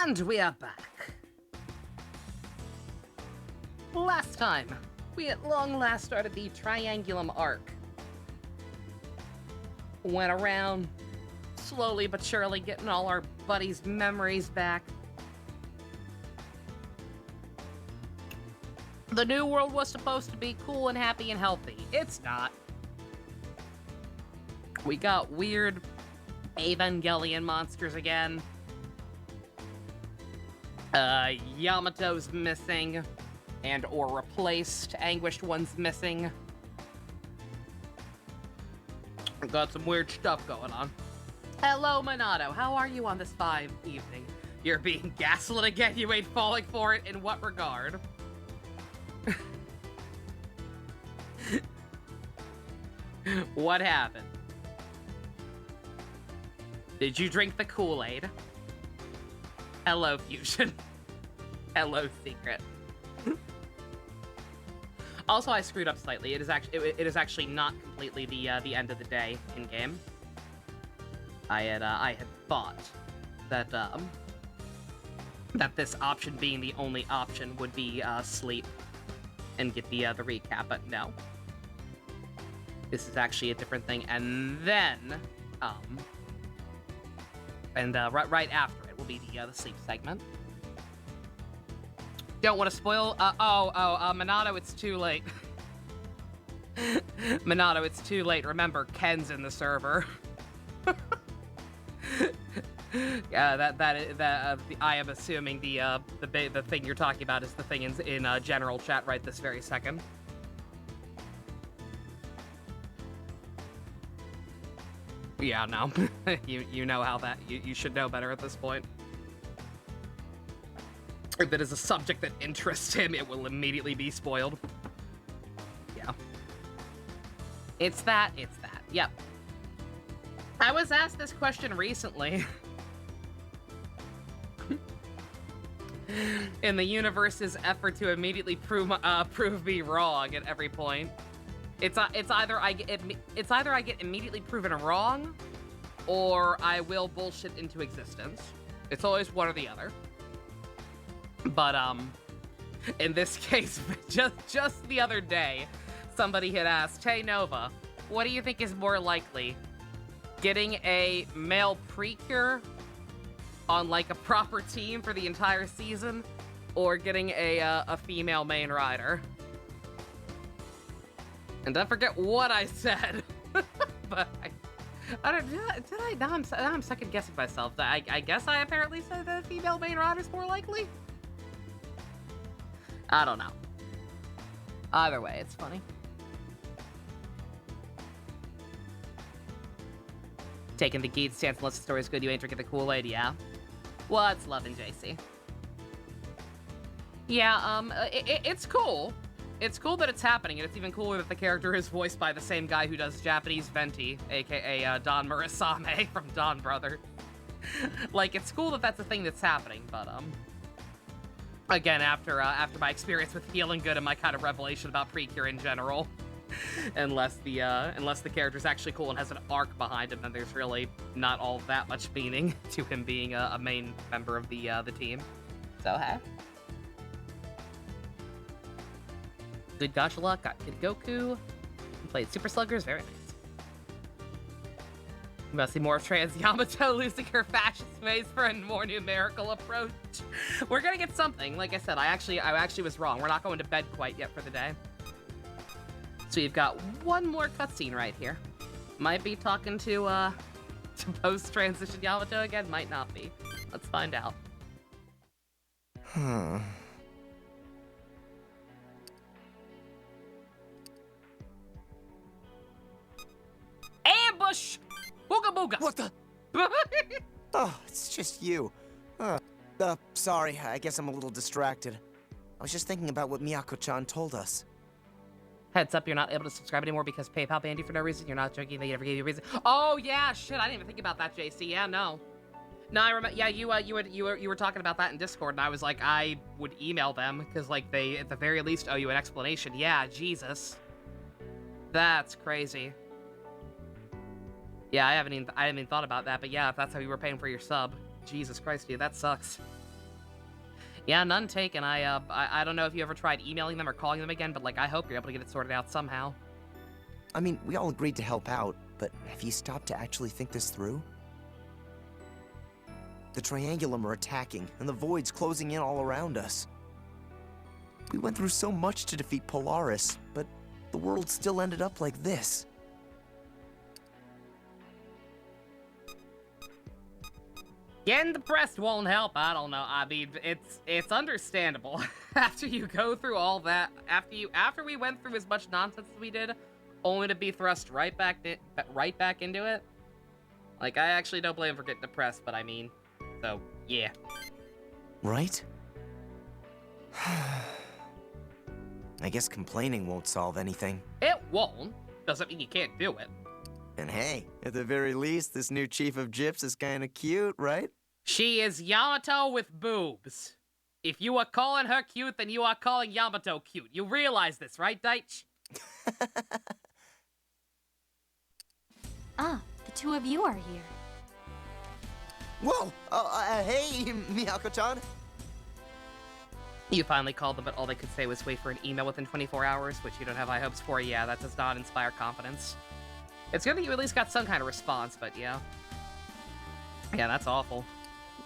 And we are back. Last time, we at long last started the Triangulum arc. Went around, slowly but surely getting all our buddies' memories back. The new world was supposed to be cool and happy and healthy. It's not. We got weird Evangelion monsters again. Yamato's missing, and or replaced. Anguished One's missing. Got some weird stuff going on. Hello, Minato. How are you on this fine evening? You're being gaslit again. You ain't falling for it. In what regard? What happened? Did you drink the Kool-Aid? Hello, Fusion. Hello, Secret. Also, I screwed up slightly. It is actually not completely the end of the day in game. I had thought that that this option being the only option would be sleep and get the recap, but no. This is actually a different thing, and then right after it will be the sleep segment. Don't want to spoil. Minato, it's too late. Minato, it's too late. Remember, Ken's in the server. Yeah, I am assuming the thing you're talking about is the thing in general chat right this very second. Yeah, no. you know how that you should know better at this point. If it is a subject that interests him, it will immediately be spoiled. Yeah. It's that. Yep. I was asked this question recently. In the universe's effort to immediately prove me wrong at every point. It's either I get immediately proven wrong, or I will bullshit into existence. It's always one or the other. But in this case, just the other day, somebody had asked, "Hey Nova, what do you think is more likely? Getting a male Precure on like a proper team for the entire season, or getting a female main rider?" And I forget what I said, but I don't. Did I? Now I'm second guessing myself. I guess I apparently said the female main rider is more likely. I don't know. Either way, it's funny. Taking the Geet stance unless the story's good, you ain't drinking the Kool-Aid, yeah? What's loving, JC? Yeah, it's cool. It's cool that it's happening, and it's even cooler that the character is voiced by the same guy who does Japanese Venti, aka Don Murasame from Don Brother. Like, it's cool that that's a thing that's happening, but again, after my experience with Feeling Good and my kind of revelation about Precure in general, unless the character's actually cool and has an arc behind him, then there's really not all that much meaning to him being a main member of the team. So hey. Good Gacha Luck, got Kid Goku, played Super Sluggers, very nice. You must see more of Trans Yamato losing her fascist ways for a more numerical approach. We're gonna get something. Like I said, I actually was wrong. We're not going to bed quite yet for the day. So you've got one more cutscene right here. Might be talking to post-transition Yamato again, might not be. Let's find out. Ambush! Booga booga! What the? Oh, it's just you. Sorry, I guess I'm a little distracted. I was just thinking about what Miyako-chan told us. Heads up, you're not able to subscribe anymore because PayPal banned you for no reason. You're not joking, they never gave you a reason. Oh yeah, shit, I didn't even think about that, JC. Yeah, no. No, I remember. Yeah, you were talking about that in Discord, and I was like, I would email them because like they at the very least owe you an explanation. Yeah, Jesus, that's crazy. Yeah, I haven't even thought about that, but yeah, if that's how you were paying for your sub, Jesus Christ, dude, that sucks. Yeah, none taken. I don't know if you ever tried emailing them or calling them again, but, like, I hope you're able to get it sorted out somehow. I mean, we all agreed to help out, but have you stopped to actually think this through? The Triangulum are attacking, and the Void's closing in all around us. We went through so much to defeat Polaris, but the world still ended up like this. Getting depressed won't help. I don't know. I mean, it's understandable. After you go through all that, after we went through as much nonsense as we did, only to be thrust right back into it. Like, I actually don't blame him for getting depressed, but I mean, so yeah. Right? I guess complaining won't solve anything. It won't. Doesn't mean you can't do it. And hey, at the very least, this new chief of Gyps is kinda cute, right? She is Yamato with boobs. If you are calling her cute, then you are calling Yamato cute. You realize this, right, Deitch? Ah, the two of you are here. Whoa! Hey, Miyako-chan! You finally called them, but all they could say was wait for an email within 24 hours, which you don't have high hopes for. Yeah, that does not inspire confidence. It's good that you at least got some kind of response, but yeah. Yeah, that's awful.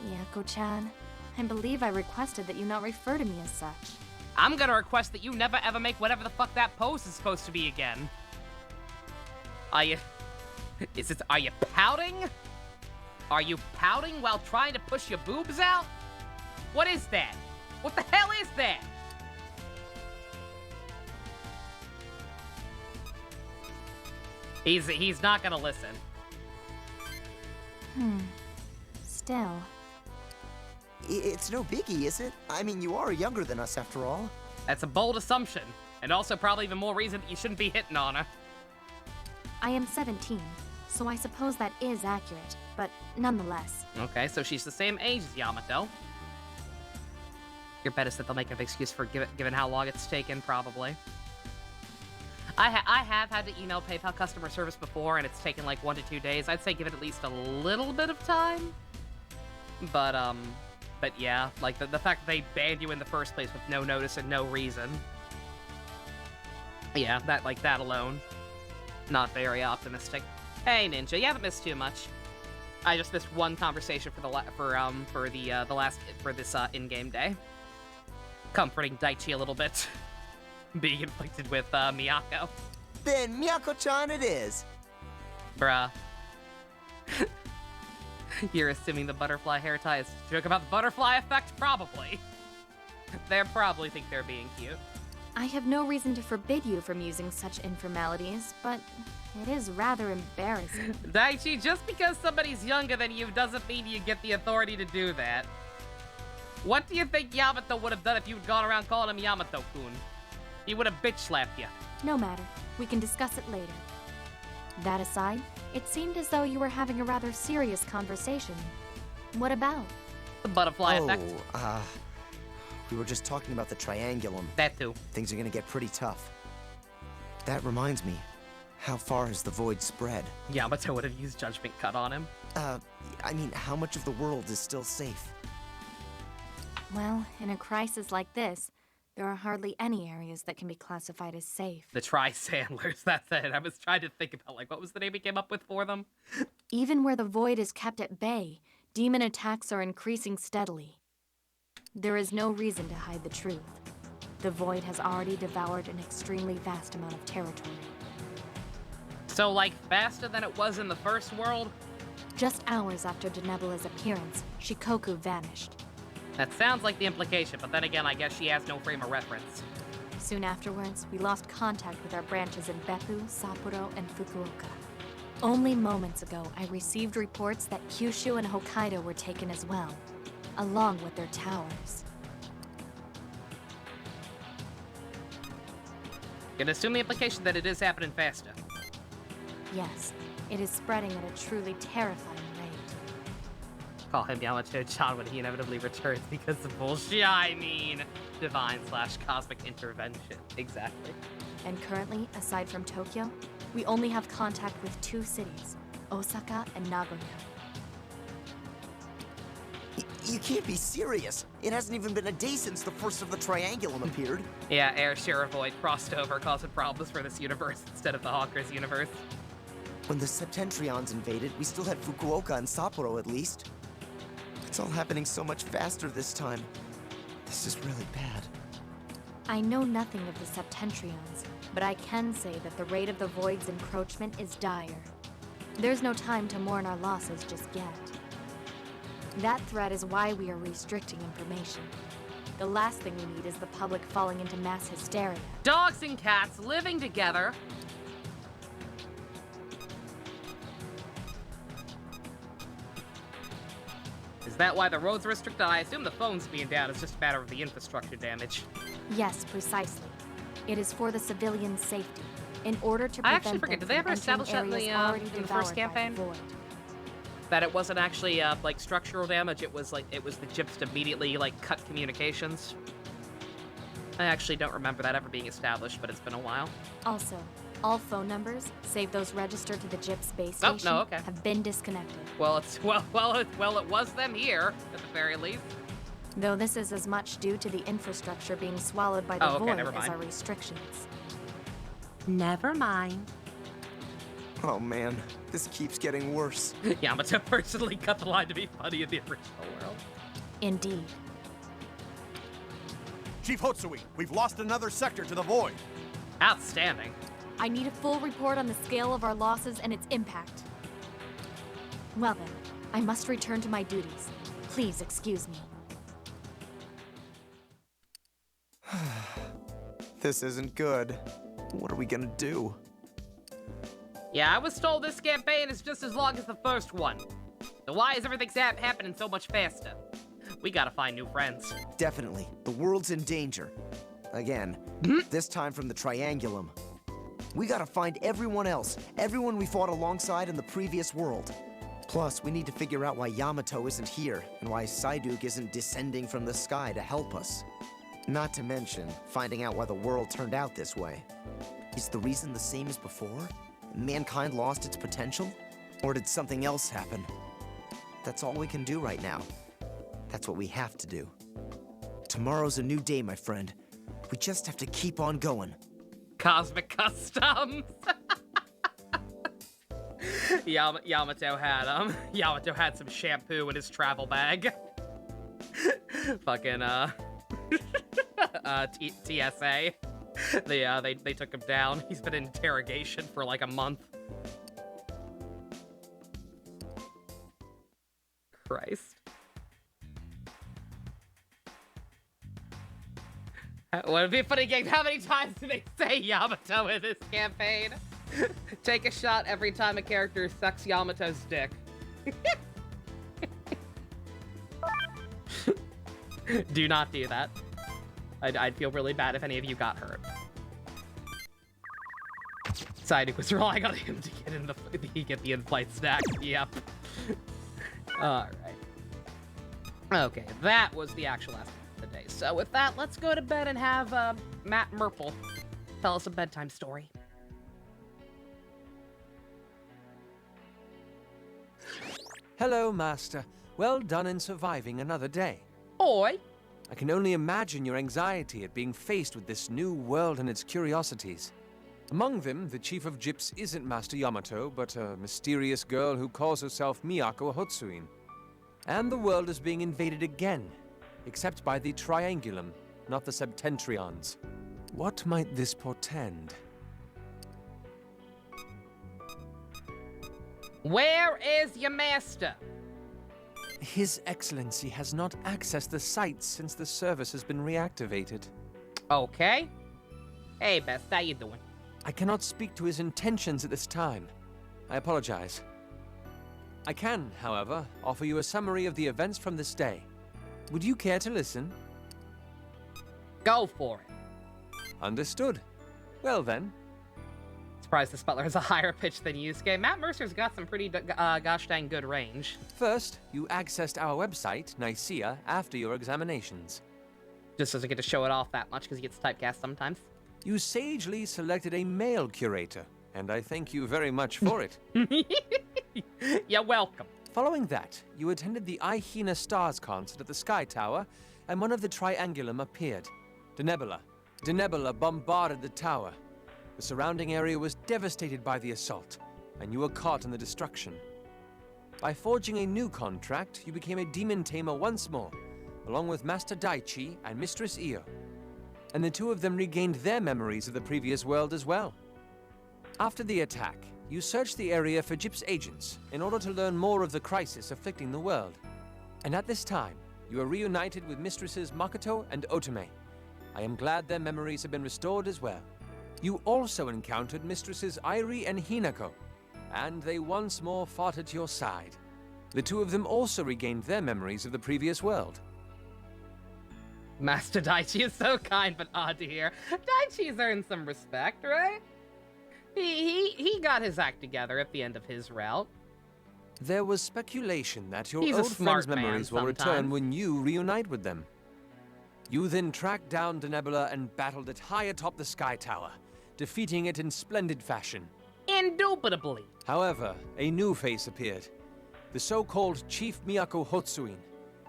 Miyako-chan, I believe I requested that you not refer to me as such. I'm gonna request that you never ever make whatever the fuck that pose is supposed to be again. Are you pouting? Are you pouting while trying to push your boobs out? What is that? What the hell is that? He's not gonna listen. Still. It's no biggie, is it? I mean, you are younger than us after all. That's a bold assumption, and also probably even more reason that you shouldn't be hitting on her. I am 17, so I suppose that is accurate, but nonetheless. Okay, so she's the same age as Yamato. Your bet is that they'll make an excuse for given how long it's taken, probably. I have had to email PayPal customer service before, and it's taken like 1 to 2 days. I'd say give it at least a little bit of time. But yeah, like the fact that they banned you in the first place with no notice and no reason. Yeah, that alone, not very optimistic. Hey Ninja, you haven't missed too much. I just missed one conversation for this in-game day. Comforting Daichi a little bit. Being inflicted with Miyako. Then Miyako-chan it is. Bruh. You're assuming the butterfly hair tie is a joke about the butterfly effect? Probably. They probably think they're being cute. I have no reason to forbid you from using such informalities, but it is rather embarrassing. Daichi, just because somebody's younger than you doesn't mean you get the authority to do that. What do you think Yamato would have done if you'd gone around calling him Yamato-kun? He would have bitch-slapped you. No matter. We can discuss it later. That aside, it seemed as though you were having a rather serious conversation. What about? The butterfly effect. We were just talking about the Triangulum. That too. Things are gonna get pretty tough. That reminds me, how far has the Void spread? Yamato would have used Judgment Cut on him. I mean, how much of the world is still safe? Well, in a crisis like this, there are hardly any areas that can be classified as safe. The Tri-Sandlers, that's it. I was trying to think about, like, what was the name we came up with for them? Even where the Void is kept at bay, demon attacks are increasing steadily. There is no reason to hide the truth. The Void has already devoured an extremely vast amount of territory. So, like, faster than it was in the first world? Just hours after Denebula's appearance, Shikoku vanished. That sounds like the implication, but then again, I guess she has no frame of reference. Soon afterwards, we lost contact with our branches in Beppu, Sapporo, and Fukuoka. Only moments ago, I received reports that Kyushu and Hokkaido were taken as well, along with their towers. Can assume the implication that it is happening faster. Yes, it is spreading at a truly terrifying rate. Call him Yamato-chan when he inevitably returns because of bullshit. I mean, divine/cosmic intervention. Exactly. And currently, aside from Tokyo, we only have contact with 2 cities, Osaka and Nagoya. You can't be serious. It hasn't even been a day since the first of the Triangulum appeared. Yeah, Air Share Void crossed over, causing problems for this universe instead of the Hawkers universe. When the Septentrions invaded, we still had Fukuoka and Sapporo at least. It's all happening so much faster this time. This is really bad. I know nothing of the Septentrions, but I can say that the rate of the Void's encroachment is dire. There's no time to mourn our losses just yet. That threat is why we are restricting information. The last thing we need is the public falling into mass hysteria. Dogs and cats living together. Is that why the roads are restricted? I assume the phones being down is just a matter of the infrastructure damage. Yes, precisely. It is for the civilians' safety. In order to I prevent actually forget, them did they from ever establish that entering in areas already the first devoured by the campaign? Void. That it wasn't actually, like, structural damage, it was the gyps to immediately, like, cut communications. I actually don't remember that ever being established, but it's been a while. Also, all phone numbers, save those registered to the JIP space Oh, station, no, okay. have been disconnected. Well, it was them here, at the very least. Though this is as much due to the infrastructure being swallowed by the Oh, okay, Void never as mind. our restrictions. Never mind. Oh man, this keeps getting worse. Yamato personally cut the line to be funny in the original world. Indeed. Chief Hotsui, we've lost another sector to the Void. Outstanding. I need a full report on the scale of our losses and its impact. Well then, I must return to my duties. Please excuse me. This isn't good. What are we gonna do? Yeah, I was told this campaign is just as long as the first one. So why is everything happening so much faster? We gotta find new friends. Definitely. The world's in danger. Again. This time from the Triangulum. We gotta find everyone else. Everyone we fought alongside in the previous world. Plus, we need to figure out why Yamato isn't here, and why Psyduke isn't descending from the sky to help us. Not to mention, finding out why the world turned out this way. Is the reason the same as before? Mankind lost its potential? Or did something else happen? That's all we can do right now. That's what we have to do. Tomorrow's a new day, my friend. We just have to keep on going. Cosmic Customs. Yamato had some shampoo in his travel bag. Fucking TSA. They took him down. He's been in interrogation for like a month. Christ. Would be a funny game. How many times do they say Yamato in this campaign? Take a shot every time a character sucks Yamato's dick. Do not do that. I'd feel really bad if any of you got hurt. Psyduke was relying on him to get the in-flight snack. Yep. Alright. Okay, that was the actual last of the day. So with that, let's go to bed and have Matt Merple tell us a bedtime story. Hello, Master. Well done in surviving another day. Oi! I can only imagine your anxiety at being faced with this new world and its curiosities. Among them, the Chief of Gyps isn't Master Yamato, but a mysterious girl who calls herself Miyako Hotsuin. And the world is being invaded again, except by the Triangulum, not the Septentrions. What might this portend? Where is your master? His Excellency has not accessed the site since the service has been reactivated. Okay. Hey, Beth, how you doing? I cannot speak to his intentions at this time. I apologize. I can, however, offer you a summary of the events from this day. Would you care to listen? Go for it. Understood. Well then. Surprised this butler has a higher pitch than Yusuke. Matt Mercer's got some pretty gosh dang good range. First, you accessed our website, Nicaea, after your examinations. Just doesn't get to show it off that much because he gets typecast sometimes. You sagely selected a male curator, and I thank you very much for it. You're welcome. Following that, you attended the Ihina Stars concert at the Sky Tower, and one of the Triangulum appeared. Denebula bombarded the tower. The surrounding area was devastated by the assault, and you were caught in the destruction. By forging a new contract, you became a demon tamer once more, along with Master Daichi and Mistress Io. And the two of them regained their memories of the previous world as well. After the attack, you searched the area for Gyp's agents in order to learn more of the crisis afflicting the world. And at this time, you are reunited with Mistresses Makoto and Otome. I am glad their memories have been restored as well. You also encountered Mistresses Airi and Hinako, and they once more fought at your side. The two of them also regained their memories of the previous world. Master Daichi is so kind but odd to hear. Daichi's earned some respect, right? He got his act together at the end of his route. There was speculation that your He's a old smart friends' memories man will return sometimes. when you reunite with them. You then tracked down Denebula and battled it high atop the Sky Tower, defeating it in splendid fashion. Indubitably. However, a new face appeared. The so-called Chief Miyako Hotsuin.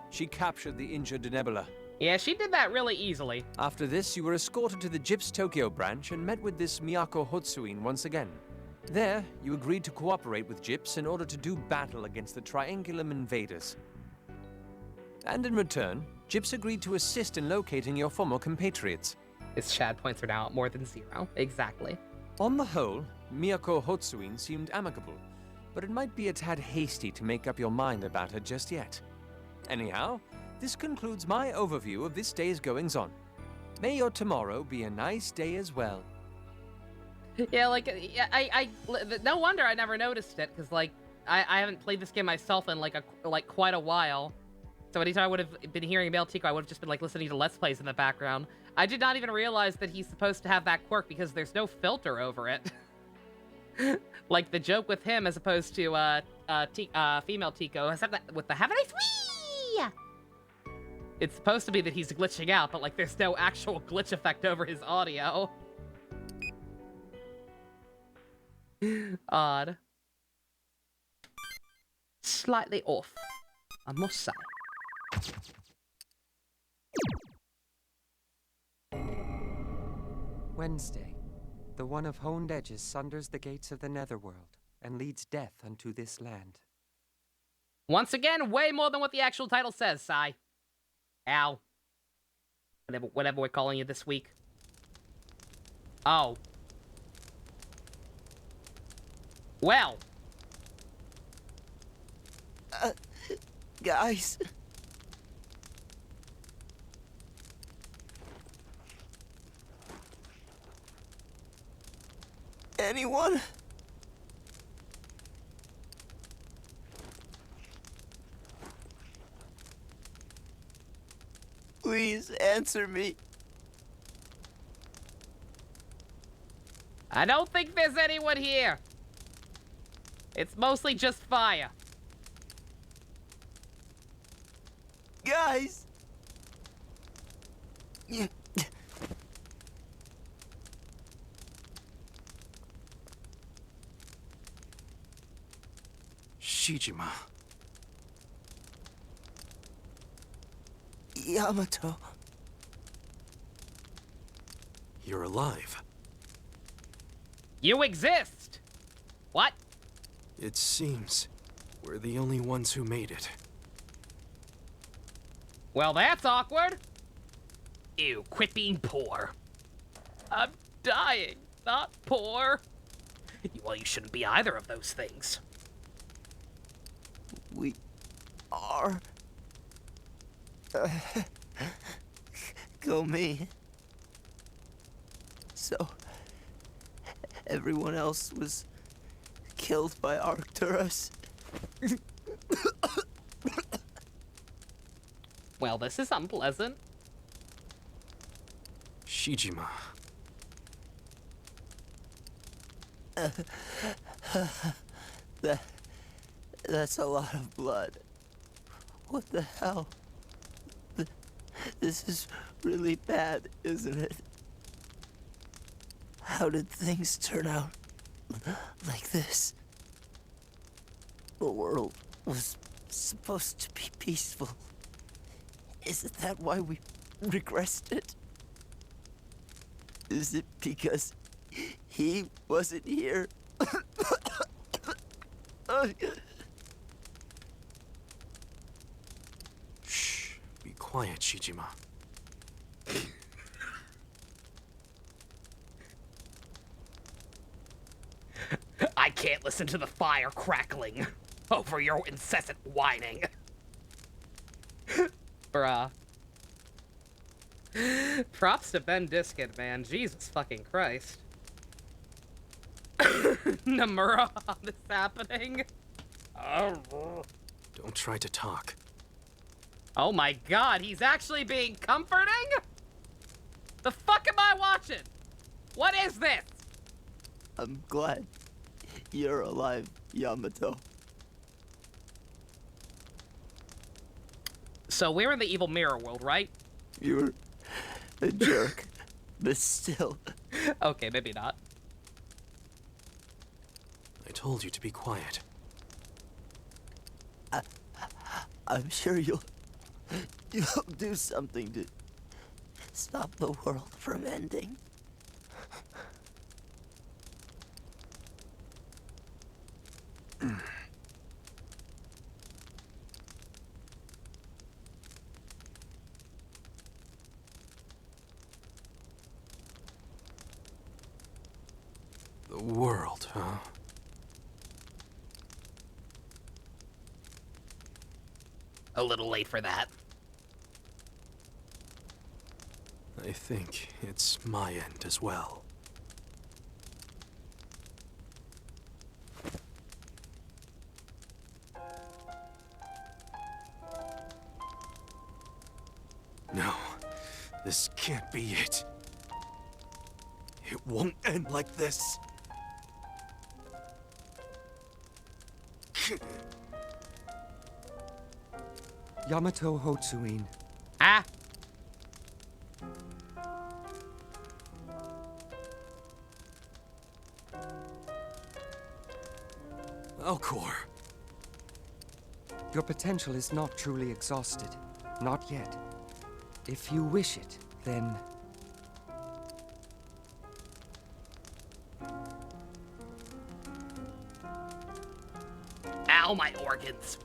She captured the injured Denebula. Yeah, she did that really easily. After this, you were escorted to the Gyp's Tokyo branch and met with this Miyako Hotsuin once again. There, you agreed to cooperate with Gyps in order to do battle against the Triangulum invaders. And in return, Gyps agreed to assist in locating your former compatriots. His Chad points are now at more than 0. Exactly. On the whole, Miyako Hotsuin seemed amicable, but it might be a tad hasty to make up your mind about her just yet. Anyhow, this concludes my overview of this day's goings-on. May your tomorrow be a nice day as well. Yeah, like, no wonder I never noticed it, because, like, I haven't played this game myself in, like quite a while. So anytime I would have been hearing Male Tico, I would have just been, like, listening to Let's Plays in the background. I did not even realize that he's supposed to have that quirk, because there's no filter over it. Like, the joke with him, as opposed to, female Tico, has that with the "Have a nice wee!" It's supposed to be that he's glitching out, but, like, there's no actual glitch effect over his audio. Odd. Slightly off, I must say. Wednesday. The one of honed edges sunders the gates of the netherworld and leads death unto this land. Once again, way more than what the actual title says, Sai. Ow. Whatever we're calling you this week. Oh. Well. Guys. Anyone? Please answer me. I don't think there's anyone here. It's mostly just fire. Guys. Shijima. Yamato. You're alive. You exist! What? It seems we're the only ones who made it. Well, that's awkward. Ew, quit being poor. I'm dying, not poor. Well, you shouldn't be either of those things. We are. Go me. So, everyone else was killed by Arcturus. Well, this is unpleasant. Shijima. That's a lot of blood. What the hell? This is really bad, isn't it? How did things turn out like this? The world was supposed to be peaceful. Isn't that why we regressed it? Is it because he wasn't here? Shh. Be quiet, Shijima. I can't listen to the fire crackling over your incessant whining. Bruh. Props to Ben Diskin, man. Jesus fucking Christ. Nomura, this happening? Don't try to talk. Oh my god, he's actually being comforting? The fuck am I watching? What is this? I'm glad you're alive, Yamato. So we're in the evil mirror world, right? You're a jerk, but still. Okay, maybe not. I told you to be quiet. I'm sure you'll do something to stop the world from ending. The world, huh? A little late for that. I think it's my end as well. No, this can't be it. It won't end like this. Yamato Hotsuin. Ah! Alcor. Your potential is not truly exhausted. Not yet. If you wish it, then... Ow, my organs.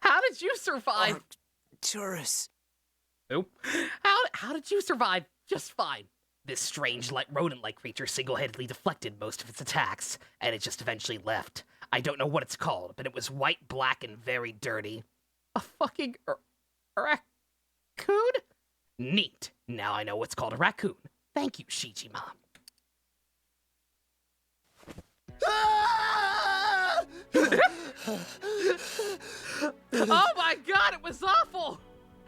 How did you survive? Tourists. Nope. How did you survive just fine? This strange, rodent-like creature single-handedly deflected most of its attacks, and it just eventually left. I don't know what it's called, but it was white, black, and very dirty. A fucking raccoon? Neat. Now I know what's called a raccoon. Thank you, Shijima. Oh my god, it was awful!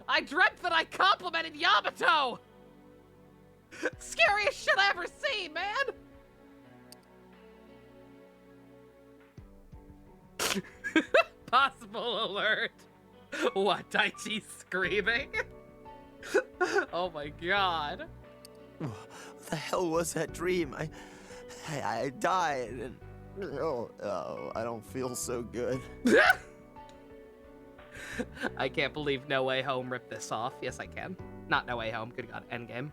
I dreamt that I complimented Yamato! Scariest shit I ever seen, man! Possible alert. What, Daichi's screaming? Oh my god. What the hell was that dream? I died and... Oh, I don't feel so good. I can't believe No Way Home ripped this off. Yes, I can. Not No Way Home. Good God, Endgame.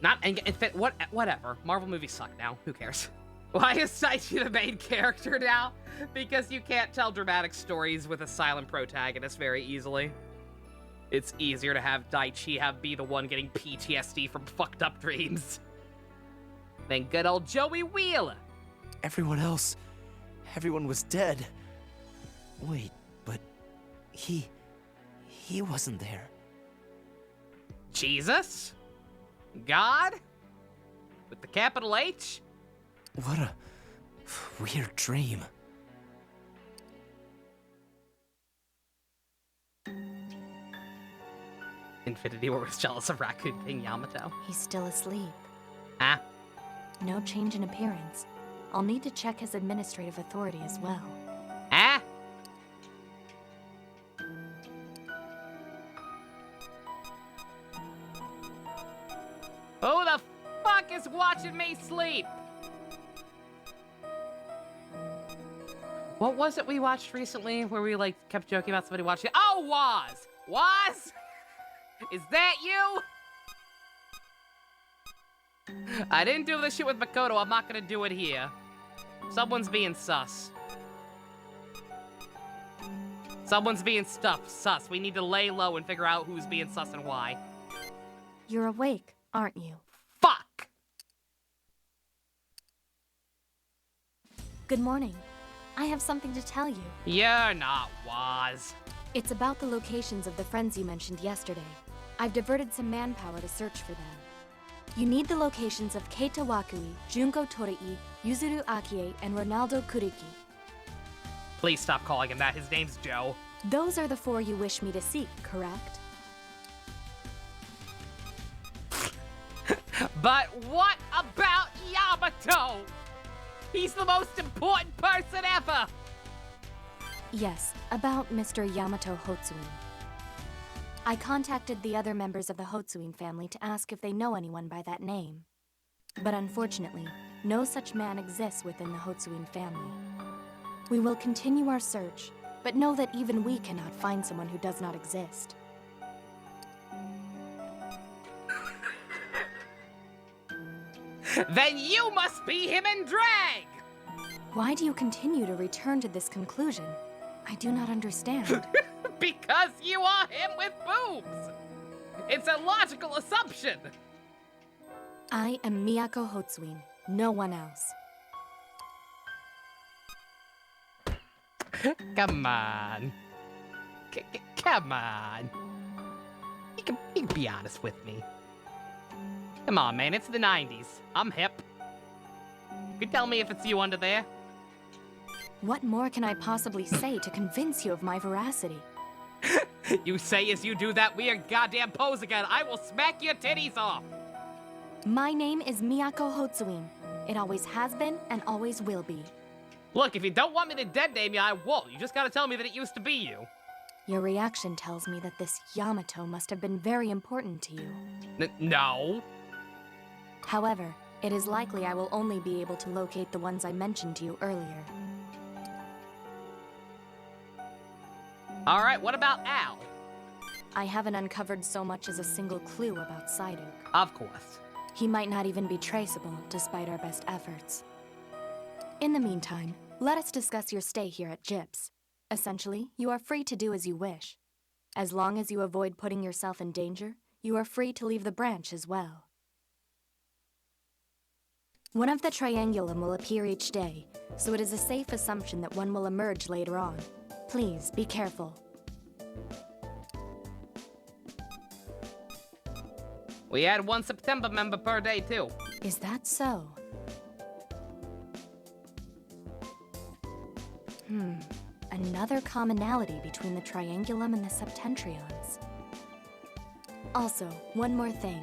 Not Endgame. Whatever. Marvel movies suck now. Who cares? Why is Daichi the main character now? Because you can't tell dramatic stories with a silent protagonist very easily. It's easier to have Daichi be the one getting PTSD from fucked up dreams than good old Joey Wheeler. Everyone was dead. Wait, but he wasn't there. Jesus? God? With the capital H? What a weird dream. Infinity War was jealous of Raccoon King Yamato. He's still asleep. Ah. No change in appearance. I'll need to check his administrative authority as well. Ah. watching me sleep. What was it we watched recently where we, like, kept joking about somebody watching? Oh, Waz! Waz? Is that you? I didn't do this shit with Makoto. I'm not gonna do it here. Someone's being sus. Someone's being sus. We need to lay low and figure out who's being sus and why. You're awake, aren't you? Fuck! Good morning. I have something to tell you. You're not Waz. It's about the locations of the friends you mentioned yesterday. I've diverted some manpower to search for them. You need the locations of Keita Wakui, Jungo Torii, Yuzuru Akie, and Ronaldo Kuriki. Please stop calling him that. His name's Joe. Those are the 4 you wish me to seek, correct? But what about Yamato? He's the most important person ever! Yes, about Mr. Yamato Hotsuin. I contacted the other members of the Hotsuin family to ask if they know anyone by that name. But unfortunately, no such man exists within the Hotsuin family. We will continue our search, but know that even we cannot find someone who does not exist. Then you must be him in drag! Why do you continue to return to this conclusion? I do not understand. Because you are him with boobs! It's a logical assumption! I am Miyako Hotsuin, no one else. Come on. Come on. You can be honest with me. Come on, man, it's the 90s. I'm hip. You can tell me if it's you under there. What more can I possibly say to convince you of my veracity? You say as you do that weird goddamn pose again, I will smack your titties off! My name is Miyako Hotsuin. It always has been and always will be. Look, if you don't want me to dead name you, I won't. You just gotta tell me that it used to be you. Your reaction tells me that this Yamato must have been very important to you. No. However, it is likely I will only be able to locate the ones I mentioned to you earlier. Alright, what about Al? I haven't uncovered so much as a single clue about Psyduck. Of course. He might not even be traceable, despite our best efforts. In the meantime, let us discuss your stay here at Gyps. Essentially, you are free to do as you wish. As long as you avoid putting yourself in danger, you are free to leave the branch as well. One of the triangulum will appear each day, so it is a safe assumption that one will emerge later on. Please, be careful. We had one September member per day, too. Is that so? Another commonality between the triangulum and the septentrions. Also, one more thing.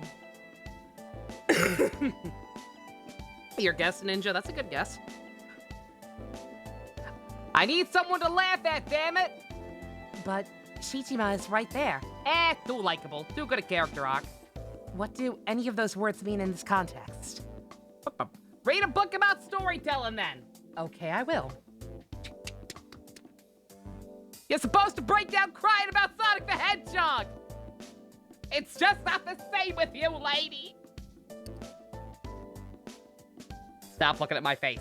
Your guess, Ninja. That's a good guess. I need someone to laugh at, damn it! But Shichima is right there. Too likable. Too good a character arc. What do any of those words mean in this context? Read a book about storytelling, then. Okay, I will. You're supposed to break down crying about Sonic the Hedgehog! It's just not the same with you, lady! Stop looking at my face.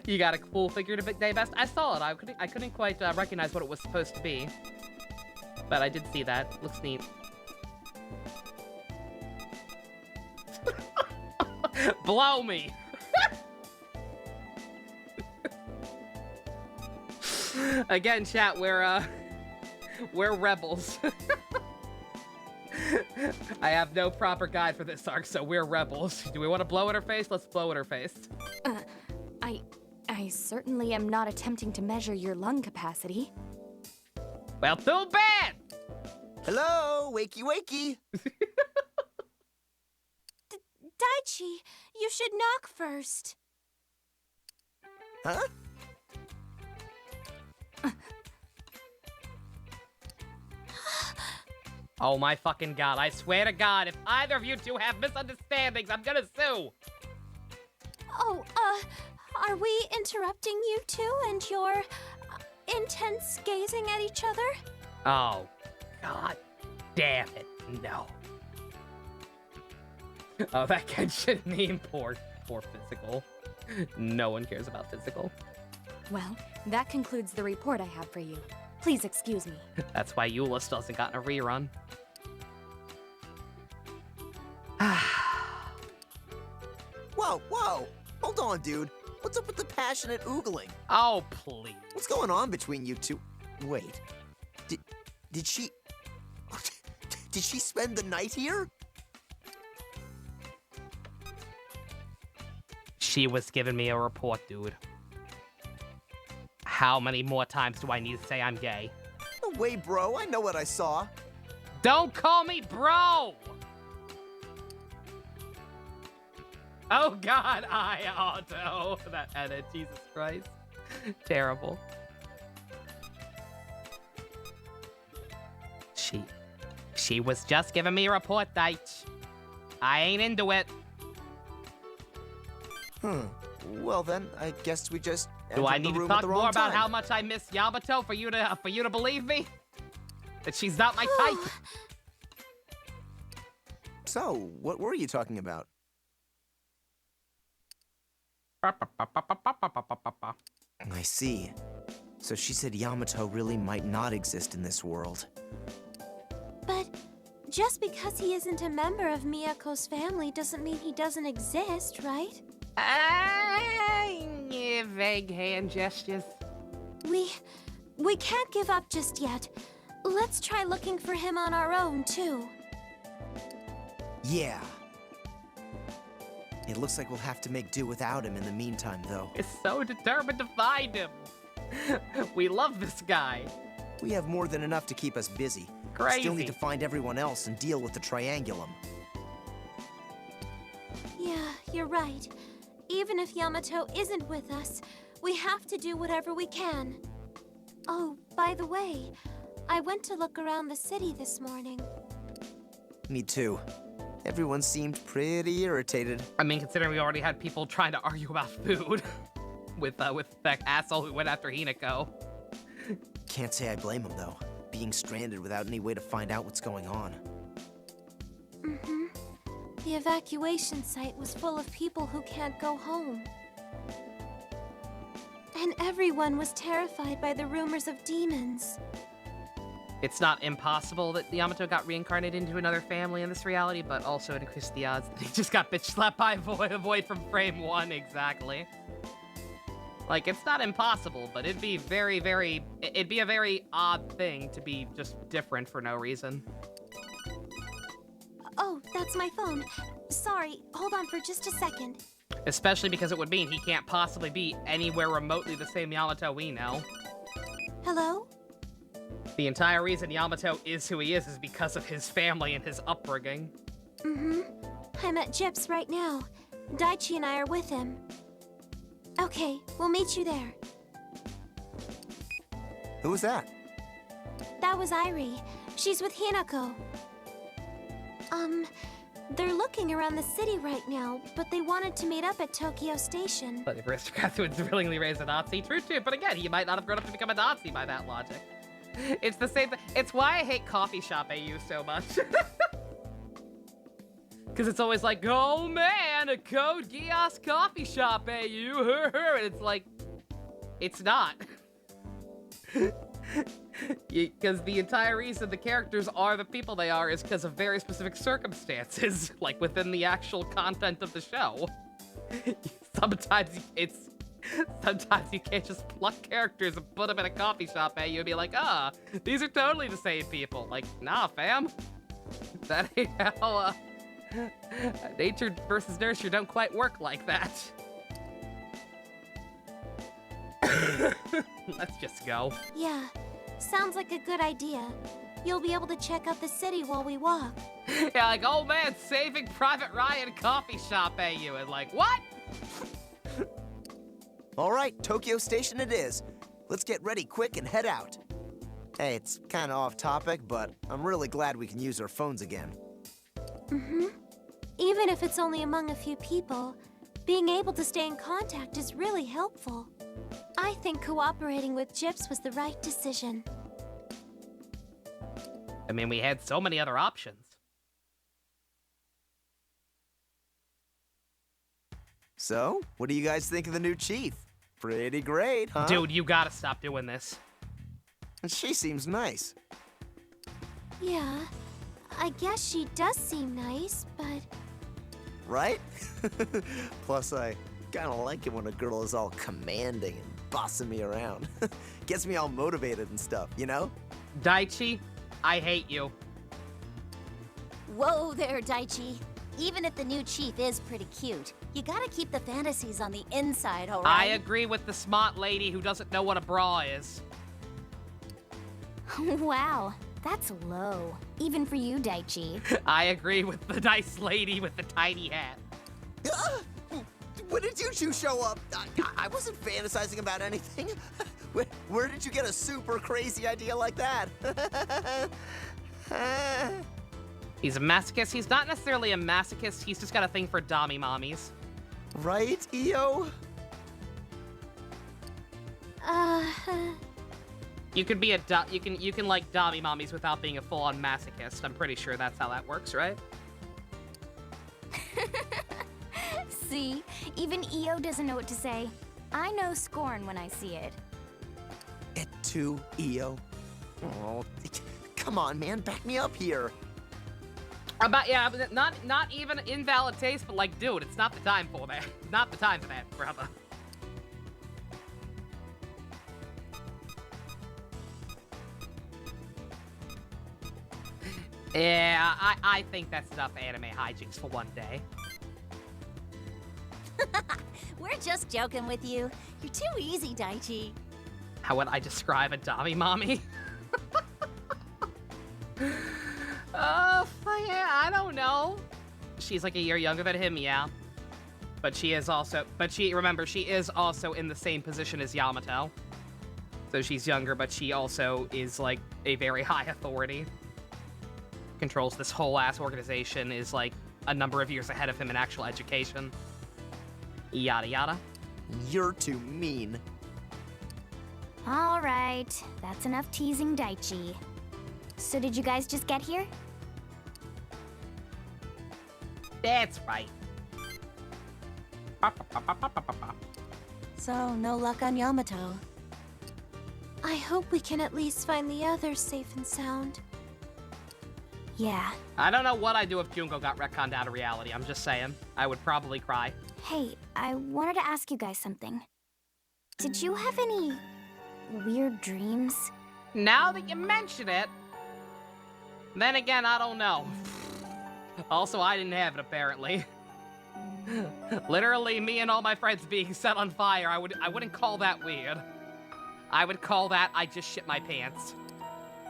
You got a cool figure to day best. I saw it. I couldn't quite recognize what it was supposed to be, but I did see that. Looks neat. Blow me. Again, chat. We're rebels. I have no proper guide for this arc, so we're rebels. Do we want to blow at her face? Let's blow at her face. I certainly am not attempting to measure your lung capacity. Well, too bad! Hello, wakey wakey. Daichi, you should knock first. Huh? Oh my fucking god, I swear to god, if either of you two have misunderstandings, I'm gonna sue! Oh, are we interrupting you two and your intense gazing at each other? Oh, god damn it, no. Oh, that should mean poor physical. No one cares about physical. Well, that concludes the report I have for you. Please excuse me. That's why Eula still hasn't gotten a rerun. Whoa, whoa! Hold on, dude. What's up with the passionate oogling? Oh, please. What's going on between you two? Wait. Did she... Did she spend the night here? She was giving me a report, dude. How many more times do I need to say I'm gay? No way, bro. I know what I saw. Don't call me bro! Oh god, I auto. That edit, Jesus Christ. Terrible. She was just giving me a report, Deitch. I ain't into it. Well then, I guess we just Do I entered the need to room talk at the more wrong about time. how much I miss Yamato for you to believe me? That she's not my type? So, what were you talking about? I see. So she said Yamato really might not exist in this world. But just because he isn't a member of Miyako's family doesn't mean he doesn't exist, right? Yeah, vague hand gestures. We can't give up just yet. Let's try looking for him on our own, too. Yeah. It looks like we'll have to make do without him in the meantime, though. Is so determined to find him. We love this guy. We have more than enough to keep us busy. Crazy. Still need to find everyone else and deal with the triangulum. Yeah, you're right. Even if Yamato isn't with us, we have to do whatever we can. Oh, by the way, I went to look around the city this morning. Me too. Everyone seemed pretty irritated. I mean, considering we already had people trying to argue about food with that asshole who went after Hinako. Can't say I blame him, though. Being stranded without any way to find out what's going on. Mm-hmm. The evacuation site was full of people who can't go home. And everyone was terrified by the rumors of demons. It's not impossible that Yamato got reincarnated into another family in this reality, but also increased the odds that he just got bitch slapped by a void from frame 1, exactly. Like, it's not impossible, but it'd be it'd be a very odd thing to be just different for no reason. Oh, that's my phone. Sorry, hold on for just a second. Especially because it would mean he can't possibly be anywhere remotely the same Yamato we know. Hello? The entire reason Yamato is who he is because of his family and his upbringing. Mm-hmm. I'm at Gyp's right now. Daichi and I are with him. Okay, we'll meet you there. Who was that? That was Irie. She's with Hinako. They're looking around the city right now, but they wanted to meet up at Tokyo Station. But if aristocrats would willingly raise a Nazi, true too, but again, he might not have grown up to become a Nazi by that logic. It's the same thing. It's why I hate coffee shop AU so much. Because it's always like, oh man, a Code Geass coffee shop AU. And it's like, it's not. Because the entire reason the characters are the people they are is because of very specific circumstances, like within the actual content of the show. Sometimes you can't just pluck characters and put them in a coffee shop at you and be like, these are totally the same people. Like, nah, fam. That ain't how, nature versus nurture don't quite work like that. Let's just go. Yeah, sounds like a good idea. You'll be able to check out the city while we walk. Yeah, like, oh man, Saving Private Ryan coffee shop AU. And like, what? All right, Tokyo Station it is. Let's get ready quick and head out. Hey, it's kind of off topic, but I'm really glad we can use our phones again. Mm-hmm. Even if it's only among a few people, being able to stay in contact is really helpful. I think cooperating with Gyps was the right decision. I mean, we had so many other options. So, what do you guys think of the new chief? Pretty great, huh? Dude, you gotta stop doing this. She seems nice. Yeah, I guess she does seem nice, but... Right? Plus, I kind of like it when a girl is all commanding and bossing me around. Gets me all motivated and stuff, you know? Daichi, I hate you. Whoa there, Daichi. Even if the new chief is pretty cute, you gotta keep the fantasies on the inside, alright? I agree with the smart lady who doesn't know what a bra is. Wow, that's low. Even for you, Daichi. I agree with the nice lady with the tiny hat. When did you two show up? I wasn't fantasizing about anything. Where did you get a super crazy idea like that? He's a masochist. He's not necessarily a masochist. He's just got a thing for dommy mommies. Right, EO? You could be you can like dommy mommies without being a full-on masochist. I'm pretty sure that's how that works, right? See? Even EO doesn't know what to say. I know scorn when I see it. It too, EO? Oh, come on, man, back me up here. Yeah, but not even invalid taste, but like, dude, it's not the time for that. Not the time for that, brother. Yeah, I think that's enough anime hijinks for one day. We're just joking with you. You're too easy, Daichi. How would I describe a dommy mommy? Yeah, I don't know. She's like a year younger than him, yeah. But remember, she is also in the same position as Yamato. So she's younger, but she also is like a very high authority. Controls this whole ass organization, is like a number of years ahead of him in actual education. Yada yada. You're too mean. All right, that's enough teasing Daichi. So did you guys just get here? That's right. So, no luck on Yamato. I hope we can at least find the others safe and sound. Yeah. I don't know what I'd do if Jungo got retconned out of reality. I'm just saying. I would probably cry. Hey, I wanted to ask you guys something. Did you have any weird dreams? Now that you mention it, then again, I don't know. Also, I didn't have it, apparently. Literally, me and all my friends being set on fire, I wouldn't call that weird. I would call that I just shit my pants.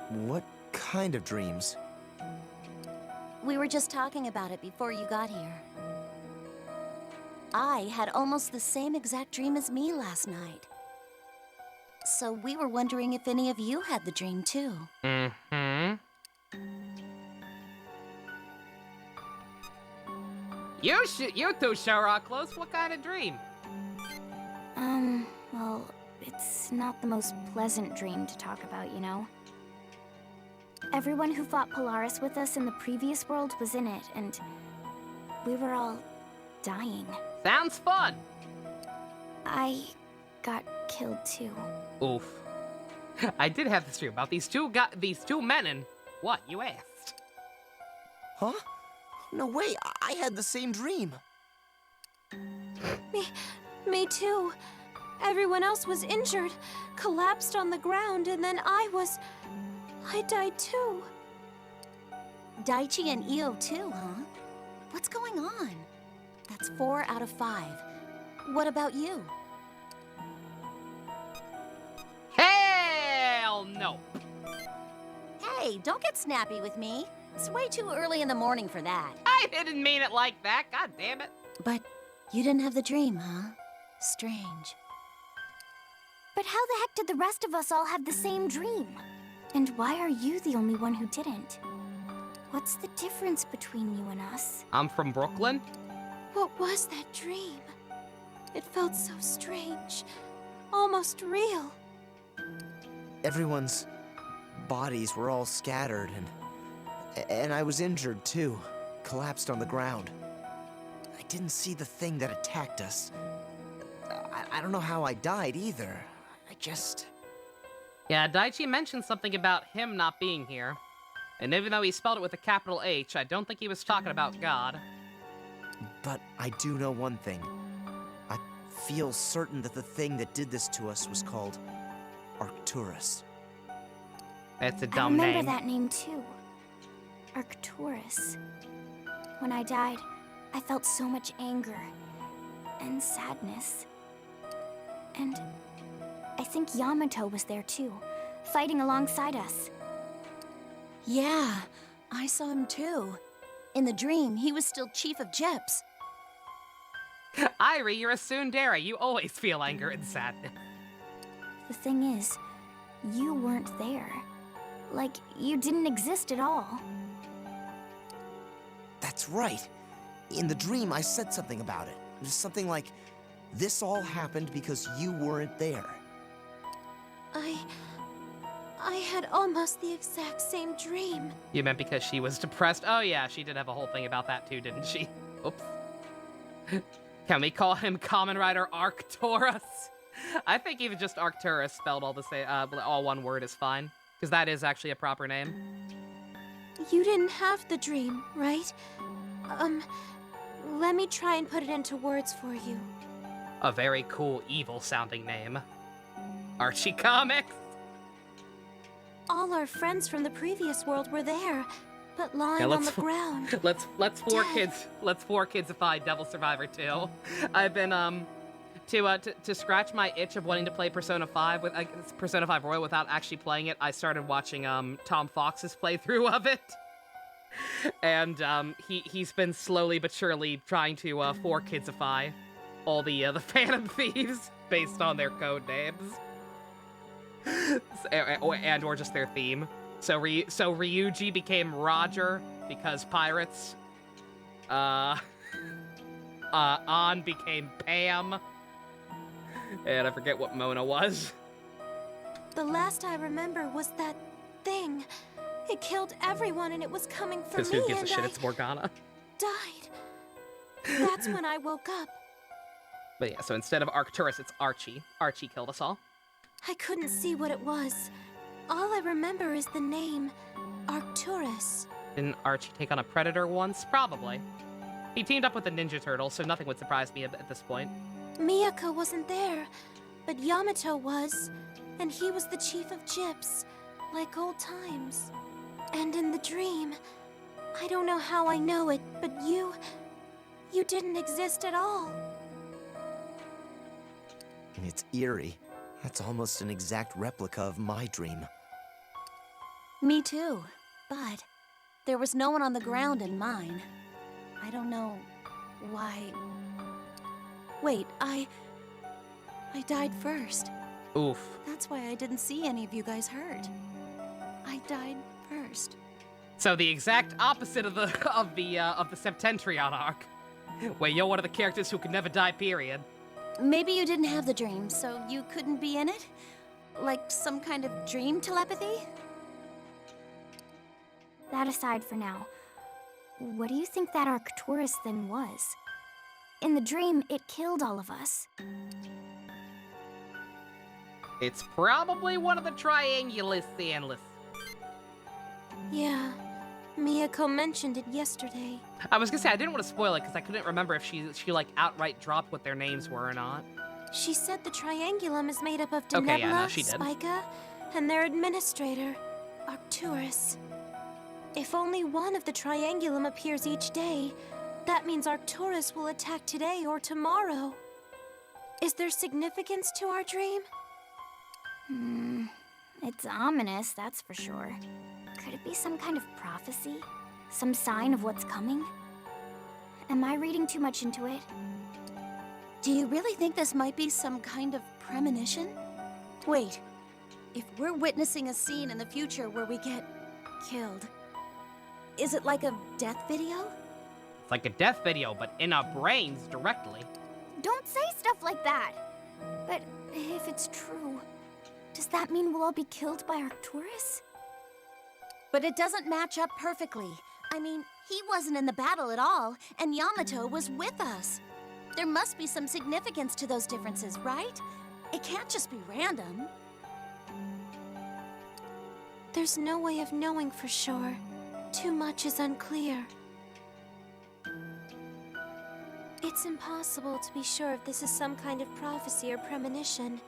What kind of dreams? We were just talking about it before you got here. I had almost the same exact dream as me last night. So we were wondering if any of you had the dream too. Mm-hmm. You two sure are close. What kind of dream? Well, it's not the most pleasant dream to talk about, you know? Everyone who fought Polaris with us in the previous world was in it, and we were all dying. Sounds fun. I got killed too. Oof. I did have this dream about these two men, and what, you asked? Huh? No way, I had the same dream. Me too. Everyone else was injured, collapsed on the ground, and then I died too. Daichi and Io too, huh? What's going on? That's 4 out of 5. What about you? Hell no. Hey, don't get snappy with me. It's way too early in the morning for that. I didn't mean it like that. God damn it. But you didn't have the dream, huh? Strange. But how the heck did the rest of us all have the same dream? And why are you the only one who didn't? What's the difference between you and us? I'm from Brooklyn. What was that dream? It felt so strange. Almost real. Everyone's bodies were all scattered, and I was injured too. Collapsed on the ground. I didn't see the thing that attacked us. I don't know how I died either. I just... Yeah, Daichi mentioned something about him not being here. And even though he spelled it with a capital H, I don't think he was talking about God. But I do know one thing. I feel certain that the thing that did this to us was called Arcturus. It's a I dumb remember name. that name too. Arcturus. When I died, I felt so much anger and sadness. And I think Yamato was there too, fighting alongside us. Yeah, I saw him too. In the dream, he was still Chief of Gyps. Irie, you're a tsundere. You always feel anger and sadness. The thing is, you weren't there. Like, you didn't exist at all. That's right. In the dream, I said something about it. It was something like, this all happened because you weren't there. I had almost the exact same dream. You meant because she was depressed? Oh yeah, she did have a whole thing about that too, didn't she? Oops. Can we call him Kamen Rider Arcturus? I think even just Arcturus spelled all the same, all one word is fine. Because that is actually a proper name. You didn't have the dream, right? Let me try and put it into words for you. A very cool, evil-sounding name. Archie Comics! All our friends from the previous world were there, but lying on the ground. Let's four kids find Devil Survivor 2. I've been to scratch my itch of wanting to play Persona 5 with Persona 5 Royal without actually playing it. I started watching Tom Fox's playthrough of it, and he's been slowly but surely trying to four kidsify all the Phantom Thieves based on their code names. or just their theme. So Ryuji became Roger because pirates. An became Pam. And I forget what Mona was. The last I remember was that thing. It killed everyone and it was coming for me. Because who gives a and shit? I It's Morgana. died. That's when I woke up. But yeah, so instead of Arcturus, it's Archie. Archie killed us all. I couldn't see what it was. All I remember is the name, Arcturus. Didn't Archie take on a predator once? Probably. He teamed up with the Ninja Turtle, so nothing would surprise me at this point. Miyako wasn't there, but Yamato was, and he was the Chief of Gyps, like old times. And in the dream, I don't know how I know it, but you didn't exist at all. It's eerie. That's almost an exact replica of my dream. Me too, but there was no one on the ground in mine. I don't know why... Wait, I died first. Oof. That's why I didn't see any of you guys hurt. I died first. So the exact opposite of the Septentrion arc, where you're one of the characters who could never die. Period. Maybe you didn't have the dream, so you couldn't be in it? Like some kind of dream telepathy? That aside for now, what do you think that Arcturus thing was? In the dream, it killed all of us. It's probably one of the Triangulus Analysts. Yeah, Miyako mentioned it yesterday. I was gonna say I didn't want to spoil it because I couldn't remember if she like outright dropped what their names were or not. She said the Triangulum is made up of Okay, Denebula, yeah, no, she did. Spica, and their administrator, Arcturus. If only one of the Triangulum appears each day, that means Arcturus will attack today or tomorrow. Is there significance to our dream? It's ominous, that's for sure. Could it be some kind of prophecy? Some sign of what's coming? Am I reading too much into it? Do you really think this might be some kind of premonition? Wait, If we're witnessing a scene in the future where we get killed, is it like a death video? It's like a death video, but in our brains directly. Don't say stuff like that! But if it's true, does that mean we'll all be killed by Arcturus? But it doesn't match up perfectly. I mean, he wasn't in the battle at all, and Yamato was with us. There must be some significance to those differences, right? It can't just be random. There's no way of knowing for sure. Too much is unclear. It's impossible to be sure if this is some kind of prophecy or premonition.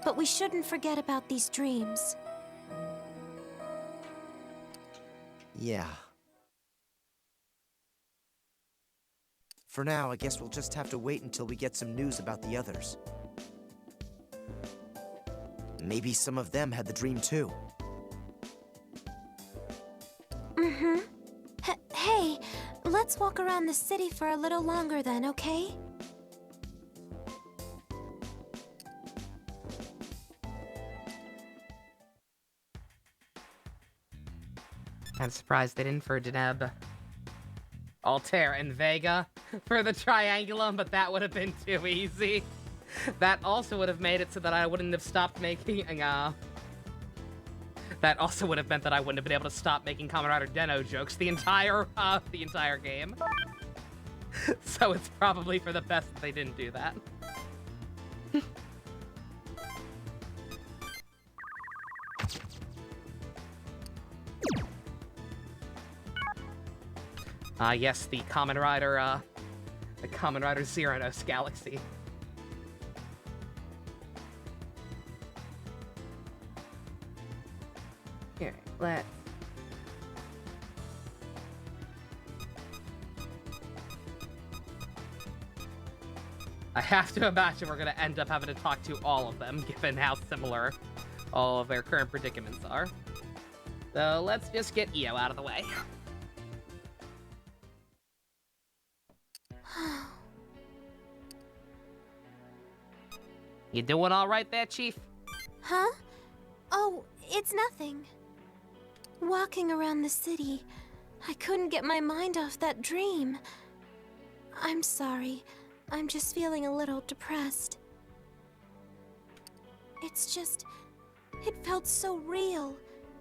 But we shouldn't forget about these dreams. Yeah. For now, I guess we'll just have to wait until we get some news about the others. Maybe some of them had the dream too. Mm-hmm. Hey, let's walk around the city for a little longer then, okay? I'm surprised they didn't for Deneb, Altair, and Vega for the Triangulum, but that would have been too easy. That also would have made it so that I wouldn't have stopped making, that also would have meant that I wouldn't have been able to stop making Kamen Rider Deno jokes the entire game. So it's probably for the best that they didn't do that. Yes, the Kamen Rider Xeranos Galaxy. Here, let's... I have to imagine we're gonna end up having to talk to all of them, given how similar all of their current predicaments are. So let's just get Io out of the way. You doing all right there, Chief? Huh? Oh, it's nothing. Walking around the city, I couldn't get my mind off that dream. I'm sorry. I'm just feeling a little depressed. It's just... it felt so real.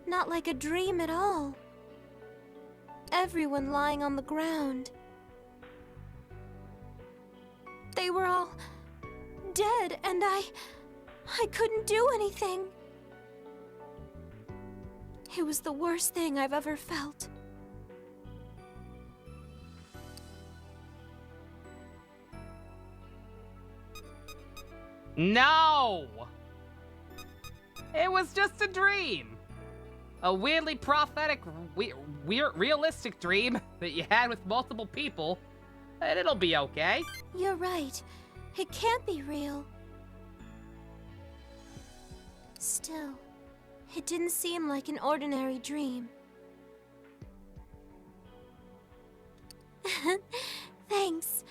Not like a dream at all. Everyone lying on the ground. They were all... dead, and I couldn't do anything. It was the worst thing I've ever felt. No! It was just a dream. A weirdly prophetic, realistic dream that you had with multiple people. And it'll be okay. You're right. It can't be real. Still, it didn't seem like an ordinary dream. Thanks.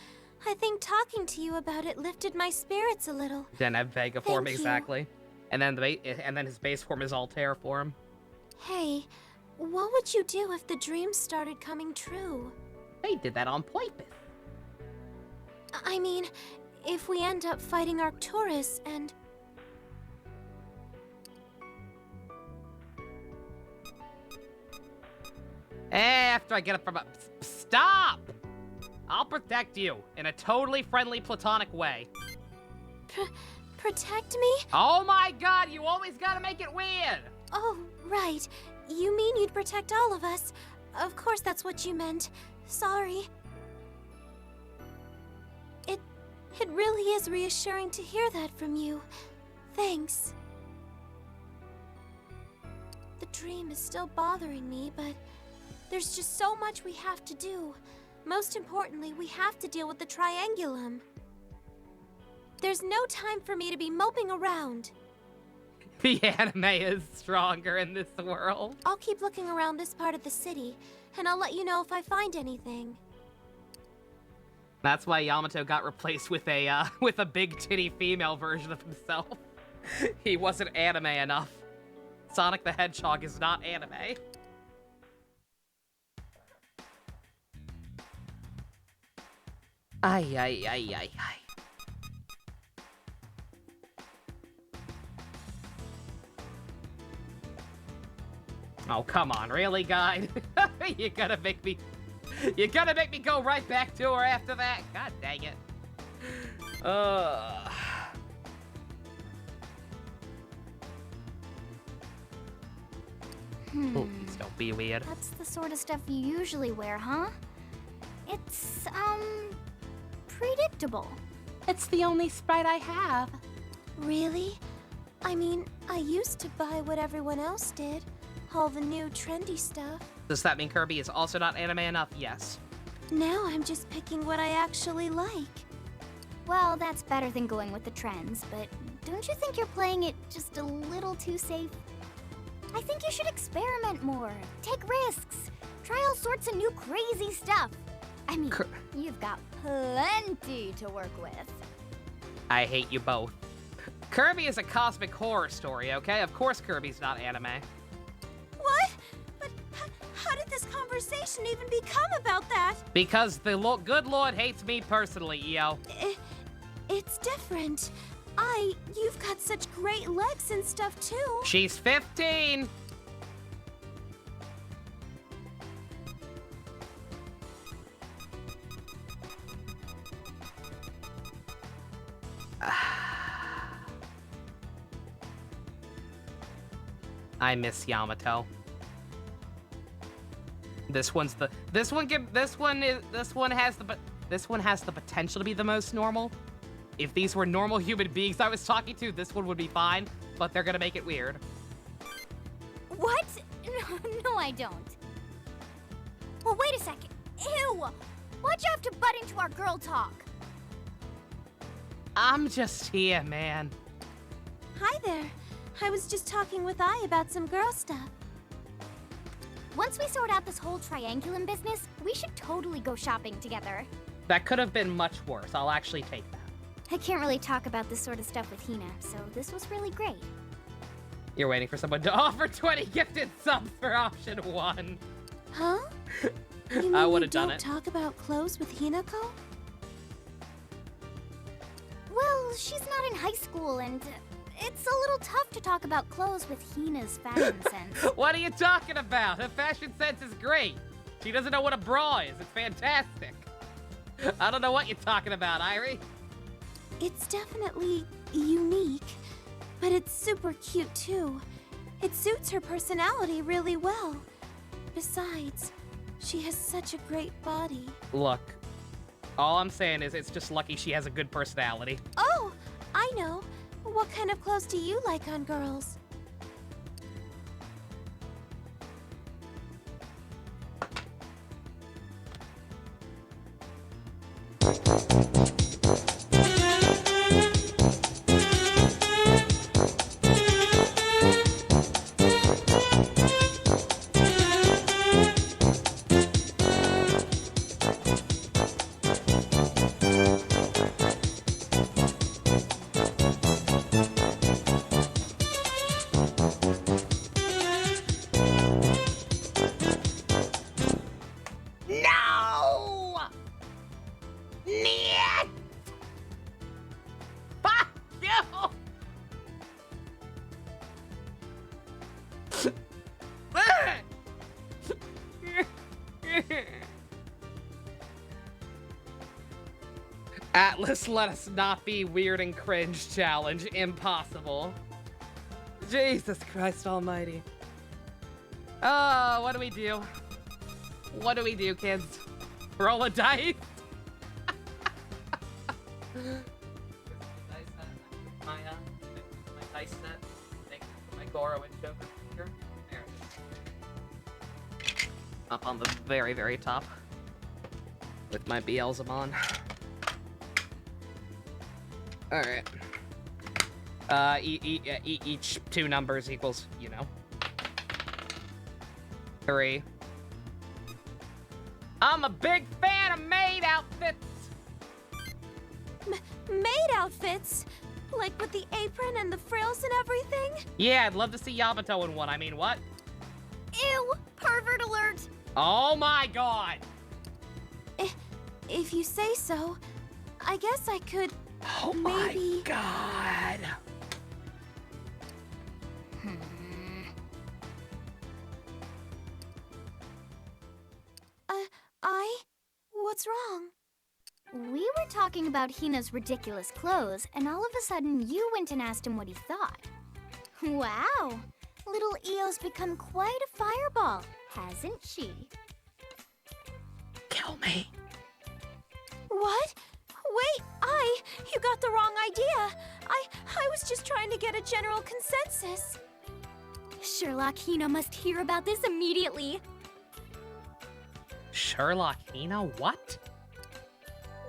I think talking to you about it lifted my spirits a little. Didn't have Vega form Thank you. exactly. And then his base form is Altair form. Hey, what would you do if the dreams started coming true? They did that on purpose. I mean, if we end up fighting Arcturus and... After I get up from a... Stop! I'll protect you in a totally friendly, platonic way. Protect me? Oh my god, you always gotta make it weird! Oh, right. You mean you'd protect all of us. Of course that's what you meant. Sorry. It really is reassuring to hear that from you. Thanks. The dream is still bothering me, but there's just so much we have to do. Most importantly, we have to deal with the Triangulum. There's no time for me to be moping around. The anime is stronger in this world. I'll keep looking around this part of the city, and I'll let you know if I find anything. That's why Yamato got replaced with a big titty female version of himself. He wasn't anime enough. Sonic the Hedgehog is not anime. Ay, ay, ay, ay, ay. Oh, come on, really, guide? You're gonna make me go right back to her after that? God dang it. Oh, please don't be weird. That's the sort of stuff you usually wear, huh? It's, predictable. It's the only sprite I have. Really? I mean, I used to buy what everyone else did. All the new trendy stuff. Does that mean Kirby is also not anime enough? Yes. Now I'm just picking what I actually like. Well, that's better than going with the trends, but don't you think you're playing it just a little too safe? I think you should experiment more, take risks, try all sorts of new crazy stuff. I mean, you've got plenty to work with. I hate you both. Kirby is a cosmic horror story, okay? Of course Kirby's not anime. What? But how did this conversation even become about that? Because the good Lord hates me personally, EO. It's different. You've got such great legs and stuff too. She's 15. I miss Yamato. This one has the potential to be the most normal. If these were normal human beings I was talking to, this one would be fine, but they're gonna make it weird. What? No, I don't. Well, wait a second. Ew! Why'd you have to butt into our girl talk? I'm just here, man. Hi there. I was just talking with Ai about some girl stuff. Once we sort out this whole triangulum business, we should totally go shopping together. That could have been much worse. I'll actually take that. I can't really talk about this sort of stuff with Hina, so this was really great. You're waiting for someone to offer 20 gifted subs for option 1. Huh? You mean I you would have done don't it. talk about clothes with Hinako? Well, she's not in high school, and it's a little tough to talk about clothes with Hina's fashion sense. What are you talking about? Her fashion sense is great. She doesn't know what a bra is. It's fantastic. I don't know what you're talking about, Irie. It's definitely unique, but it's super cute too. It suits her personality really well. Besides, she has such a great body. Look, all I'm saying is it's just lucky she has a good personality. Oh, I know. What kind of clothes do you like on girls? No! Niet! Fuck you! Atlas, let us not be weird and cringe challenge. Impossible. Jesus Christ almighty. Oh, what do we do? What do we do, kids? Roll a dice? My dice set. My Goro and Joker here. There it is. Up on the very, very top. With my Beelzebon. Alright. Each 2 numbers equals, you know. 3. I'm a big fan of maid outfits. Maid outfits? Like with the apron and the frills and everything? Yeah, I'd love to see Yamato in one. I mean, what? Ew! Pervert alert! Oh my god! If you say so, I guess I could... Oh maybe... my god! What's wrong? We were talking about Hina's ridiculous clothes, and all of a sudden you went and asked him what he thought. Wow! Little Eo's become quite a fireball, hasn't she? Kill me. What? Wait, you got the wrong idea. I was just trying to get a general consensus. Sherlock Hina must hear about this immediately. Sherlock Hina? What?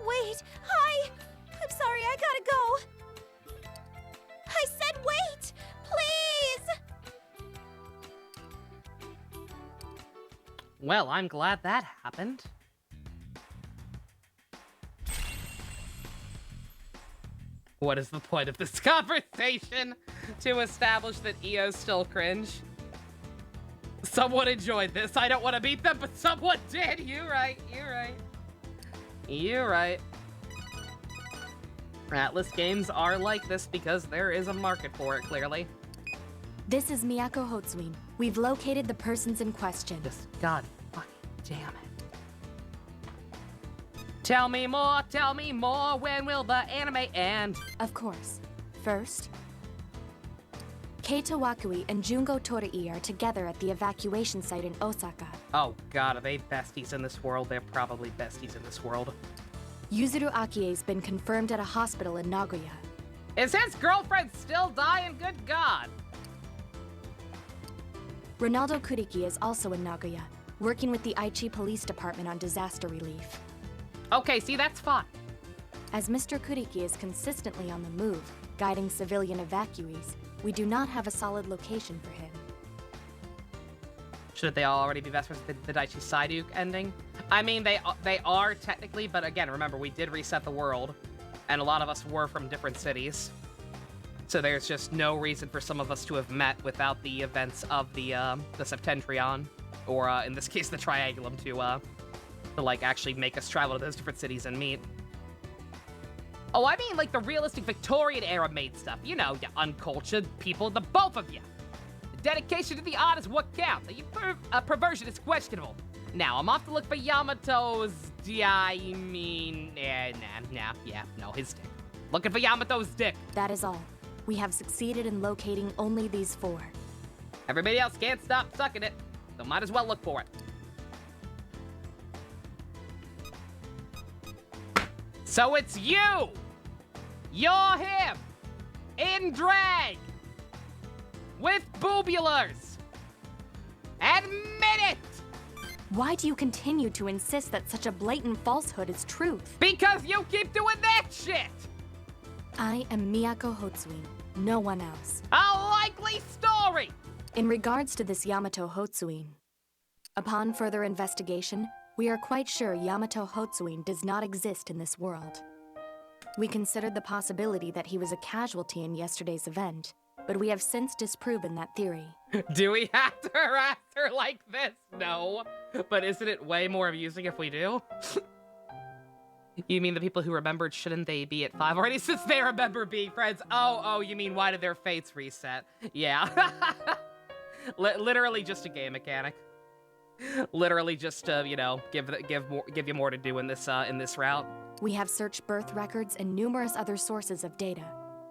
Wait, I'm sorry, I gotta go. I said wait! Please! Well, I'm glad that happened. What is the point of this conversation? To establish that Eo's still cringe? Someone enjoyed this. I don't want to beat them, but someone did. You're right. You're right. Atlas games are like this because there is a market for it, clearly. This is Miyako Hotsuin. We've located the persons in question. Just god fucking damn it. Tell me more, when will the anime end? Of course. First, Keita Wakui and Jungo Torii are together at the evacuation site in Osaka. Oh god, are they besties in this world? They're probably besties in this world. Yuzuru Akie's been confirmed at a hospital in Nagoya. Is his girlfriend still dying? Good god. Ronaldo Kuriki is also in Nagoya, working with the Aichi Police Department on disaster relief. Okay, see, that's fine. As Mr. Kuriki is consistently on the move, guiding civilian evacuees, we do not have a solid location for him. Shouldn't they all already be best friends with the Daichi Saiduk ending? I mean, they are technically, but again, remember, we did reset the world, and a lot of us were from different cities. So there's just no reason for some of us to have met without the events of the Septentrion, or in this case, the Triangulum, to like actually make us travel to those different cities and meet. Oh, I mean like the realistic Victorian era made stuff. You know, you uncultured people, the both of you. The dedication to the art is what counts. Your perversion is questionable. Now, I'm off to look for Yamato's, his dick. Looking for Yamato's dick. That is all. We have succeeded in locating only these four. Everybody else can't stop sucking it, so might as well look for it. So it's you! You're him! In drag! With boobulars! Admit it! Why do you continue to insist that such a blatant falsehood is truth? Because you keep doing that shit! I am Miyako Hotsuin, no one else. A likely story! In regards to this Yamato Hotsuin, upon further investigation, we are quite sure Yamato Hotsuin does not exist in this world. We considered the possibility that he was a casualty in yesterday's event, but we have since disproven that theory. Do we have to harass her like this? No. But isn't it way more amusing if we do? You mean the people who remembered, shouldn't they be at 5 already since they remember being friends? Oh, you mean why did their fates reset? Yeah. Literally just a game mechanic. Literally just to, you know, give you more to do in this route. We have searched birth records and numerous other sources of data,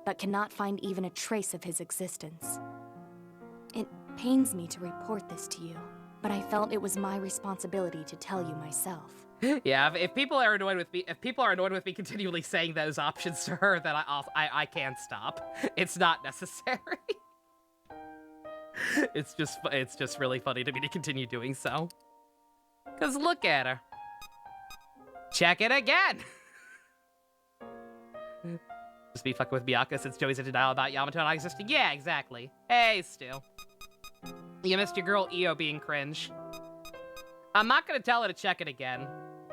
but cannot find even a trace of his existence. It pains me to report this to you, but I felt it was my responsibility to tell you myself. Yeah, if people are annoyed with me, continually saying those options to her, then I can't stop. It's not necessary. It's just really funny to me to continue doing so. Cause look at her. Check it again. Just be fucking with Miyako since Joey's in denial about Yamato not existing. Yeah, exactly. Hey, Stu. You missed your girl Io being cringe. I'm not gonna tell her to check it again.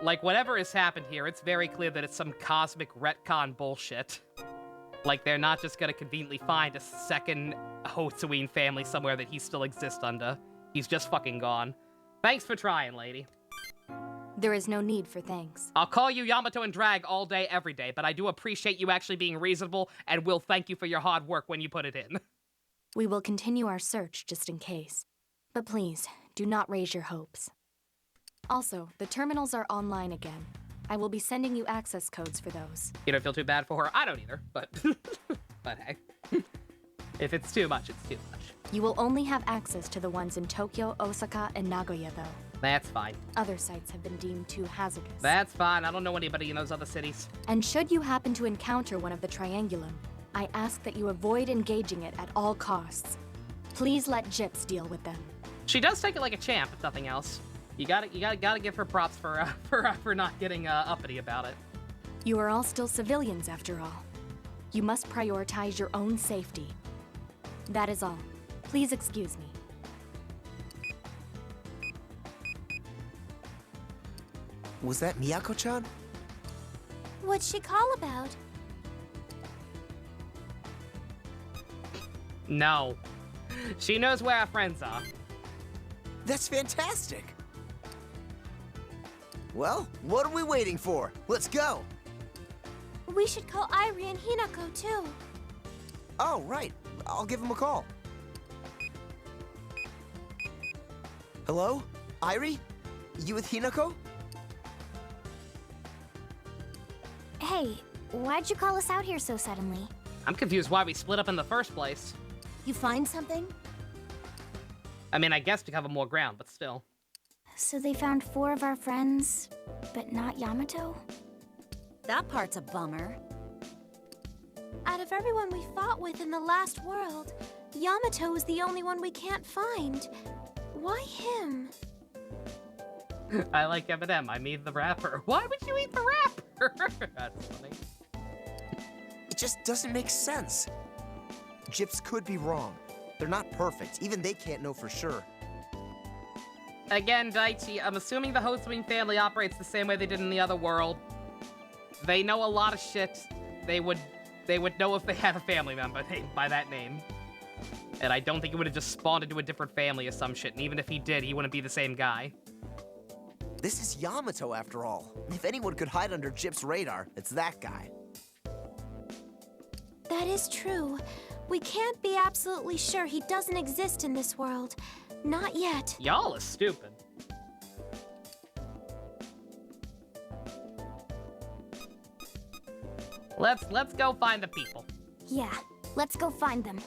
Like, whatever has happened here, it's very clear that it's some cosmic retcon bullshit. Like, they're not just gonna conveniently find a second Hotsui family somewhere that he still exists under. He's just fucking gone. Thanks for trying, lady. There is no need for thanks. I'll call you Yamato and Drag all day, every day, but I do appreciate you actually being reasonable, and will thank you for your hard work when you put it in. We will continue our search just in case. But please, do not raise your hopes. Also, the terminals are online again. I will be sending you access codes for those. You don't feel too bad for her? I don't either, but... but hey. If it's too much, it's too much. You will only have access to the ones in Tokyo, Osaka, and Nagoya, though. That's fine. Other sites have been deemed too hazardous. That's fine. I don't know anybody in those other cities. And should you happen to encounter one of the Triangulum, I ask that you avoid engaging it at all costs. Please let Gyps deal with them. She does take it like a champ, if nothing else. You gotta give her props for not getting uppity about it. You are all still civilians, after all. You must prioritize your own safety. That is all. Please excuse me. Was that Miyako-chan? What'd she call about? No. She knows where our friends are. That's fantastic! Well, what are we waiting for? Let's go! We should call Irie and Hinako, too. Oh, right. I'll give him a call. Hello? Irie? You with Hinako? Hey, why'd you call us out here so suddenly? I'm confused why we split up in the first place. You find something? I mean, I guess to cover more ground, but still. So they found 4 of our friends, but not Yamato? That part's a bummer. Out of everyone we fought with in the last world, Yamato is the only one we can't find. Why him? I like Eminem. I mean the rapper. Why would you eat the rapper? That's funny. It just doesn't make sense. Gyps could be wrong. They're not perfect. Even they can't know for sure. Again, Daichi, I'm assuming the Hotsui family operates the same way they did in the other world. They know a lot of shit. They would know if they had a family member by that name. And I don't think he would have just spawned into a different family or some shit. And even if he did, he wouldn't be the same guy. This is Yamato, after all. If anyone could hide under Gyps' radar, it's that guy. That is true. We can't be absolutely sure he doesn't exist in this world. Not yet. Y'all are stupid. Let's go find the people. Yeah, let's go find them.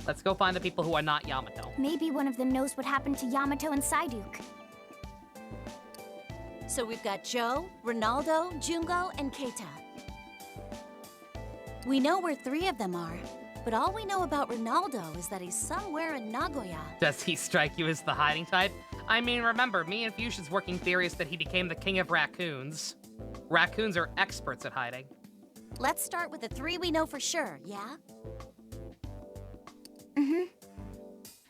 Let's go find the people who are not Yamato. Maybe one of them knows what happened to Yamato and Psyduke. So we've got Joe, Ronaldo, Jungo, and Keita. We know where 3 of them are, but all we know about Ronaldo is that he's somewhere in Nagoya. Does he strike you as the hiding type? I mean, remember, me and Fuchsia's working theory is that he became the king of raccoons. Raccoons are experts at hiding. Let's start with the 3 we know for sure, yeah?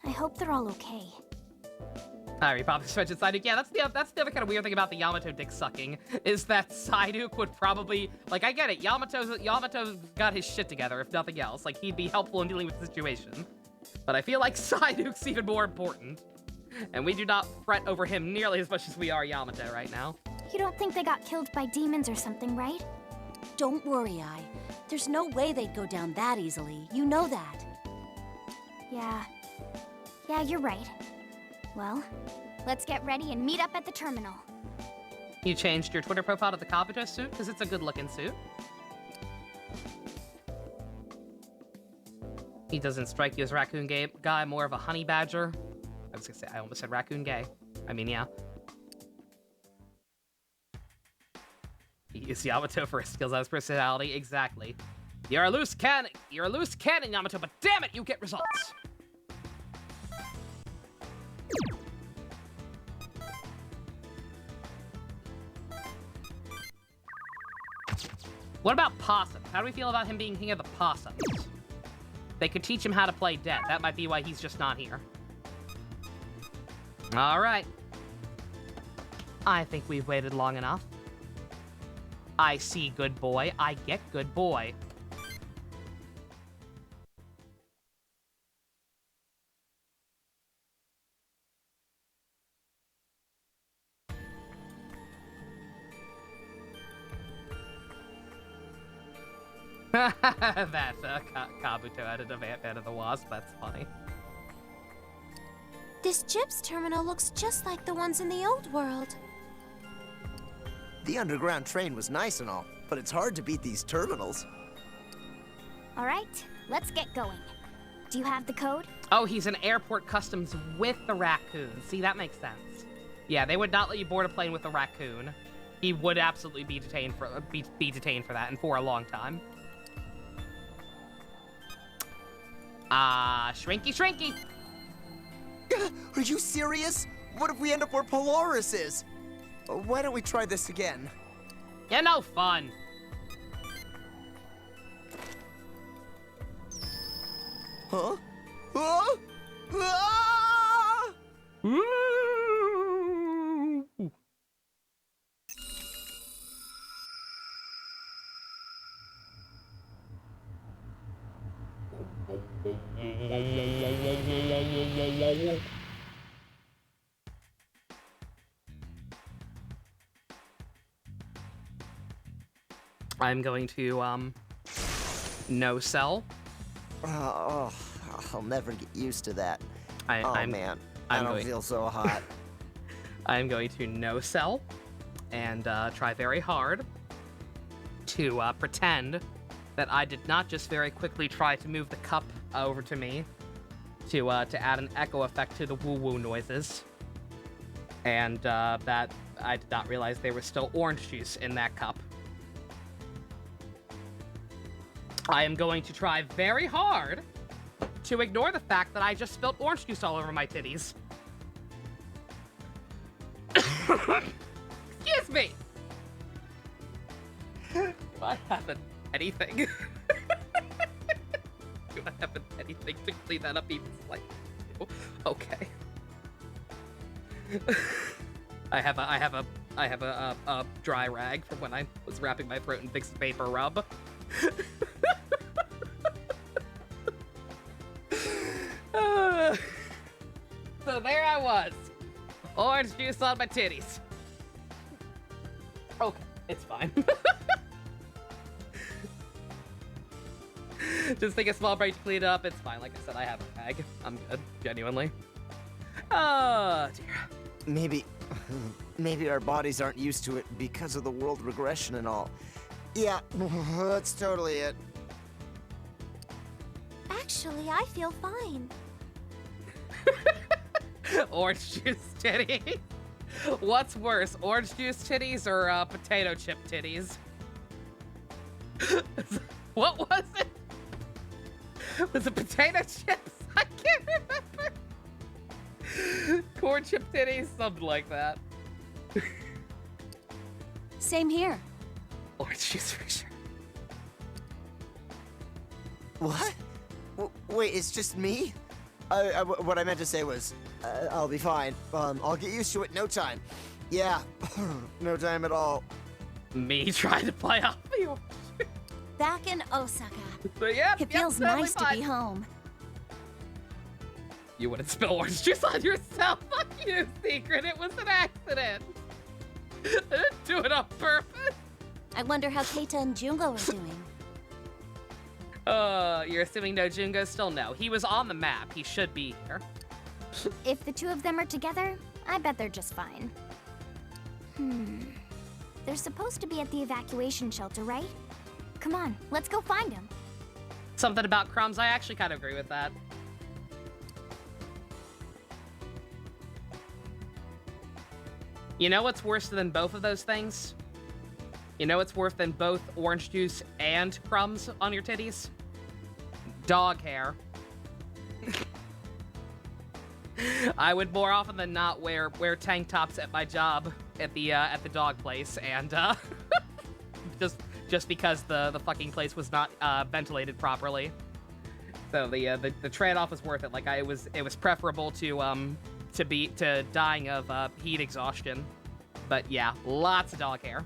I hope they're all okay. Alright, probably stretch it Psyduke. Yeah, that's the other kind of weird thing about the Yamato dick sucking, is that Psyduke would probably, like, I get it, Yamato's got his shit together, if nothing else. Like, he'd be helpful in dealing with the situation. But I feel like Psyduke's even more important. And we do not fret over him nearly as much as we are Yamato right now. You don't think they got killed by demons or something, right? Don't worry, Ai. There's no way they'd go down that easily. You know that. Yeah, you're right. Well, let's get ready and meet up at the terminal. You changed your Twitter profile to the copy dress suit? Because it's a good-looking suit. He doesn't strike you as raccoon guy, more of a honey badger. I was gonna say, I almost said raccoon gay. I mean, yeah. He used Yamato for his skills, not his personality. Exactly. You're a loose cannon, Yamato, but damn it, you get results. What about possums? How do we feel about him being king of the possums? They could teach him how to play dead. That might be why he's just not here. All right. I think we've waited long enough. I see good boy. I get good boy. that Kabuto added of Ant-Man and the Wasp. That's funny. This Gyps terminal looks just like the ones in the old world. The underground train was nice and all, but it's hard to beat these terminals. All right, let's get going. Do you have the code? Oh, he's in airport customs with the raccoon. See, that makes sense. Yeah, they would not let you board a plane with a raccoon. He would absolutely be detained for that, and for a long time. Shrinky, shrinky. Are you serious? What if we end up where Polaris is? Why don't we try this again? You're no fun. Huh? Huh? Ah! I'm going to, no sell. Oh, I'll never get used to that. I'm man, I don't feel so hot. I'm going to no sell and try very hard to pretend that I did not just very quickly try to move the cup over to me to add an echo effect to the woo-woo noises, and that I did not realize there was still orange juice in that cup. I am going to try very hard to ignore the fact that I just spilled orange juice all over my titties. Excuse me! Do I have anything? Do I have anything to clean that up even slightly? Okay. I have a dry rag from when I was wrapping my throat in Vicks Vapor Rub. So there I was. Orange juice on my titties. Okay, it's fine. Just take a small break to clean it up. It's fine. Like I said, I have a bag. I'm good. Genuinely. Oh, dear. Maybe our bodies aren't used to it because of the world regression and all. Yeah, that's totally it. Actually, I feel fine. Orange juice titties? What's worse, orange juice titties or potato chip titties? What was it? Was it potato chips? I can't remember. Corn chip titties? Something like that. Same here. Orange juice for sure. What? Wait, it's just me? What I meant to say was, I'll be fine. I'll get used to it in no time. Yeah, no time at all. Me trying to play off the orange juice. Back in Osaka. But yeah, It feels nice to be home. You wouldn't spill orange juice on yourself. Fuck you, Secret. It was an accident. I didn't do it on purpose. I wonder how Keita and Jungo are doing. You're assuming no Jungo? Still no. He was on the map. He should be here. If the two of them are together, I bet they're just fine. They're supposed to be at the evacuation shelter, right? Come on, let's go find them. Something about crumbs. I actually kind of agree with that. You know what's worse than both of those things? You know what's worse than both orange juice and crumbs on your titties? Dog hair. I would more often than not wear tank tops at my job at the dog place, and just because the fucking place was not ventilated properly. So the trade-off was worth it. Like it was preferable to dying of heat exhaustion. But yeah, lots of dog hair.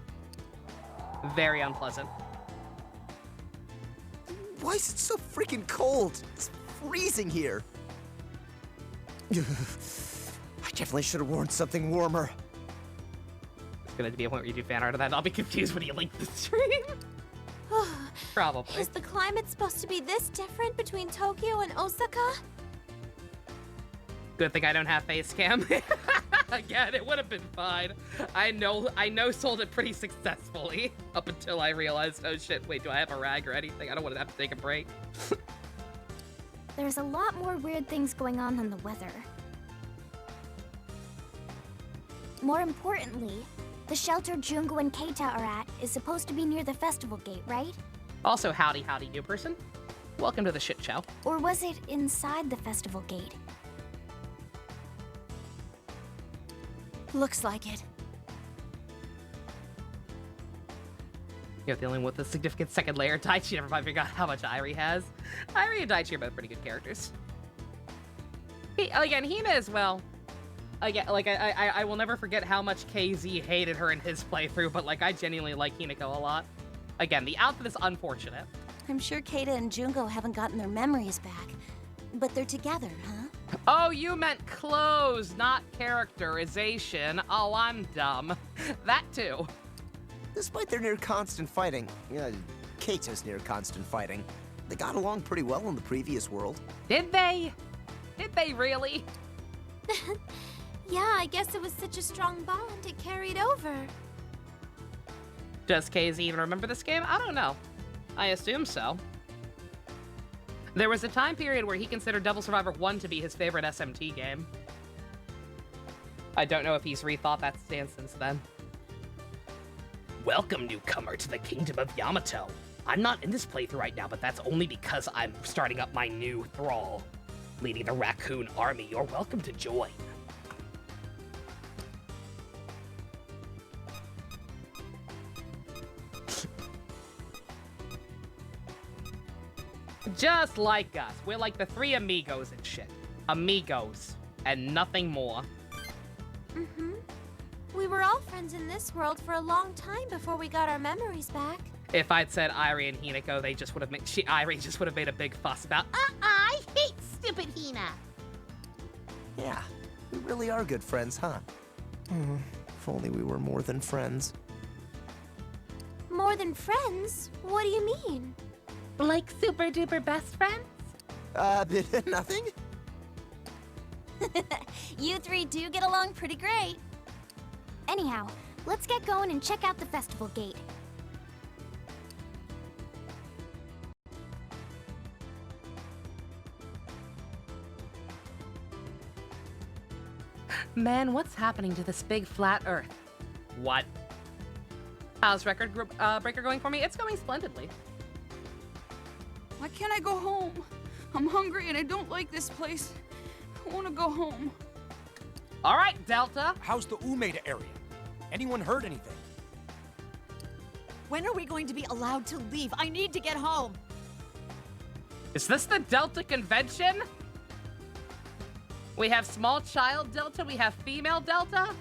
Very unpleasant. Why is it so freaking cold? It's freezing here. I definitely should have worn something warmer. It's gonna be a point where you do fan art of that. I'll be confused when you link the stream. Probably. Is the climate supposed to be this different between Tokyo and Osaka? Good thing I don't have face cam. Again, it would have been fine. I know sold it pretty successfully up until I realized, oh shit, wait, do I have a rag or anything? I don't want to have to take a break. There's a lot more weird things going on than the weather. More importantly, the shelter Jungo and Keita are at is supposed to be near the festival gate, right? Also, howdy, new person. Welcome to the shit show. Or was it inside the festival gate? Looks like it. You're dealing with a significant second layer. Daichi never mind figured out how much Irie has. Irie and Daichi are both pretty good characters. Again, Hina as well. Again, like, I will never forget how much KZ hated her in his playthrough, but, like, I genuinely like Hinako a lot. Again, the outfit is unfortunate. I'm sure Keita and Jungo haven't gotten their memories back. But they're together, huh? Oh, you meant clothes, not characterization. Oh, I'm dumb. That too. Despite their near constant fighting, Keita's near constant fighting, they got along pretty well in the previous world. Did they? Did they really? Yeah, I guess it was such a strong bond it carried over. Does KZ even remember this game? I don't know. I assume so. There was a time period where he considered Devil Survivor 1 to be his favorite SMT game. I don't know if he's rethought that stance since then. Welcome, newcomer, to the Kingdom of Yamato. I'm not in this playthrough right now, but that's only because I'm starting up my new thrall. Leading the Raccoon Army, you're welcome to join. Just like us. We're like the three amigos and shit. Amigos. And nothing more. Mm-hmm. We were all friends in this world for a long time before we got our memories back. If I'd said Irie and Hinako, they just would have made... Irie just would have made a big fuss about... I hate stupid Hina. Yeah, we really are good friends, huh? If only we were more than friends. More than friends? What do you mean? Like super duper best friends? Nothing? You three do get along pretty great. Anyhow, let's get going and check out the festival gate. Man, what's happening to this big flat earth? What? How's Record Breaker going for me? It's going splendidly. Why can't I go home? I'm hungry and I don't like this place. I want to go home. All right, Delta. How's the Umeda area? Anyone heard anything? When are we going to be allowed to leave? I need to get home. Is this the Delta convention? We have small child Delta, we have female Delta.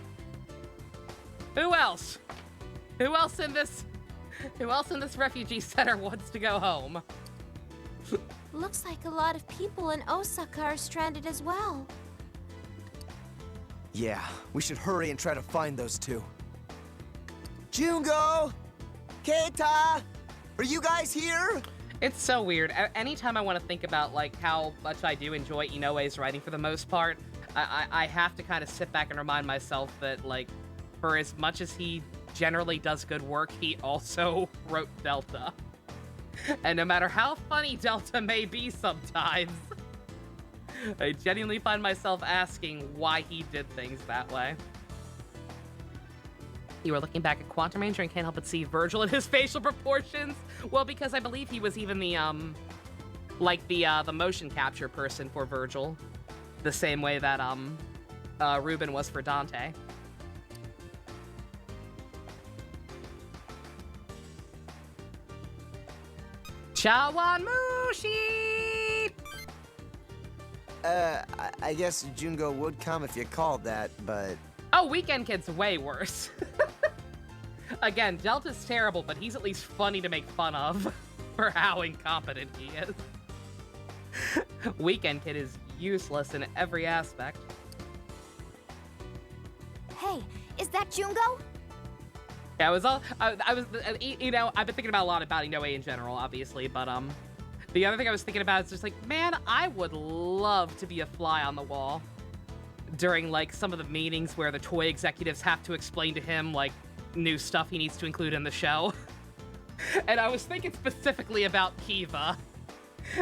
Who else? Who else in this refugee center wants to go home? Looks like a lot of people in Osaka are stranded as well. Yeah, we should hurry and try to find those two. Jungo! Keita! Are you guys here? It's so weird. Anytime I want to think about, like, how much I do enjoy Inoue's writing for the most part, I have to kind of sit back and remind myself that, like, for as much as he generally does good work, he also wrote Delta. And no matter how funny Delta may be sometimes, I genuinely find myself asking why he did things that way. You are looking back at Quantum Ranger and can't help but see Virgil and his facial proportions. Well, because I believe he was even the, the motion capture person for Virgil. The same way that, Ruben was for Dante. Chawanmushi! I guess Jungo would come if you called that, but... Oh, Weekend Kid's way worse. Again, Delta's terrible, but he's at least funny to make fun of for how incompetent he is. Weekend Kid is useless in every aspect. Hey, is that Jungo? Yeah, you know, I've been thinking about a lot about Inoue in general, obviously, but the other thing I was thinking about is just like, man, I would love to be a fly on the wall during like some of the meetings where the toy executives have to explain to him like new stuff he needs to include in the show. And I was thinking specifically about Kiva.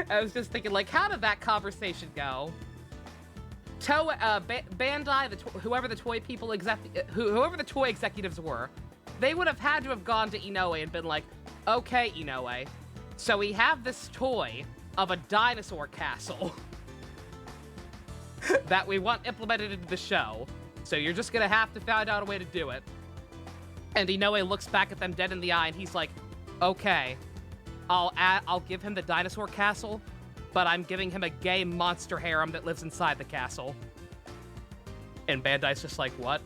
I was just thinking, like, how did that conversation go? Bandai, whoever the toy executives were, they would have had to have gone to Inoue and been like, okay, Inoue, so we have this toy of a dinosaur castle that we want implemented into the show, so you're just gonna have to find out a way to do it. And Inoue looks back at them dead in the eye and he's like, okay, I'll give him the dinosaur castle, but I'm giving him a gay monster harem that lives inside the castle. And Bandai's just like, what?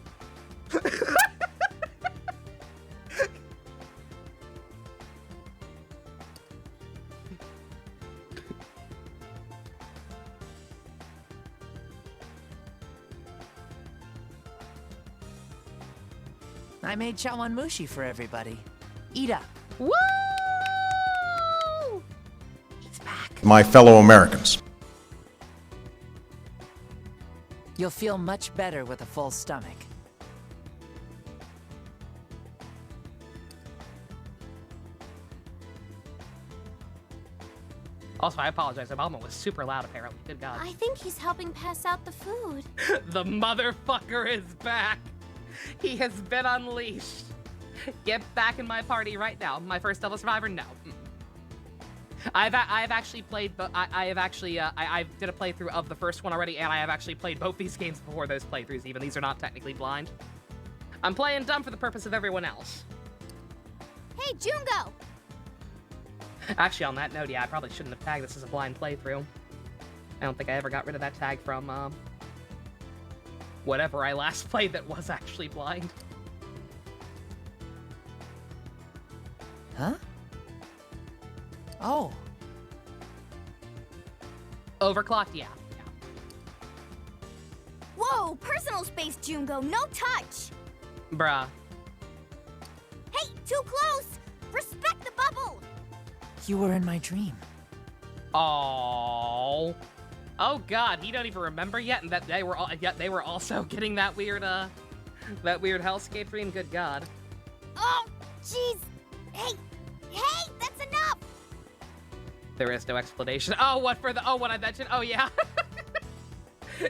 I made chawanmushi for everybody. Eat up. Woo! My fellow Americans. You'll feel much better with a full stomach. Also, I apologize. Obama was super loud, apparently. Good God. I think he's helping pass out the food. The motherfucker is back. He has been unleashed. Get back in my party right now. My first Devil Survivor? No. I've actually played, I did a playthrough of the first one already, and I have actually played both these games before those playthroughs even. These are not technically blind. I'm playing dumb for the purpose of everyone else. Hey, Jungo! Actually, on that note, yeah, I probably shouldn't have tagged this as a blind playthrough. I don't think I ever got rid of that tag from, whatever I last played that was actually blind. Huh? Oh. Overclocked, yeah. Whoa, personal space, Jungo, no touch! Bruh. Hey, too close! Respect the bubble! You were in my dream. Oh. Oh God, he don't even remember yet, and that they were also getting that weird hellscape dream. Good God. Oh, jeez. Hey, that's enough. There is no explanation. Oh, what I mentioned? Oh yeah.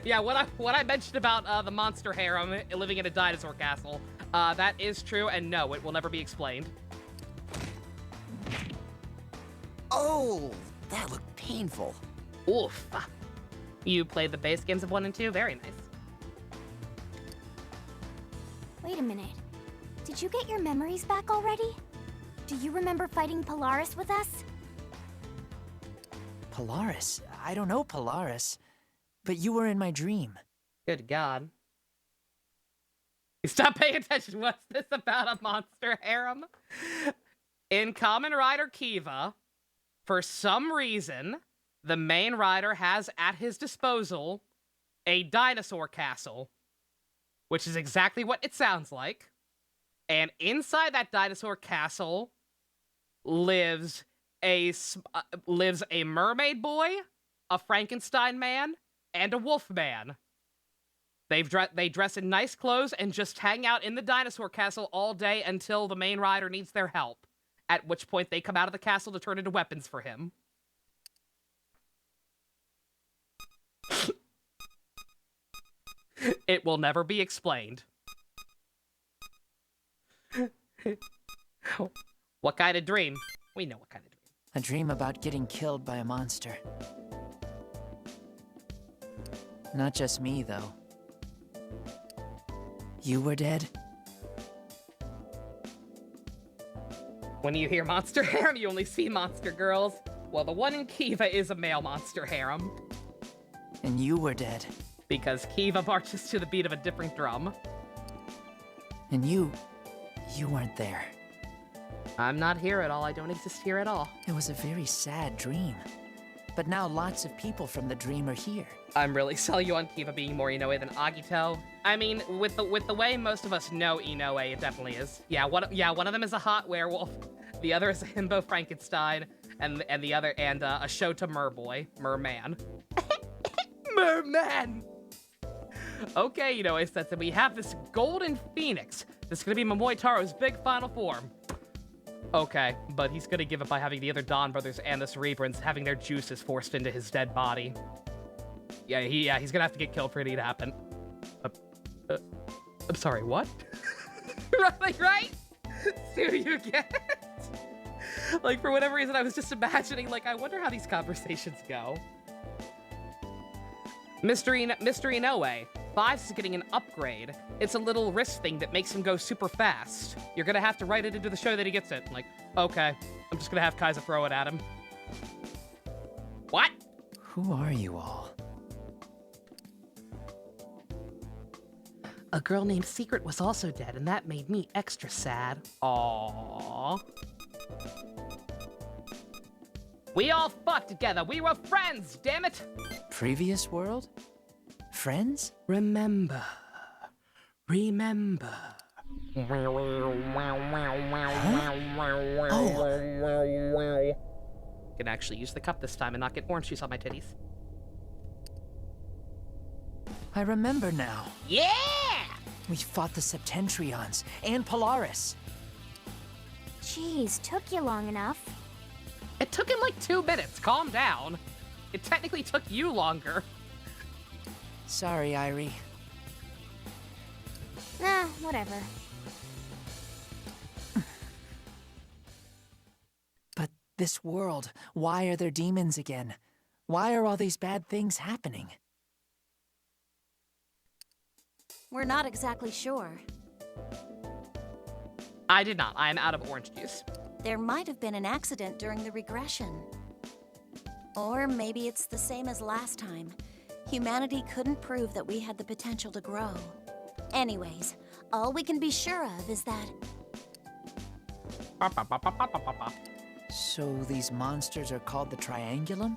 Yeah, what I mentioned about the monster harem living in a dinosaur castle. That is true, and no, it will never be explained. Oh, that looked painful. Oof. You played the base games of 1 and 2? Very nice. Wait a minute. Did you get your memories back already? Do you remember fighting Polaris with us? Polaris? I don't know Polaris. But you were in my dream. Good God. Stop paying attention. What's this about a monster harem? In Kamen Rider Kiva, for some reason, the main rider has at his disposal a dinosaur castle, which is exactly what it sounds like. And inside that dinosaur castle lives a mermaid boy, a Frankenstein man, and a wolf man. They dress in nice clothes and just hang out in the dinosaur castle all day until the main rider needs their help, at which point they come out of the castle to turn into weapons for him. It will never be explained. What kind of dream? We know what kind of dream. A dream about getting killed by a monster. Not just me, though. You were dead? When you hear monster harem, you only see monster girls. Well, the one in Kiva is a male monster harem. And you were dead. Because Kiva marches to the beat of a different drum. And you weren't there. I'm not here at all. I don't exist here at all. It was a very sad dream. but now lots of people from the dream are here. I'm really selling you on Kiva being more Inoue than Agito. I mean, with the way most of us know Inoue, it definitely is. Yeah, one of them is a hot werewolf, the other is a himbo Frankenstein, and a Shota merman. Merman! Okay, Inoue says that we have this golden phoenix. This is gonna be Momoitaro's big final form. Okay, but he's gonna give up by having the other Dawn brothers and the Cerebrans having their juices forced into his dead body. Yeah, he's gonna have to get killed for it to happen. I'm sorry, what? right? Do you get it? Like, for whatever reason, I was just imagining, like, I wonder how these conversations go. Mystery Inoue. Fives is getting an upgrade. It's a little wrist thing that makes him go super fast. You're gonna have to write it into the show that he gets it. Like, okay, I'm just gonna have Kaiser throw it at him. What? Who are you all? A girl named Secret was also dead, and that made me extra sad. Aww. We all fought together. We were friends, damn it! Previous world? Friends? Remember. Oh. Can actually use the cup this time and not get orange juice on my titties. I remember now. Yeah! We fought the Septentrions and Polaris. Jeez, took you long enough. It took him like 2 minutes. Calm down. It technically took you longer. Sorry, Irie. Whatever. But this world, why are there demons again? Why are all these bad things happening? We're not exactly sure. I did not. I am out of orange juice. There might have been an accident during the regression. Or maybe it's the same as last time. Humanity couldn't prove that we had the potential to grow. Anyways, all we can be sure of is that... So these monsters are called the Triangulum?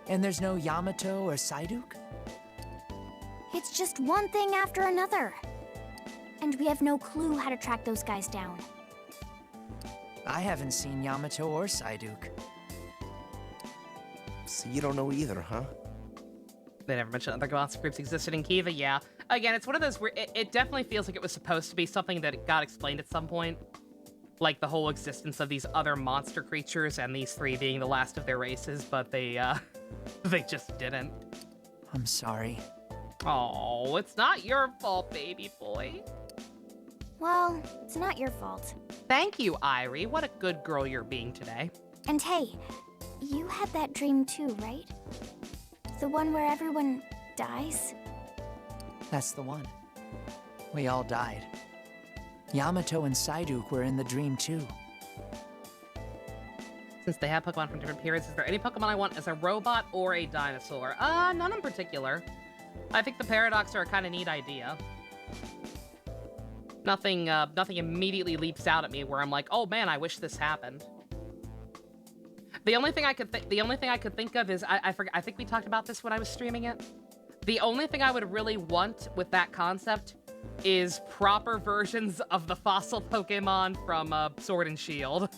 And there's no Yamato or Saiduk? It's just one thing after another. And we have no clue how to track those guys down. I haven't seen Yamato or Saiduk. So you don't know either, huh? They never mentioned other monster groups existed in Kiva, yeah. Again, it's one of those where it definitely feels like it was supposed to be something that got explained at some point. Like the whole existence of these other monster creatures and these 3 being the last of their races, but they just didn't. I'm sorry. Oh, it's not your fault, baby boy. Well, it's not your fault. Thank you, Irie. What a good girl you're being today. And hey, you had that dream too, right? The one where everyone dies? That's the one. We all died. Yamato and Saiduk were in the dream too. Since they have Pokemon from different periods, is there any Pokemon I want as a robot or a dinosaur? None in particular. I think the Paradox are a kind of neat idea. Nothing immediately leaps out at me where I'm like, oh man, I wish this happened. The only thing I could think of is I think we talked about this when I was streaming it. The only thing I would really want with that concept is proper versions of the fossil Pokemon from Sword and Shield.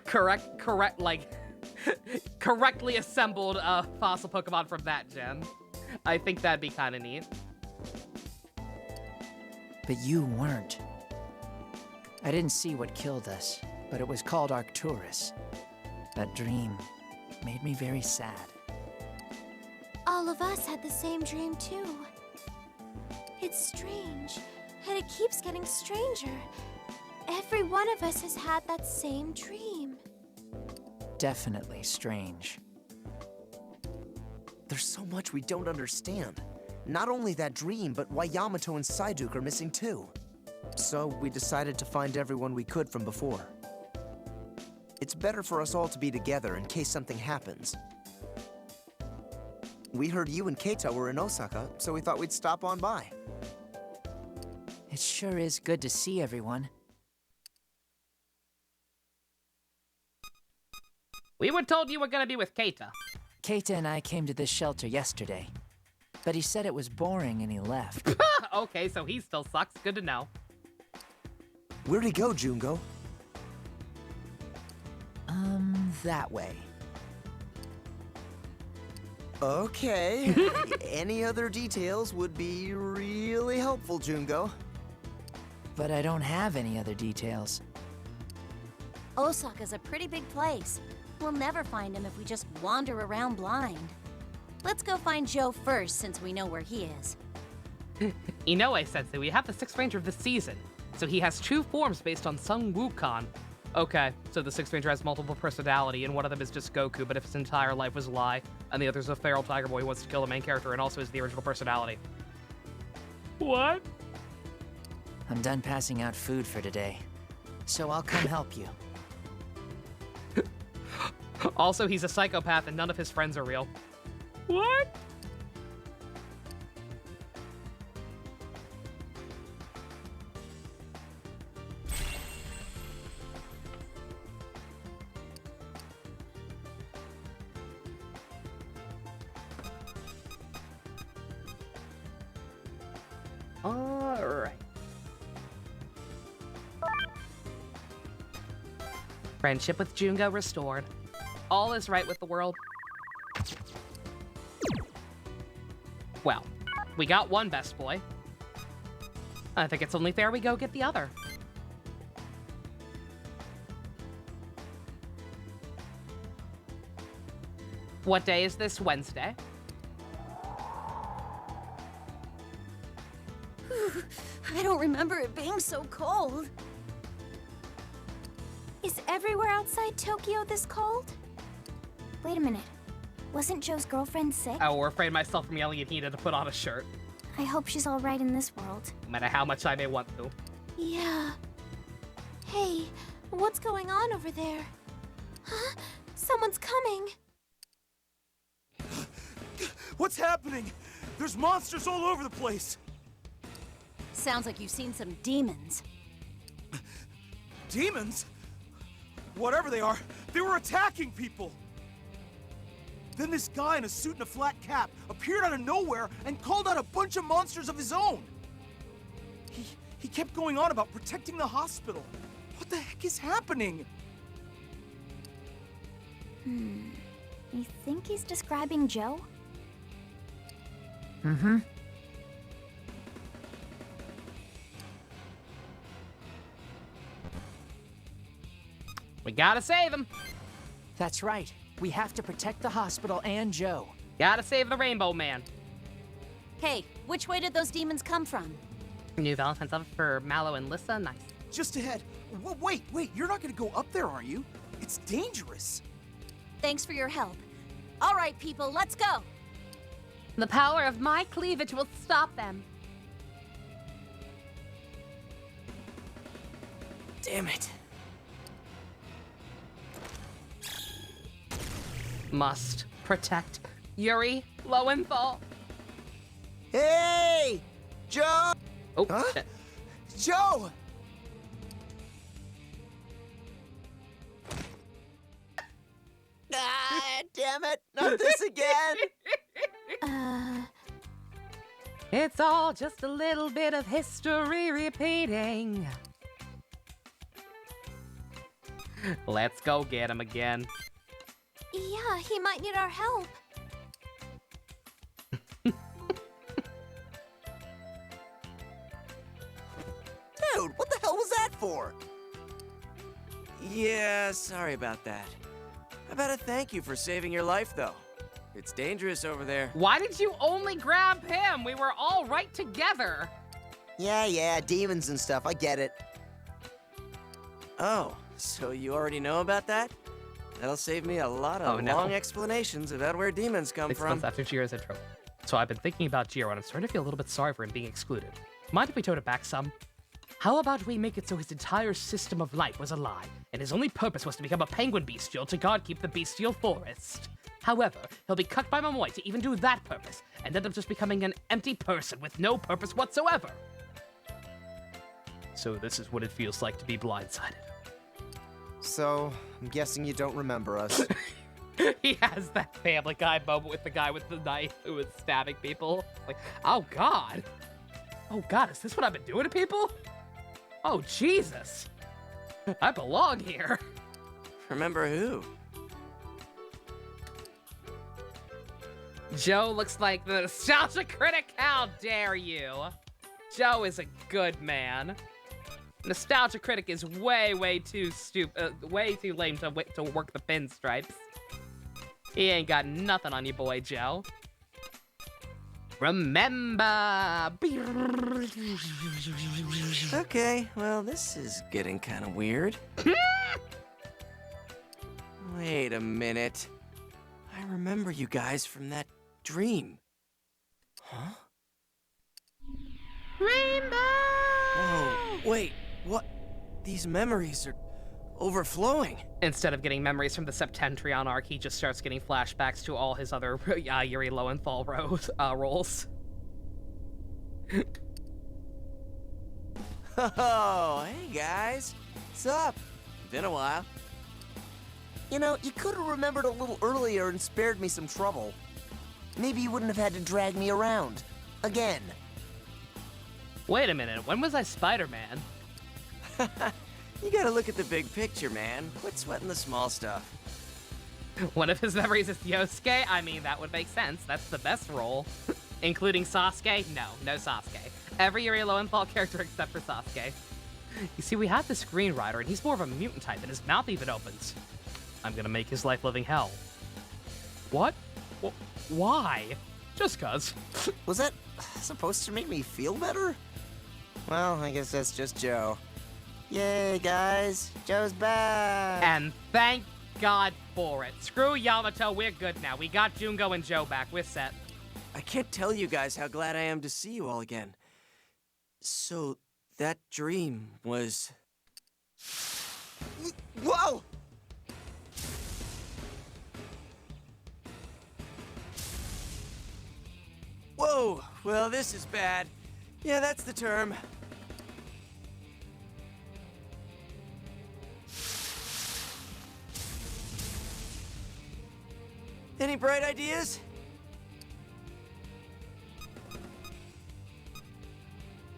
Correctly assembled fossil Pokemon from that gen. I think that'd be kind of neat. But you weren't. I didn't see what killed us, but it was called Arcturus. That dream made me very sad. All of us had the same dream too. It's strange, and it keeps getting stranger. Every one of us has had that same dream. Definitely strange. There's so much we don't understand. Not only that dream, but why Yamato and Saiduk are missing too. So we decided to find everyone we could from before. It's better for us all to be together in case something happens. We heard you and Keita were in Osaka, so we thought we'd stop on by. It sure is good to see everyone. We were told you were gonna be with Keita. Keita and I came to this shelter yesterday, but he said it was boring and he left. Okay, so he still sucks. Good to know. Where'd he go, Jungo? That way. Okay. Any other details would be really helpful, Jungo. But I don't have any other details. Osaka's a pretty big place. We'll never find him if we just wander around blind. Let's go find Joe first, since we know where he is. Inoue-sensei, we have the 6th Ranger of the season, so he has 2 forms based on Sun Wukong. Okay, so the 6th Ranger has multiple personality, and one of them is just Goku, but if his entire life was a lie, and the other is a feral tiger boy who wants to kill the main character and also is the original personality. What? I'm done passing out food for today, so I'll come help you. Also, he's a psychopath and none of his friends are real. What? Alright. Friendship with Jungo restored. All is right with the world. Well, we got one best boy. I think it's only fair we go get the other. What day is this? Wednesday? I don't remember it being so cold. Is everywhere outside Tokyo this cold? Wait a minute. Wasn't Joe's girlfriend sick? I will refrain myself from yelling at Hina to put on a shirt, I hope she's all right in this world. no matter how much I may want to. Yeah. Hey, what's going on over there? Huh? Someone's coming. What's happening? There's monsters all over the place. Sounds like you've seen some demons. Demons? Whatever they are, they were attacking people. Then this guy in a suit and a flat cap appeared out of nowhere and called out a bunch of monsters of his own. He kept going on about protecting the hospital. What the heck is happening? You think he's describing Joe? Mm-hmm. We gotta save him. That's right. We have to protect the hospital and Joe. Gotta save the Rainbow Man. Hey, which way did those demons come from? New Valentine's love for Mallow and Lissa. Nice. Just ahead. Wait, you're not gonna go up there, are you? It's dangerous. Thanks for your help. All right, people, let's go. The power of my cleavage will stop them. Damn it. Must protect Yuri Lowenthal. Hey! Joe! Oh, huh? shit. Joe! Ah, damn it! Not this again! It's all just a little bit of history repeating. Let's go get him again. Yeah, he might need our help. Dude, what the hell was that for? Yeah, sorry about that. How about a thank you for saving your life, though? It's dangerous over there. Why did you only grab him? We were all right together. Yeah, demons and stuff, I get it. Oh, so you already know about that? That'll save me a lot of long explanations about where demons come 6 from. months after Jiro's intro. So I've been thinking about Jiro, and I'm starting to feel a little bit sorry for him being excluded. Mind if we tone it back some? How about we make it so his entire system of life was a lie, and his only purpose was to become a penguin bestial to guard keep the bestial forest? However, he'll be cut by Momoi to even do that purpose, and end up just becoming an empty person with no purpose whatsoever. So this is what it feels like to be blindsided. So, I'm guessing you don't remember us. He has that Family Guy moment with the guy with the knife who was stabbing people. Like, oh God. Oh God, is this what I've been doing to people? Oh Jesus. I belong here. Remember who? Joe looks like the nostalgia critic. How dare you? Joe is a good man. Nostalgia critic is way too way too lame to work the pinstripes. He ain't got nothing on you, boy, Joe. Remember. Okay, well, this is getting kind of weird. Wait a minute. I remember you guys from that dream. Huh? Rainbow! Whoa, wait, what? These memories are overflowing. Instead of getting memories from the Septentrion arc, he just starts getting flashbacks to all his other Yuri Lowenthal roles. Oh, hey guys. What's up? Been a while. You know, you could have remembered a little earlier and spared me some trouble. Maybe you wouldn't have had to drag me around. Again. Wait a minute, when was I Spider-Man? You gotta look at the big picture, man. Quit sweating the small stuff. One of his memories is Yosuke? I mean, that would make sense. That's the best role. Including Sasuke? No Sasuke. Every Yuri Lowenthal character except for Sasuke. You see, we have the screenwriter, and he's more of a mutant type, and his mouth even opens. I'm gonna make his life living hell. What? Why? Just cuz. Was that supposed to make me feel better? Well, I guess that's just Joe. Yay, guys. Joe's back. And thank God for it. Screw Yamato, we're good now. We got Jungo and Joe back. We're set. I can't tell you guys how glad I am to see you all again. So, that dream was... Whoa! Whoa, well, this is bad. Yeah, that's the term. Any bright ideas?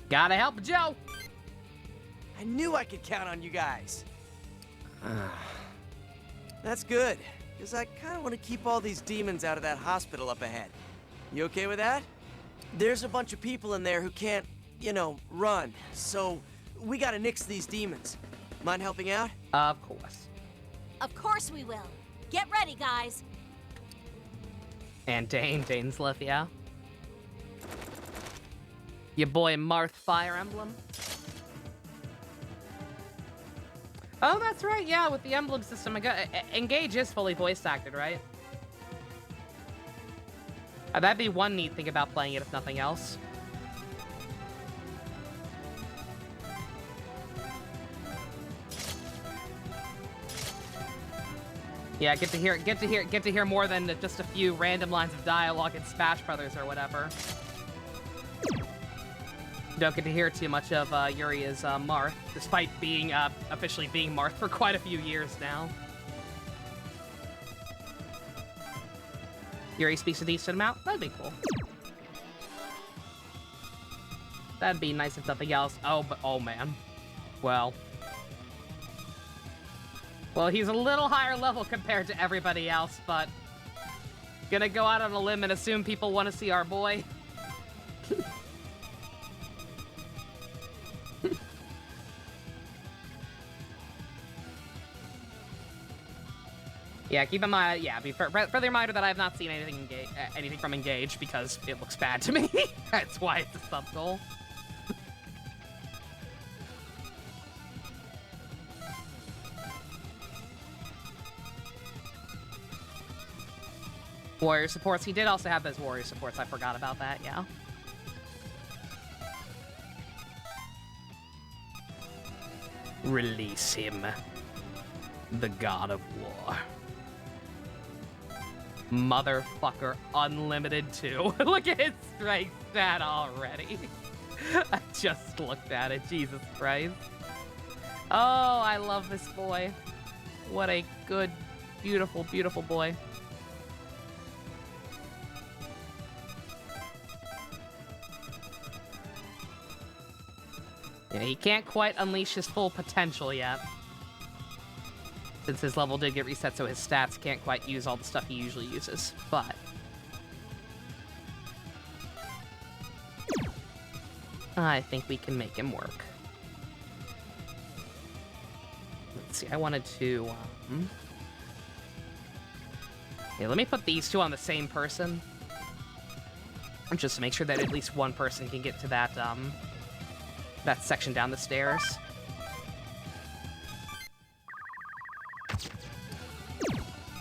Gotta help Joe. I knew I could count on you guys. That's good, because I kind of want to keep all these demons out of that hospital up ahead. You okay with that? There's a bunch of people in there who can't, you know, run, so we gotta nix these demons. Mind helping out? Of course. Of course we will. Get ready, guys. And Dane's left, yeah? Your boy Marth Fire Emblem? Oh, that's right, yeah, with the emblem system, Engage is fully voice acted, right? That'd be one neat thing about playing it, if nothing else. Yeah, get to hear more than just a few random lines of dialogue in Smash Brothers or whatever. Don't get to hear too much of Yuri as Marth, despite being officially being Marth for quite a few years now. Yuri speaks a decent amount. That'd be cool. That'd be nice if nothing else. Oh man. Well, he's a little higher level compared to everybody else, but gonna go out on a limb and assume people want to see our boy. Yeah, keep in mind. Yeah, further reminder that I have not seen anything from Engage because it looks bad to me. That's why it's a sub goal. Warrior supports. He did also have those warrior supports. I forgot about that. Yeah. Release him, the god of war. Motherfucker, unlimited too. Look at his strength stat already. I just looked at it. Jesus Christ. Oh, I love this boy. What a good, beautiful, beautiful boy. Yeah, he can't quite unleash his full potential yet. Since his level did get reset, so his stats can't quite use all the stuff he usually uses. But I think we can make him work. Let's see, I wanted to... Yeah, let me put these two on the same person. Just to make sure that at least one person can get to that, that section down the stairs.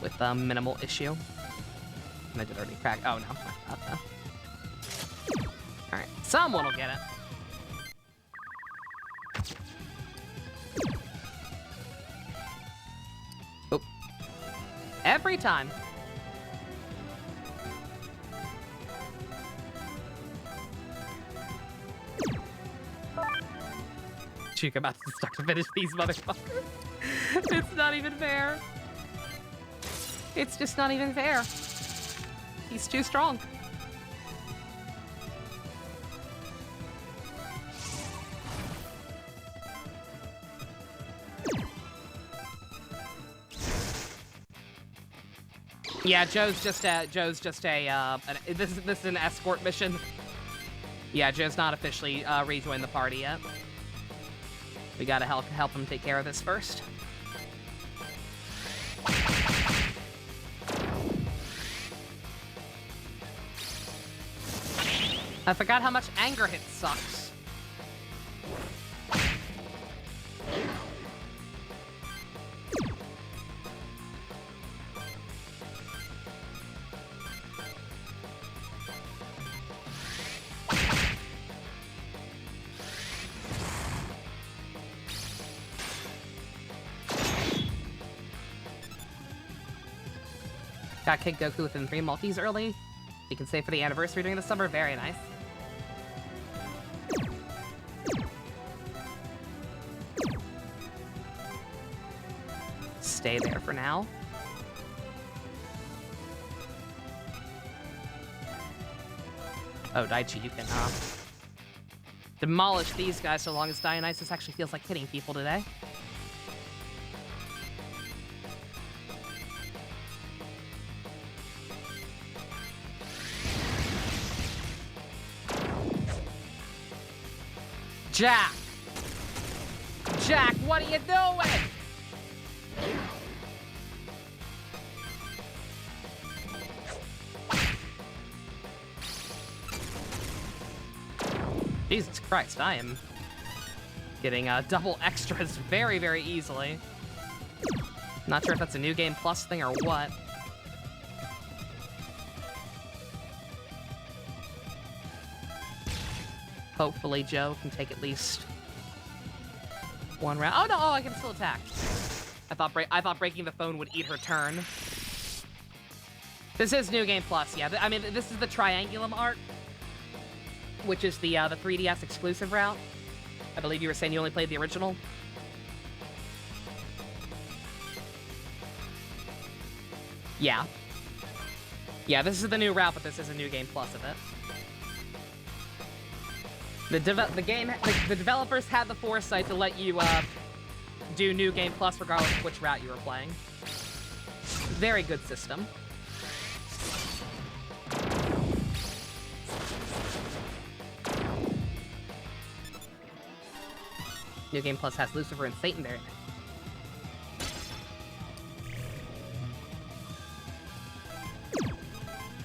With minimal issue. And I did already crack. Oh no. Alright, someone will get it. Oh. Every time. Juke about to start to finish these motherfuckers. It's not even fair. It's just not even fair. He's too strong. Yeah, Joe's just a this is an escort mission. Yeah, Joe's not officially rejoined the party yet. We gotta help him take care of this first. I forgot how much anger hit sucks. Got Kid Goku within 3 multis early. You can save for the anniversary during the summer. Very nice. Stay there for now. Oh, Daichi, you can demolish these guys so long as Dionysus actually feels like hitting people today. Jack! Jack, what are you doing? Jesus Christ, I am getting double extras very, very easily. Not sure if that's a New Game Plus thing or what. Hopefully Joe can take at least one round. Oh no! Oh, I can still attack. I thought breaking the phone would eat her turn. This is New Game Plus, yeah. I mean, this is the Triangulum arc, which is the 3DS exclusive route. I believe you were saying you only played the original. Yeah. Yeah, this is the new route, but this is a New Game Plus of it. The developers had the foresight to let you do New Game Plus regardless of which route you were playing. Very good system. New Game Plus has Lucifer and Satan there.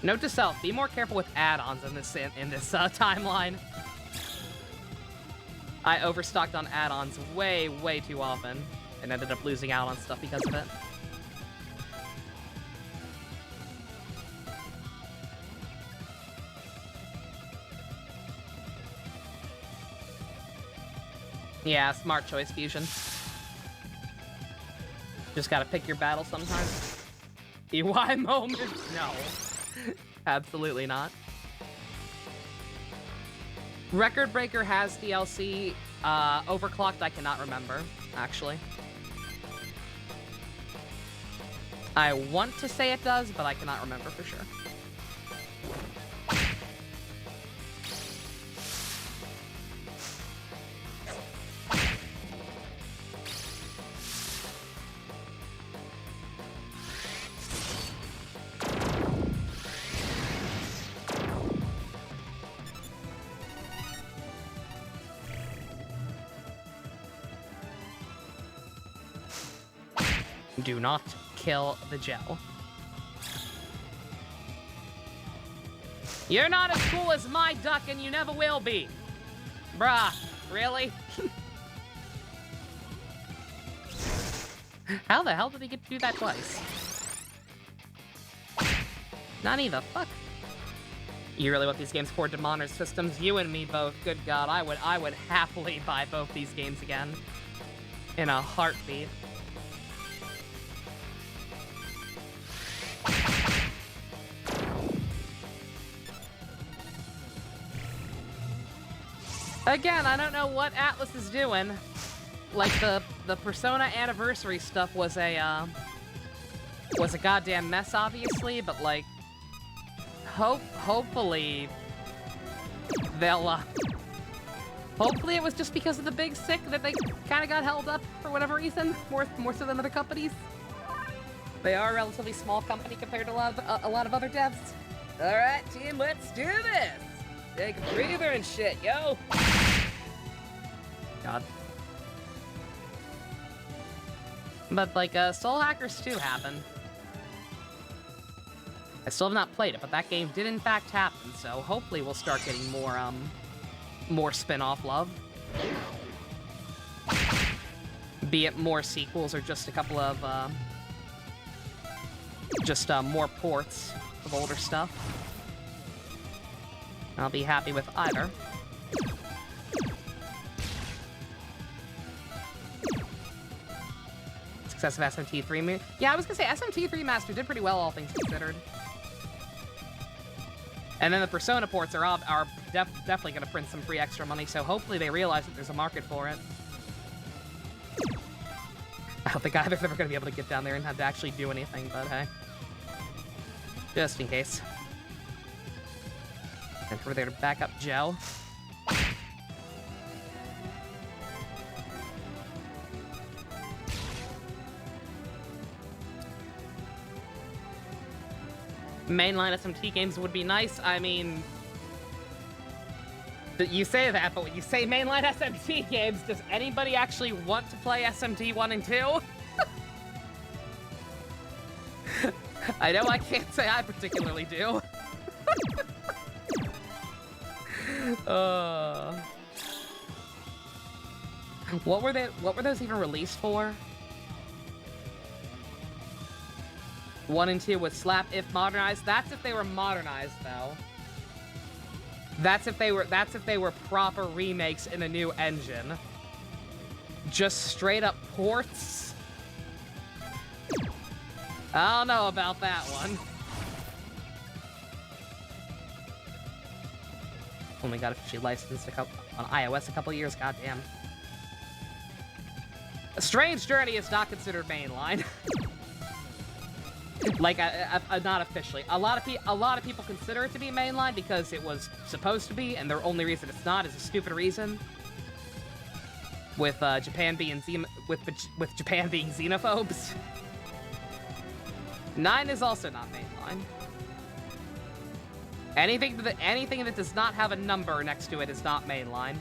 Note to self: be more careful with add-ons in this timeline. I overstocked on add-ons way, way too often, and ended up losing out on stuff because of it. Yeah, smart choice, Fusion. Just gotta pick your battle sometimes. EY moments? No. Absolutely not. Record Breaker has DLC. Overclocked, I cannot remember, actually. I want to say it does, but I cannot remember for sure. Do not kill the gel. You're not as cool as my duck, and you never will be. Bruh, really? How the hell did he get to do that twice? Not even, fuck. You really want these games ported to modern systems? You and me both. Good God, I would happily buy both these games again. In a heartbeat. Again, I don't know what Atlas is doing. Like, the Persona anniversary stuff was a goddamn mess, obviously, but, like, hopefully they'll, hopefully it was just because of the big sick that they kind of got held up for whatever reason, more so than other companies. They are a relatively small company compared to a lot of other devs. All right, team, let's do this. Take a breather and shit, yo. God. But, like, Soul Hackers 2 happened. I still have not played it, but that game did in fact happen, so hopefully we'll start getting more spin-off love. Be it more sequels or just a couple of, more ports of older stuff. I'll be happy with either. Success of SMT 3. Yeah, I was gonna say SMT 3 Master did pretty well, all things considered. And then the Persona ports are definitely gonna print some free extra money, so hopefully they realize that there's a market for it. I don't think either's ever gonna be able to get down there and have to actually do anything, but hey. Just in case. And we're there to back up Joe. Mainline SMT games would be nice. I mean, you say that, but when you say mainline SMT games, does anybody actually want to play SMT 1 and 2? I know I can't say I particularly do. What were those even released for? 1 and 2 was slap if modernized. That's if they were modernized, though. That's if they were proper remakes in a new engine. Just straight up ports. I don't know about that one. Only got officially licensed on iOS a couple years. Goddamn. A Strange Journey is not considered mainline. Like, not officially. A lot of people consider it to be mainline because it was supposed to be, and the only reason it's not is a stupid reason. With Japan being Japan being xenophobes. 9 is also not mainline. Anything that does not have a number next to it is not mainline.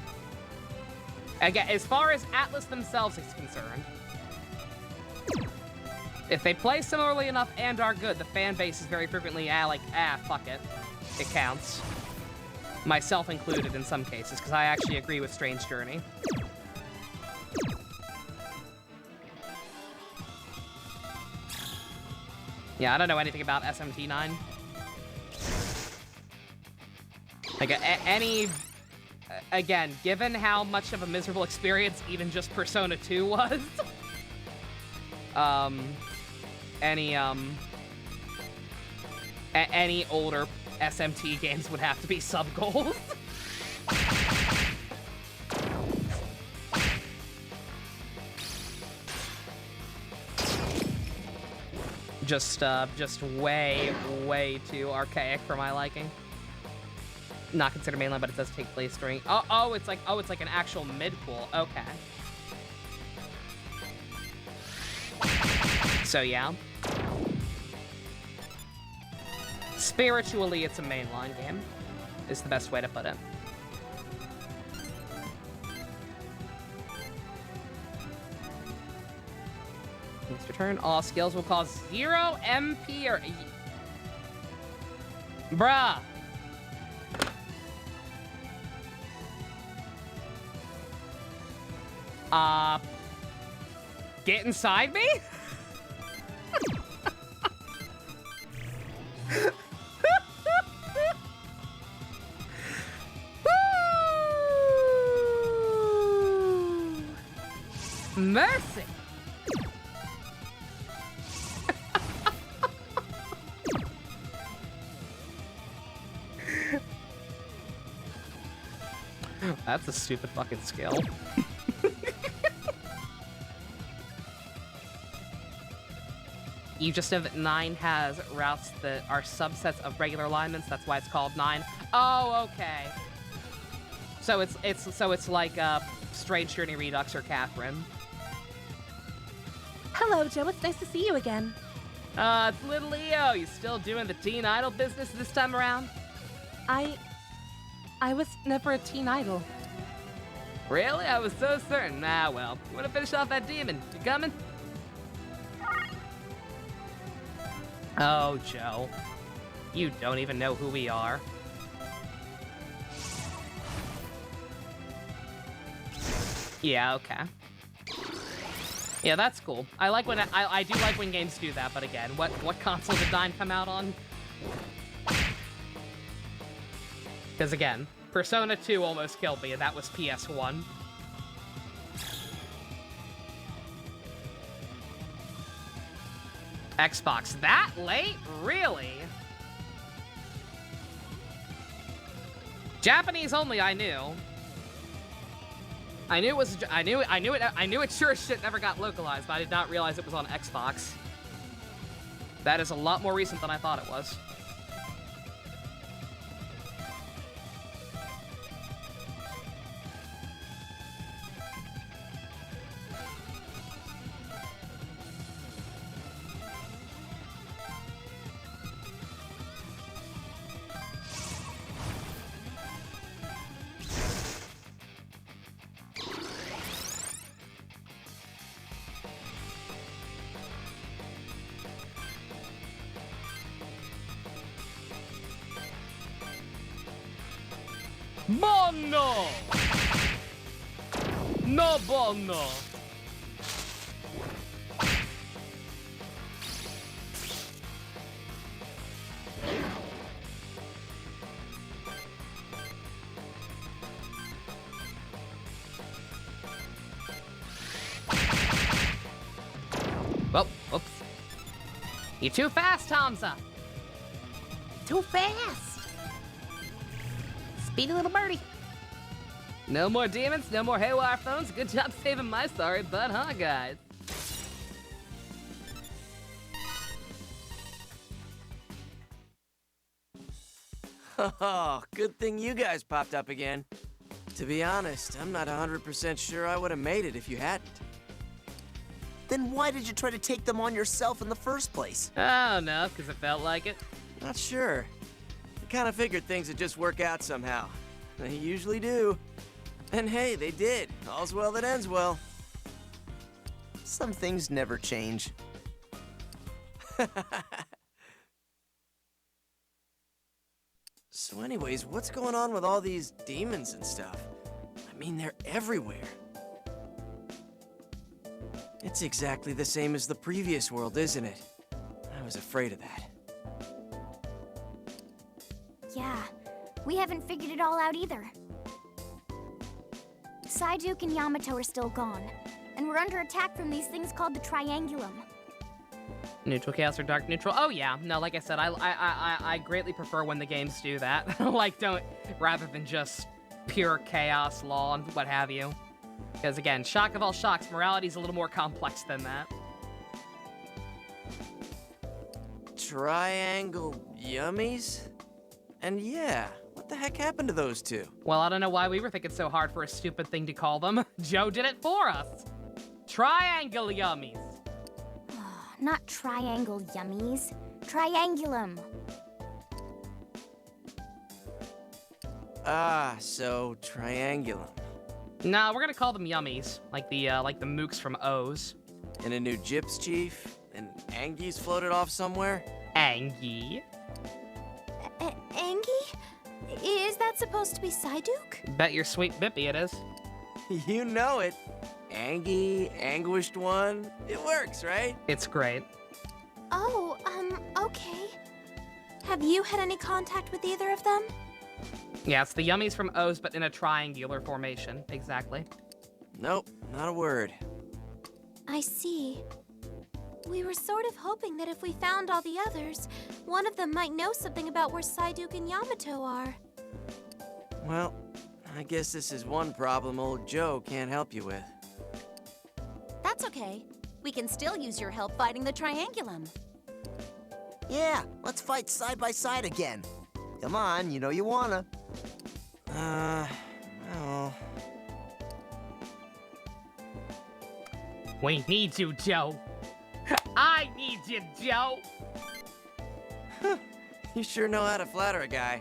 Again, as far as Atlas themselves is concerned. If they play similarly enough and are good, the fan base is very frequently, fuck it. It counts. Myself included in some cases, because I actually agree with Strange Journey. Yeah, I don't know anything about SMT9. Like, again, given how much of a miserable experience even just Persona 2 was, any older SMT games would have to be sub-goals. Just way, way too archaic for my liking. Not considered mainline, but it does take place during. It's like an actual mid-pool. Okay. So yeah. Spiritually, it's a mainline game. Is the best way to put it. Next turn, all skills will cause 0 MP or... Bruh. Get inside me? Mercy. That's a stupid fucking skill. You just know that 9 has routes that are subsets of regular alignments. That's why it's called 9. Oh, okay. So it's like Strange Journey Redux or Catherine. Hello, Joe. It's nice to see you again. It's little Leo. You still doing the teen idol business this time around? I was never a teen idol. Really? I was so certain. Ah, well. You want to finish off that demon? You coming? Oh, Joe. You don't even know who we are. Yeah, okay. Yeah, that's cool. I like when I do like when games do that, but again, what console did 9 come out on? Because again, Persona 2 almost killed me, and that was PS1. Xbox that late? Really? Japanese only, I knew. I knew it sure as shit never got localized, but I did not realize it was on Xbox. That is a lot more recent than I thought it was. Bono! No bono! Well, oops. You're too fast, Hamza. Too fast. Speedy little birdie. No more demons, no more haywire phones. Good job saving my sorry butt, huh, guys? Oh, good thing you guys popped up again. To be honest, I'm not 100% sure I would have made it if you hadn't. Then why did you try to take them on yourself in the first place? Oh, no, because it felt like it. Not sure. I kind of figured things would just work out somehow. They usually do. And hey, they did. All's well that ends well. Some things never change. So anyways, what's going on with all these demons and stuff? I mean, they're everywhere. It's exactly the same as the previous world, isn't it? I was afraid of that. Yeah, we haven't figured it all out either. Psyduke and Yamato are still gone, and we're under attack from these things called the Triangulum. Neutral chaos or dark neutral? Oh yeah, no, like I said, I greatly prefer when the games do that. Like, rather than just pure chaos, law, and what have you. Because again, shock of all shocks, morality's a little more complex than that. Triangle Yummies? And yeah, what the heck happened to those two? Well, I don't know why we were thinking so hard for a stupid thing to call them. Joe did it for us. Triangle Yummies. Not triangle yummies. Triangulum. Ah, so triangulum. No, we're gonna call them Yummies, like the mooks from O's. And a new Gyps chief? And Angie's floated off somewhere? Angie? Angie? Is that supposed to be Psyduke? Bet your sweet bippy it is. You know it. Angie, Anguished One. It works, right? It's great. Oh, okay. Have you had any contact with either of them? Yeah, it's the Yummies from O's, but in a triangular formation. Exactly. Nope, not a word. I see. We were sort of hoping that if we found all the others, one of them might know something about where Psyduke and Yamato are. Well, I guess this is one problem old Joe can't help you with. That's okay. We can still use your help fighting the Triangulum. Yeah, let's fight side by side again. Come on, you know you wanna. Well... We need you, Joe. I need you, Joe. You sure know how to flatter a guy.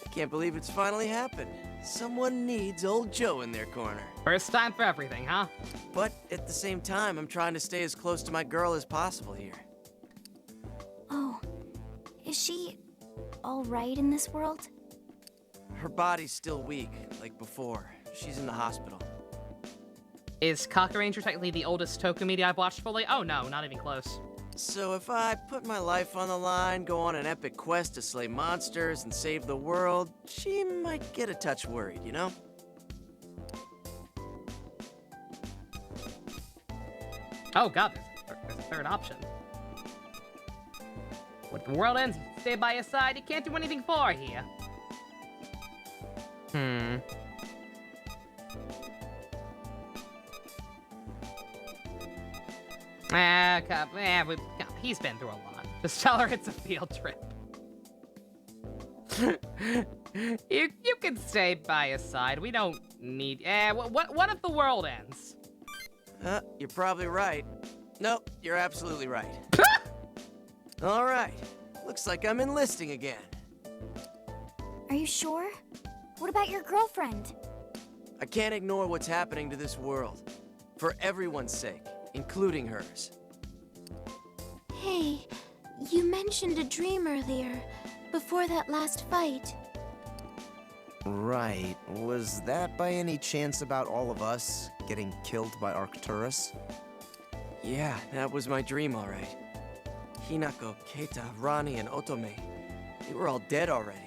I can't believe it's finally happened. Someone needs old Joe in their corner. First time for everything, huh? But at the same time, I'm trying to stay as close to my girl as possible here. Oh, is she all right in this world? Her body's still weak, like before. She's in the hospital. Is Kakaranger technically the oldest Toku media I've watched fully? Oh no, not even close. So if I put my life on the line, go on an epic quest to slay monsters and save the world, she might get a touch worried, you know? Oh god, there's a third option. When the world ends, you stay by your side, you can't do anything for here. He's been through a lot. Just tell her it's a field trip. you can stay by his side. We don't need. What if the world ends? You're probably right. Nope, you're absolutely right. All right, looks like I'm enlisting again. Are you sure? What about your girlfriend? I can't ignore what's happening to this world. For everyone's sake, including hers. Hey, you mentioned a dream earlier, before that last fight. Right. Was that by any chance about all of us getting killed by Arcturus? Yeah, that was my dream, all right. Hinako, Keita, Rani, and Otome. They were all dead already.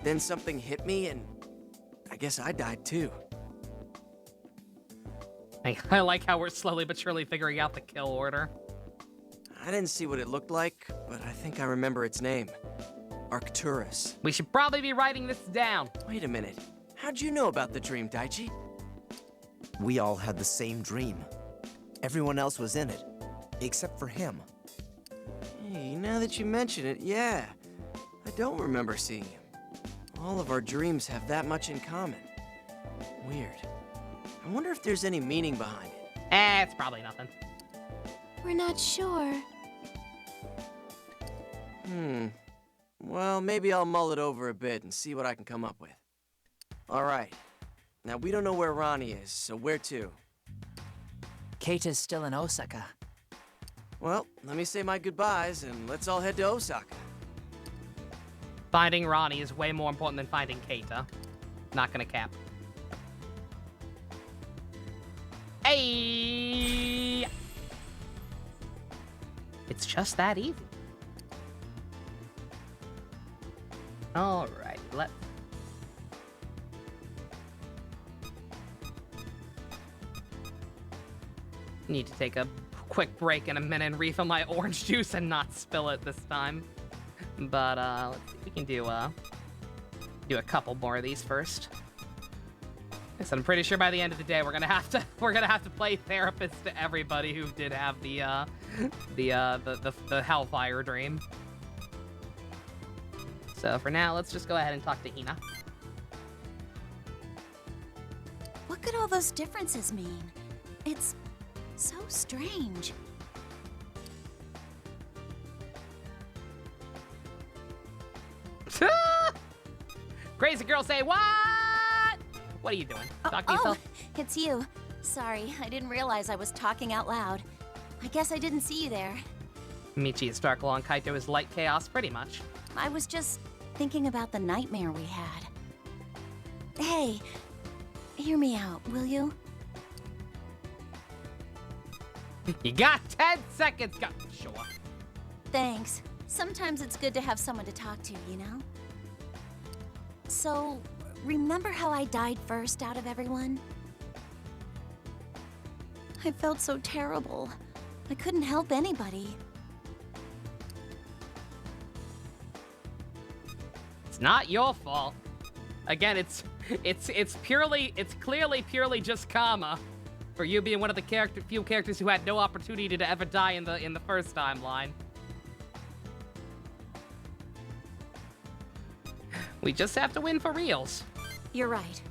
Then something hit me, and I guess I died too. I like how we're slowly but surely figuring out the kill order. I didn't see what it looked like, but I think I remember its name. Arcturus. We should probably be writing this down. Wait a minute. How'd you know about the dream, Daichi? We all had the same dream. Everyone else was in it, except for him. Hey, now that you mention it, yeah. I don't remember seeing him. All of our dreams have that much in common. Weird. I wonder if there's any meaning behind it. It's probably nothing. We're not sure. Well, maybe I'll mull it over a bit and see what I can come up with. All right. Now, we don't know where Ronnie is, so where to? Keita's still in Osaka. Well, let me say my goodbyes, and let's all head to Osaka. Finding Ronnie is way more important than finding Keita. Not gonna cap. Hey! It's just that easy. Alright, let's... Need to take a quick break in a minute and refill my orange juice and not spill it this time. But, let's see, we can do a couple more of these first. Yes, I'm pretty sure by the end of the day we're gonna have to play therapist to everybody who did have the Hellfire dream. So for now, let's just go ahead and talk to Hina. What could all those differences mean? It's so strange. Crazy girl say what? What are you doing? Talk to yourself. Oh, it's you. Sorry, I didn't realize I was talking out loud. I guess I didn't see you there. Michi is dark law and Kaito is light chaos, pretty much. I was just thinking about the nightmare we had. Hey, hear me out, will you? You got 10 seconds. Go. Sure. Thanks. Sometimes it's good to have someone to talk to, you know? So, remember how I died first out of everyone? I felt so terrible. I couldn't help anybody. It's not your fault. Again, it's clearly purely just karma for you being one of the few characters who had no opportunity to ever die in the first timeline. We just have to win for reals. You're right.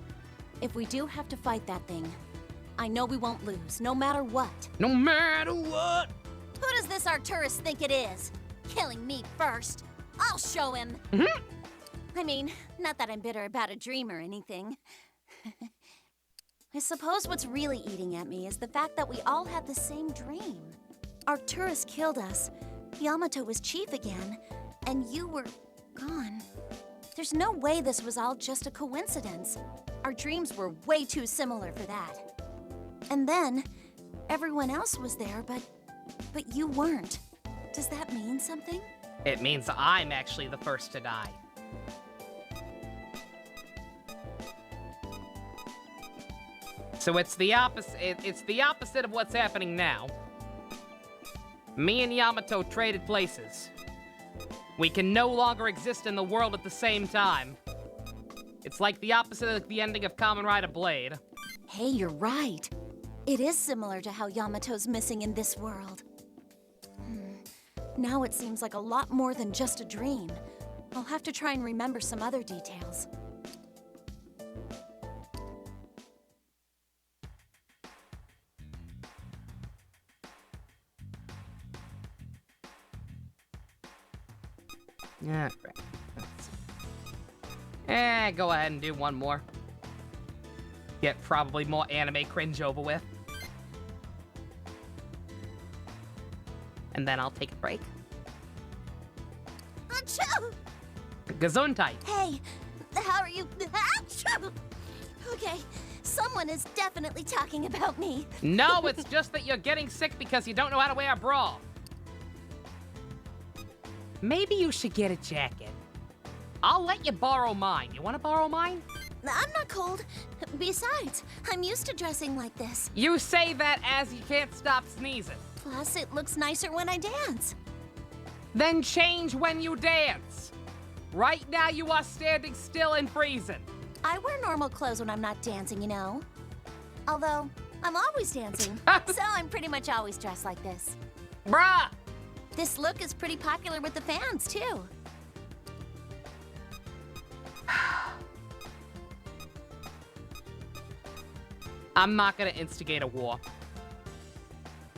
If we do have to fight that thing, I know we won't lose, no matter what. No matter what! Who does this Arcturus think it is? Killing me first. I'll show him. I mean, not that I'm bitter about a dream or anything. I suppose what's really eating at me is the fact that we all had the same dream. Arcturus killed us, Yamato was chief again, and you were gone. There's no way this was all just a coincidence. Our dreams were way too similar for that. And then, everyone else was there, but you weren't. Does that mean something? It means I'm actually the first to die. So it's the opposite. It's the opposite of what's happening now. Me and Yamato traded places. We can no longer exist in the world at the same time. It's like the opposite of the ending of Kamen Rider Blade. Hey, you're right. It is similar to how Yamato's missing in this world. Now it seems like a lot more than just a dream. I'll have to try and remember some other details. Yeah, right. Go ahead and do one more. Get probably more anime cringe over with. And then I'll take a break. Achoo! Gesundheit. Hey, how are you? Achoo! Okay, someone is definitely talking about me. No, it's just that you're getting sick because you don't know how to wear a bra. Maybe you should get a jacket. I'll let you borrow mine. You want to borrow mine? I'm not cold. Besides, I'm used to dressing like this. You say that as you can't stop sneezing. Plus, it looks nicer when I dance. Then change when you dance. Right now you are standing still and freezing. I wear normal clothes when I'm not dancing, you know. Although, I'm always dancing. So I'm pretty much always dressed like this. Bruh! This look is pretty popular with the fans, too. I'm not gonna instigate a war.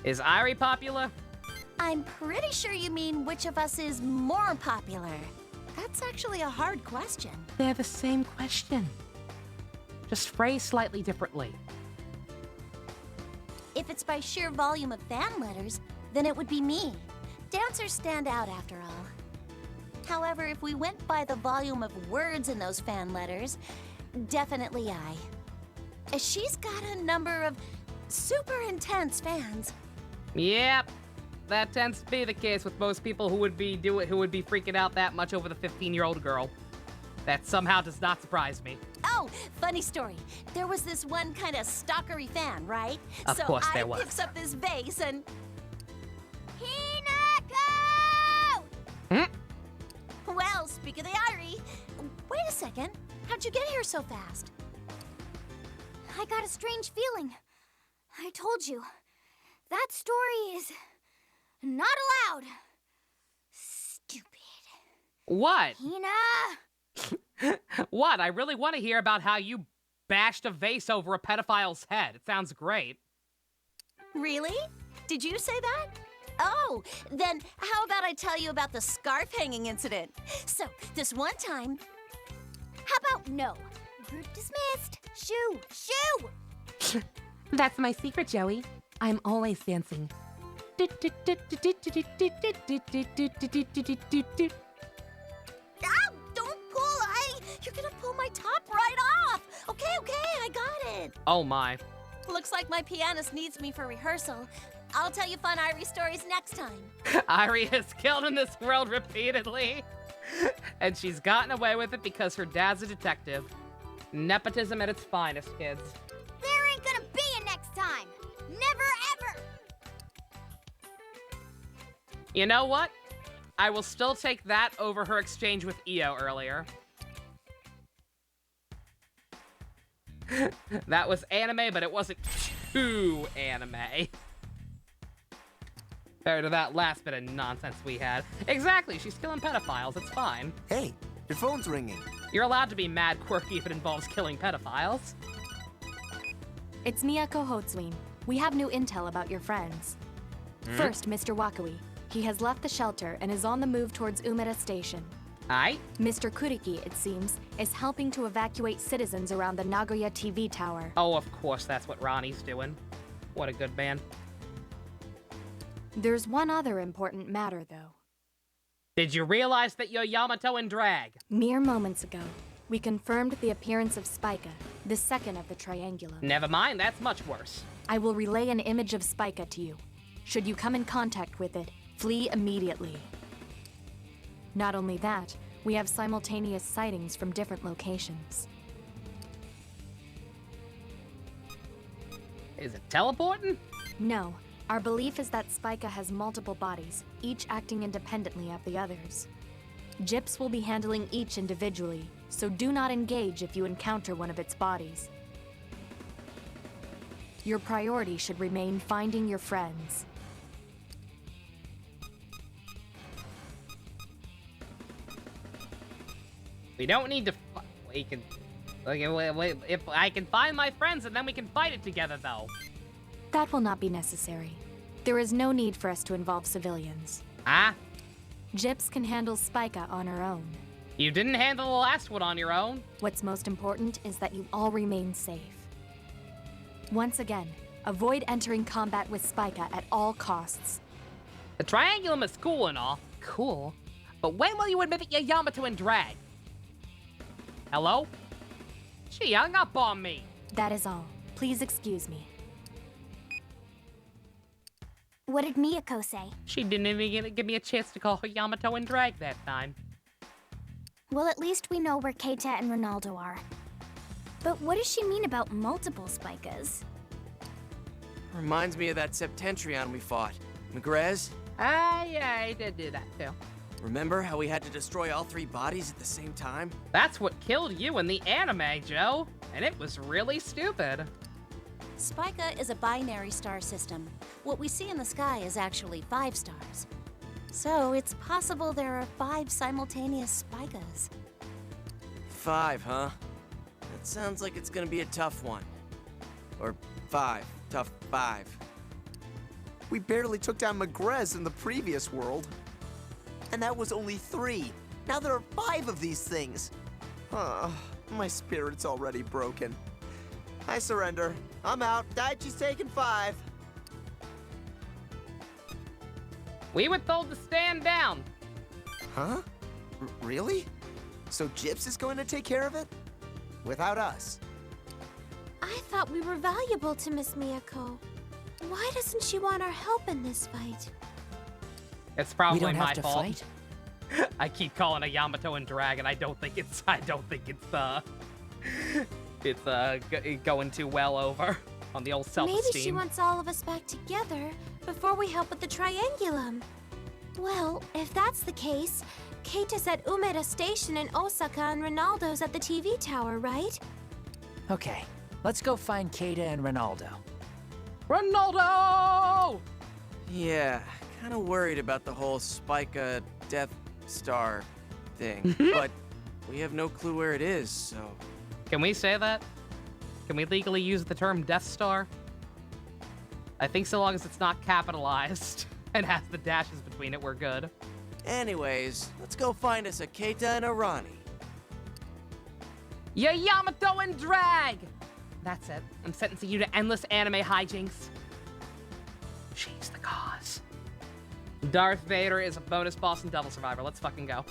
Is Irie popular? I'm pretty sure you mean which of us is more popular. That's actually a hard question. They're the same question. Just phrased slightly differently. If it's by sheer volume of fan letters, then it would be me. Dancers stand out after all. However, if we went by the volume of words in those fan letters, definitely I. She's got a number of super intense fans. Yep, that tends to be the case with most people who would be freaking out that much over the 15-year-old girl. That somehow does not surprise me. Oh, funny story. There was this one kind of stalkery fan, right? Of course there was. So I picks up this vase and... Hinako! Well, speak of the Irie. Wait a second. How'd you get here so fast? I got a strange feeling. I told you. That story is not allowed. Stupid. What? Hina! What? I really want to hear about how you bashed a vase over a pedophile's head. It sounds great. Really? Did you say that? Oh, then how about I tell you about the scarf hanging incident? So, this one time... How about no? Group dismissed. Shoo! Shoo! That's my secret, Joey. I'm always dancing. Ow! Don't pull! You're gonna pull my top right off! Okay, I got it. Oh my. Looks like my pianist needs me for rehearsal. I'll tell you fun Irie stories next time. Irie has killed in this world repeatedly. And she's gotten away with it because her dad's a detective. Nepotism at its finest, kids. There ain't gonna be a next time. Never ever. You know what? I will still take that over her exchange with Io earlier. That was anime, but it wasn't too anime. Compared to that last bit of nonsense we had. Exactly, she's killing pedophiles, it's fine. Hey, your phone's ringing. You're allowed to be mad quirky if it involves killing pedophiles. It's Miyako Hotsween. We have new intel about your friends. First, Mr. Wakui. He has left the shelter and is on the move towards Umeda Station. Aye? Mr. Kuriki, it seems, is helping to evacuate citizens around the Nagoya TV tower. Oh, of course that's what Ronnie's doing. What a good man. There's one other important matter, though. Did you realize that you're Yamato in drag? Mere moments ago, we confirmed the appearance of Spica, the second of the Triangulum. Never mind, that's much worse. I will relay an image of Spica to you. Should you come in contact with it, flee immediately. Not only that, we have simultaneous sightings from different locations. Is it teleporting? No. Our belief is that Spica has multiple bodies, each acting independently of the others. Gyps will be handling each individually, so do not engage if you encounter one of its bodies. Your priority should remain finding your friends. We don't need to. We can. Okay, if I can find my friends, and then we can fight it together, though. That will not be necessary. There is no need for us to involve civilians. Ah? Gyps can handle Spica on her own. You didn't handle the last one on your own. What's most important is that you all remain safe. Once again, avoid entering combat with Spica at all costs. The Triangulum is cool and all. Cool? But when will you admit that you're Yamato in drag? Hello? She hung up on me. That is all. Please excuse me. What did Miyako say? She didn't even give me a chance to call her Yamato in drag that time. Well, at least we know where Keita and Ronaldo are. But what does she mean about multiple Spicas? Reminds me of that Septentrion we fought. Megrez? Yeah, I did do that too. Remember how we had to destroy all three bodies at the same time? That's what killed you in the anime, Joe. And it was really stupid. Spica is a binary star system. What we see in the sky is actually 5 stars. So it's possible there are 5 simultaneous Spicas. 5, huh? That sounds like it's gonna be a tough one. Or 5. Tough 5. We barely took down Megrez in the previous world. And that was only 3. Now there are 5 of these things. My spirit's already broken. I surrender. I'm out. Daichi's taking 5. We were told to stand down. Huh? Really? So Gyps is going to take care of it? Without us? I thought we were valuable to Miss Miyako. Why doesn't she want our help in this fight? It's probably we don't my have to fault. Fight? I keep calling a Yamato and Dragon. I don't think it's going too well over on the old self-esteem. Maybe she wants all of us back together before we help with the Triangulum. Well, if that's the case, Keita's at Umeda Station in Osaka and Ronaldo's at the TV tower, right? Okay, Let's go find Kata and Ronaldo. Ronaldo! Yeah, kind of worried about the whole Spica Death Star thing, but we have no clue where it is, so... Can we say that? Can we legally use the term Death Star? I think so long as it's not capitalized and has the dashes between it, we're good. Anyways, let's go find us a Keita and a Ronnie. Ya Yamato and drag! That's it. I'm sentencing you to endless anime hijinks. She's the cause. Darth Vader is a bonus boss in Devil Survivor. Let's fucking go.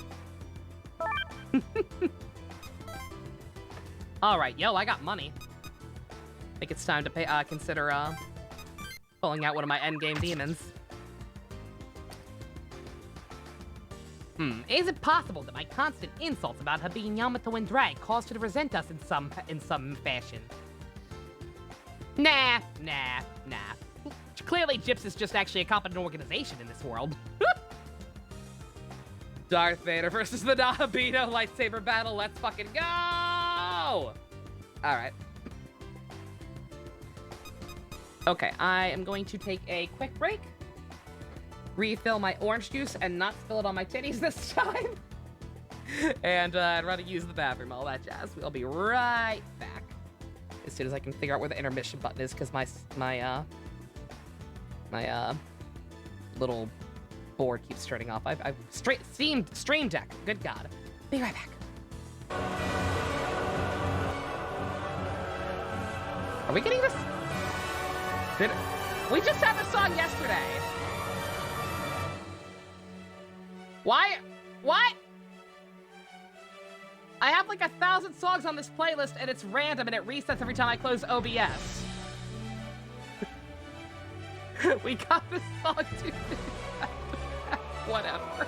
Alright, yo, I got money. I think it's time to pay, consider, pulling out one of my endgame demons. Is it possible that my constant insults about her being Yamato and drag caused her to resent us in some fashion? Nah. Clearly, Gyps is just actually a competent organization in this world. Darth Vader versus the Nahabito lightsaber battle. Let's fucking go! Alright. Okay, I am going to take a quick break. Refill my orange juice and not spill it on my titties this time. And I'd rather use the bathroom, all that jazz. We'll be right back as soon as I can figure out where the intermission button is, because my little board keeps turning off. I've stream deck. Good God. Be right back. Are we getting this? We just had this song yesterday. Why? What? I have like 1,000 songs on this playlist and it's random and it resets every time I close OBS. We got this song too. Whatever.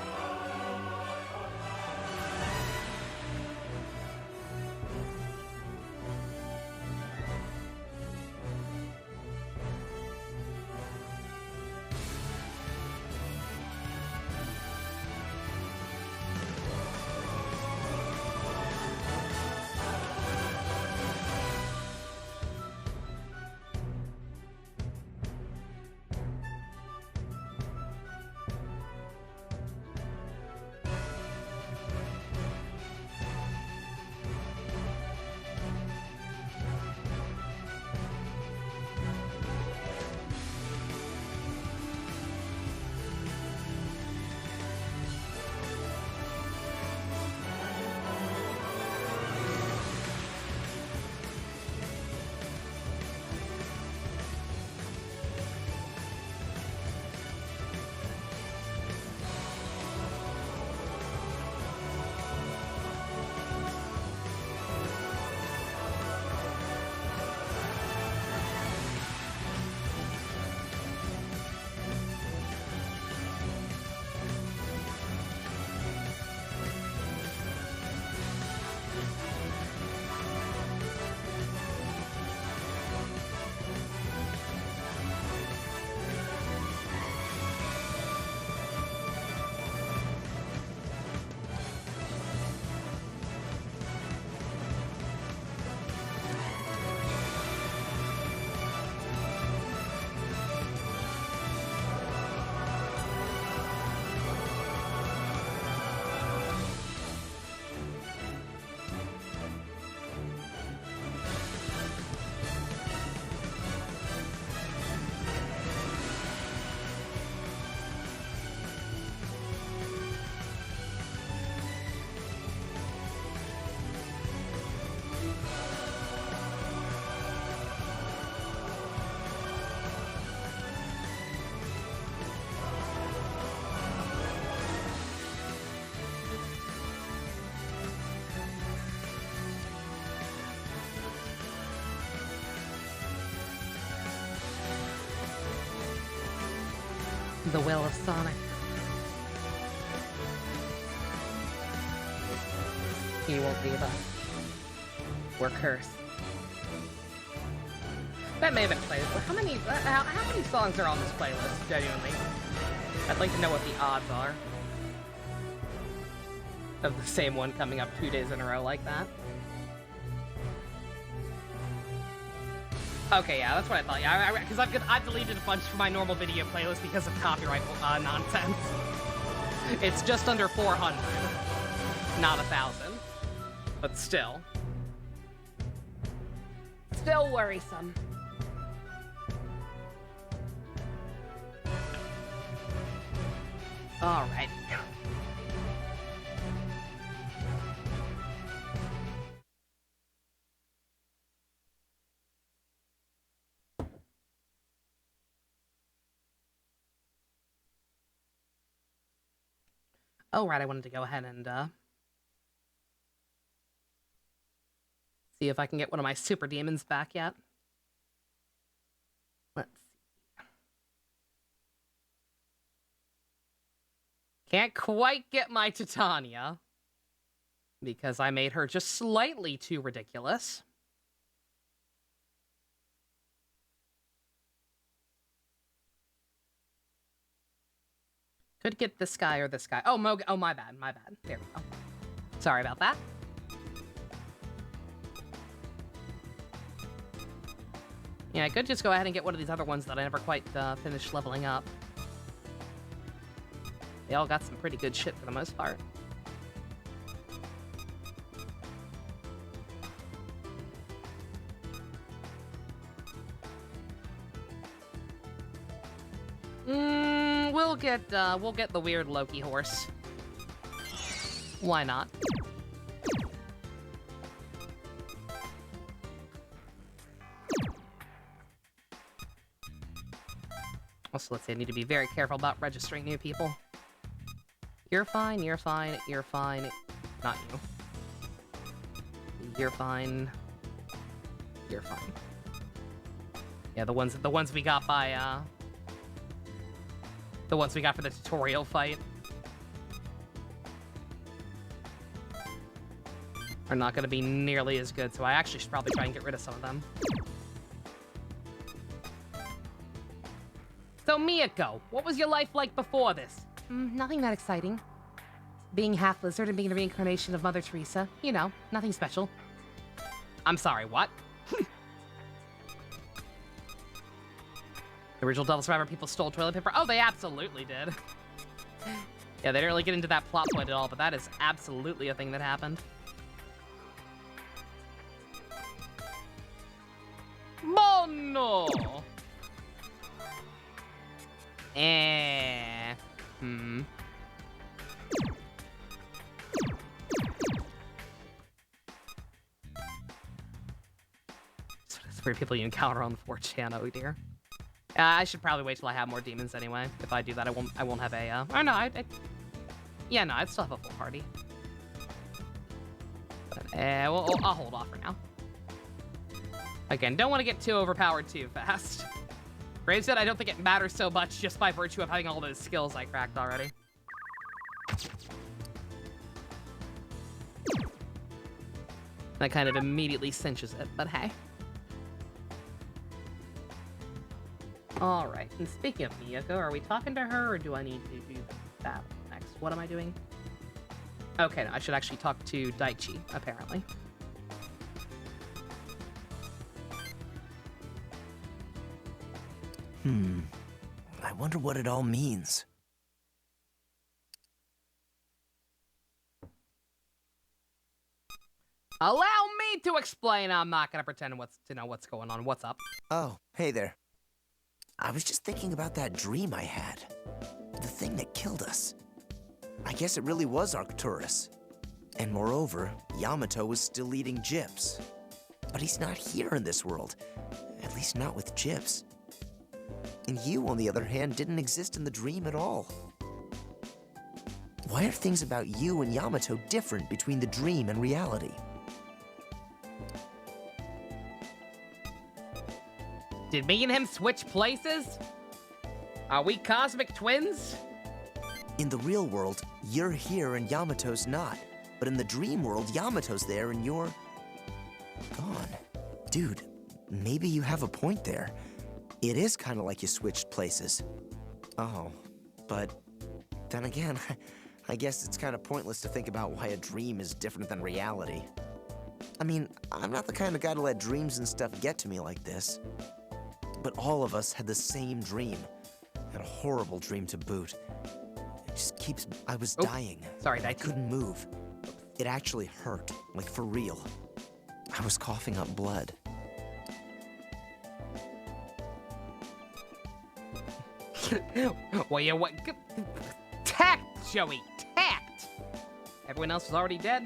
The will of Sonic. He won't leave us. We're cursed. That may have been played. How many songs are on this playlist, genuinely? I'd like to know what the odds are of the same one coming up 2 days in a row like that. Okay, yeah, that's what I thought. Yeah, because I've deleted a bunch from my normal video playlist because of copyright nonsense. It's just under 400, not 1,000, but still worrisome. All right. Oh, right, I wanted to go ahead and, see if I can get one of my super demons back yet. Let's see. Can't quite get my Titania, because I made her just slightly too ridiculous. Could get this guy or this guy. Oh, oh, my bad. There we go. Sorry about that. Yeah, I could just go ahead and get one of these other ones that I never quite finished leveling up. They all got some pretty good shit for the most part. We'll get the weird Loki horse. Why not? Also, let's see, I need to be very careful about registering new people. You're fine, you're fine, you're fine. Not you. You're fine. You're fine. Yeah, the ones we got by, the ones we got for the tutorial fight are not going to be nearly as good, so I actually should probably try and get rid of some of them. So, Miyako, what was your life like before this? Nothing that exciting. Being half lizard and being the reincarnation of Mother Teresa. You know, nothing special. I'm sorry, what? The original Devil Survivor people stole toilet paper? Oh, they absolutely did. Yeah, they didn't really get into that plot point at all, but that is absolutely a thing that happened. Mono! So that's weird people you encounter on the 4chan, oh dear. I should probably wait till I have more demons anyway. If I do that, I won't have a, oh no, yeah, no, I'd still have a full party. But, well, I'll hold off for now. Again, don't want to get too overpowered too fast. Graves said I don't think it matters so much just by virtue of having all those skills I cracked already. That kind of immediately cinches it, but hey. Alright, and speaking of Miyako, are we talking to her, or do I need to do the battle next? What am I doing? Okay, no, I should actually talk to Daichi, apparently. I wonder what it all means. Allow me to explain. I'm not gonna pretend to know what's going on. What's up? Oh, hey there. I was just thinking about that dream I had. The thing that killed us. I guess it really was Arcturus. And moreover, Yamato was still eating gyps. But he's not here in this world. At least not with gyps. And you, on the other hand, didn't exist in the dream at all. Why are things about you and Yamato different between the dream and reality? Did me and him switch places? Are we cosmic twins? In the real world, you're here and Yamato's not. But in the dream world, Yamato's there and you're gone. Dude, maybe you have a point there. It is kind of like you switched places. Oh, but then again, I guess it's kind of pointless to think about why a dream is different than reality. I mean, I'm not the kind of guy to let dreams and stuff get to me like this. But all of us had the same dream. And a horrible dream to boot. It just keeps... I was dying. Sorry, I couldn't move. It actually hurt, like for real. I was coughing up blood. Well, yeah, what? Tact, Joey, tact! Everyone else was already dead?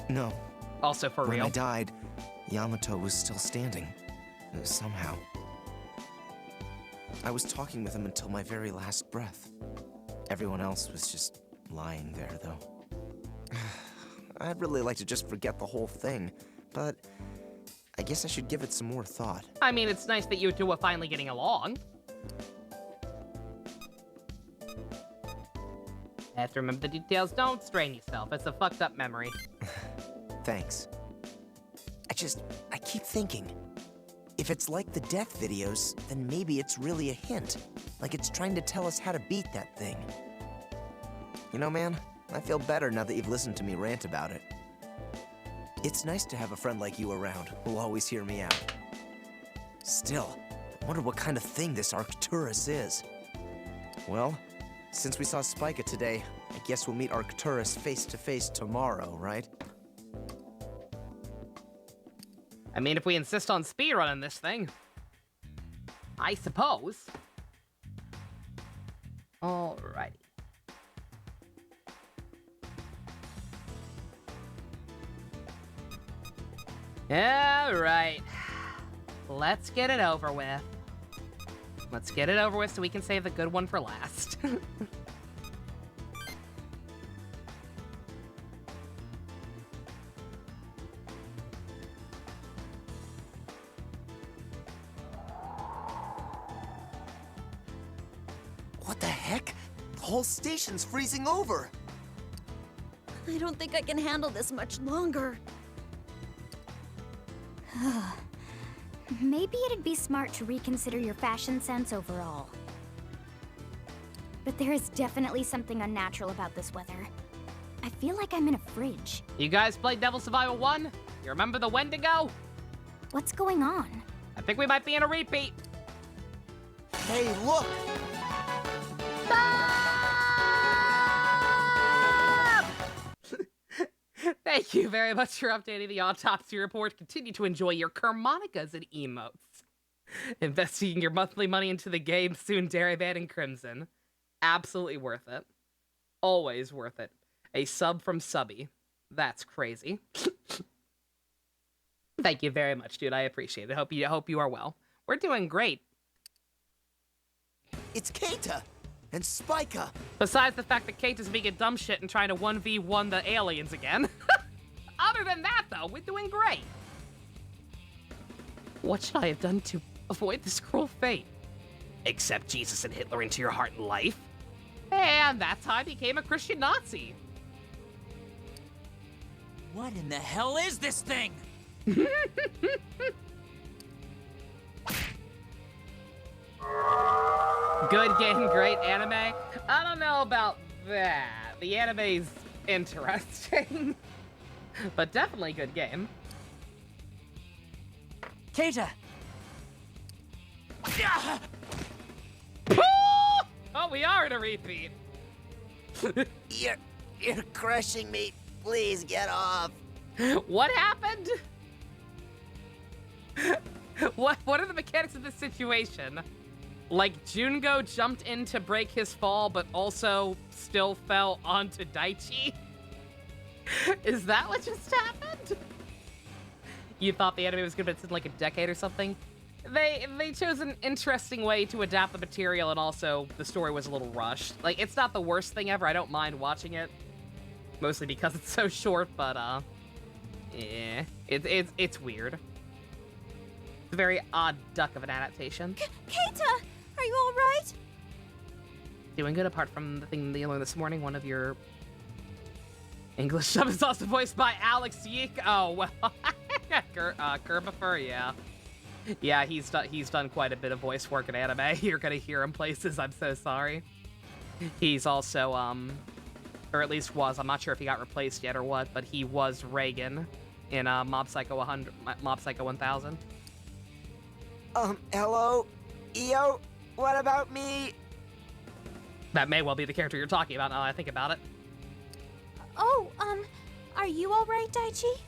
No. Also for when real. I died, Yamato was still standing. Somehow. I was talking with him until my very last breath. Everyone else was just lying there, though. I'd really like to just forget the whole thing, but I guess I should give it some more thought. I mean, it's nice that you two are finally getting along. Have to remember the details. Don't strain yourself. It's a fucked up memory. Thanks. I keep thinking, if it's like the death videos, then maybe it's really a hint. Like it's trying to tell us how to beat that thing. You know, man, I feel better now that you've listened to me rant about it. It's nice to have a friend like you around who'll always hear me out. Still, I wonder what kind of thing this Arcturus is. Well, since we saw Spica today, I guess we'll meet Arcturus face to face tomorrow, right? I mean, if we insist on speedrunning this thing, I suppose. Alrighty. Alright. Let's get it over with. Let's get it over with so we can save the good one for last. What the heck? The whole station's freezing over. I don't think I can handle this much longer. Maybe it'd be smart to reconsider your fashion sense overall. But there is definitely something unnatural about this weather. I feel like I'm in a fridge. You guys played Devil Survival 1? You remember the Wendigo? What's going on? I think we might be in a repeat. Hey, look! Thank you very much for updating the autopsy report. Continue to enjoy your Kermonicas and emotes. Investing your monthly money into the game, soon Dairyban and Crimson. Absolutely worth it. Always worth it. A sub from Subby. That's crazy. Thank you very much, dude. I appreciate it. Hope you are well. We're doing great. It's Keita and Spica. Besides the fact that Kate is being a dumb shit and trying to 1v1 the aliens again. Other than that, though, we're doing great. What should I have done to avoid this cruel fate? Accept Jesus and Hitler into your heart and life. And that's how I became a Christian Nazi. What in the hell is this thing? Good game, great anime. I don't know about that. The anime's interesting. But definitely good game. Keita! Oh, we are in a repeat. You're crushing me. Please get off. What happened? What are the mechanics of this situation? Like, Jungo jumped in to break his fall, but also still fell onto Daichi? Is that what just happened? You thought the anime was gonna be in like a decade or something? They chose an interesting way to adapt the material, and also the story was a little rushed. Like, it's not the worst thing ever. I don't mind watching it, mostly because it's so short. But yeah, it's weird. It's a very odd duck of an adaptation. Keita, are you all right? Doing good, apart from the thing that you learned this morning. One of your English sub is also voiced by Alex Yeek. Oh well, Kerbifer, yeah. Yeah, he's done quite a bit of voice work in anime. You're gonna hear him places. I'm so sorry. He's also or at least was. I'm not sure if he got replaced yet or what, but he was Reagan in Mob Psycho 100, Mob Psycho 1000. Hello? EO? What about me? That may well be the character you're talking about now that I think about it. Oh, are you alright, Daichi?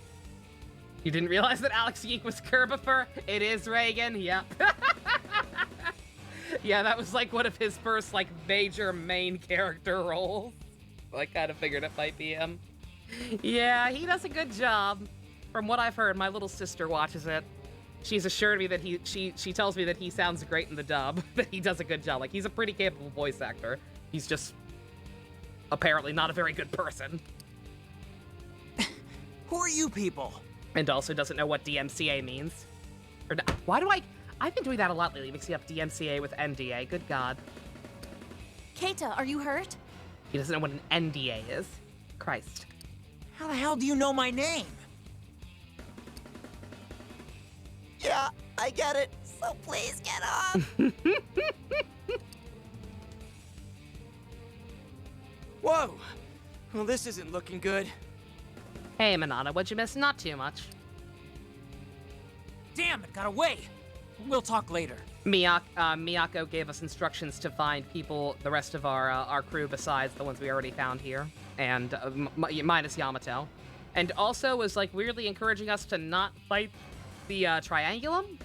You didn't realize that Alex Yeek was Kerbifer? It is Reagan, yep. Yeah, that was like one of his first like major main character roles. I kind of figured it might be him. Yeah, he does a good job. From what I've heard, my little sister watches it. She's assured me that she tells me that he sounds great in the dub, that he does a good job. Like, he's a pretty capable voice actor. He's just apparently not a very good person. Who are you people? And also doesn't know what DMCA means. Or why do I've been doing that a lot lately, mixing up DMCA with NDA. Good God. Keita, are you hurt? He doesn't know what an NDA is. Christ. How the hell do you know my name? Yeah, I get it. So please get off. Whoa. Well, this isn't looking good. Hey, Manana, what'd you miss? Not too much. Damn, it got away. We'll talk later. Miyako gave us instructions to find people, the rest of our crew besides the ones we already found here, and minus Yamato. And also was like weirdly encouraging us to not fight the Triangulum.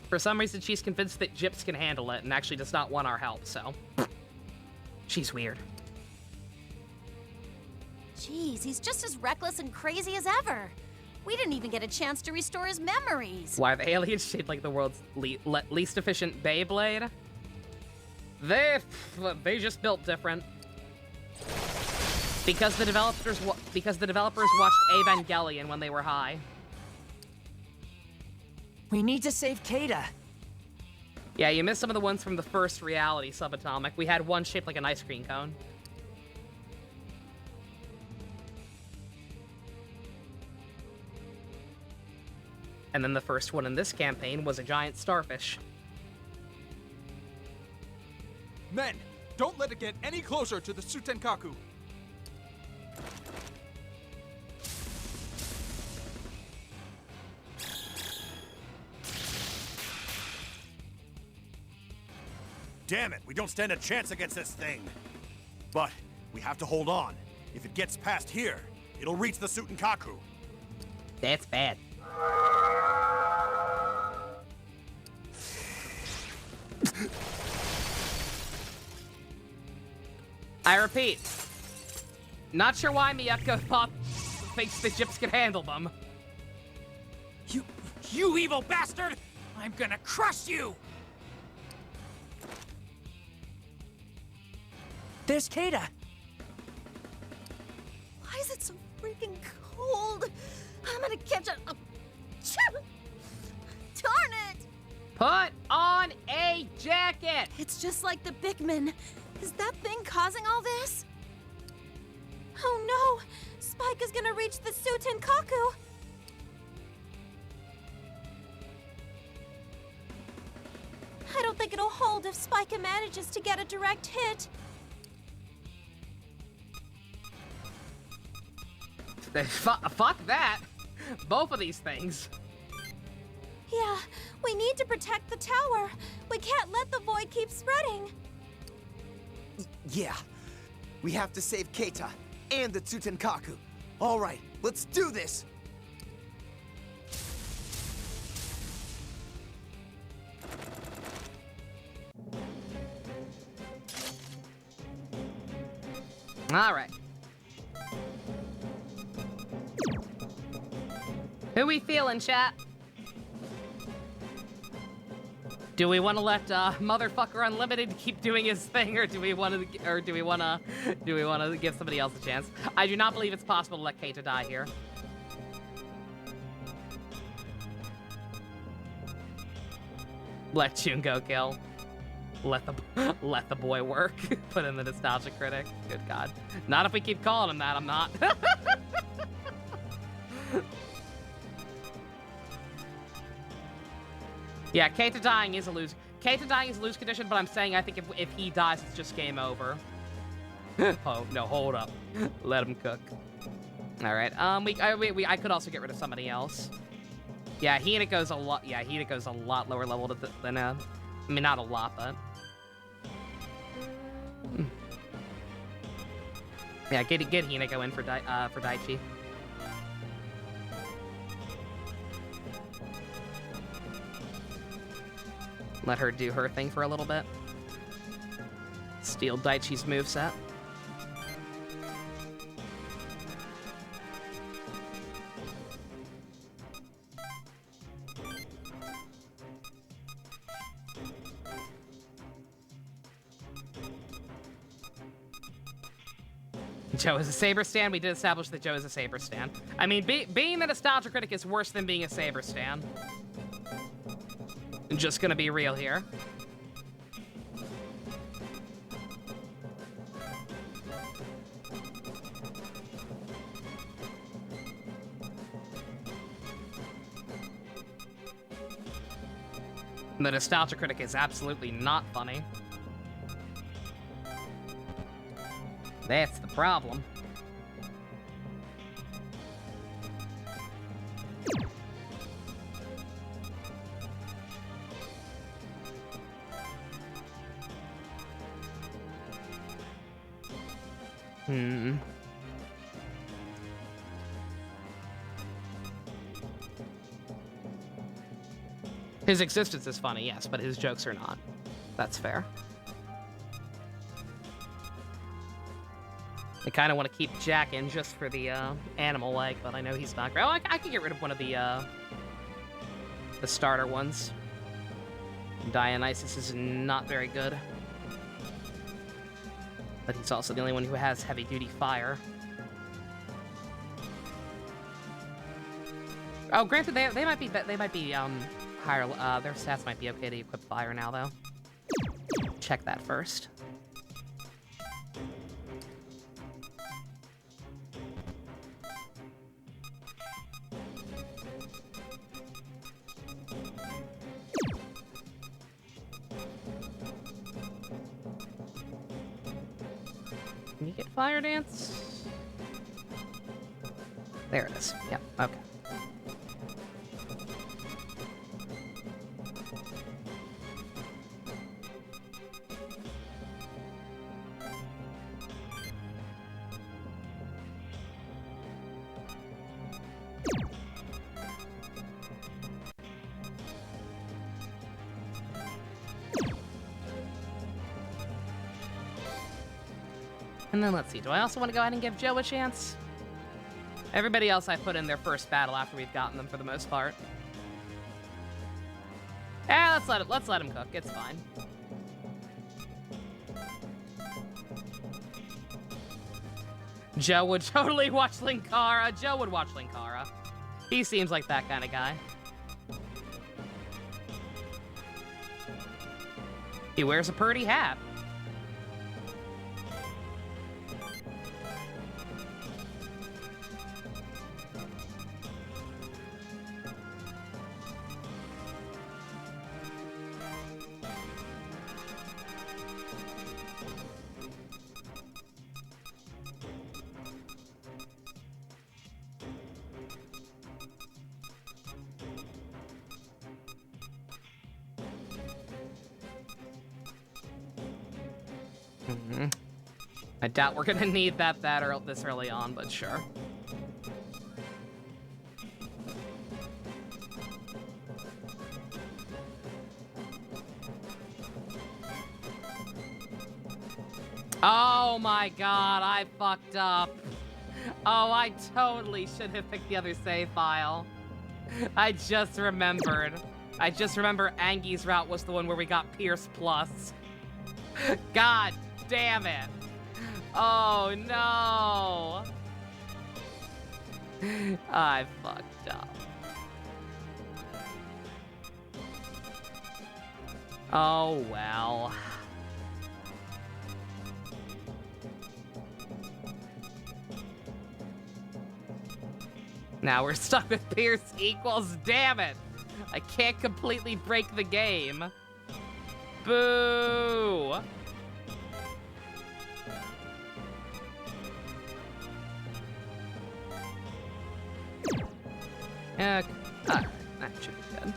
For some reason, she's convinced that Gyps can handle it and actually does not want our help, so. She's weird. Jeez, he's just as reckless and crazy as ever. We didn't even get a chance to restore his memories. Why, the aliens shaped like the world's least efficient Beyblade? They just built different. Because the developers watched Evangelion when they were high. We need to save Keita. Yeah, you missed some of the ones from the first reality subatomic. We had one shaped like an ice cream cone. And then the first one in this campaign was a giant starfish. Men, don't let it get any closer to the Sutenkaku. Damn it, we don't stand a chance against this thing. But we have to hold on. If it gets past here, it'll reach the Sutenkaku. That's bad. I repeat, not sure why Miyako thinks the Gyps can handle them. You evil bastard! I'm gonna crush you! There's Keita. Why is it so freaking cold? I'm gonna catch a... Darn it! Put on a jacket! It's just like the Bigman. Is that thing causing all this? Oh no! Spike is gonna reach the Sutenkaku! I don't think it'll hold if Spike manages to get a direct hit. Fuck that! Both of these things. Yeah, we need to protect the tower. We can't let the void keep spreading. Yeah. We have to save Keita and the Tsutenkaku. All right, let's do this! All right. Who we feeling, chat? Do we want to let Motherfucker Unlimited keep doing his thing, or do we want to give somebody else a chance? I do not believe it's possible to let Keita die here. Let Jungo kill. Let the boy work. Put in the nostalgia critic. Good God. Not if we keep calling him that. I'm not. Yeah, Keita dying is a lose. Keita dying is a lose condition, but I'm saying I think if he dies, it's just game over. Oh, no, hold up. Let him cook. All right. I could also get rid of somebody else. Yeah, Hinako's a lot. Yeah, Hinako's a lot lower level than I mean, not a lot, but. Yeah, get Hinako in for Daichi. Let her do her thing for a little bit. Steal Daichi's moveset. Joe is a Saber stan. We did establish that Joe is a Saber stan. I mean, being the nostalgia critic is worse than being a Saber stan. I'm just gonna be real here. The nostalgia critic is absolutely not funny. That's the problem. His existence is funny, yes, but his jokes are not. That's fair. I kind of want to keep Jack in just for the animal leg, but I know he's not great. Oh, I could get rid of one of the starter ones. Dionysus is not very good. But he's also the only one who has heavy-duty fire. Oh, granted, they might be higher. Their stats might be okay to equip fire now, though. Check that first. Can you get fire dance? There it is. Yep. Okay. And then let's see, do I also want to go ahead and give Joe a chance? Everybody else I put in their first battle after we've gotten them for the most part. Let's let him cook, it's fine. Joe would totally watch Linkara. Joe would watch Linkara. He seems like that kind of guy. He wears a purdy hat. I doubt we're gonna need that this early on, but sure. Oh my god, I fucked up. Oh, I totally should have picked the other save file. I just remembered. Angie's route was the one where we got Pierce Plus. God damn it. Oh no. I fucked up. Oh well. Now we're stuck with Pierce equals, damn it! I can't completely break the game. Boo! Okay. Alright, that should be good.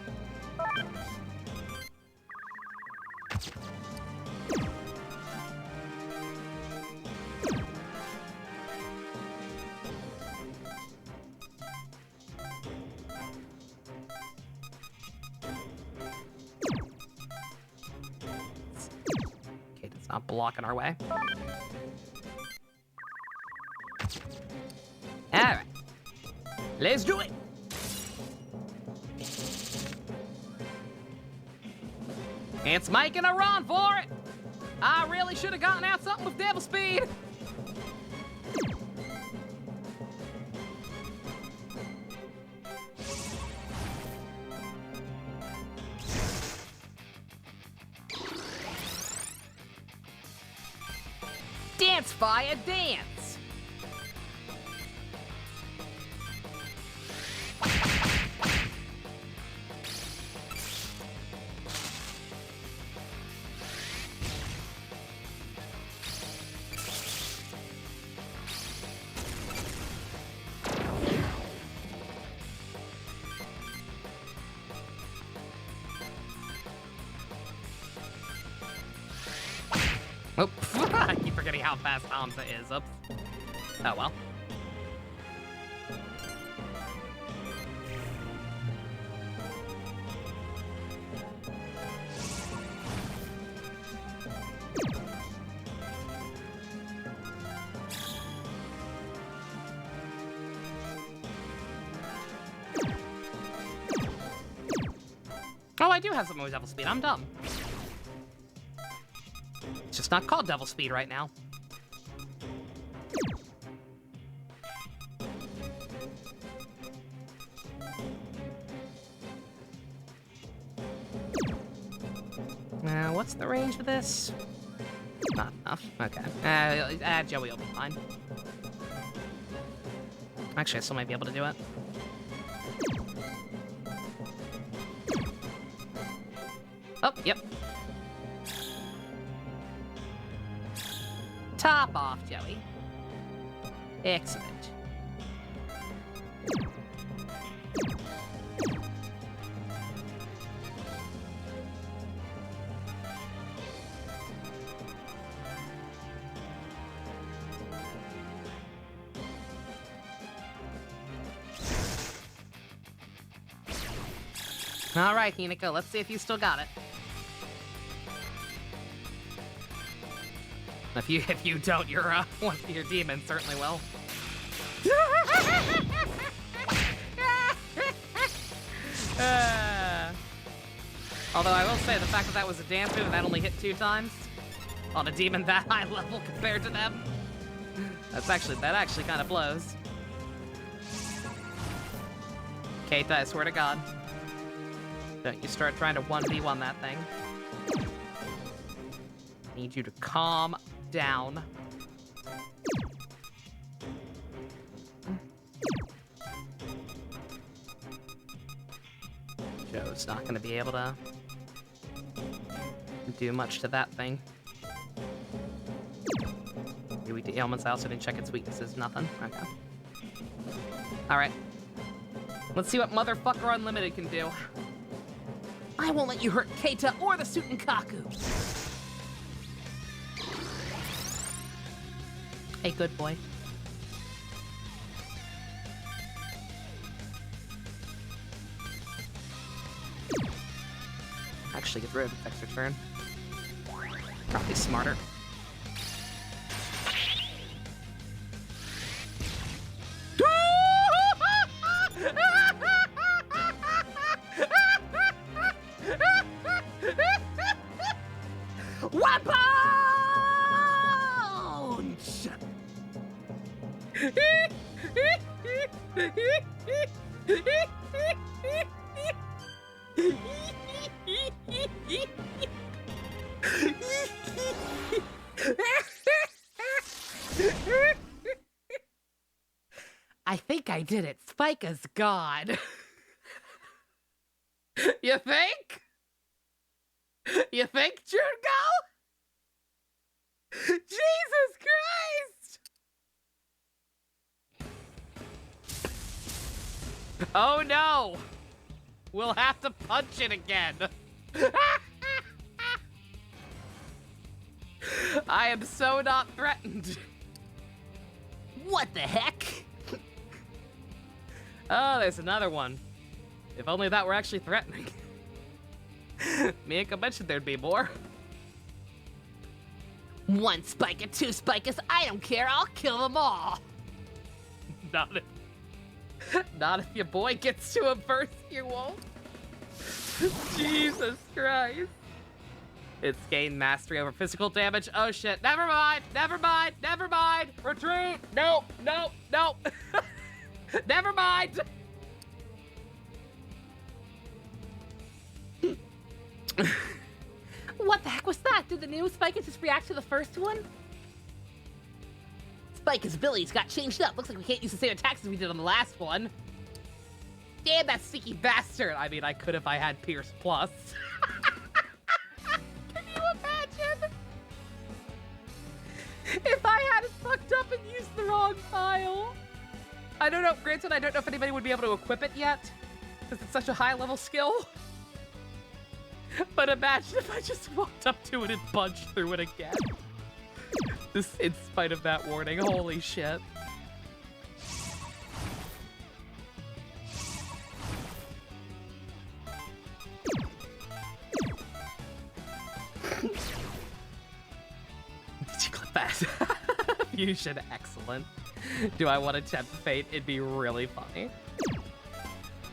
Okay, that's not blocking our way. Alright. Let's do it! It's making a run for it! I really should have gotten out something with devil speed! Dance, fire, dance! Oh, I keep forgetting how fast Hamza is. Oops. Oh well. Oh, I do have something with devil speed. I'm dumb. It's just not called devil speed right now. Now, what's the range for this? Not enough. Okay. Joey will be fine. Actually, I still might be able to do it. Oh, yep. Top off, Joey. Excellent. All right, Hinako, let's see if you still got it. If you don't, one of your demons certainly will. Although I will say the fact that that was a dance move and that only hit 2 times on a demon that high level compared to them, that actually kind of blows. Keita, I swear to God, don't you start trying to 1v1 that thing. I need you to calm down. Joe's not gonna be able to do much to that thing. You're weak to ailments. I also didn't check its weaknesses. Nothing. Okay. Alright. Let's see what Motherfucker Unlimited can do. I won't let you hurt Keita or the Sutenkaku. Hey, good boy. Actually, get rid of the extra turn. Probably smarter. One punch! I think I did it. Spika's God. You think? You think, Jungo? Jesus Christ! Oh no! We'll have to punch it again. I am so not threatened. What the heck? Oh, there's another one. If only that were actually threatening. Mika mentioned there'd be more. 1 spiker, 2 spikers, I don't care, I'll kill them all. Not if your boy gets to him first, you won't. Jesus Christ. It's gained mastery over physical damage. Oh shit, never mind, never mind, never mind. Retreat, nope, nope, nope. Never mind. What the heck was that? Did the new spikers just react to the first one? Spiker's abilities got changed up. Looks like we can't use the same attacks as we did on the last one. Damn that sneaky bastard. I mean, I could if I had Pierce Plus. Can you imagine? If I had it fucked up and used the wrong file. I don't know, granted, I don't know if anybody would be able to equip it yet, because it's such a high-level skill. But imagine if I just walked up to it and punched through it again. This, in spite of that warning, holy shit. Did you clip that? Fusion, excellent. Do I want to tempt fate? It'd be really funny.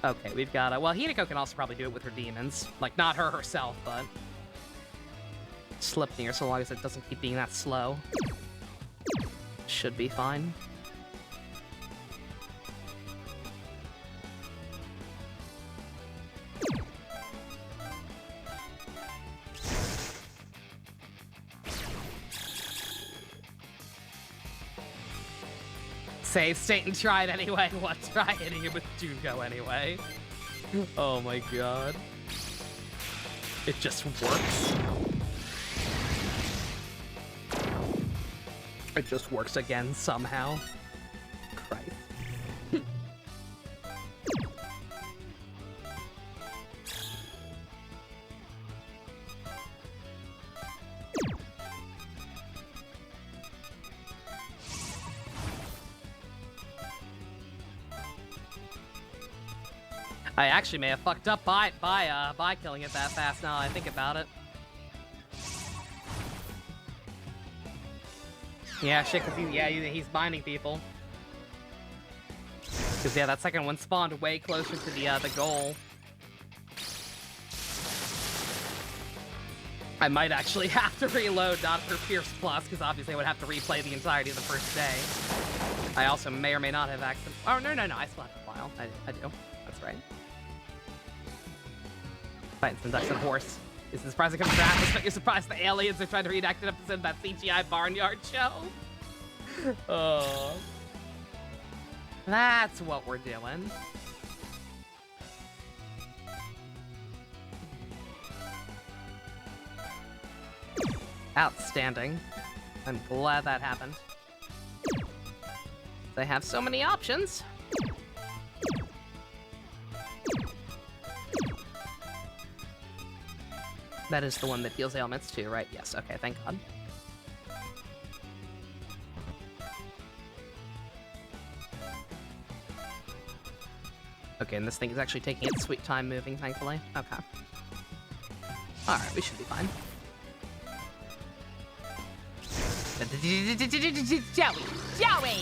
Okay, we've got well, Hinako can also probably do it with her demons. Like, not her herself, but Slipnir, so long as it doesn't keep being that slow. Should be fine. Save state and try it anyway. What? Try hitting it with Jungo anyway. Oh my god. It just works. It just works again somehow. Christ. I actually may have fucked up by killing it that fast now I think about it. Yeah, shit, cause he's binding people. Cause yeah, that second one spawned way closer to the goal. I might actually have to reload, not for Pierce Plus, because obviously I would have to replay the entirety of the first day. I also may or may not have access. Oh, no, I still have the file. I do. That's right. Fighting some ducks and horse. Is it surprising it comes to Atlas, but you're surprised the aliens are trying to reenact an episode of that CGI Barnyard show? Oh. That's what we're doing. Outstanding. I'm glad that happened. They have so many options. That is the one that deals ailments too, right? Yes, okay, thank God. Okay, and this thing is actually taking its sweet time moving, thankfully. Okay. Alright, we should be fine. Joey!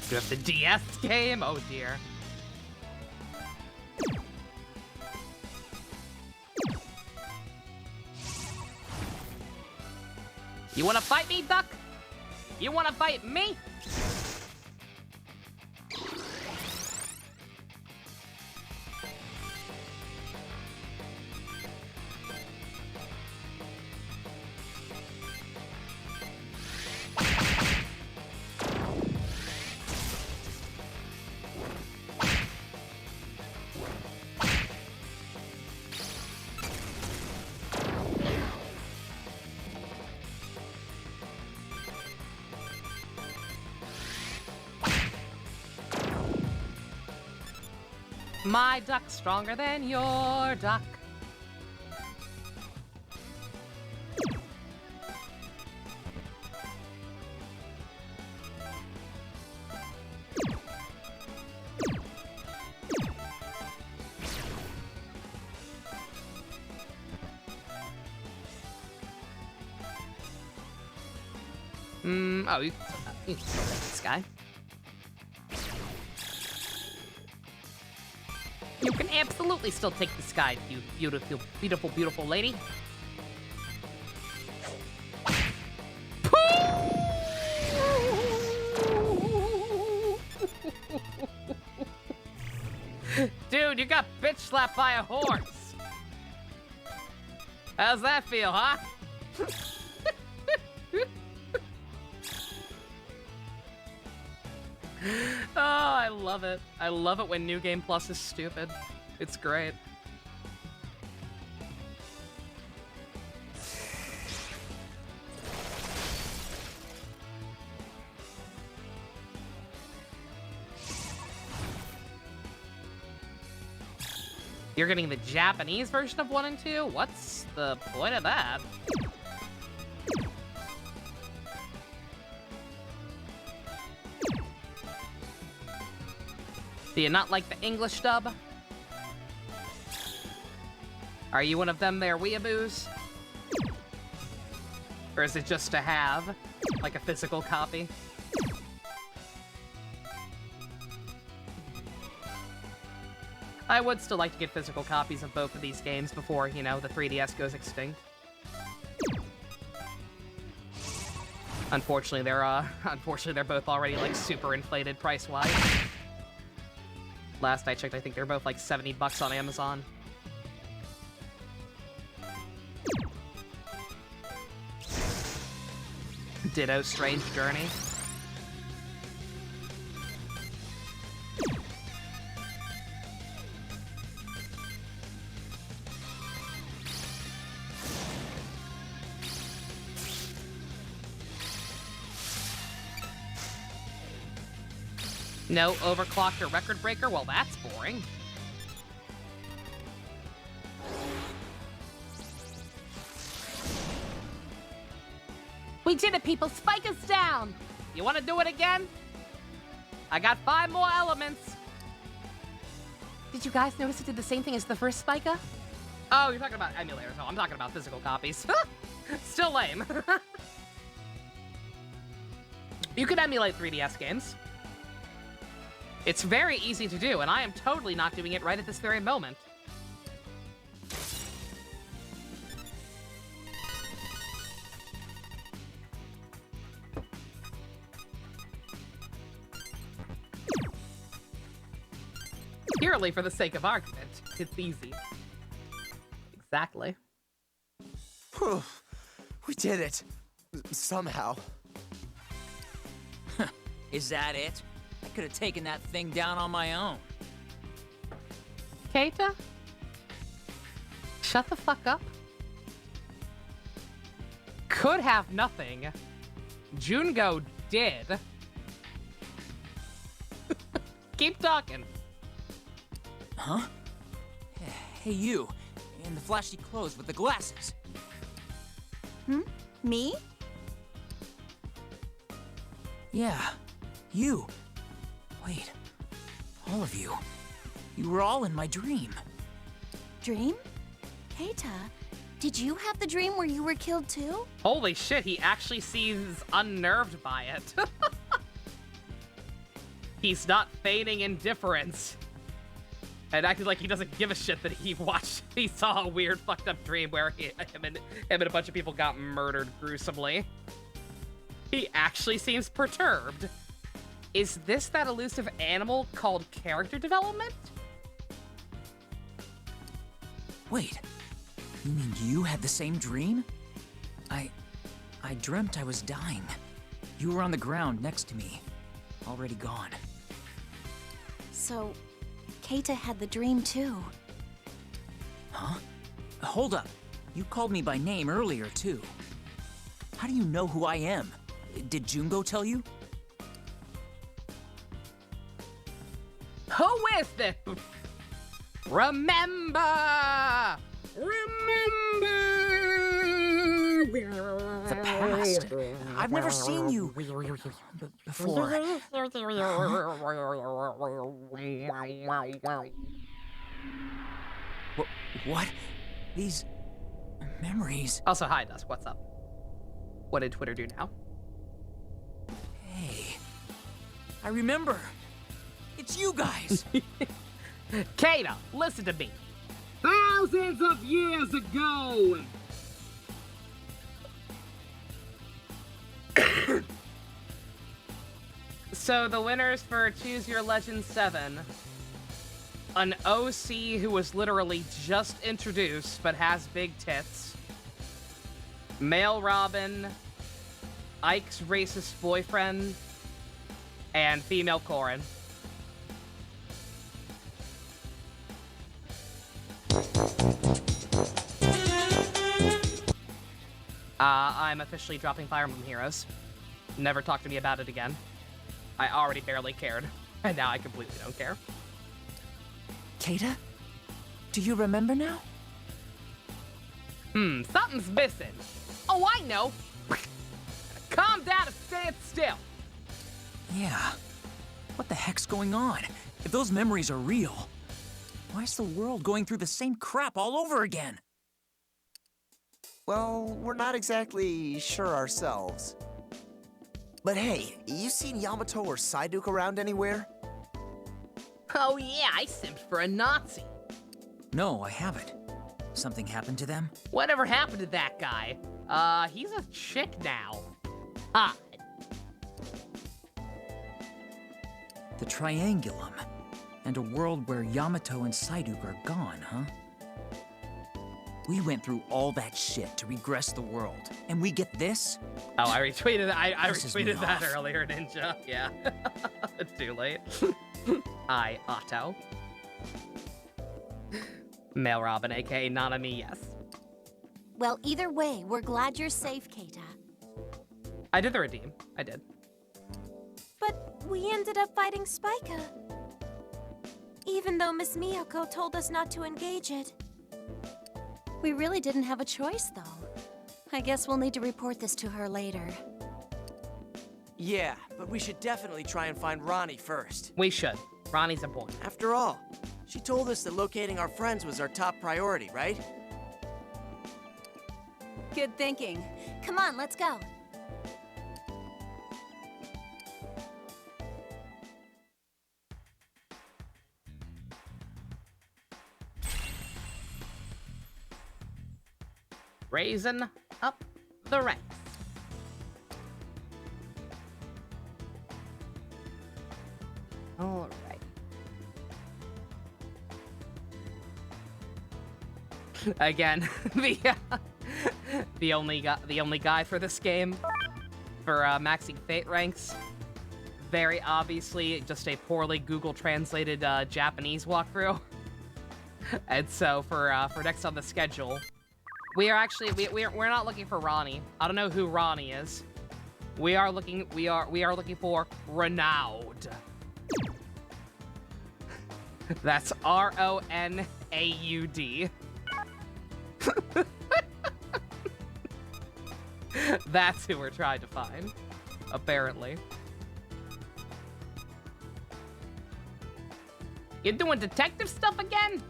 You have the DS game? Oh dear. You wanna fight me, Duck? You wanna fight me? My duck stronger than your duck. Oh, you can still take this guy. You can absolutely still take this guy, you beautiful, beautiful, beautiful lady. Dude, you got bitch slapped by a horse. How's that feel, huh? Oh, I love it. I love it when New Game Plus is stupid. It's great. You're getting the Japanese version of 1 and 2? What's the point of that? Do you not like the English dub? Are you one of them there weeaboos? Or is it just to have? Like a physical copy? I would still like to get physical copies of both of these games before, you know, the 3DS goes extinct. Unfortunately, they're both already, like, super inflated price-wise. Last I checked, I think they're both like $70 on Amazon. Ditto Strange Journey. No overclocked or record breaker? Well, that's boring. We did it, people! Spike us down! You want to do it again? I got 5 more elements. Did you guys notice it did the same thing as the first Spica? Oh, you're talking about emulators. Oh, I'm talking about physical copies. Still lame. You could emulate 3DS games. It's very easy to do, and I am totally not doing it right at this very moment. Purely for the sake of argument, it's easy. Exactly. Whew. We did it. Somehow. Is that it? I could have taken that thing down on my own. Keita? Shut the fuck up. Could have nothing. Jungo did. Keep talking. Huh? Hey, you. In the flashy clothes with the glasses. Me? Yeah, you. Wait, all of you. You were all in my dream. Dream? Keita, did you have the dream where you were killed too? Holy shit, he actually seems unnerved by it. He's not feigning indifference. And acting like he doesn't give a shit that he saw a weird fucked up dream where him and a bunch of people got murdered gruesomely. He actually seems perturbed. Is this that elusive animal called character development? Wait, you mean you had the same dream? I dreamt I was dying. You were on the ground next to me, already gone. So, Keita had the dream too. Huh? Hold up. You called me by name earlier, too. How do you know who I am? Did Jungo tell you? Who is this? Remember! The past. I've never seen you before. What? These memories. Also, hi, Dusk. What's up? What did Twitter do now? Hey, I remember. It's you guys. Kata, listen to me. Thousands of years ago. So the winners for Choose Your Legend 7, an OC who was literally just introduced but has big tits, male Robin, Ike's racist boyfriend, and female Corin. I'm officially dropping Fire Emblem Heroes. Never talk to me about it again. I already barely cared, and now I completely don't care. Kata? Do you remember now? Something's missing. Oh, I know. Calm down and stand still. Yeah. What the heck's going on? If those memories are real, why is the world going through the same crap all over again? Well, we're not exactly sure ourselves. But hey, you seen Yamato or Psyduke around anywhere? Oh yeah, I simped for a Nazi. No, I haven't. Something happened to them? Whatever happened to that guy? He's a chick now. Hot. The Triangulum. And a world where Yamato and Psyduke are gone, huh? We went through all that shit to regress the world, and we get this? Oh, I retweeted I Pisses me retweeted that off. earlier, Ninja. Yeah. Too late. Hi, Otto. Male Robin, aka Nanami, yes. Well, either way, we're glad you're safe, Kata. I did the redeem. I did. But we ended up fighting Spica. Even though Miss Miyako told us not to engage it. We really didn't have a choice, though. I guess we'll need to report this to her later. Yeah, but we should definitely try and find Ronnie first. We should. Ronnie's important. After all, she told us that locating our friends was our top priority, right? Good thinking. Come on, let's go. Raising up the ranks. All right. Again, the only guy for this game for maxing fate ranks. Very obviously, just a poorly Google translated Japanese walkthrough. And so for next on the schedule. We are actually we're not looking for Ronnie. I don't know who Ronnie is. We are looking for Renaud. That's R-O-N-A-U-D. That's who we're trying to find, apparently. You doing detective stuff again?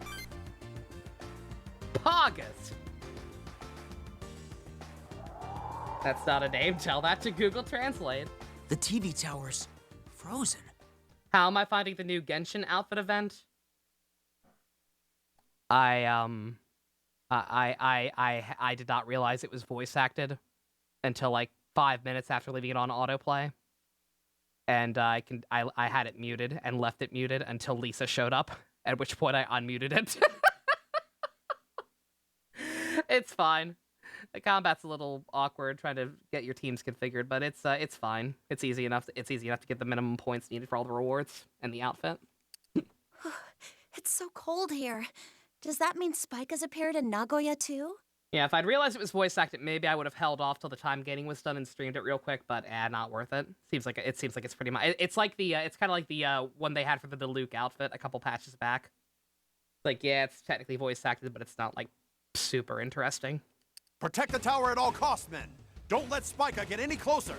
Pogus. That's not a name. Tell that to Google Translate. The TV tower's frozen. How am I finding the new Genshin outfit event? I did not realize it was voice acted until like 5 minutes after leaving it on autoplay. And I had it muted and left it muted until Lisa showed up, at which point I unmuted it. It's fine. The combat's a little awkward trying to get your teams configured, but it's fine. It's easy enough. It's easy enough to get the minimum points needed for all the rewards and the outfit. It's so cold here. Does that mean Spike has appeared in Nagoya too? Yeah, if I'd realized it was voice acted, maybe I would have held off till the time gating was done and streamed it real quick. But not worth it. Seems like it's pretty much. It's like the it's kind of like the one they had for the Luke outfit a couple patches back. Like, yeah, it's technically voice acted, but it's not, like, super interesting. Protect the tower at all costs, men. Don't let Spica get any closer.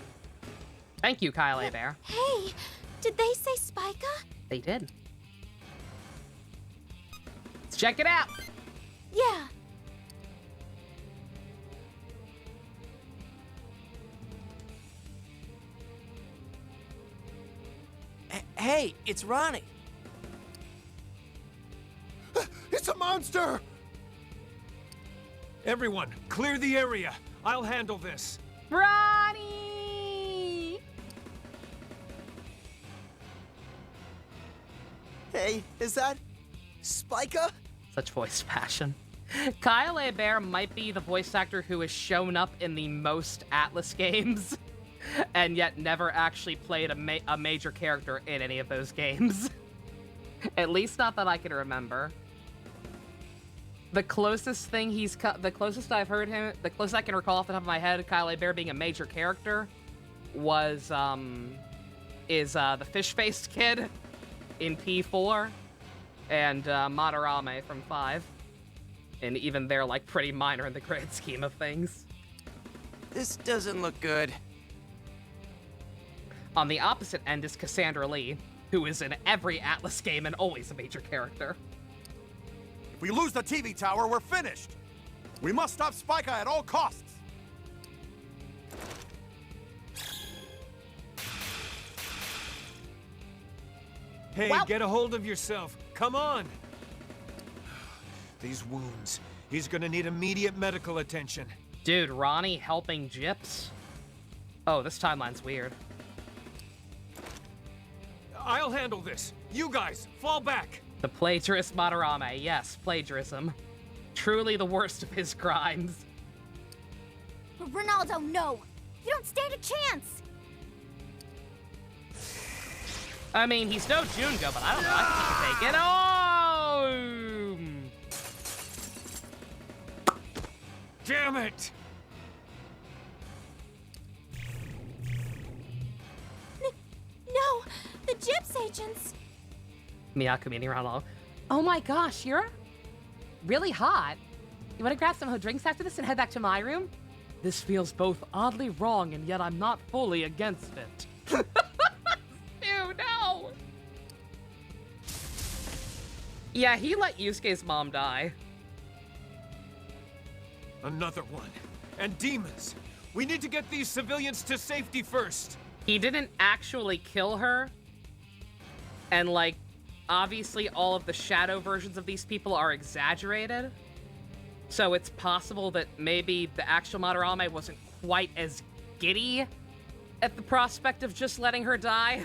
Thank you, Kyle A. Bear. Hey, did they say Spica? They did. Let's check it out. Yeah. Hey, it's Ronnie. It's a monster! Everyone, clear the area. I'll handle this. Ronnie! Hey, is that Spica? Such voice passion. Kyle A. Bear might be the voice actor who has shown up in the most Atlas games, and yet never actually played a major character in any of those games. At least not that I can remember. The closest I've heard him, the closest I can recall off the top of my head, Kyle A. Bear being a major character, was, the fish-faced kid in P4, and, Madarame from 5. And even they're, like, pretty minor in the grand scheme of things. This doesn't look good. On the opposite end is Cassandra Lee, who is in every Atlas game and always a major character. If we lose the TV tower, we're finished. We must stop Spica at all costs. Hey, Well- get a hold of yourself. Come on. These wounds. He's gonna need immediate medical attention. Dude, Ronnie helping Gyps? Oh, this timeline's weird. I'll handle this. You guys, fall back. The plagiarist Madarame, yes, plagiarism. Truly the worst of his crimes. Ronaldo, no! You don't stand a chance! I mean, he's no Jungo, but I don't know, I think he can take it. Oh! Damn it! No, the Gyps agents. Miyako Minirano. Oh my gosh, you're really hot. You want to grab some drinks after this and head back to my room? This feels both oddly wrong and yet I'm not fully against it. Ew, no! Yeah, he let Yusuke's mom die. Another one. And demons. We need to get these civilians to safety first. He didn't actually kill her. And, like, obviously all of the shadow versions of these people are exaggerated. So it's possible that maybe the actual Madarame wasn't quite as giddy at the prospect of just letting her die.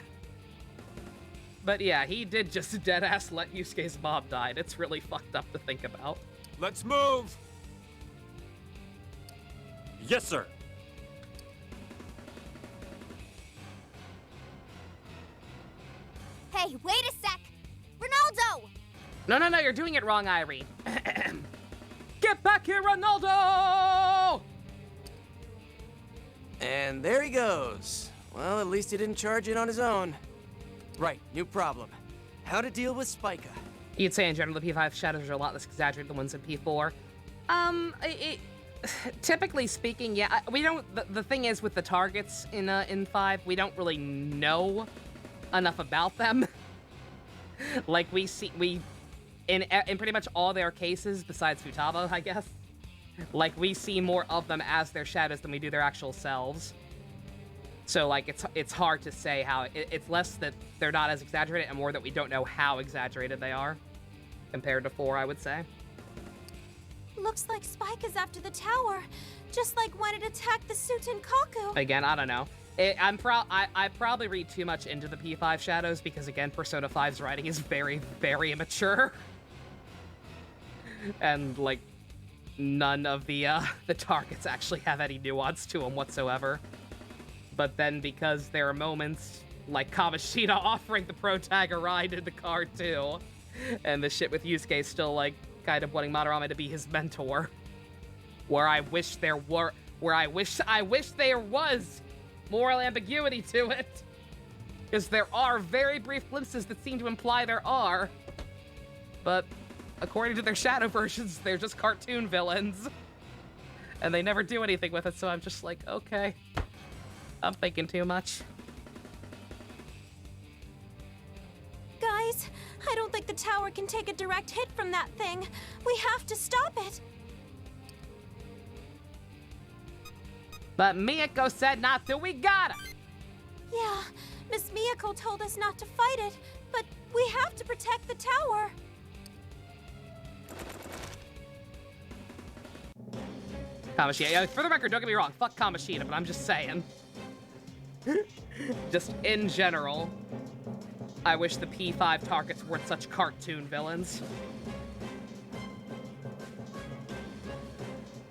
But yeah, he did just deadass let Yusuke's mom die. And it's really fucked up to think about. Let's move! Yes, sir. Hey, wait a sec! Ronaldo! No, you're doing it wrong, Irene. Get back here, Ronaldo! And there he goes. Well, at least he didn't charge in on his own. Right, new problem. How to deal with Spica. You'd say in general the P5 shadows are a lot less exaggerated than the ones in P4. Typically speaking, yeah, we don't. The thing is with the targets in 5, we don't really know enough about them. Like in pretty much all their cases, besides Futaba, I guess. Like we see more of them as their shadows than we do their actual selves. So like it's hard to say how it's less that they're not as exaggerated and more that we don't know how exaggerated they are compared to 4, I would say. Looks like Spike is after the tower, just like when it attacked the Sutenkaku. Again, I don't know. I probably read too much into the P5 shadows because, again, Persona 5's writing is very, very immature. And, like, none of the targets actually have any nuance to them whatsoever. But then because there are moments like Kamishita offering the protag a ride in the car, too. And the shit with Yusuke still, like, kind of wanting Madarame to be his mentor. I wish there was moral ambiguity to it. Because there are very brief glimpses that seem to imply there are. But according to their shadow versions, they're just cartoon villains. And they never do anything with it, so I'm just like, okay. I'm thinking too much. Guys, I don't think the tower can take a direct hit from that thing. We have to stop it. But Miyako said not to, we gotta! Yeah, Miss Miyako told us not to fight it, but we have to protect the tower. Kamoshida, yeah, for the record, don't get me wrong, fuck Kamoshida, but I'm just saying. Just in general, I wish the P5 targets weren't such cartoon villains.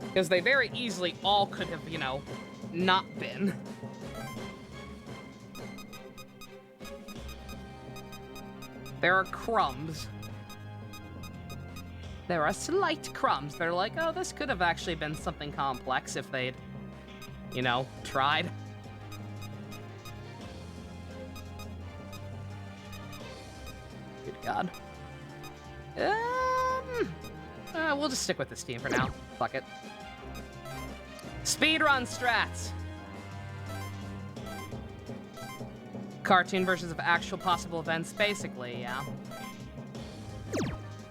Because they very easily all could have, you know, not been. There are crumbs. There are slight crumbs. They're like, oh, this could have actually been something complex if they'd, you know, tried. Good God. We'll just stick with this team for now. Fuck it. Speedrun strats. Cartoon versions of actual possible events, basically, yeah.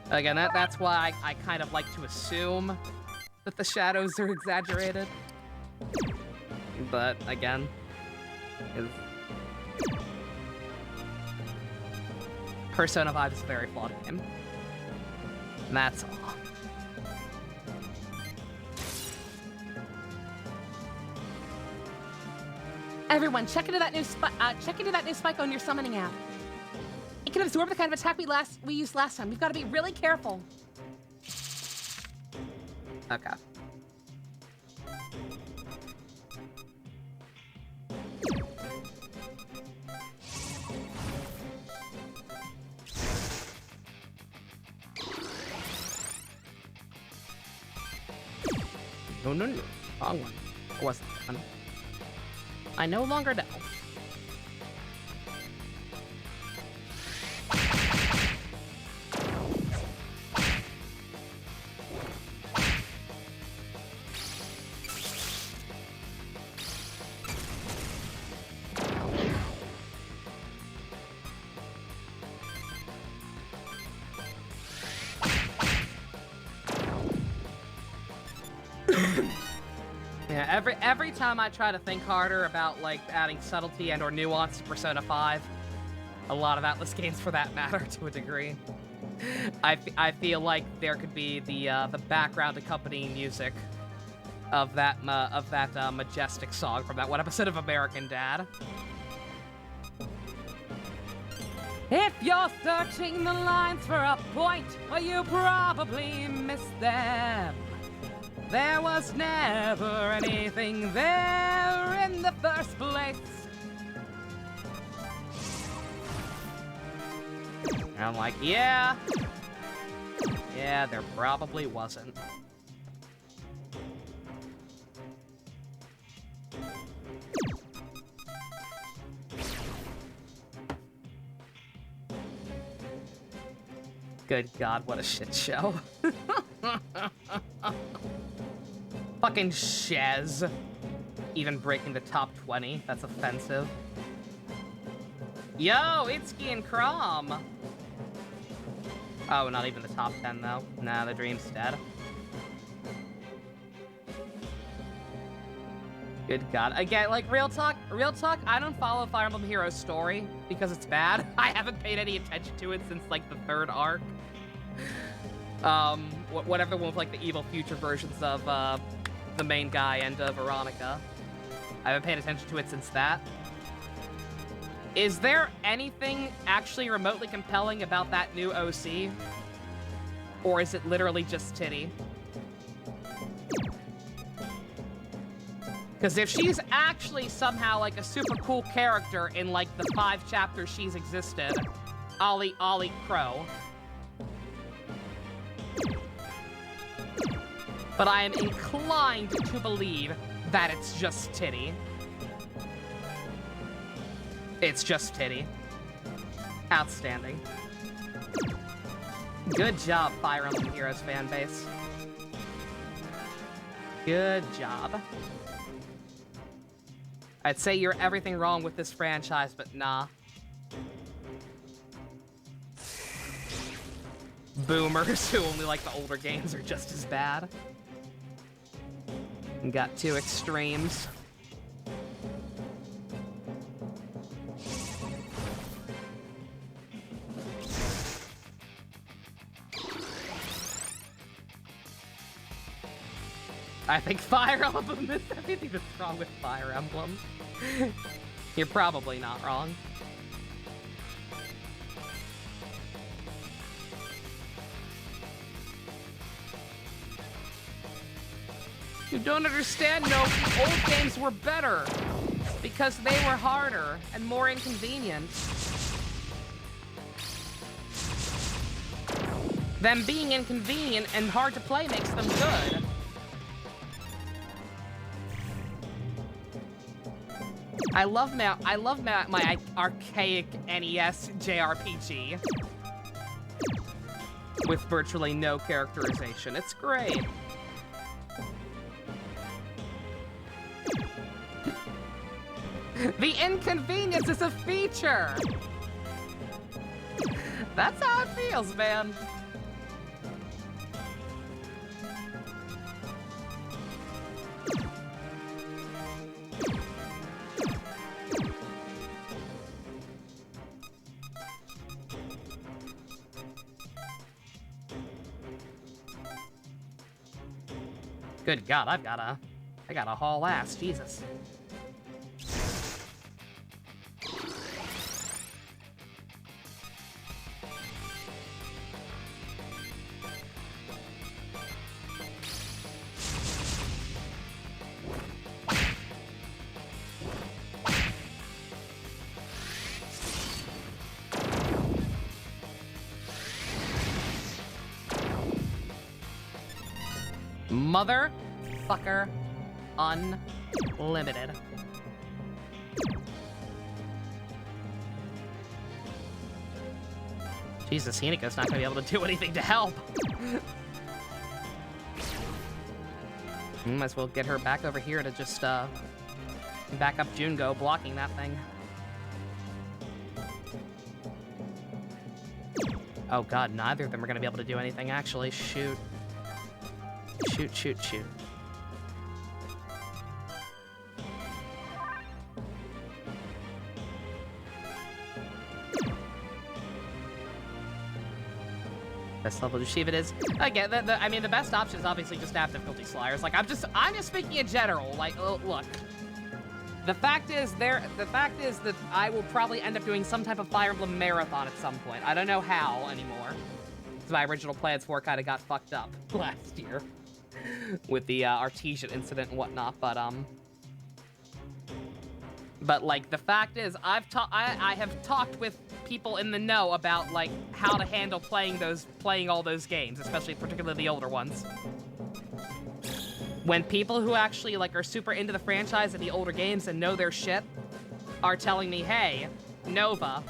Again, that's why I kind of like to assume that the shadows are exaggerated. But, again, Persona 5 is a very flawed game. And that's all. Everyone, check into that new spike on your summoning app. It can absorb the kind of attack we used last time. We've got to be really careful. Okay. No. Wrong one. It wasn't that one. I no longer know. Yeah, every time I try to think harder about like adding subtlety and or nuance to Persona 5, a lot of Atlas games for that matter to a degree, I feel like there could be the background accompanying music of that majestic song from that one episode of American Dad. If you're searching the lines for a point, well, you probably missed them. There was never anything there in the first place. And I'm like, yeah, there probably wasn't. Good God, what a shit show. Fucking Shez. Even breaking the top 20. That's offensive. Yo, Itsuki and Crom. Oh, not even the top 10, though. Nah, the dream's dead. Good God. Again, like, real talk, I don't follow Fire Emblem Heroes story because it's bad. I haven't paid any attention to it since, like, the 3rd arc. Whatever the one with, like, the evil future versions of, the main guy and Veronica. I haven't paid attention to it since that. Is there anything actually remotely compelling about that new OC? Or is it literally just titty? Because if she's actually somehow like a super cool character in like the 5 chapters she's existed, I'll eat crow. But I am inclined to believe that it's just titty. It's just titty. Outstanding. Good job, Fire Emblem Heroes fan base. Good job. I'd say you're everything wrong with this franchise, but nah. Boomers who only like the older games are just as bad. Got two extremes. I think Fire Emblem is everything that's wrong with Fire Emblem. You're probably not wrong. You don't understand, no. The old games were better because they were harder and more inconvenient. Them being inconvenient and hard to play makes them good. I love my archaic NES JRPG with virtually no characterization. It's great. The inconvenience is a feature. That's how it feels, man. Good God, I gotta haul ass, Jesus. Motherfucker unlimited. Jesus, Hinako's not gonna be able to do anything to help. Might as well get her back over here to just back up Jungo blocking that thing. Oh God, neither of them are gonna be able to do anything actually. Shoot. Shoot, shoot, shoot. Best level to achieve it is. Again, I mean, the best option is obviously just to have difficulty sliders. Like, I'm just speaking in general. Like, look. The fact is that I will probably end up doing some type of Fire Emblem marathon at some point. I don't know how anymore. Because my original plans for it kind of got fucked up last year. With the Artesian incident and whatnot, but like the fact is, I have talked with people in the know about like how to handle playing all those games, especially particularly the older ones. When people who actually like are super into the franchise and the older games and know their shit are telling me, hey, Nova,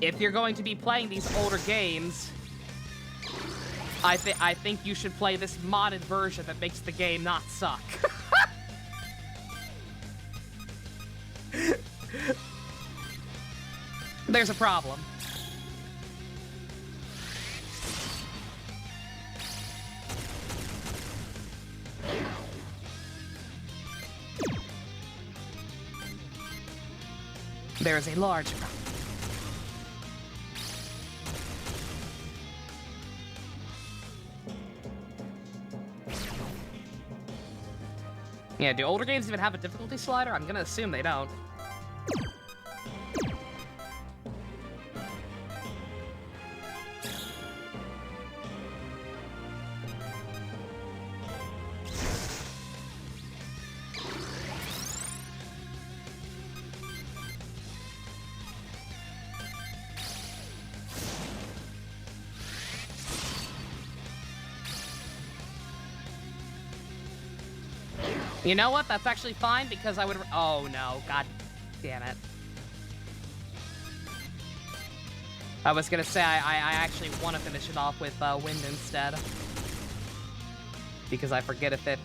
if you're going to be playing these older games, I think you should play this modded version that makes the game not suck. There's a problem. There is a large problem. Yeah, do older games even have a difficulty slider? I'm gonna assume they don't. You know what? That's actually fine because I would... Oh, no. God damn it. I was gonna say, I actually want to finish it off with Wind instead. Because I forget if it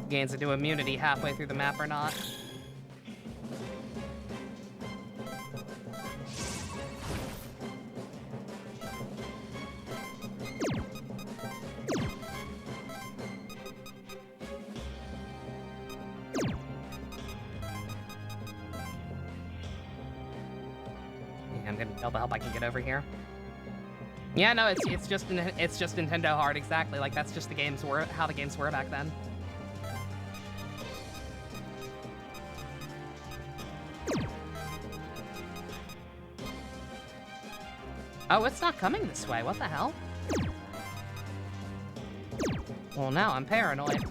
gains a new immunity halfway through the map or not. I'm gonna tell the help I can get over here. Yeah, no, it's just Nintendo hard, exactly. Like that's just the games were how the games were back then. Oh, it's not coming this way. What the hell? Well, now I'm paranoid.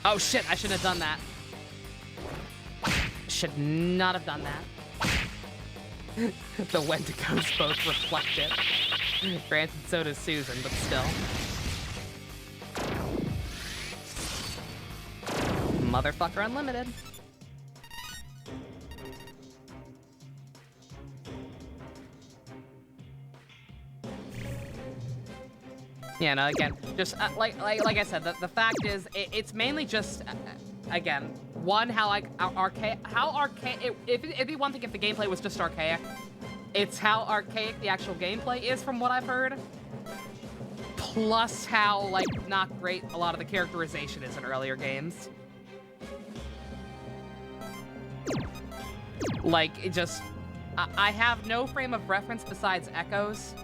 Oh shit, I shouldn't have done that. Should not have done that. The Wendigos both reflect it. Granted, so does Susan, but still. Motherfucker Unlimited. Yeah, no, again, just like I said, the fact is, it's mainly just, again, one, how archaic, it'd be one thing if the gameplay was just archaic. It's how archaic the actual gameplay is from what I've heard. Plus how, like, not great a lot of the characterization is in earlier games. Like, it just, I have no frame of reference besides Echoes.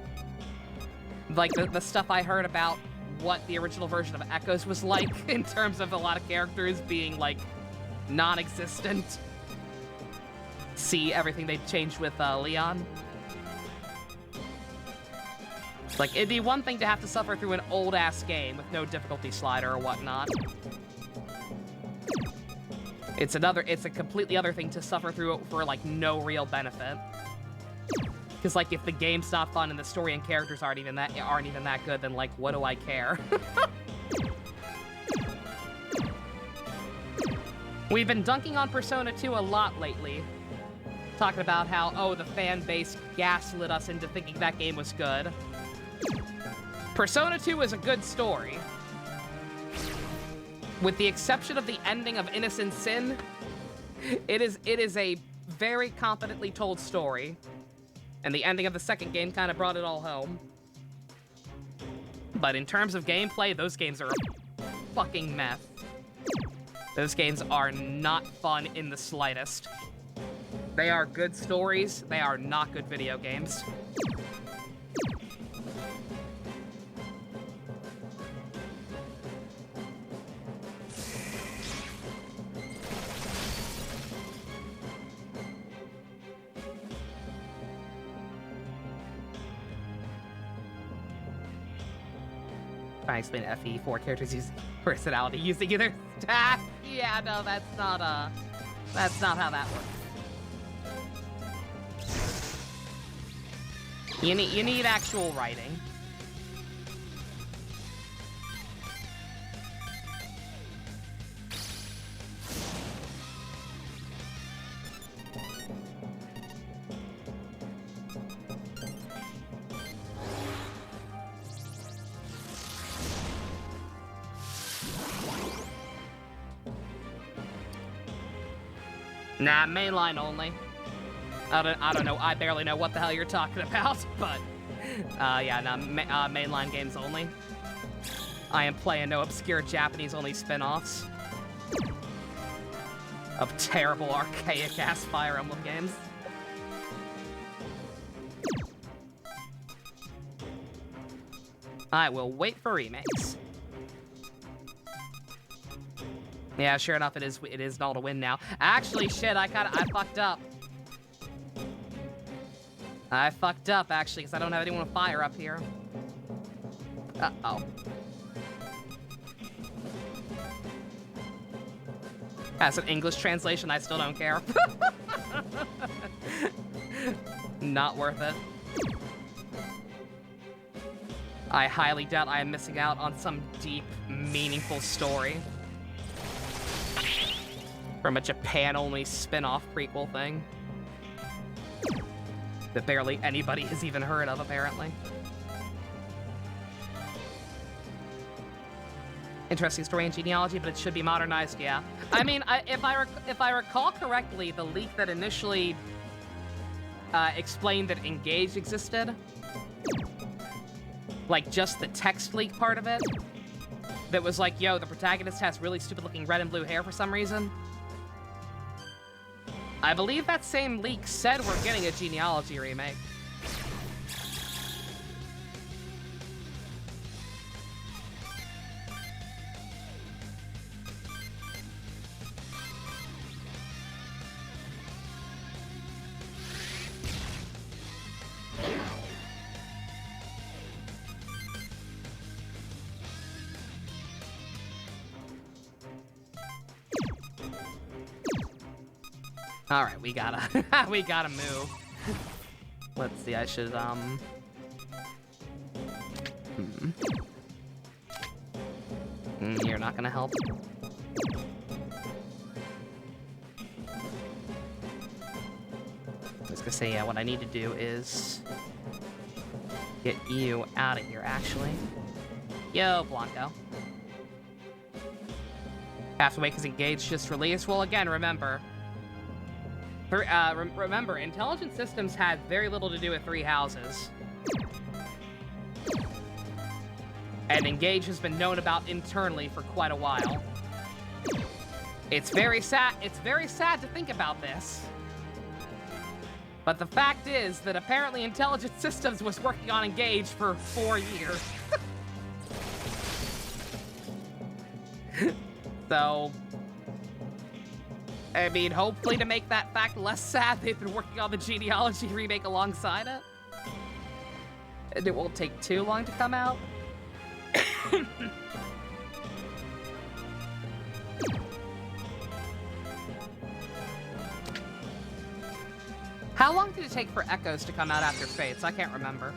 Like, the stuff I heard about what the original version of Echoes was like in terms of a lot of characters being, like, non-existent. See everything they've changed with Leon. Like, it'd be one thing to have to suffer through an old-ass game with no difficulty slider or whatnot. It's a completely other thing to suffer through it for, like, no real benefit. Because, like, if the game's not fun and the story and characters aren't even that good, then, like, what do I care? We've been dunking on Persona 2 a lot lately. Talking about how, oh, the fan base gaslit us into thinking that game was good. Persona 2 is a good story. With the exception of the ending of Innocent Sin, it is a very competently told story. And the ending of the second game kind of brought it all home. But in terms of gameplay, those games are a fucking mess. Those games are not fun in the slightest. They are good stories, they are not good video games. Trying to explain FE4 characters use personality using either staff. Yeah, no, that's not how that works. You need actual writing. Nah, mainline only. I don't know. I barely know what the hell you're talking about, but yeah, nah, mainline games only. I am playing no obscure Japanese-only spin-offs of terrible, archaic-ass Fire Emblem games. I will wait for remakes. Yeah, sure enough, it is not a win now. Actually, shit, I fucked up. I fucked up, actually, because I don't have anyone with fire up here. Uh-oh. That's an English translation, I still don't care. Not worth it. I highly doubt I am missing out on some deep, meaningful story from a Japan-only spin-off prequel thing that barely anybody has even heard of, apparently. Interesting story and genealogy, but it should be modernized, yeah. I mean, if I recall correctly, the leak that initially explained that Engage existed, like just the text leak part of it, that was like, yo, the protagonist has really stupid looking red and blue hair for some reason. I believe that same leak said we're getting a genealogy remake. All right, we gotta, we gotta move. Let's see, I should, You're not gonna help. I was gonna say, yeah, what I need to do is get you out of here, actually. Yo, Blanco. Have to wait because Engage just released. Well, again, remember, Intelligent Systems had very little to do with Three Houses. And Engage has been known about internally for quite a while. It's very sad to think about this. But the fact is that apparently Intelligent Systems was working on Engage for 4 years. So, I mean, hopefully to make that fact less sad, they've been working on the genealogy remake alongside it. And it won't take too long to come out. How long did it take for Echoes to come out after Fates? I can't remember.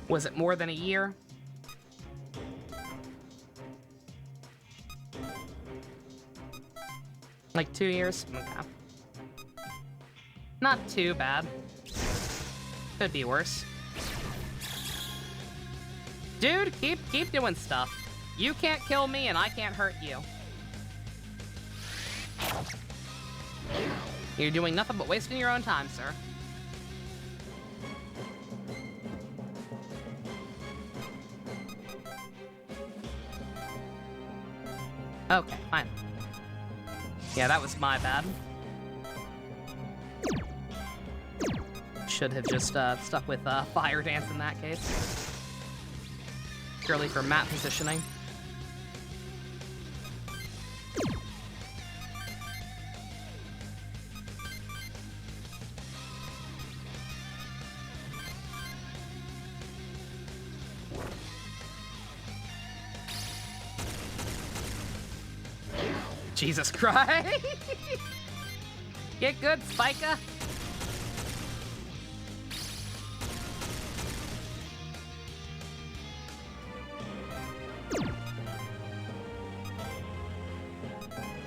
Was it more than a year? Like 2 years? Okay. Not too bad. Could be worse. Dude, keep doing stuff. You can't kill me and I can't hurt you. You're doing nothing but wasting your own time, sir. Okay, fine. Yeah, that was my bad. Should have just stuck with Fire Dance in that case. Purely for map positioning. Jesus Christ! Get good, Spica!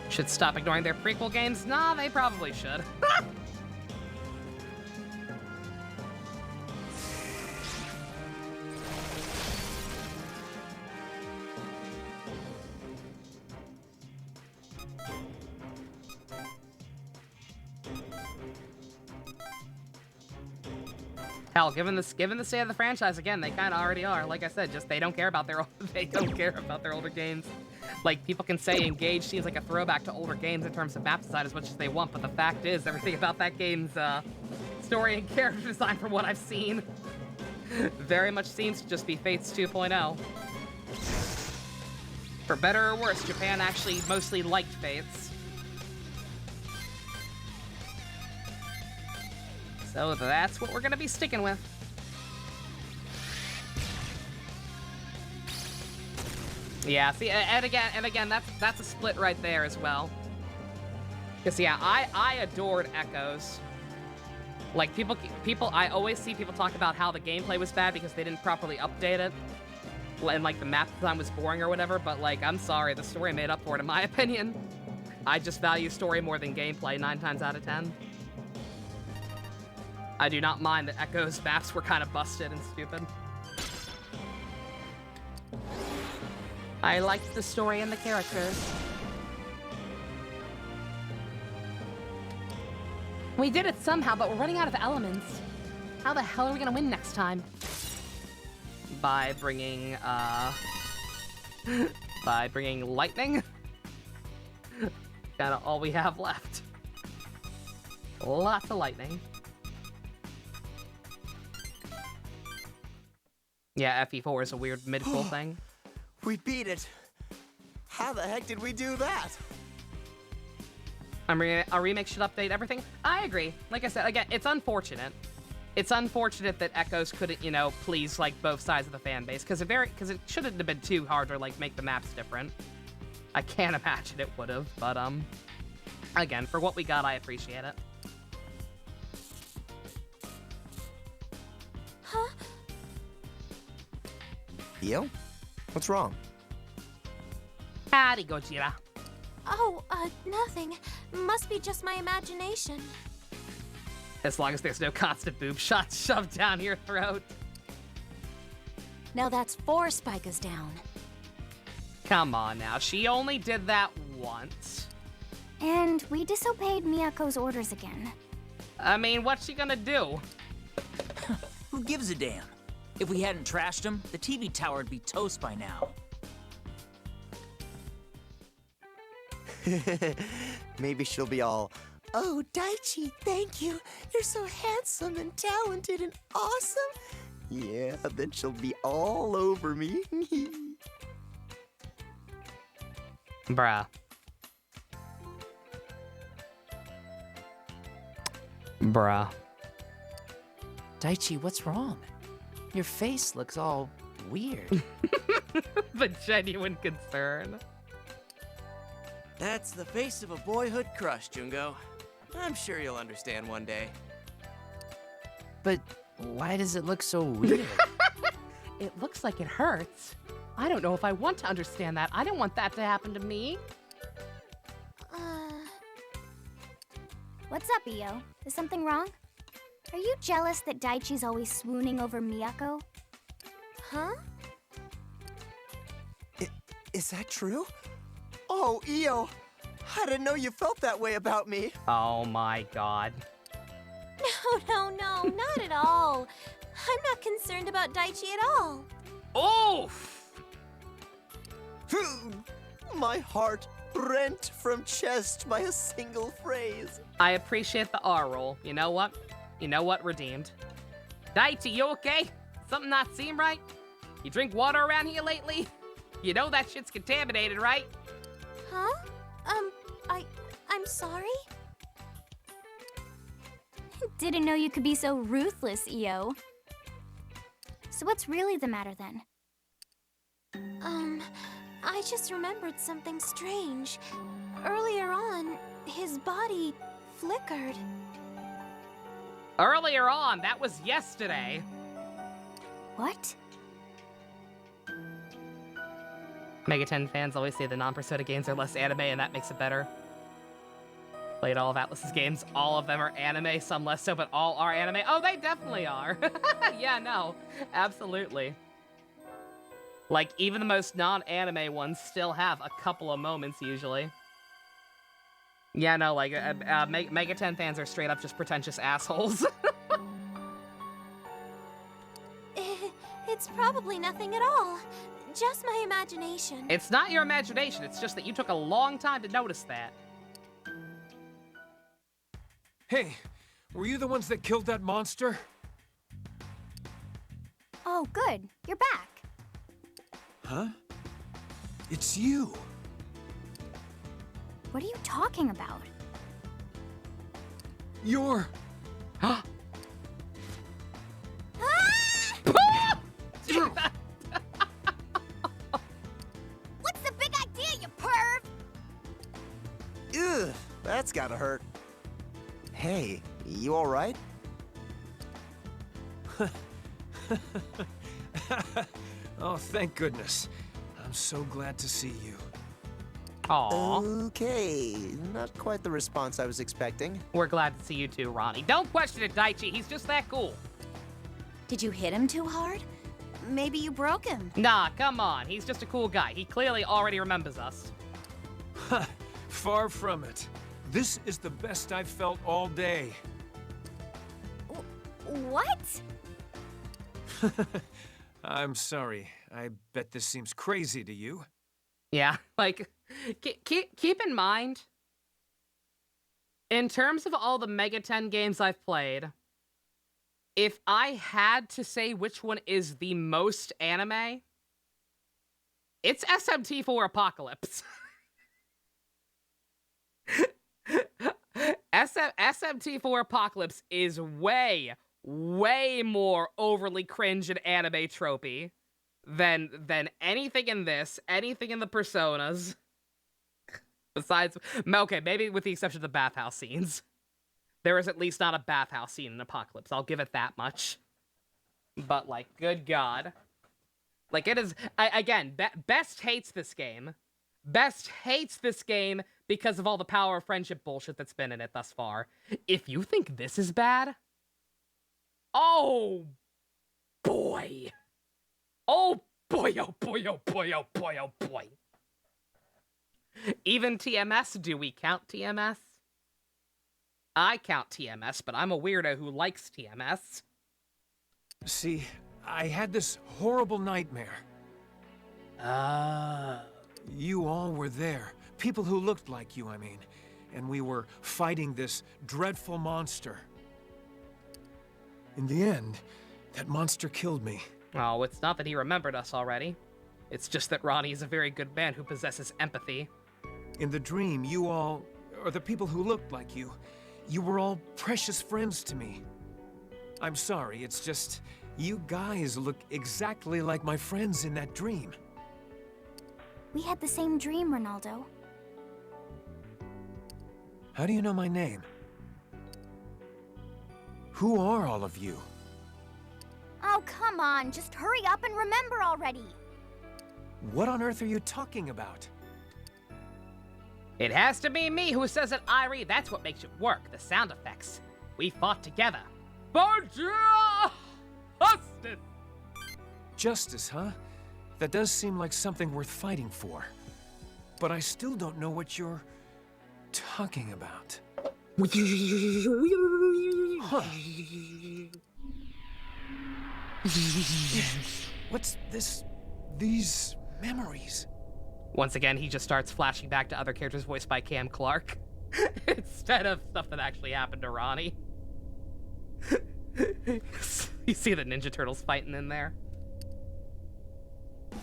Should stop ignoring their prequel games? Nah, they probably should. Hell, given the state of the franchise, again, they kind of already are. Like I said, just they don't care about their older games. Like, people can say Engage seems like a throwback to older games in terms of map design as much as they want, but the fact is, everything about that game's story and character design, from what I've seen, very much seems to just be Fates 2.0. For better or worse, Japan actually mostly liked Fates. So that's what we're gonna be sticking with. Yeah, see, and again, that's a split right there as well. Because, yeah, I adored Echoes. Like, people, I always see people talk about how the gameplay was bad because they didn't properly update it. And, like, the map design was boring or whatever, but, like, I'm sorry, the story made up for it, in my opinion. I just value story more than gameplay 9 times out of 10. I do not mind that Echo's maps were kind of busted and stupid. I liked the story and the characters. We did it somehow, but we're running out of elements. How the hell are we gonna win next time? By bringing lightning? Kinda all we have left. Lots of lightning. Yeah, FE4 is a weird mid-pull thing. We beat it. How the heck did we do that? A remake should update everything. I agree. Like I said, again, it's unfortunate. It's unfortunate that Echoes couldn't, you know, please like both sides of the fan base because it shouldn't have been too hard to like make the maps different. I can't imagine it would have, but again, for what we got, I appreciate it. Huh? Io? What's wrong? Howdy, Gojira. Oh, nothing. Must be just my imagination. As long as there's no constant boob shots shoved down your throat. Now that's 4 Spikas down. Come on now, she only did that once. And we disobeyed Miyako's orders again. I mean, what's she gonna do? Who gives a damn? If we hadn't trashed him, the TV tower would be toast by now. Maybe she'll be all, "Oh, Daichi, thank you. You're so handsome and talented and awesome." Yeah, then she'll be all over me. Bruh. Bruh. Daichi, what's wrong? Your face looks all weird. The genuine concern. That's the face of a boyhood crush, Jungo. I'm sure you'll understand one day. But why does it look so weird? It looks like it hurts. I don't know if I want to understand that. I don't want that to happen to me. What's up, Io? Is something wrong? Are you jealous that Daichi's always swooning over Miyako? Huh? Is that true? Oh, Io, I didn't know you felt that way about me. Oh my god. No, not at all. I'm not concerned about Daichi at all. Oof! My heart rent from chest by a single phrase. I appreciate the R roll. You know what? Redeemed. Daichi, you okay? Something not seem right? You drink water around here lately? You know that shit's contaminated, right? Huh? I'm sorry? Didn't know you could be so ruthless, Io. So what's really the matter then? I just remembered something strange. Earlier on, his body flickered. Earlier on, that was yesterday. What? Mega 10 fans always say the non-Persona games are less anime, and that makes it better. Played all of Atlus's games. All of them are anime, some less so, but all are anime. Oh, they definitely are. Yeah, no, absolutely. Like, even the most non-anime ones still have a couple of moments, usually. Yeah, no, like, Mega 10 fans are straight up just pretentious assholes. It's probably nothing at all. Just my imagination. It's not your imagination, it's just that you took a long time to notice that. Hey, were you the ones that killed that monster? Oh, good. You're back. Huh? It's you. What are you talking about? You're... That's gotta hurt. Hey, you alright? Oh, thank goodness. I'm so glad to see you. Aww. Okay, not quite the response I was expecting. We're glad to see you too, Ronnie. Don't question it, Daichi. He's just that cool. Did you hit him too hard? Maybe you broke him. Nah, come on. He's just a cool guy. He clearly already remembers us. Far from it. This is the best I've felt all day. What? I'm sorry. I bet this seems crazy to you. Yeah, like, keep in mind, in terms of all the Mega 10 games I've played, if I had to say which one is the most anime, it's SMT4 Apocalypse. SMT4 Apocalypse is way more overly cringe and anime tropey than anything in this, anything in the Personas. Besides, okay, maybe with the exception of the bathhouse scenes. There is at least not a bathhouse scene in Apocalypse. I'll give it that much. But, like, good God. Like, it is, again, Best hates this game. Best hates this game because of all the power of friendship bullshit that's been in it thus far. If you think this is bad, oh boy. Oh boy, oh boy, oh boy, oh boy, oh boy. Even TMS, do we count TMS? I count TMS, but I'm a weirdo who likes TMS. See, I had this horrible nightmare. You all were there. People who looked like you, I mean. And we were fighting this dreadful monster. In the end, that monster killed me. Oh, it's not that he remembered us already. It's just that Ronnie is a very good man who possesses empathy. In the dream, you all, or the people who looked like you were all precious friends to me. I'm sorry, it's just, you guys look exactly like my friends in that dream. We had the same dream, Ronaldo. How do you know my name? Who are all of you? Oh, come on. Just hurry up and remember already. What on earth are you talking about? It has to be me who says it, Irie. That's what makes it work, the sound effects. We fought together. For justice! Justice, huh? That does seem like something worth fighting for. But I still don't know what you're talking about. Huh. What's this? These memories? Once again, he just starts flashing back to other characters voiced by Cam Clark. Instead of stuff that actually happened to Ronnie. You see the Ninja Turtles fighting in there?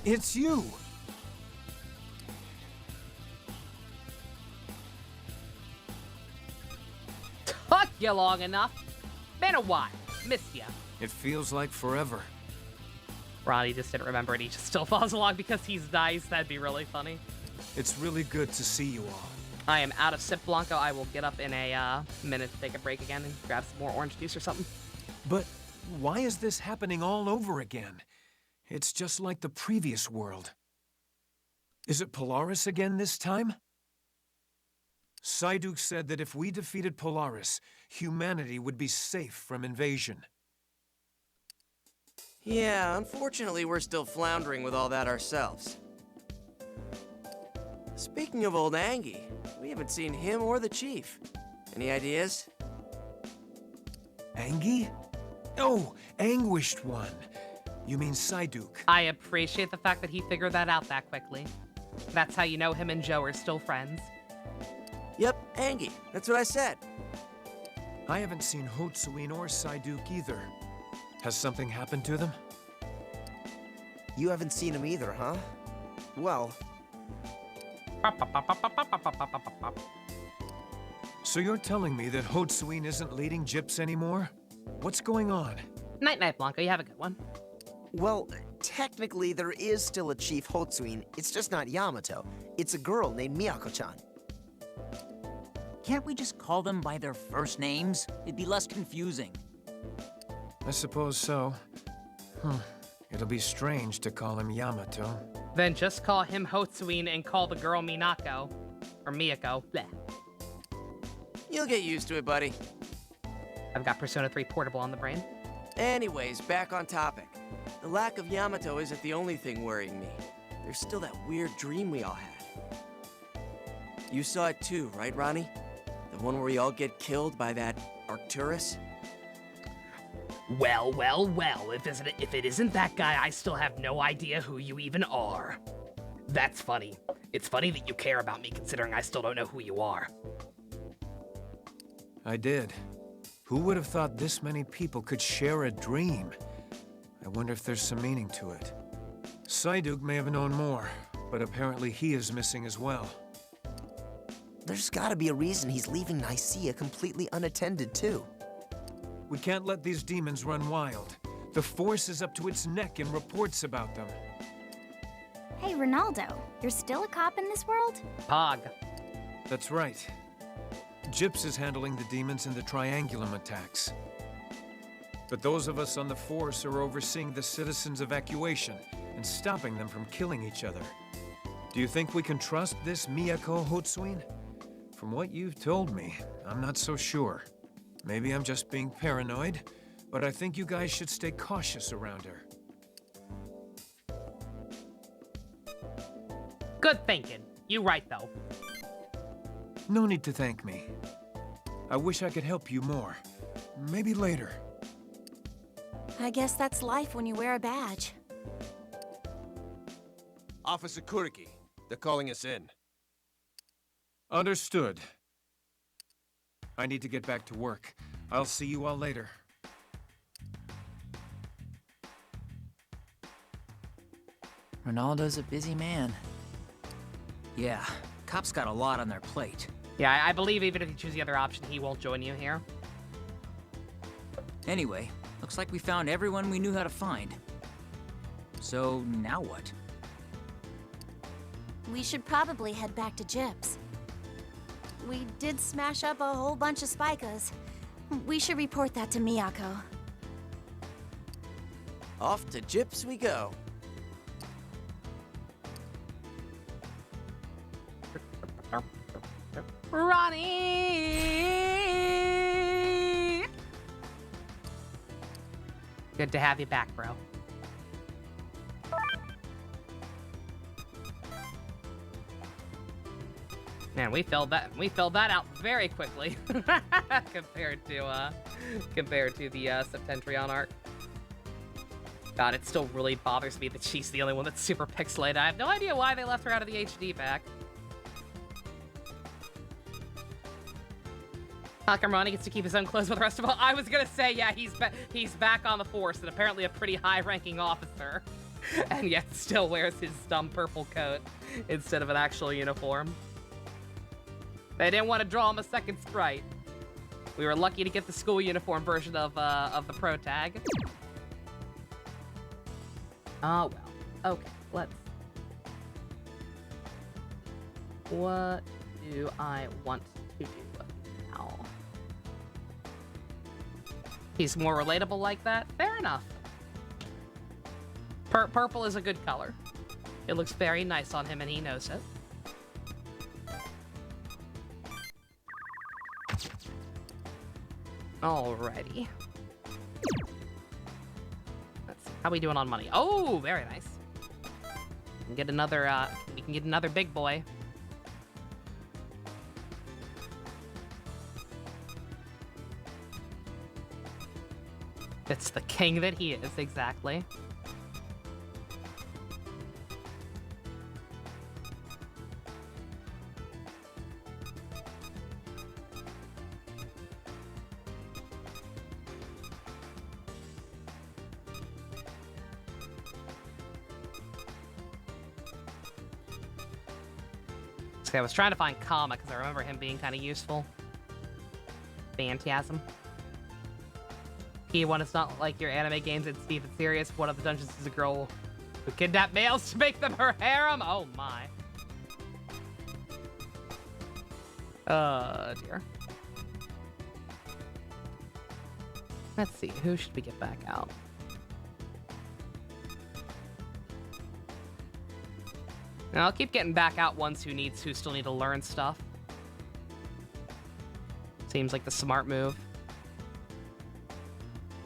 It's you! Took you long enough. Been a while. Missed ya. It feels like forever. Ronnie just didn't remember and he just still follows along because he's nice. That'd be really funny. It's really good to see you all. I am out of Sip Blanco. I will get up in a minute to take a break again and grab some more orange juice or something. But why is this happening all over again? It's just like the previous world. Is it Polaris again this time? Psyduke said that if we defeated Polaris, humanity would be safe from invasion. Yeah, unfortunately we're still floundering with all that ourselves. Speaking of old Angie, we haven't seen him or the Chief. Any ideas? Angie? Oh, Anguished One. You mean Psyduke. I appreciate the fact that he figured that out that quickly. That's how you know him and Joe are still friends. Yep, Angie. That's what I said. I haven't seen Hotsuin or Psyduke either. Has something happened to them? You haven't seen him either, huh? Well... So you're telling me that Hotsuin isn't leading Gyps anymore? What's going on? Night-night, Blanco. You have a good one. Well, technically there is still a Chief Hotsuin. It's just not Yamato. It's a girl named Miyako-chan. Can't we just call them by their first names? It'd be less confusing. I suppose so. It'll be strange to call him Yamato. Then just call him Hotsuin and call the girl Minako. Or Miyako. Bleh. You'll get used to it, buddy. I've got Persona 3 Portable on the brain. Anyways, back on topic. The lack of Yamato isn't the only thing worrying me. There's still that weird dream we all had. You saw it too, right, Ronnie? The one where we all get killed by that Arcturus? Well, if it isn't that guy, I still have no idea who you even are. That's funny. It's funny that you care about me, considering I still don't know who you are. I did. Who would have thought this many people could share a dream? I wonder if there's some meaning to it. Psyduke may have known more, but apparently he is missing as well. There's gotta be a reason he's leaving Nicaea completely unattended, too. We can't let these demons run wild. The Force is up to its neck in reports about them. Hey, Ronaldo, you're still a cop in this world? Pog. That's right. Gyps is handling the demons in the Triangulum attacks. But those of us on the Force are overseeing the citizens' evacuation and stopping them from killing each other. Do you think we can trust this Miyako Hotsuin? From what you've told me, I'm not so sure. Maybe I'm just being paranoid, but I think you guys should stay cautious around her. Good thinking. You right, though. No need to thank me. I wish I could help you more. Maybe later. I guess that's life when you wear a badge. Officer Kuriki, they're calling us in. Understood. I need to get back to work. I'll see you all later. Ronaldo's a busy man. Yeah, cops got a lot on their plate. Yeah, I believe even if you choose the other option, he won't join you here. Anyway, looks like we found everyone we knew how to find. So, now what? We should probably head back to Gyps. We did smash up a whole bunch of spikas. We should report that to Miyako. Off to Gyps we go. Ronnie! Good to have you back, bro. Man, we filled that out very quickly compared to the Septentrion arc. God, it still really bothers me that she's the only one that's super pixelated. I have no idea why they left her out of the HD pack. How come Ronnie gets to keep his own clothes with the rest of all? I was gonna say, yeah, he's back on the Force and apparently a pretty high-ranking officer, and yet still wears his dumb purple coat instead of an actual uniform. They didn't want to draw him a second sprite. We were lucky to get the school uniform version of the Pro Tag. Oh well. Okay, let's. What do I want to do now? He's more relatable like that? Fair enough. Purple is a good color. It looks very nice on him and he knows it. Alrighty. Let's see. How we doing on money? Oh, very nice. We can get another big boy. It's the king that he is, exactly. I was trying to find Kama because I remember him being kind of useful. Phantasm. P1, it's not like your anime games and Steve, it's serious. One of the dungeons is a girl who kidnapped males to make them her harem. Oh my. Dear. Let's see, who should we get back out? Now, I'll keep getting back out ones who still need to learn stuff. Seems like the smart move.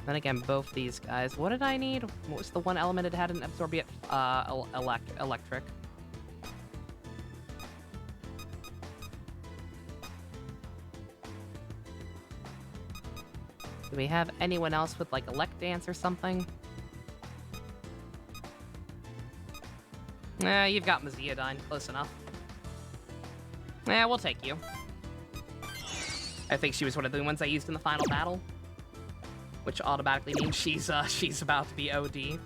Then again, both these guys. What did I need? What was the one element it had an absorbent electric? Do we have anyone else with like elect dance or something? You've got Mazziodine, close enough. We'll take you. I think she was one of the ones I used in the final battle, which automatically means she's about to be OD.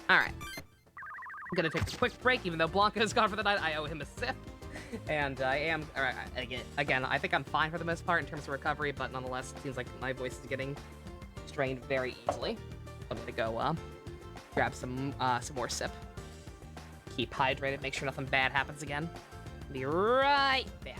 All right, I'm gonna take a quick break, even though Blanca is gone for the night. I owe him a sip, and I am again. I think I'm fine for the most part in terms of recovery, but nonetheless, it seems like my voice is getting strained very easily. I'm gonna go grab some more sip. Keep hydrated. Make sure nothing bad happens again. Be right back.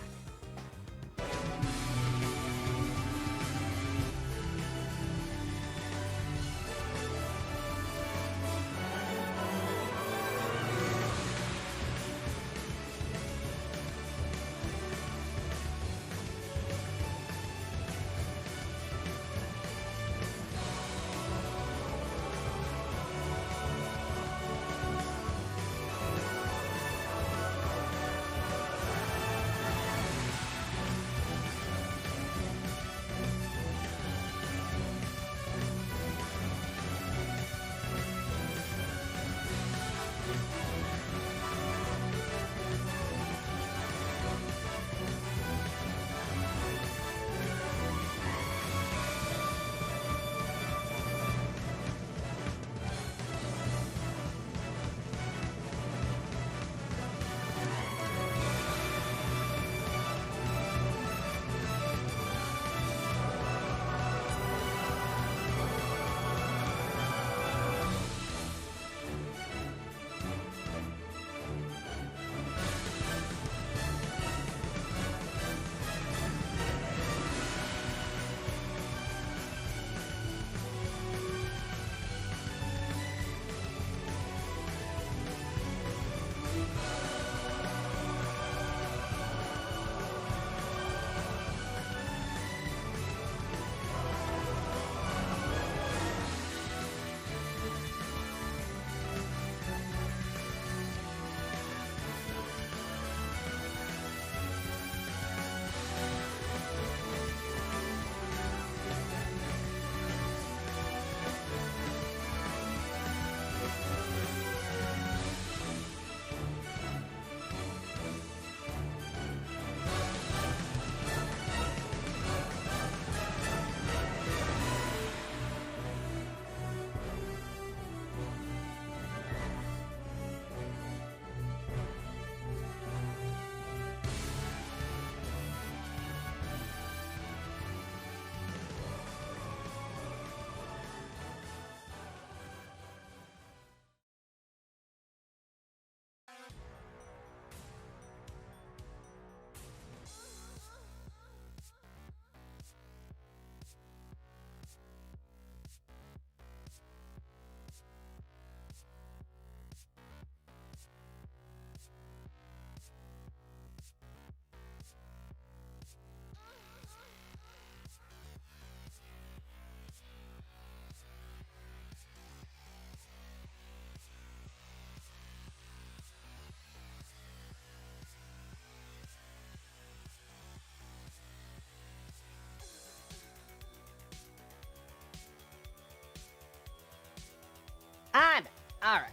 I'm all right.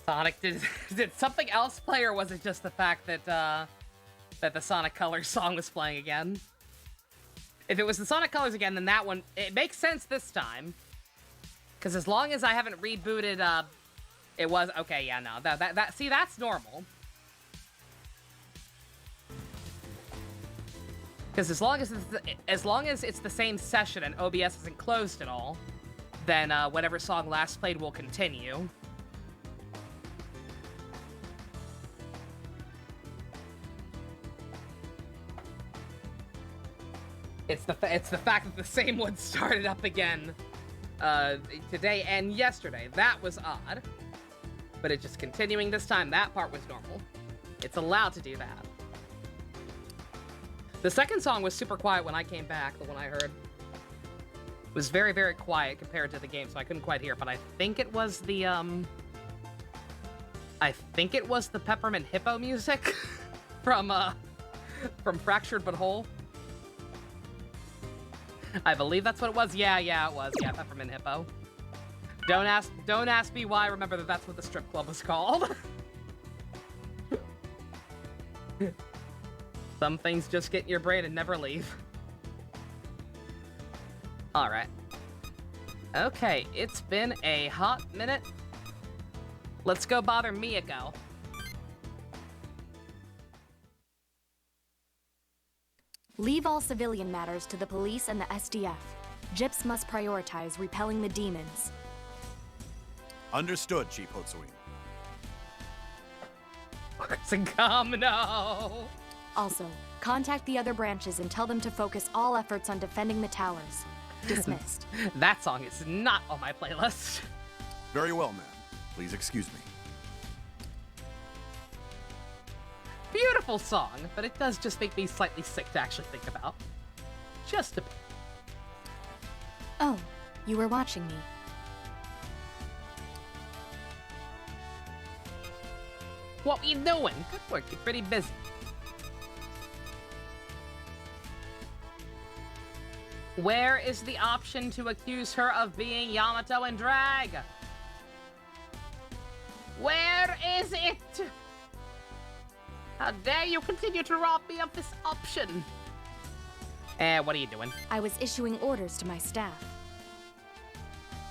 Sonic, did something else play, or was it just the fact that that the Sonic Colors song was playing again? If it was the Sonic Colors again, then that one, it makes sense this time. Because as long as I haven't rebooted, it was okay. Yeah, no, see, that's normal. Because as long as it's the same session and OBS isn't closed at all, then whatever song last played will continue. It's the fact that the same one started up again today and yesterday. That was odd. But it's just continuing this time. That part was normal. It's allowed to do that. The second song was super quiet when I came back, the one I heard. It was very, very quiet compared to the game, so I couldn't quite hear it, but I think it was the, Peppermint Hippo music from Fractured But Whole. I believe that's what it was. Yeah, it was. Yeah, Peppermint Hippo. Don't ask me why. Remember that that's what the strip club was called. Some things just get in your brain and never leave. All right. Okay, it's been a hot minute. Let's go bother Miyako. Leave all civilian matters to the police and the SDF. Gyps must prioritize repelling the demons. Understood, Chief Hotsui. No. Also, contact the other branches and tell them to focus all efforts on defending the towers. Dismissed. That song is not on my playlist. Very well, ma'am. Please excuse me. Beautiful song, but it does just make me slightly sick to actually think about. Just a bit. Oh, you were watching me. What were you doing? Good work, you're pretty busy. Where is the option to accuse her of being Yamato in drag? Where is it? How dare you continue to rob me of this option? What are you doing? I was issuing orders to my staff.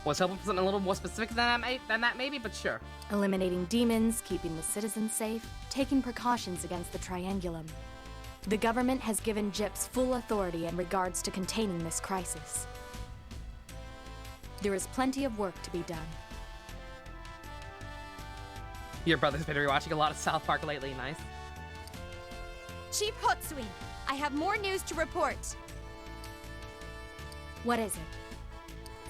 Was hoping for something a little more specific than that maybe, but sure. Eliminating demons, keeping the citizens safe, taking precautions against the Triangulum. The government has given Gyps full authority in regards to containing this crisis. There is plenty of work to be done. Your brother's been rewatching a lot of South Park lately, nice. Chief Hotsui, I have more news to report. What is it?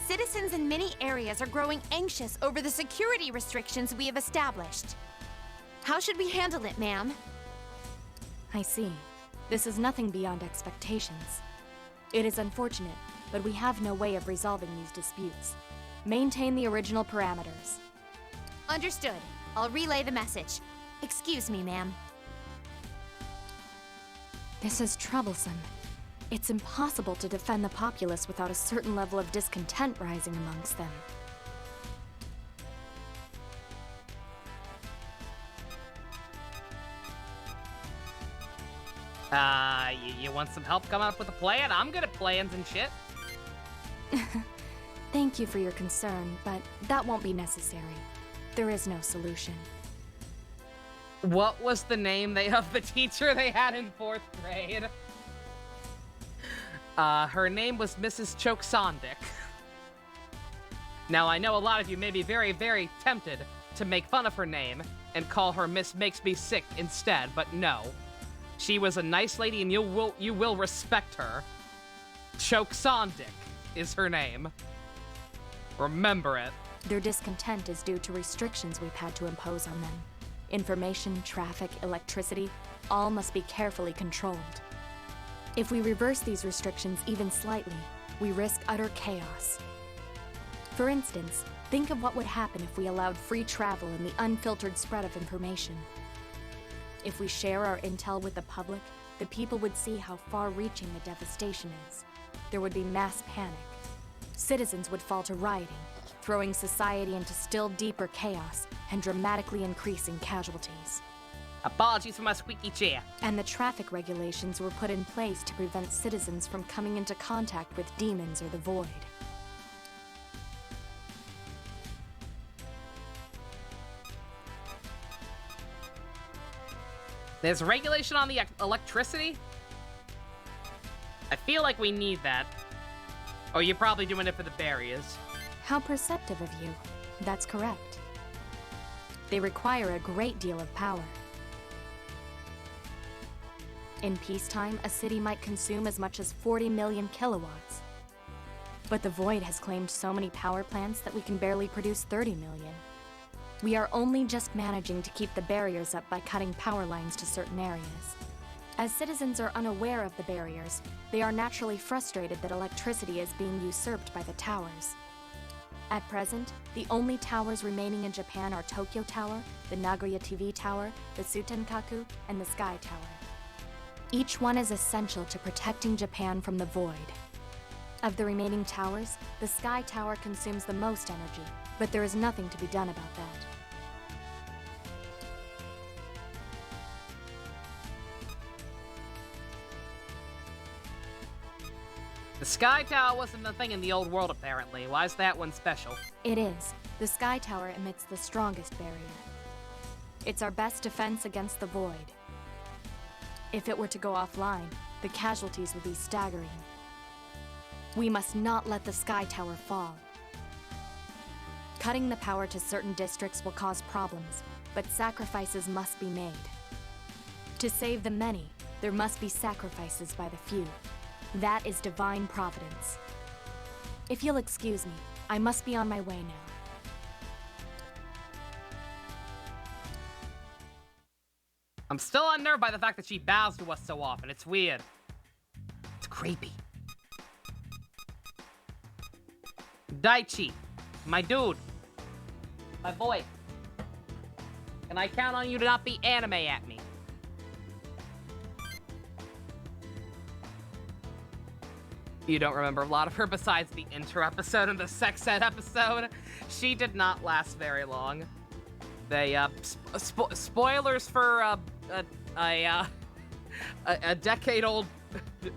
Citizens in many areas are growing anxious over the security restrictions we have established. How should we handle it, ma'am? I see. This is nothing beyond expectations. It is unfortunate, but we have no way of resolving these disputes. Maintain the original parameters. Understood. I'll relay the message. Excuse me, ma'am. This is troublesome. It's impossible to defend the populace without a certain level of discontent rising amongst them. You want some help coming up with a plan? I'm good at plans and shit. Thank you for your concern, but that won't be necessary. There is no solution. What was the name of the teacher they had in 4th grade? Her name was Mrs. Chokesondik. Now, I know a lot of you may be very, very tempted to make fun of her name and call her Miss Makes Me Sick instead, but no. She was a nice lady and you will respect her. Chokesondik is her name. Remember it. Their discontent is due to restrictions we've had to impose on them. Information, traffic, electricity, all must be carefully controlled. If we reverse these restrictions even slightly, we risk utter chaos. For instance, think of what would happen if we allowed free travel and the unfiltered spread of information. If we share our intel with the public, the people would see how far-reaching the devastation is. There would be mass panic. Citizens would fall to rioting, throwing society into still deeper chaos and dramatically increasing casualties. Apologies for my squeaky chair. And the traffic regulations were put in place to prevent citizens from coming into contact with demons or the void. There's regulation on the electricity? I feel like we need that. Oh, you're probably doing it for the barriers. How perceptive of you. That's correct. They require a great deal of power. In peacetime, a city might consume as much as 40 million kilowatts. But the Void has claimed so many power plants that we can barely produce 30 million. We are only just managing to keep the barriers up by cutting power lines to certain areas. As citizens are unaware of the barriers, they are naturally frustrated that electricity is being usurped by the towers. At present, the only towers remaining in Japan are Tokyo Tower, the Nagoya TV Tower, the Sutenkaku, and the Sky Tower. Each one is essential to protecting Japan from the Void. Of the remaining towers, the Sky Tower consumes the most energy, but there is nothing to be done about that. The Sky Tower wasn't a thing in the old world, apparently. Why is that one special? It is. The Sky Tower emits the strongest barrier. It's our best defense against the Void. If it were to go offline, the casualties would be staggering. We must not let the Sky Tower fall. Cutting the power to certain districts will cause problems, but sacrifices must be made. To save the many, there must be sacrifices by the few. That is divine providence. If you'll excuse me, I must be on my way now. I'm still unnerved by the fact that she bows to us so often. It's weird. It's creepy. Daichi, my dude, my boy. Can I count on you to not be anime at me? You don't remember a lot of her besides the intro episode and the sex ed episode. She did not last very long. They, spoilers for, a decade-old,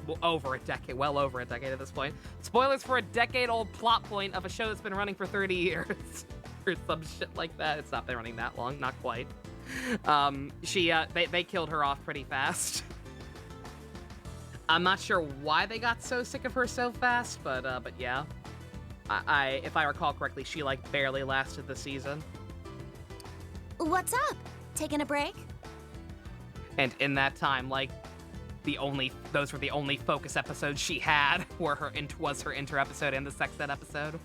well over a decade at this point. Spoilers for a decade-old plot point of a show that's been running for 30 years. Or some shit like that. It's not been running that long, not quite. They killed her off pretty fast. I'm not sure why they got so sick of her so fast, but yeah. If I recall correctly, she, like, barely lasted the season. What's up? Taking a break? And in that time, like, those were the only focus episodes she had, was her intro episode and the sex ed episode.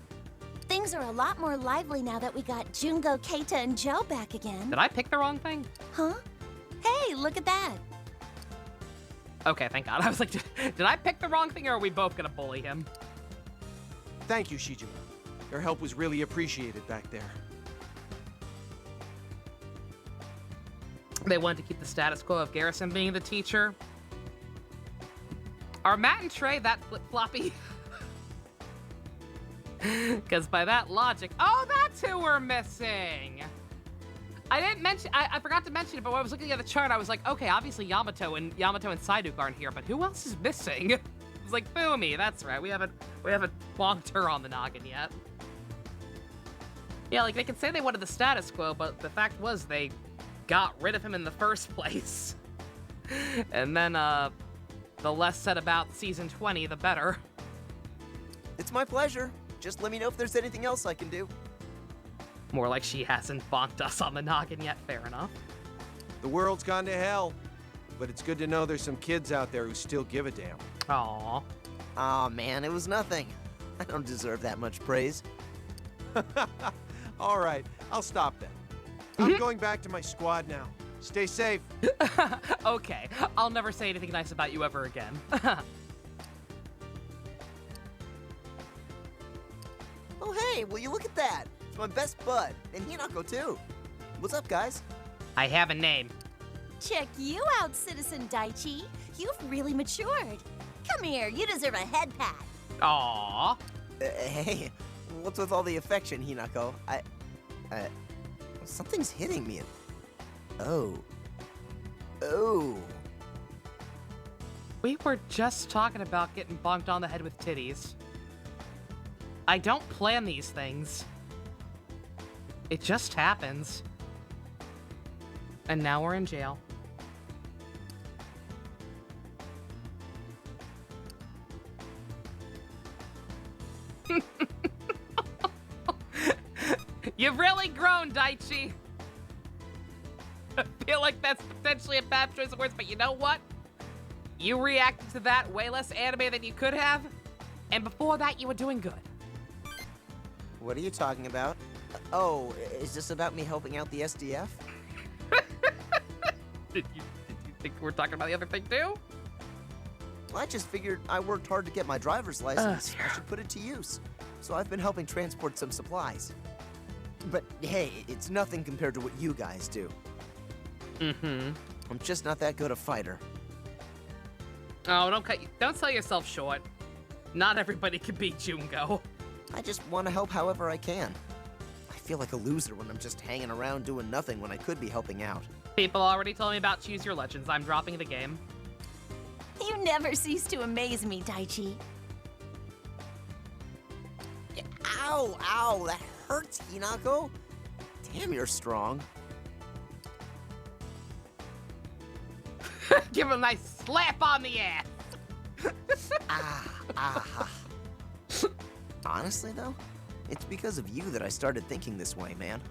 Things are a lot more lively now that we got Jungo, Keita, and Joe back again. Did I pick the wrong thing? Huh? Hey, look at that. Okay, thank God. I was like, did I pick the wrong thing, or are we both gonna bully him? Thank you, Shijima. Your help was really appreciated back there. They wanted to keep the status quo of Garrison being the teacher. Are Matt and Trey that flip-floppy? Because by that logic... Oh, that's who we're missing! I forgot to mention it, but when I was looking at the chart, I was like, okay, obviously Yamato and Saiduk aren't here, but who else is missing? It was like, Boomy, that's right. We haven't bonked her on the noggin yet. Yeah, like, they could say they wanted the status quo, but the fact was they got rid of him in the first place. And then, the less said about Season 20, the better. It's my pleasure. Just let me know if there's anything else I can do. More like she hasn't bonked us on the noggin yet, fair enough. The world's gone to hell, but it's good to know there's some kids out there who still give a damn. Aww. Aw, man, it was nothing. I don't deserve that much praise. All right, I'll stop then. I'm going back to my squad now. Stay safe. Okay, I'll never say anything nice about you ever again. Oh, hey, will you look at that? It's my best bud, and Hinako, too. What's up, guys? I have a name. Check you out, Citizen Daichi. You've really matured. Come here, you deserve a head pat. Aww. Hey, what's with all the affection, Hinako? Something's hitting me. Oh. We were just talking about getting bonked on the head with titties. I don't plan these things. It just happens. And now we're in jail. You've really grown, Daichi. I feel like that's potentially a bad choice of words, but you know what? You reacted to that way less anime than you could have, and before that, you were doing good. What are you talking about? Oh, is this about me helping out the SDF? Did you think we're talking about the other thing too? I just figured I worked hard to get my driver's license. I should put it to use. So I've been helping transport some supplies. But hey, it's nothing compared to what you guys do. Mm-hmm. I'm just not that good a fighter. Oh, don't sell yourself short. Not everybody can beat Jungo. I just want to help however I can. I feel like a loser when I'm just hanging around doing nothing when I could be helping out. People already told me about Choose Your Legends. I'm dropping the game. You never cease to amaze me, Daichi. Ow, ow, that hurts, Hinako. Damn, you're strong. Give him a nice slap on the ass. Honestly, though, it's because of you that I started thinking this way, man.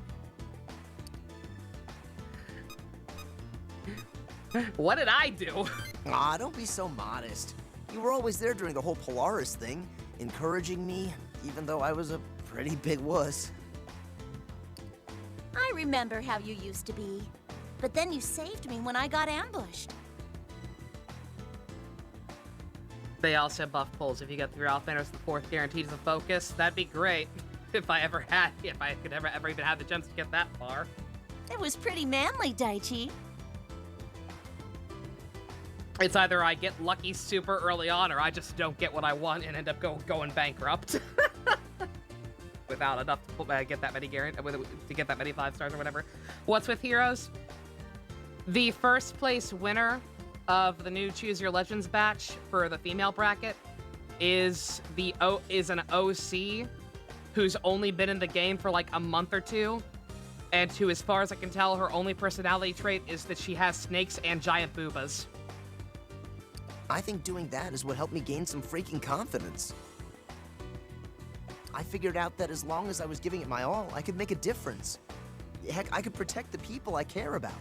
What did I do? Aw, don't be so modest. You were always there during the whole Polaris thing, encouraging me, even though I was a pretty big wuss. I remember how you used to be. But then you saved me when I got ambushed. They also buff pulls. If you get through Alpha Banners, the 4th guaranteed as a focus. That'd be great. If I could ever even have the chance to get that far. It was pretty manly, Daichi. It's either I get lucky super early on, or I just don't get what I want and end up going bankrupt. Without enough to get that many to get that many 5 stars or whatever. What's with heroes? The first place winner of the new Choose Your Legends batch for the female bracket is an OC who's only been in the game for like a month or two, and who, as far as I can tell, her only personality trait is that she has snakes and giant boobas. I think doing that is what helped me gain some freaking confidence. I figured out that as long as I was giving it my all, I could make a difference. Heck, I could protect the people I care about.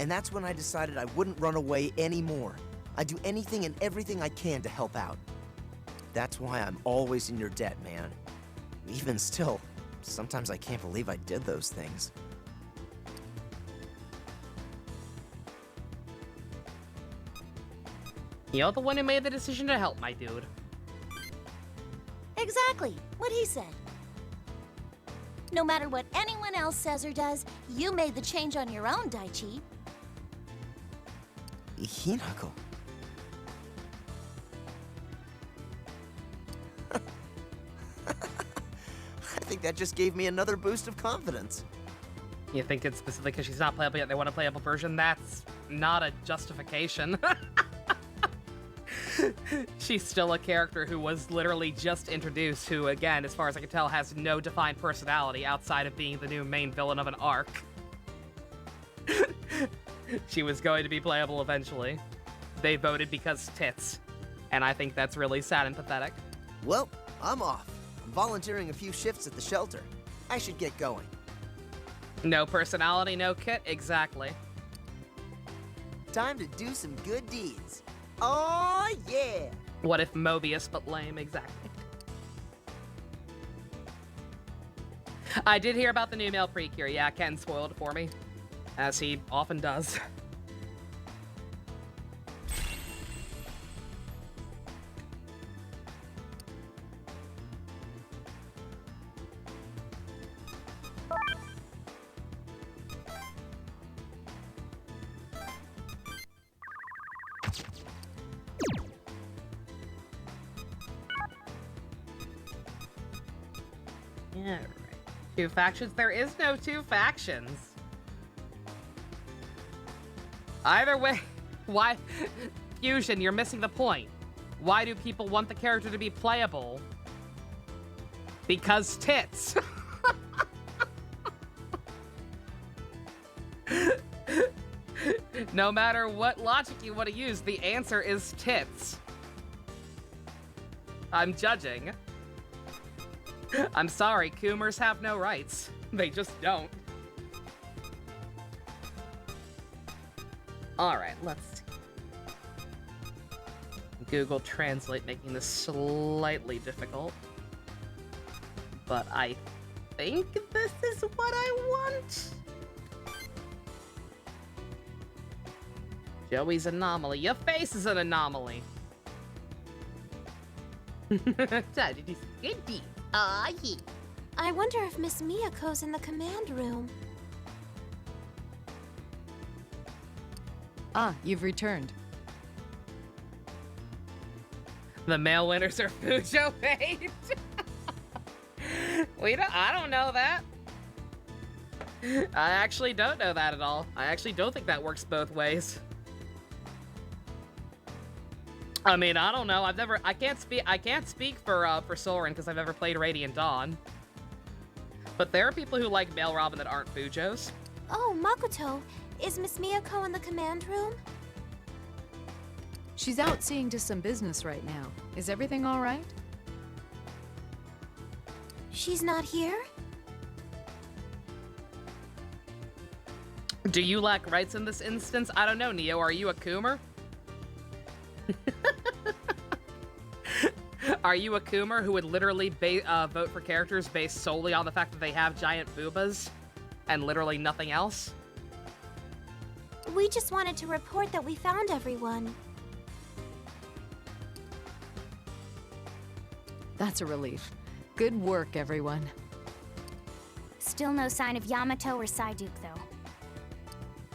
And that's when I decided I wouldn't run away anymore. I'd do anything and everything I can to help out. That's why I'm always in your debt, man. Even still, sometimes I can't believe I did those things. You're the one who made the decision to help, my dude. Exactly what he said. No matter what anyone else says or does, you made the change on your own, Daichi. Hinako. I think that just gave me another boost of confidence. You think it's specifically because she's not playable yet they want a playable version? That's not a justification. She's still a character who was literally just introduced, who, again, as far as I can tell, has no defined personality outside of being the new main villain of an arc. She was going to be playable eventually. They voted because tits. And I think that's really sad and pathetic. Well, I'm off. I'm volunteering a few shifts at the shelter. I should get going. No personality, no kit? Exactly. Time to do some good deeds. Oh, yeah! What if Mobius, but lame? Exactly. I did hear about the new male Precure. Yeah, Ken spoiled it for me, as he often does. Yeah, right. 2 factions? There is no 2 factions. Either way, why? Fusion, you're missing the point. Why do people want the character to be playable? Because tits. No matter what logic you want to use, the answer is tits. I'm judging. I'm sorry, Coomers have no rights. They just don't. Alright, let's see. Google Translate making this slightly difficult. But I think this is what I want. Joey's anomaly. Your face is an anomaly. I wonder if Miss Miyako's in the command room. Ah, you've returned. The male winners are Fujo made. I don't know that. I actually don't know that at all. I actually don't think that works both ways. I mean, I don't know. I can't speak for Soren because I've never played Radiant Dawn. But there are people who like male Robin that aren't Fujos. Oh, Makoto, is Miss Miyako in the command room? She's out seeing to some business right now. Is everything all right? She's not here? Do you lack rights in this instance? I don't know, Neo. Are you a Coomer? Are you a Coomer who would literally vote for characters based solely on the fact that they have giant boobas and literally nothing else? We just wanted to report that we found everyone. That's a relief. Good work, everyone. Still no sign of Yamato or Psyduke, though.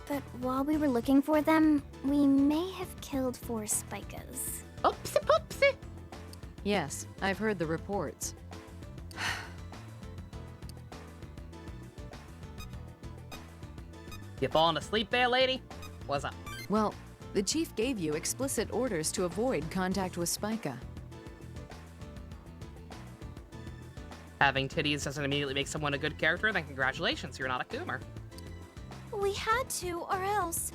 But while we were looking for them, we may have killed 4 spikas. Oopsie poopsie! Yes, I've heard the reports. You falling asleep there, lady? What's up? Well, the chief gave you explicit orders to avoid contact with Spica. Having titties doesn't immediately make someone a good character, then congratulations, you're not a Coomer. We had to, or else.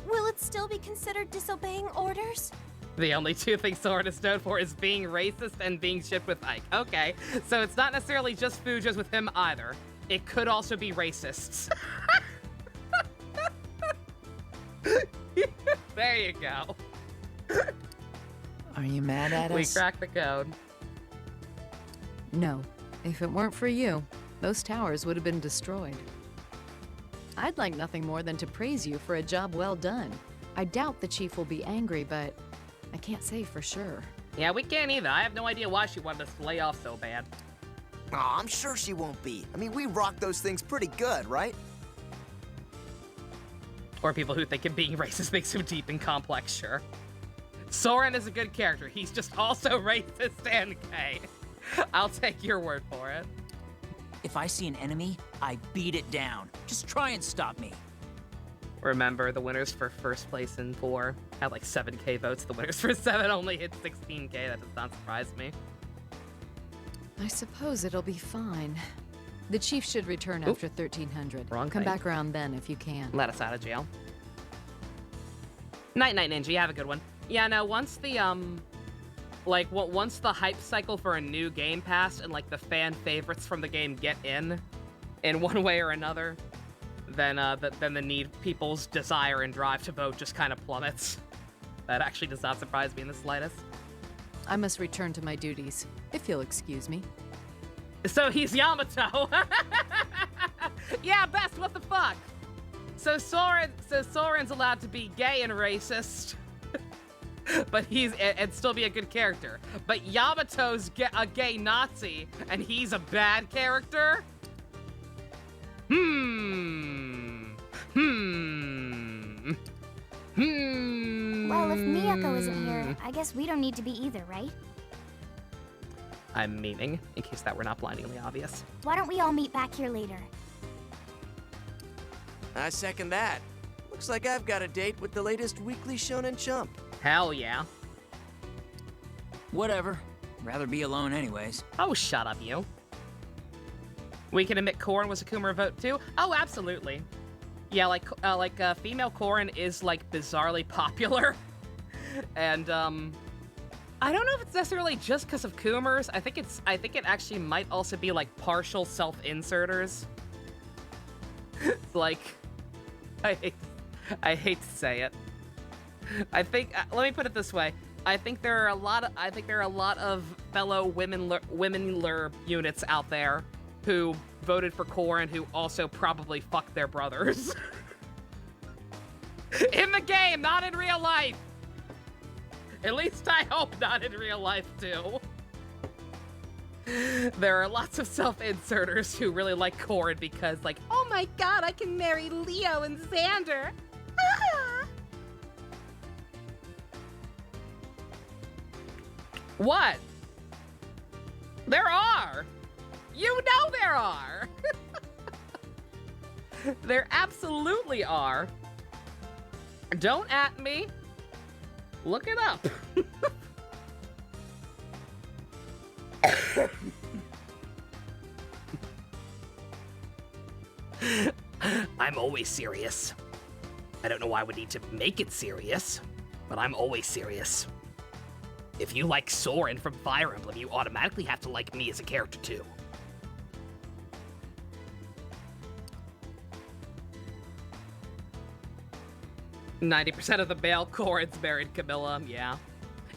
Will it still be considered disobeying orders? The only two things Soren is known for is being racist and being shipped with Ike. Okay, so it's not necessarily just Fujos with him either. It could also be racists. There you go. Are you mad at us? We cracked the code. No. If it weren't for you, those towers would have been destroyed. I'd like nothing more than to praise you for a job well done. I doubt the chief will be angry, but I can't say for sure. Yeah, we can't either. I have no idea why she wanted us to lay off so bad. Aw, I'm sure she won't be. I mean, we rock those things pretty good, right? Or people who think him being racist makes him deep and complex, sure. Soren is a good character. He's just also racist and gay. I'll take your word for it. If I see an enemy, I beat it down. Just try and stop me. Remember, the winners for first place in 4 had like 7k votes. The winners for 7 only hit 16k. That does not surprise me. I suppose it'll be fine. The chief should return after 1300. Wrong Come thing. back around then if you can. Let us out of jail. Night, Ninja. You have a good one. Yeah, no, once the, once the hype cycle for a new game passed and, like, the fan favorites from the game get in one way or another, then the need, people's desire and drive to vote just kind of plummets. That actually does not surprise me in the slightest. I must return to my duties, if you'll excuse me. So he's Yamato. Yeah, Best, what the fuck? So Soren's allowed to be gay and racist, but and still be a good character. But Yamato's a gay Nazi, and he's a bad character? Well, if Miyako isn't here, I guess we don't need to be either, right? I'm memeing, in case that were not blindingly obvious. Why don't we all meet back here later? I second that. Looks like I've got a date with the latest weekly Shonen Chump. Hell yeah. Whatever. Rather be alone anyways. Oh, shut up, you. We can admit Korin was a Coomer vote too? Oh, absolutely. Yeah, female Korin is, like, bizarrely popular. And, I don't know if it's necessarily just because of Coomers. I think it actually might also be, like, partial self-inserters. Like, I hate to say it. I think, let me put it this way. I think there are a lot of fellow women units out there who voted for Corrin who also probably fucked their brothers. In the game, not in real life. At least I hope not in real life too. There are lots of self-inserters who really like Corrin because, like, oh my god, I can marry Leo and Xander. Ah! What? There are! You know there are! There absolutely are. Don't at me. Look it up. I'm always serious. I don't know why we need to make it serious, but I'm always serious. If you like Soren from Fire Emblem, you automatically have to like me as a character too. "90% of the male Corrins married Camilla." Yeah.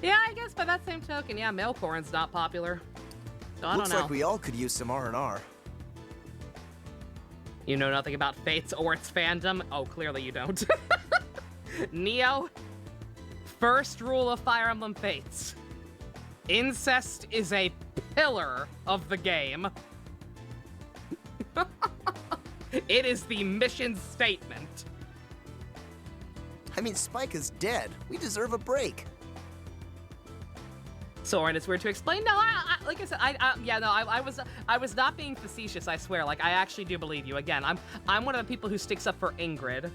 Yeah, I guess by that same token, yeah, male Corrin's not popular. So I don't know. Looks like we all could use some R&R. You know nothing about Fates or its fandom? Oh, clearly you don't. Neo, first rule of Fire Emblem Fates. Incest is a pillar of the game. It is the mission statement. I mean, Spika's dead. We deserve a break. Soren, it's weird to explain. No, like I said, I was not being facetious. I swear. Like, I actually do believe you. Again, I'm one of the people who sticks up for Ingrid.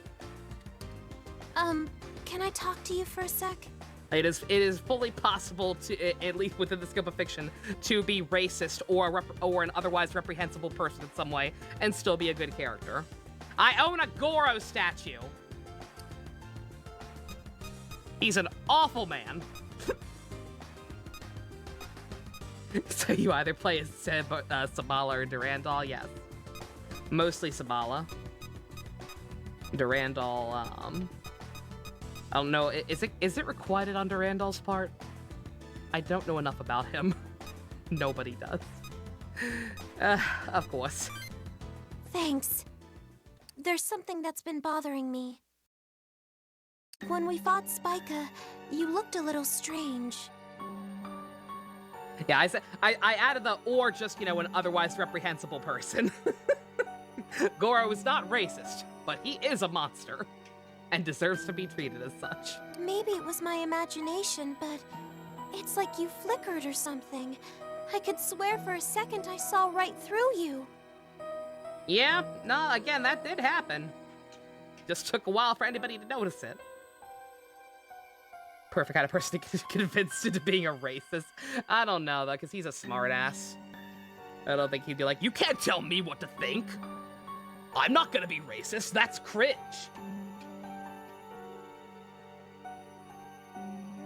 Can I talk to you for a sec? It is fully possible to, at least within the scope of fiction, to be racist or an otherwise reprehensible person in some way and still be a good character. I own a Goro statue. He's an awful man. So you either play as Sabala or Durandal? Yes. Mostly Sabala. Durandal, I don't know, is it requited on Durandal's part? I don't know enough about him. Nobody does. Of course. Thanks. There's something that's been bothering me. When we fought Spica, you looked a little strange. Yeah, I added the or just, you know, an otherwise reprehensible person. Goro is not racist, but he is a monster and deserves to be treated as such. Maybe it was my imagination, but it's like you flickered or something. I could swear for a second I saw right through you. Yeah, no, again, that did happen. Just took a while for anybody to notice it. Perfect kind of person to get convinced into being a racist. I don't know, though, because he's a smartass. I don't think he'd be like, you can't tell me what to think. I'm not gonna be racist. That's cringe.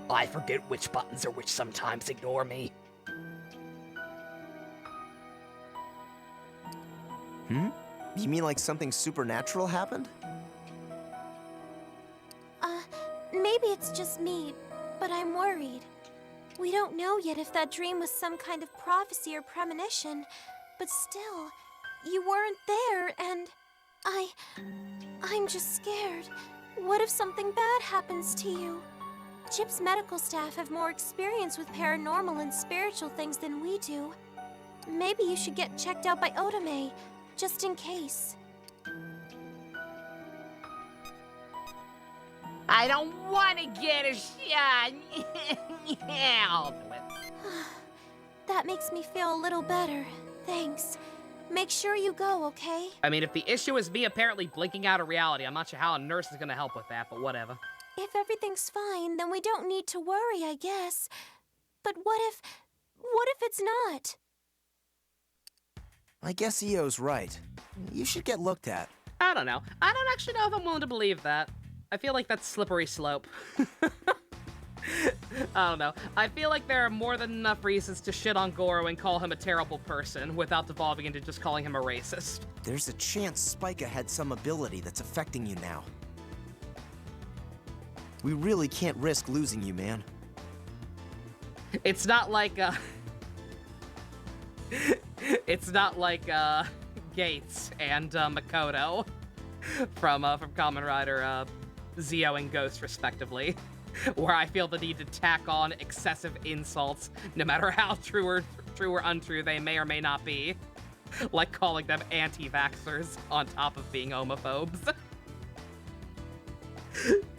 I forget which buttons are which sometimes. Ignore me. You mean like something supernatural happened? Maybe it's just me, but I'm worried. We don't know yet if that dream was some kind of prophecy or premonition, but still, you weren't there, and I'm just scared. What if something bad happens to you? Chip's medical staff have more experience with paranormal and spiritual things than we do. Maybe you should get checked out by Otome, just in case. I don't want to get a shot. I'll do it. That makes me feel a little better. Thanks. Make sure you go, okay? I mean, if the issue is me apparently blinking out of reality, I'm not sure how a nurse is going to help with that, but whatever. If everything's fine, then we don't need to worry, I guess. But what if it's not? I guess EO's right. You should get looked at. I don't know. I don't actually know if I'm willing to believe that. I feel like that's slippery slope. I don't know. I feel like there are more than enough reasons to shit on Goro and call him a terrible person without devolving into just calling him a racist. There's a chance Spica had some ability that's affecting you now. We really can't risk losing you, man. It's not like, it's not like, Gates and, Makoto from Kamen Rider, Zio and Ghost, respectively, where I feel the need to tack on excessive insults, no matter how true or untrue they may or may not be. Like calling them anti-vaxxers on top of being homophobes.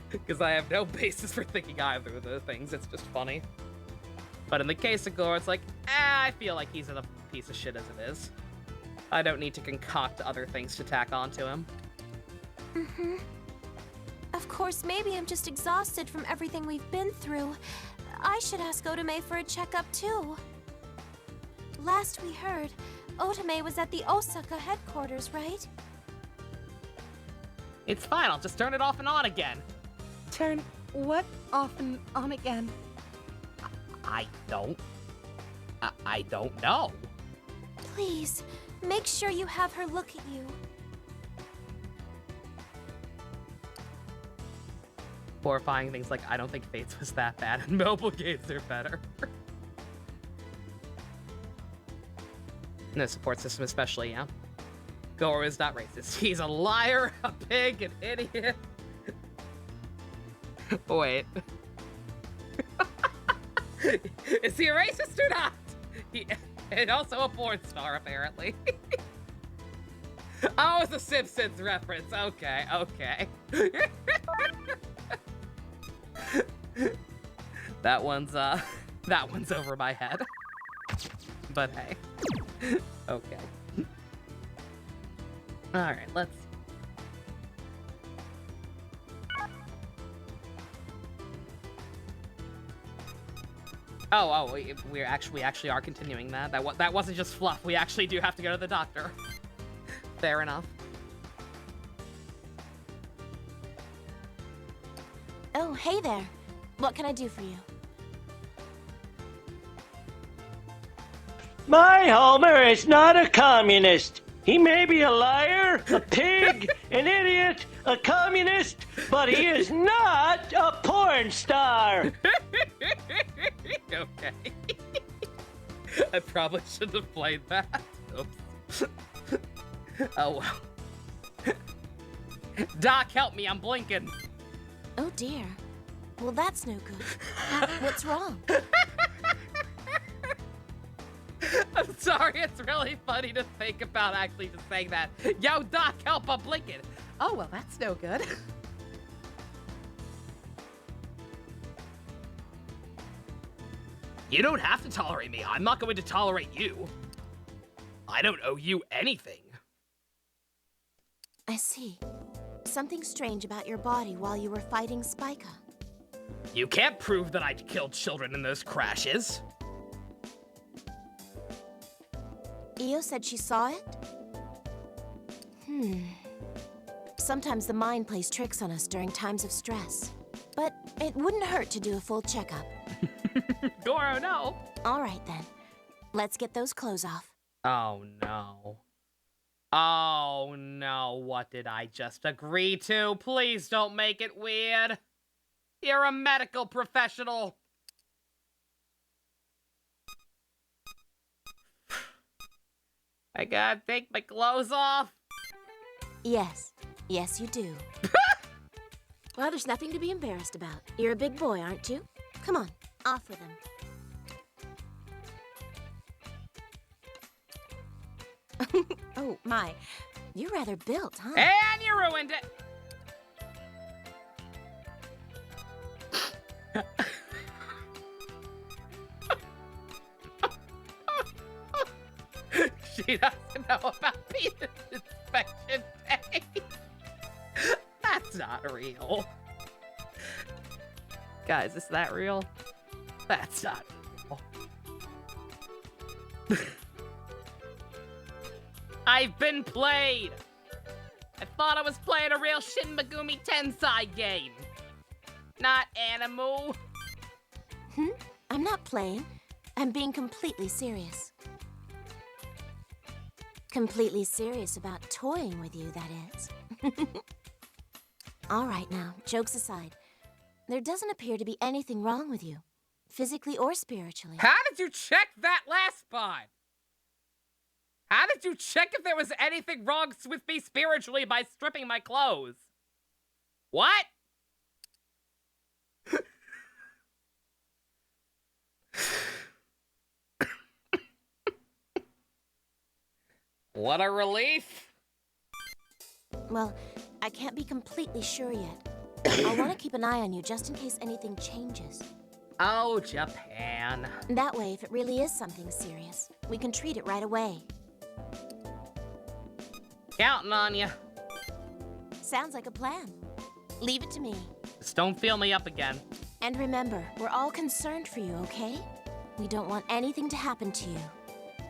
Because I have no basis for thinking either of those things, it's just funny. But in the case of Gore, it's like, I feel like he's a piece of shit as it is. I don't need to concoct other things to tack onto him. Mm-hmm. Of course, maybe I'm just exhausted from everything we've been through. I should ask Otome for a checkup, too. Last we heard, Otome was at the Osaka headquarters, right? It's fine, I'll just turn it off and on again. Turn what off and on again? I don't know. Please, make sure you have her look at you. Horrifying things like, I don't think Fates was that bad, and Mobile Gates are better. No support system especially, yeah. Goro is not racist. He's a liar, a pig, an idiot. Wait. Is he a racist or not? And also a porn star, apparently. Oh, it's a Simpsons reference. Okay, okay. That one's over my head. But hey. Okay. Alright, let's... Oh, we actually are continuing that. That wasn't just fluff. We actually do have to go to the doctor. Fair enough. Oh, hey there. What can I do for you? My Homer is not a communist. He may be a liar, a pig, an idiot, a communist, but he is not a porn star. Okay. I probably shouldn't have played that. Oops. Oh well. Doc, help me, I'm blinking. Oh dear. Well, that's no good. What's wrong? I'm sorry, it's really funny to think about actually just saying that. Yo, Doc, help, I'm blinking. Oh, well, that's no good. You don't have to tolerate me. I'm not going to tolerate you. I don't owe you anything. I see. Something strange about your body while you were fighting Spica. You can't prove that I killed children in those crashes. Io said she saw it? Sometimes the mind plays tricks on us during times of stress. But it wouldn't hurt to do a full checkup. Goro, no. All right, then. Let's get those clothes off. Oh, no. Oh, no. What did I just agree to? Please don't make it weird. You're a medical professional. I gotta take my clothes off. Yes. Yes, you do. Well, there's nothing to be embarrassed about. You're a big boy, aren't you? Come on, off with them. Oh, my. You're rather built, huh? And you ruined it. She doesn't know about penis inspection day. That's not real. Guys, is that real? That's not real. I've been played. I thought I was playing a real Shin Megumi Tensei game. Not Animu. I'm not playing. I'm being completely serious. Completely serious about toying with you, that is. All right now, jokes aside. There doesn't appear to be anything wrong with you. physically or spiritually. How did you check that last spot? How did you check if there was anything wrong with me spiritually by stripping my clothes? What? What a relief. Well, I can't be completely sure yet. I want to keep an eye on you just in case anything changes. Oh, Japan. That way, if it really is something serious, we can treat it right away. Counting on you. Sounds like a plan. Leave it to me. Just don't feel me up again. And remember, we're all concerned for you, okay? We don't want anything to happen to you.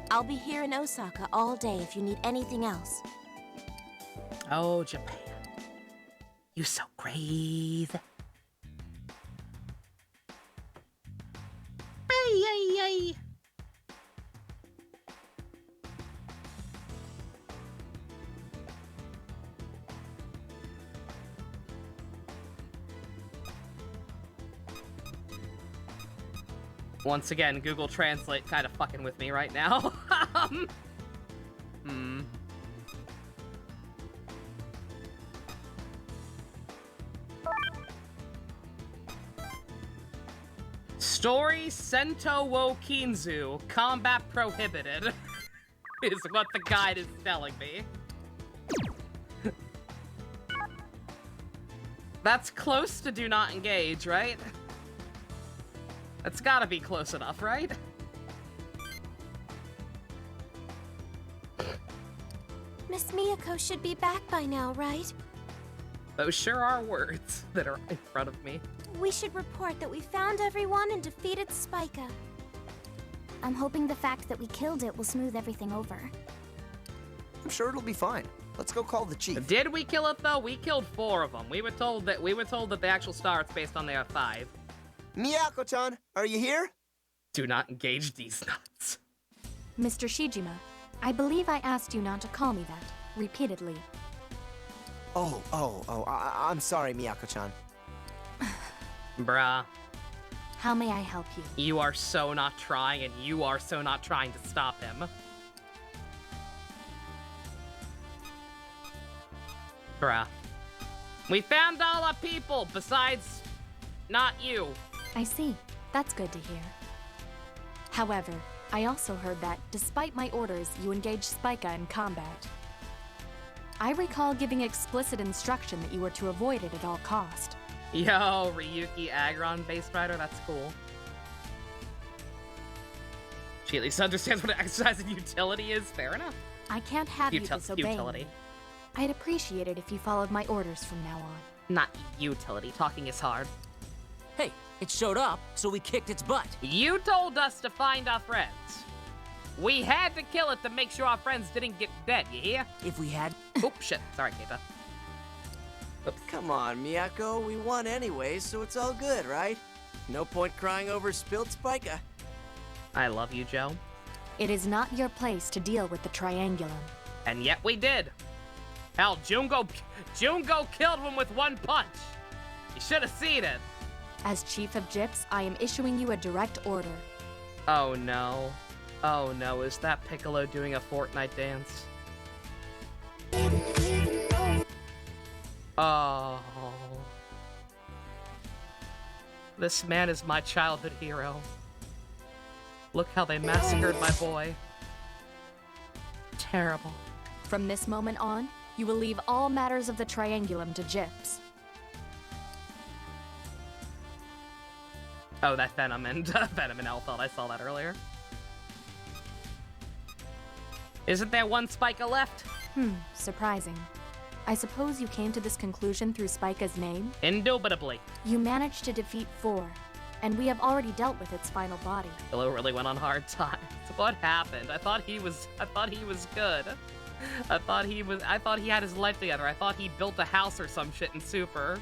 I'll be here in Osaka all day if you need anything else. Oh, Japan. You so crazy. Ay, ay, ay. Once again, Google Translate kind of fucking with me right now. Story Sento wo Kinzu, combat prohibited, is what the guide is telling me. That's close to do not engage, right? That's gotta be close enough, right? Miss Miyako should be back by now, right? Those sure are words that are in front of me. We should report that we found everyone and defeated Spica. I'm hoping the fact that we killed it will smooth everything over. I'm sure it'll be fine. Let's go call the chief. Did we kill it though? We killed 4 of them. We were told that the actual star is based on their 5. Miyako-chan, are you here? Do not engage these nuts. Mr. Shijima, I believe I asked you not to call me that, repeatedly. I'm sorry, Miyako-chan. Bruh. How may I help you? You are so not trying, and you are so not trying to stop him. Bruh. We found all our people, besides not you. I see. That's good to hear. However, I also heard that, despite my orders, you engaged Spica in combat. I recall giving explicit instruction that you were to avoid it at all cost. Yo, Ryuki Agron-based rider, that's cool. She at least understands what exercise and utility is, fair enough. I can't have you disobey utility. me. I'd appreciate it if you followed my orders from now on. Not utility, talking is hard. Hey, it showed up, so we kicked its butt. You told us to find our friends. We had to kill it to make sure our friends didn't get dead, you hear? If we had... Oh, shit. Sorry, Keita. Oops. Come on, Miyako. We won anyway, so it's all good, right? No point crying over spilled Spica. I love you, Joe. It is not your place to deal with the Triangulum. And yet we did. Hell, Jungo killed him with one punch. You should have seen it. As Chief of Gyps, I am issuing you a direct order. Oh no. Oh no, is that Piccolo doing a Fortnite dance? Oh. This man is my childhood hero. Look how they massacred my boy. Terrible. From this moment on, you will leave all matters of the Triangulum to Gyps. Oh, that Venom and Elfeld, I saw that earlier. Isn't there one Spica left? Surprising. I suppose you came to this conclusion through Spica's name? Indubitably. You managed to defeat 4, and we have already dealt with its final body. Piccolo really went on hard times. What happened? I thought he was good. I thought he had his life together. I thought he built a house or some shit in Super.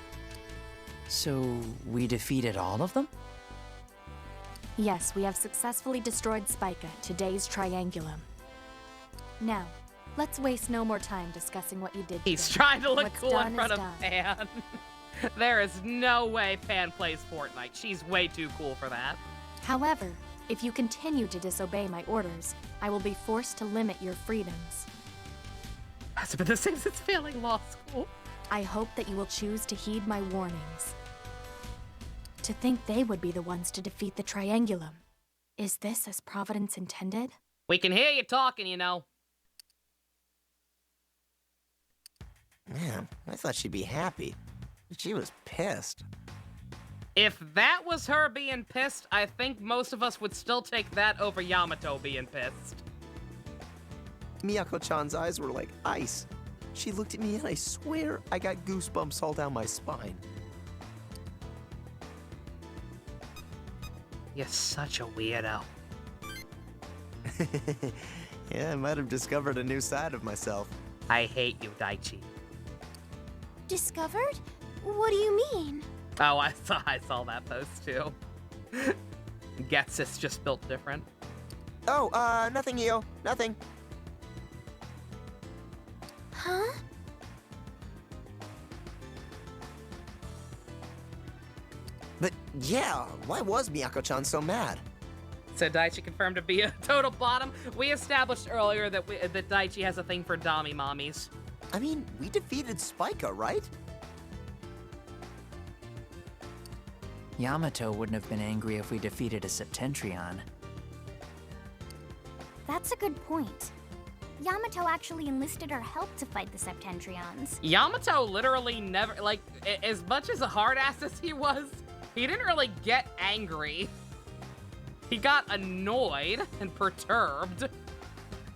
So, we defeated all of them? Yes, we have successfully destroyed Spica, today's Triangulum. Now, let's waste no more time discussing what you did. He's today. trying to look What's cool done in front is of done. Pan. There is no way Pan plays Fortnite. She's way too cool for that. However, if you continue to disobey my orders, I will be forced to limit your freedoms. Has been the same since failing law school. I hope that you will choose to heed my warnings. To think they would be the ones to defeat the Triangulum. Is this as Providence intended? We can hear you talking, you know. Man, I thought she'd be happy. She was pissed. If that was her being pissed, I think most of us would still take that over Yamato being pissed. Miyako-chan's eyes were like ice. She looked at me and I swear I got goosebumps all down my spine. You're such a weirdo. Yeah, I might have discovered a new side of myself. I hate you, Daichi. Discovered? What do you mean? Oh, I saw that post too. Getsus just built different. Oh, nothing, Io. Nothing. Huh? But yeah, why was Miyako-chan so mad? So Daichi confirmed to be a total bottom. We established earlier that that Daichi has a thing for Dami mommies. I mean, we defeated Spica, right? Yamato wouldn't have been angry if we defeated a Septentrion. That's a good point. Yamato actually enlisted our help to fight the Septentrions. Yamato literally never, like, as much as a hard-ass as he was, he didn't really get angry. He got annoyed and perturbed.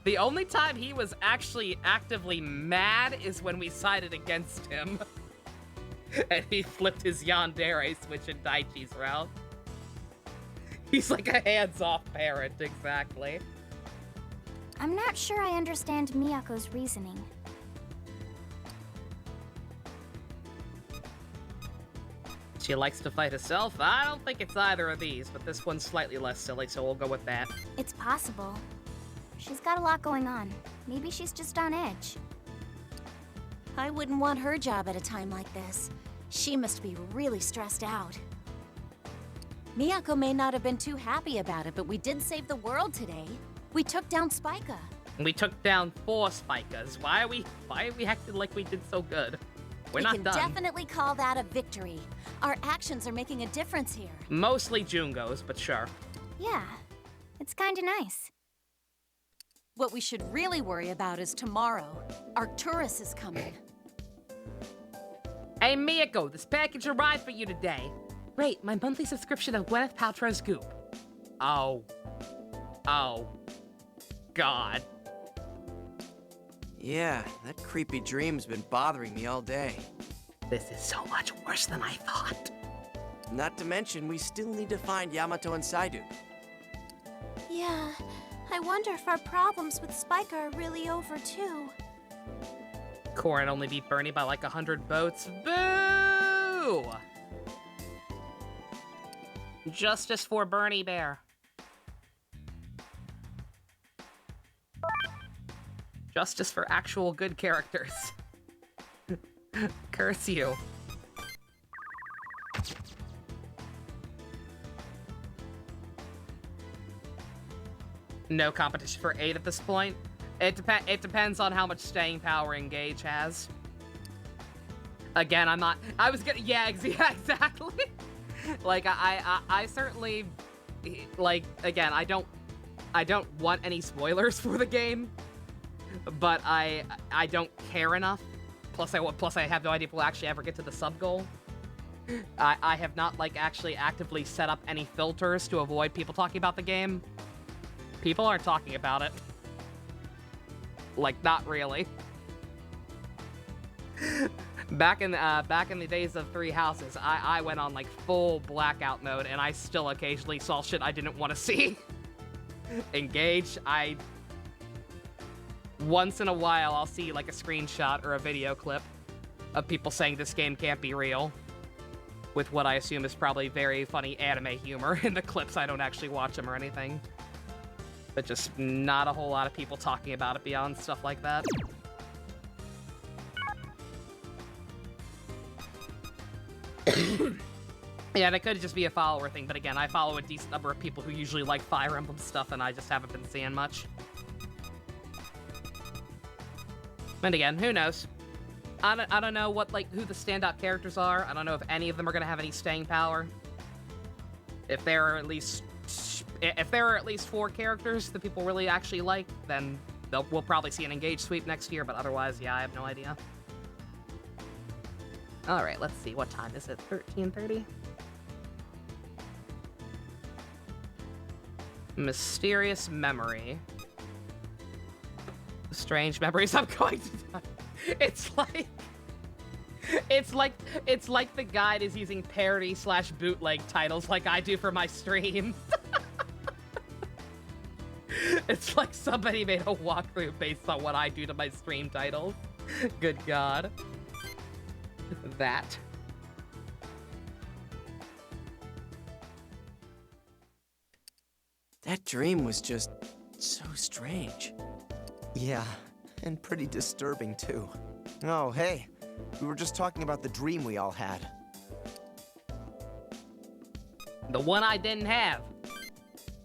The only time he was actually actively mad is when we sided against him. And he flipped his yandere switch in Daichi's route. He's like a hands-off parent, exactly. I'm not sure I understand Miyako's reasoning. She likes to fight herself. I don't think it's either of these, but this one's slightly less silly, so we'll go with that. It's possible. She's got a lot going on. Maybe she's just on edge. I wouldn't want her job at a time like this. She must be really stressed out. Miyako may not have been too happy about it, but we did save the world today. We took down Spica. We took down 4 Spikas. Why are we acting like we did so good? We're not done. We can definitely call that a victory. Our actions are making a difference here. Mostly Jungo's, but sure. Yeah, it's kinda nice. What we should really worry about is tomorrow. Arcturus is coming. Hey, Miyako, this package arrived for you today. Great, my monthly subscription of Gwyneth Paltrow's Goop. Oh. Oh. God. Yeah, that creepy dream's been bothering me all day. This is so much worse than I thought. Not to mention, we still need to find Yamato and Saidou. Yeah, I wonder if our problems with Spica are really over too. Corin only beat Bernie by like 100 votes. Boo! Justice for Bernie Bear. Justice for actual good characters. Curse you. No competition for 8 at this point. It depends on how much staying power Engage has. Again, I'm not. I was gonna. Yeah, exactly. Like I certainly, like, again, I don't want any spoilers for the game, but I don't care enough. Plus I have no idea if we'll actually ever get to the sub goal. I have not, like, actually actively set up any filters to avoid people talking about the game. People aren't talking about it. Like, not really. Back in the days of 3 Houses, I went on, like, full blackout mode, and I still occasionally saw shit I didn't want to see. Engage, once in a while, I'll see, like, a screenshot or a video clip of people saying this game can't be real, with what I assume is probably very funny anime humor in the clips. I don't actually watch them or anything. But just not a whole lot of people talking about it beyond stuff like that. Yeah, and it could just be a follower thing, but again, I follow a decent number of people who usually like Fire Emblem stuff, and I just haven't been seeing much. And again, who knows? I don't know what, like, who the standout characters are. I don't know if any of them are going to have any staying power. If there are at least 4 characters that people really actually like, then we'll probably see an engage sweep next year, but otherwise, yeah, I have no idea. All right, let's see. What time is it? 13:30? Mysterious memory. Strange memories I'm going to die. It's like the guide is using parody/bootleg titles like I do for my streams. It's like somebody made a walkthrough based on what I do to my stream titles. Good God. That. That dream was just so strange. Yeah, and pretty disturbing too. Oh, hey, we were just talking about the dream we all had. The one I didn't have.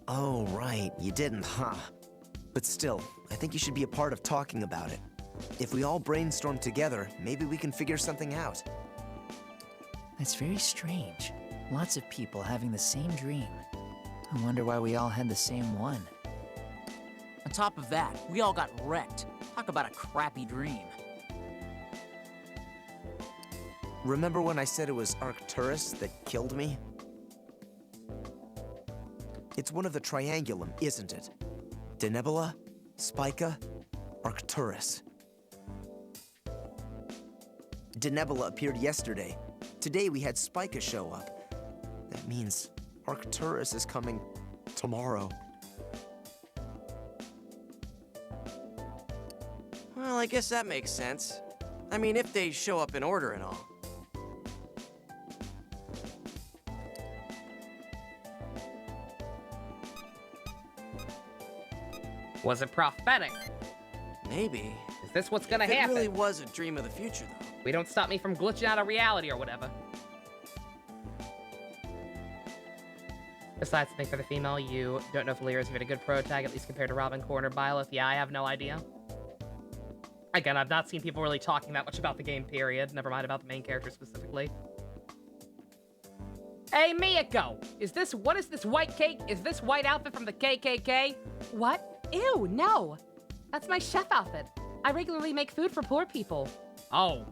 Oh, right, you didn't, huh? But still, I think you should be a part of talking about it. If we all brainstorm together, maybe we can figure something out. That's very strange. Lots of people having the same dream. I wonder why we all had the same one. On top of that, we all got wrecked. Talk about a crappy dream. Remember when I said it was Arcturus that killed me? It's one of the Triangulum, isn't it? Denebula, Spica, Arcturus. Denebula appeared yesterday. Today we had Spica show up. That means Arcturus is coming tomorrow. Well, I guess that makes sense. I mean, if they show up in order and all. Was it prophetic? Maybe. Is this what's gonna It happen? really was a dream of the future, though. We don't stop me from glitching out of reality or whatever. Besides, I think for the female, you don't know if Lyra's even a good pro tag, at least compared to Robin, Corn, or Byleth. Yeah, I have no idea. Again, I've not seen people really talking that much about the game, period. Never mind about the main character specifically. Hey, Miyako! What is this white cake? Is this white outfit from the KKK? What? Ew, no! That's my chef outfit. I regularly make food for poor people. Oh,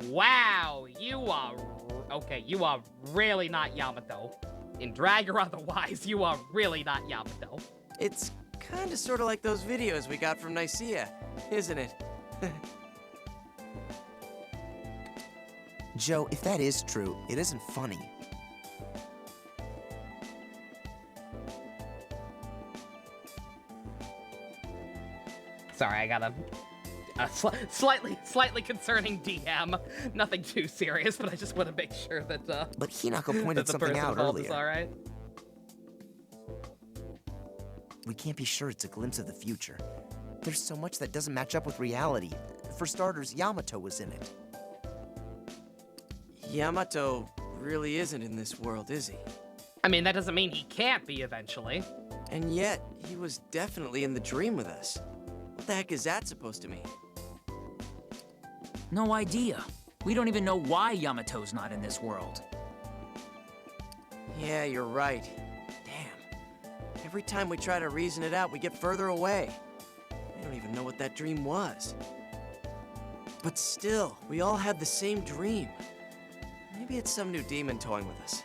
wow! You are really not Yamato. In drag or otherwise, you are really not Yamato. It's kinda sorta like those videos we got from Nicaea, isn't it? Joe, if that is true, it isn't funny. Sorry, I got a slightly concerning DM. Nothing too serious, but I just want to make sure that But Hinako pointed something out earlier. All right. We can't be sure it's a glimpse of the future. There's so much that doesn't match up with reality. For starters, Yamato was in it. Yamato really isn't in this world, is he? I mean, that doesn't mean he can't be eventually. And yet, he was definitely in the dream with us. What the heck is that supposed to mean? No idea. We don't even know why Yamato's not in this world. Yeah, you're right. Damn. Every time we try to reason it out, we get further away. We don't even know what that dream was. But still, we all had the same dream. Maybe it's some new demon toying with us.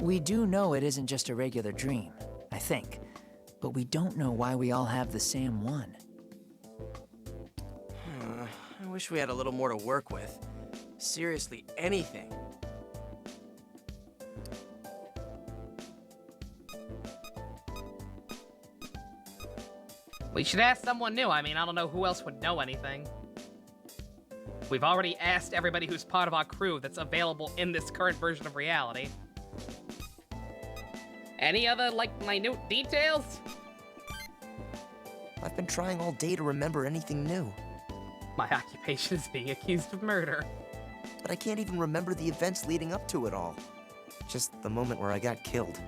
We do know it isn't just a regular dream, I think. But we don't know why we all have the same one. I wish we had a little more to work with. Seriously, anything. We should ask someone new. I mean, I don't know who else would know anything. We've already asked everybody who's part of our crew that's available in this current version of reality. Any other, like, minute details? I've been trying all day to remember anything new. My occupation is being accused of murder. but I can't even remember the events leading up to it all. Just the moment where I got killed.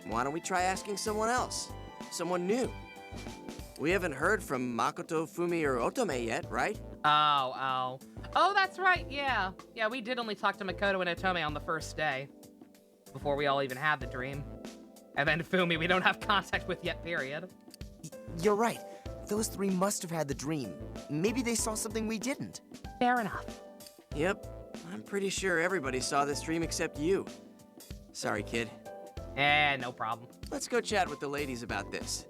Why don't we try asking someone else? Someone new. We haven't heard from Makoto, Fumi, or Otome yet, right? Oh, that's right, yeah. Yeah, we did only talk to Makoto and Otome on the first day. Before we all even had the dream. And then Fumi we don't have contact with yet, period. You're right. Those three must have had the dream. Maybe they saw something we didn't. Fair enough. Yep. I'm pretty sure everybody saw this dream except you. Sorry, kid. No problem. Let's go chat with the ladies about this.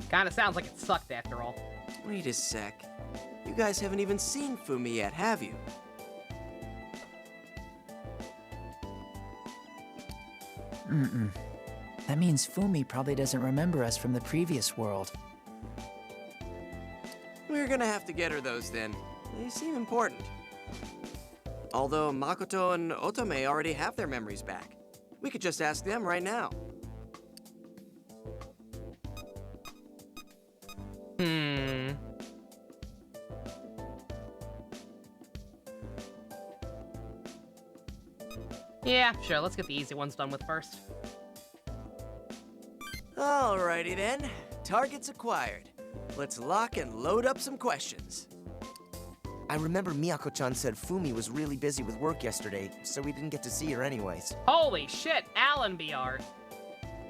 Kinda sounds like it sucked after all. Wait a sec. You guys haven't even seen Fumi yet, have you? That means Fumi probably doesn't remember us from the previous world. We're gonna have to get her those then. They seem important. Although Makoto and Otome already have their memories back. We could just ask them right now. Yeah, sure, let's get the easy ones done with first. Alrighty then. Targets acquired. Let's lock and load up some questions. I remember Miyako-chan said Fumi was really busy with work yesterday, so we didn't get to see her anyways. Holy shit, Allenby art.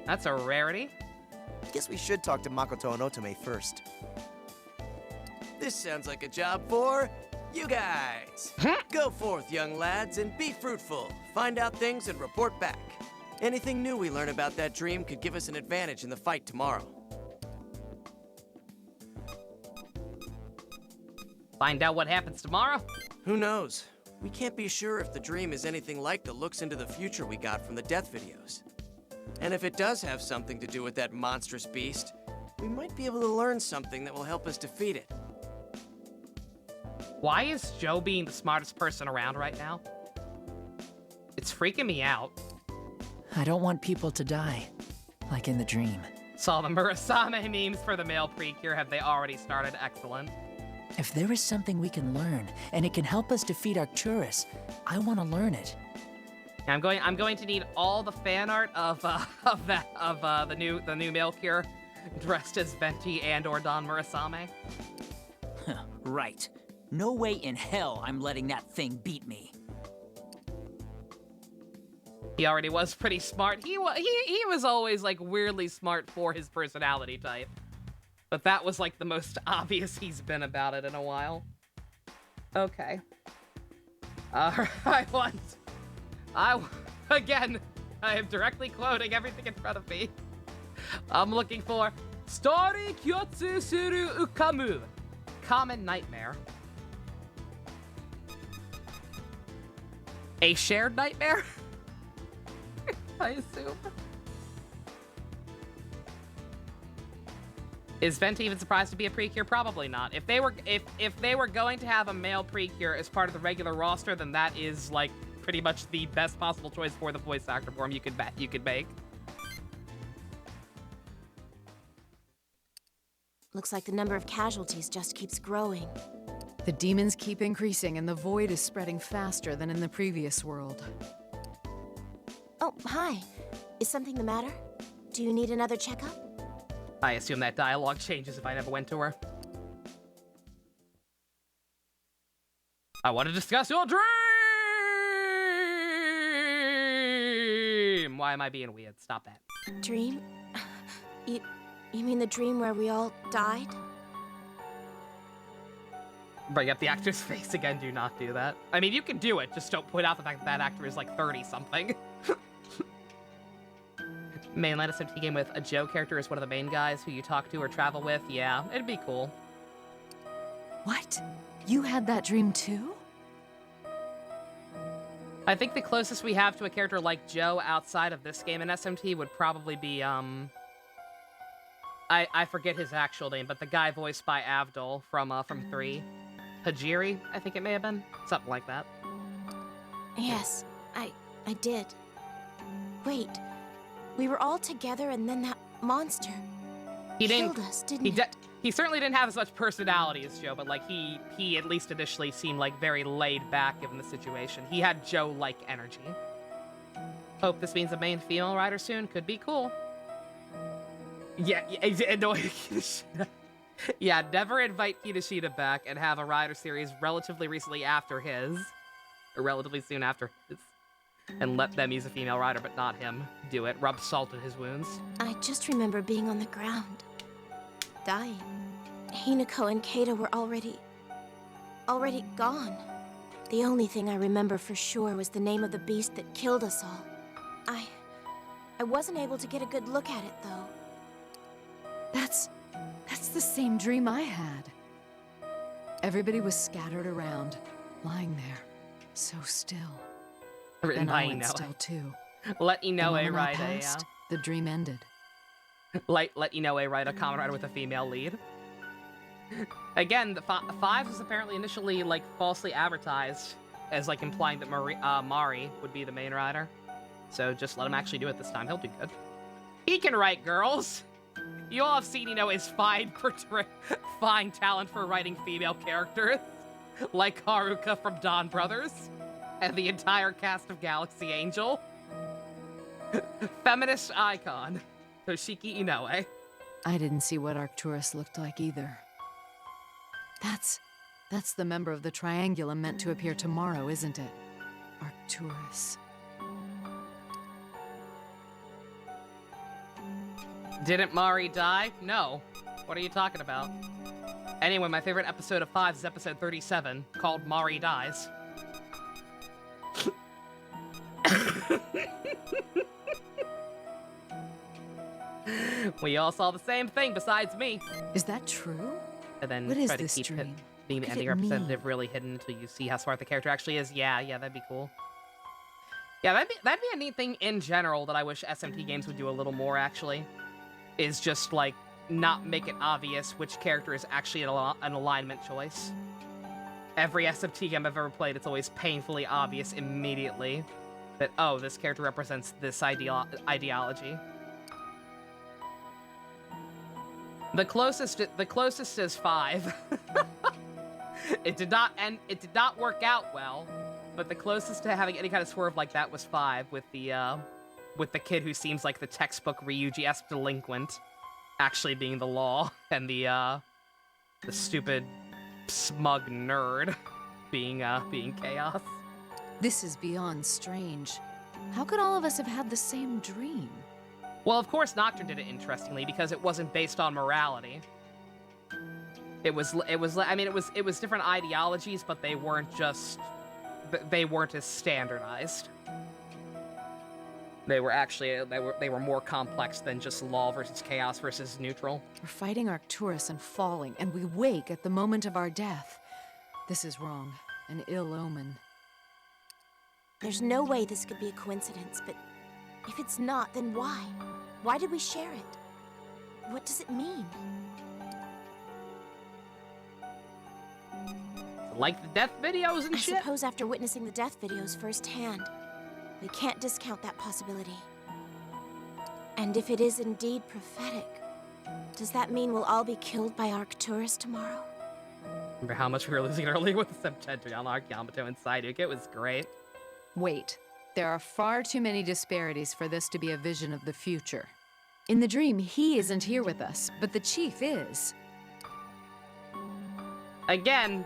That's a rarity. Guess we should talk to Makoto and Otome first. This sounds like a job for you guys. Go forth, young lads, and be fruitful. Find out things and report back. Anything new we learn about that dream could give us an advantage in the fight tomorrow. Find out what happens tomorrow? Who knows? We can't be sure if the dream is anything like the looks into the future we got from the death videos. And if it does have something to do with that monstrous beast, we might be able to learn something that will help us defeat it. Why is Joe being the smartest person around right now? It's freaking me out. I don't want people to die, like in the dream. Saw the Murasame memes for the male Precure. Have they already started? Excellent. If there is something we can learn, and it can help us defeat Arcturus, I want to learn it. I'm going to need all the fan art of the new male Cure dressed as Venti and/or Don Murasame. Right. No way in hell I'm letting that thing beat me. He already was pretty smart. He was always like weirdly smart for his personality type. But that was like the most obvious he's been about it in a while. Okay. Again, I am directly quoting everything in front of me. I'm looking for Story Kyotsu Suru Ukamu. Common nightmare. A shared nightmare? I assume. Is Venti even surprised to be a Precure? Probably not. If they were going to have a male Precure as part of the regular roster, then that is like pretty much the best possible choice for the voice actor form you could make. Looks like the number of casualties just keeps growing. The demons keep increasing and the void is spreading faster than in the previous world. Oh, hi. Is something the matter? Do you need another checkup? I assume that dialogue changes if I never went to her. I want to discuss your dream! Why am I being weird? Stop that. Dream? You mean the dream where we all died? Bring up the actor's face again. Do not do that. I mean, you can do it. Just don't point out the fact that that actor is like 30-something. Mainland SMT game with a Joe character as one of the main guys who you talk to or travel with. Yeah, it'd be cool. What? You had that dream too? I think the closest we have to a character like Joe outside of this game in SMT would probably be, I forget his actual name, but the guy voiced by Avdol from 3. Hajiri, I think it may have been. Something like that. Yes, I did. Wait, we were all together and then that monster killed us, didn't it? He certainly didn't have as much personality as Joe, but, like, he at least initially seemed, like, very laid back given the situation. He had Joe-like energy. Hope this means a main female rider soon. Could be cool. Yeah, yeah, never invite Kinoshita back and have a rider series relatively recently after his, or relatively soon after his, and let them use a female rider, but not him. Do it. Rub salt in his wounds. I just remember being on the ground, dying. Hinako and Keita were already gone. The only thing I remember for sure was the name of the beast that killed us all. I wasn't able to get a good look at it, though. That's the same dream I had. Everybody was scattered around, lying there, so still. Written Then by I went Inoue. still too. Let The Inoue moment I write passed, the dream ended. let Inoue write a Kamen Rider with a female lead. Again, the Fives was apparently initially, like, falsely advertised as, like, implying that Mari would be the main rider. So just let him actually do it this time. He'll do good. He can write, girls! You all have seen Inoue's fine talent for writing female characters, like Haruka from Dawn Brothers, and the entire cast of Galaxy Angel. Feminist icon, Toshiki Inoue. I didn't see what Arcturus looked like either. That's the member of the Triangulum meant to appear tomorrow, isn't it? Arcturus. Didn't Mari die? No. What are you talking about? Anyway, my favorite episode of Fives is episode 37, called Mari Dies. We all saw the same thing besides me. Is that true? And then What is try to this keep dream? being the What ending could it representative really hidden until you see how smart the character actually is. Yeah, that'd be cool. Yeah, that'd be a neat thing in general that I wish SMT games would do a little more, actually. Is just, like, not make it obvious which character is actually an alignment choice. Every SMT game I've ever played, it's always painfully obvious immediately that, oh, this character represents this ideology. The closest is 5. It did not work out well, but the closest to having any kind of swerve like that was 5 with the kid who seems like the textbook Ryuji-esque delinquent actually being the law, and the stupid smug nerd being chaos. This is beyond strange. How could all of us have had the same dream? Well, of course Nocturne did it interestingly because it wasn't based on morality. It was different ideologies, but they weren't as standardized. They were more complex than just law versus chaos versus neutral. We're fighting Arcturus and falling, and we wake at the moment of our death. This is wrong. An ill omen. There's no way this could be a coincidence, but if it's not, then why? Why did we share it? What does it mean? Like the death videos and I shit? suppose after witnessing the death videos firsthand, we can't discount that possibility. And if it is indeed prophetic, does that mean we'll all be killed by Arcturus tomorrow? Remember how much we were losing earlier with the Septentrion, Yamato, and Psyduke? It was great. Wait. There are far too many disparities for this to be a vision of the future. In the dream, he isn't here with us, but the chief is. Again,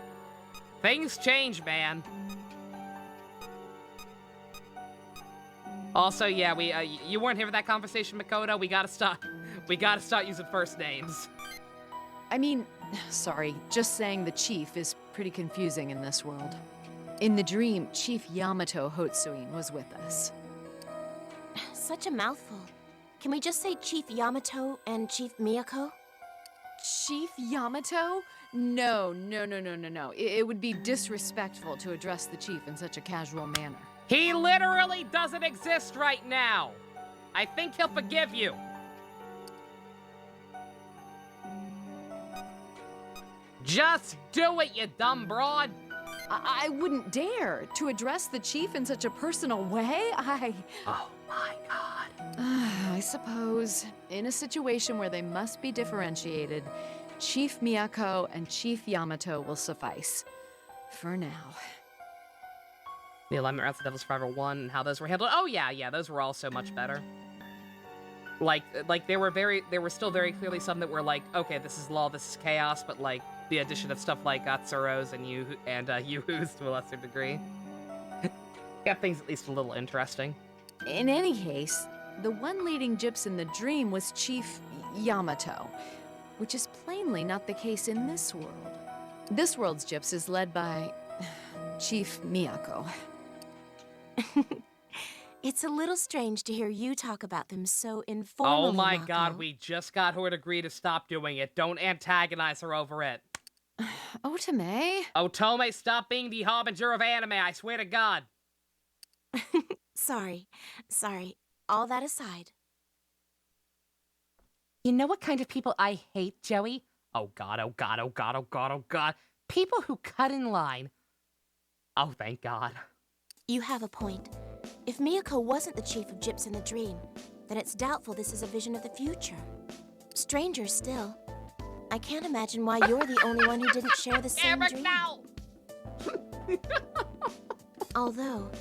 things change, man. Also, yeah, you weren't here for that conversation, Makoto. We gotta start using first names. I mean, sorry, just saying the chief is pretty confusing in this world. In the dream, Chief Yamato Hotsuin was with us. Such a mouthful. Can we just say Chief Yamato and Chief Miyako? Chief Yamato? No. It would be disrespectful to address the chief in such a casual manner. He literally doesn't exist right now. I think he'll forgive you. Just do it, you dumb broad. I wouldn't dare to address the chief in such a personal way. Oh my god. I suppose, in a situation where they must be differentiated, Chief Miyako and Chief Yamato will suffice. For now. The 11 Routes of Devil Survivor 1 and how those were handled. Oh yeah, those were all so much better. Like there were still very clearly some that were like, okay, this is law, this is chaos, but like the addition of stuff like Atsuro's and Yuhu's to a lesser degree kept things at least a little interesting. In any case, the one leading Gyps in the dream was Chief Yamato, which is plainly not the case in this world. This world's Gyps is led by Chief Miyako. It's a little strange to hear you talk about them so informally, Oh my Mako. god, we just got her to agree to stop doing it. Don't antagonize her over it. Otome? Otome, stop being the harbinger of anime, I swear to god. Sorry. All that aside. You know what kind of people I hate, Joey? Oh god, oh god, oh god, oh god, oh god. People who cut in line. Oh, thank god. You have a point. If Miyako wasn't the chief of Gyps in the dream, then it's doubtful this is a vision of the future. Stranger still, I can't imagine why you're the only one who didn't share the same Eric, dream. no! Although,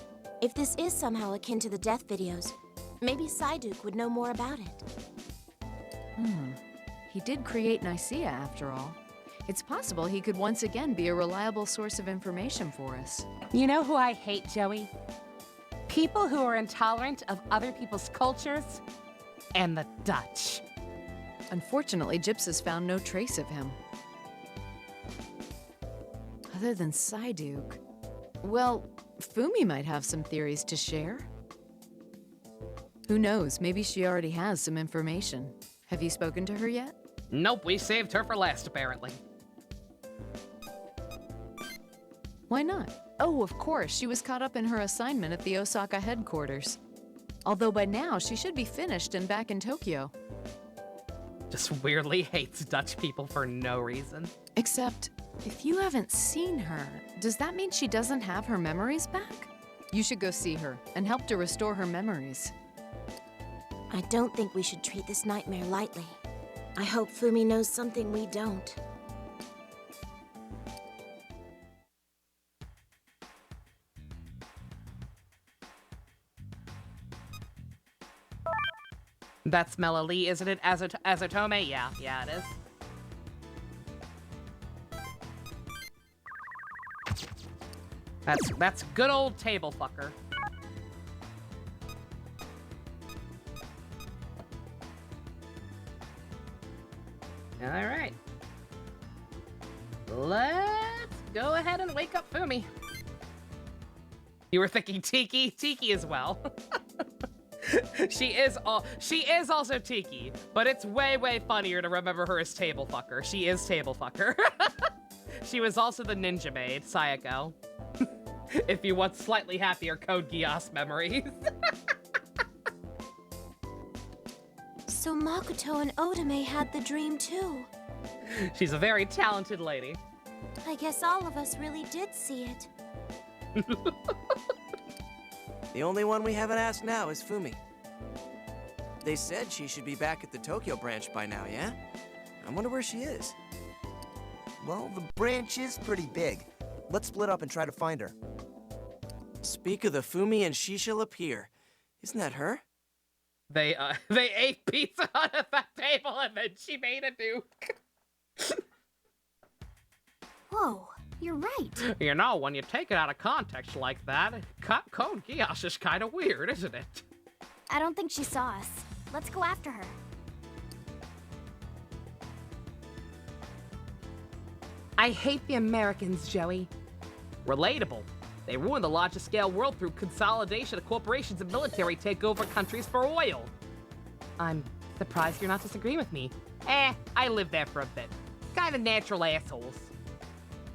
if this is somehow akin to the death videos, maybe Psyduke would know more about it. He did create Nicaea after all. It's possible he could once again be a reliable source of information for us. You know who I hate, Joey? People who are intolerant of other people's cultures and the Dutch. Unfortunately, Gyps has found no trace of him. Other than Psyduke. Well, Fumi might have some theories to share. Who knows, maybe she already has some information. Have you spoken to her yet? Nope, we saved her for last, apparently. Why not? Oh, of course, she was caught up in her assignment at the Osaka headquarters. Although by now, she should be finished and back in Tokyo. Just weirdly hates Dutch people for no reason. Except, if you haven't seen her, does that mean she doesn't have her memories back? You should go see her and help to restore her memories. I don't think we should treat this nightmare lightly. I hope Fumi knows something we don't. That's Melali, isn't it? Azotome? Yeah, it is. That's good old table fucker. Alright. Let's go ahead and wake up Fumi. You were thinking Tiki? Tiki as well. She is also Tiki, but it's way funnier to remember her as Table Fucker. She is Table Fucker. She was also the ninja maid, Sayako. If you want slightly happier Code Geass memories. So Makoto and Otome had the dream too. She's a very talented lady. I guess all of us really did see it. The only one we haven't asked now is Fumi. They said she should be back at the Tokyo branch by now, yeah? I wonder where she is. Well, the branch is pretty big. Let's split up and try to find her. Speak of the Fumi and she shall appear. Isn't that her? They ate pizza at that table and then she made a nuke. Whoa, you're right. You know, when you take it out of context like that, Code Geass is kind of weird, isn't it? I don't think she saw us. Let's go after her. I hate the Americans, Joey. Relatable. They ruined the largest scale world through consolidation of corporations and military take over countries for oil. I'm surprised you're not disagreeing with me. I lived there for a bit. Kind of natural assholes.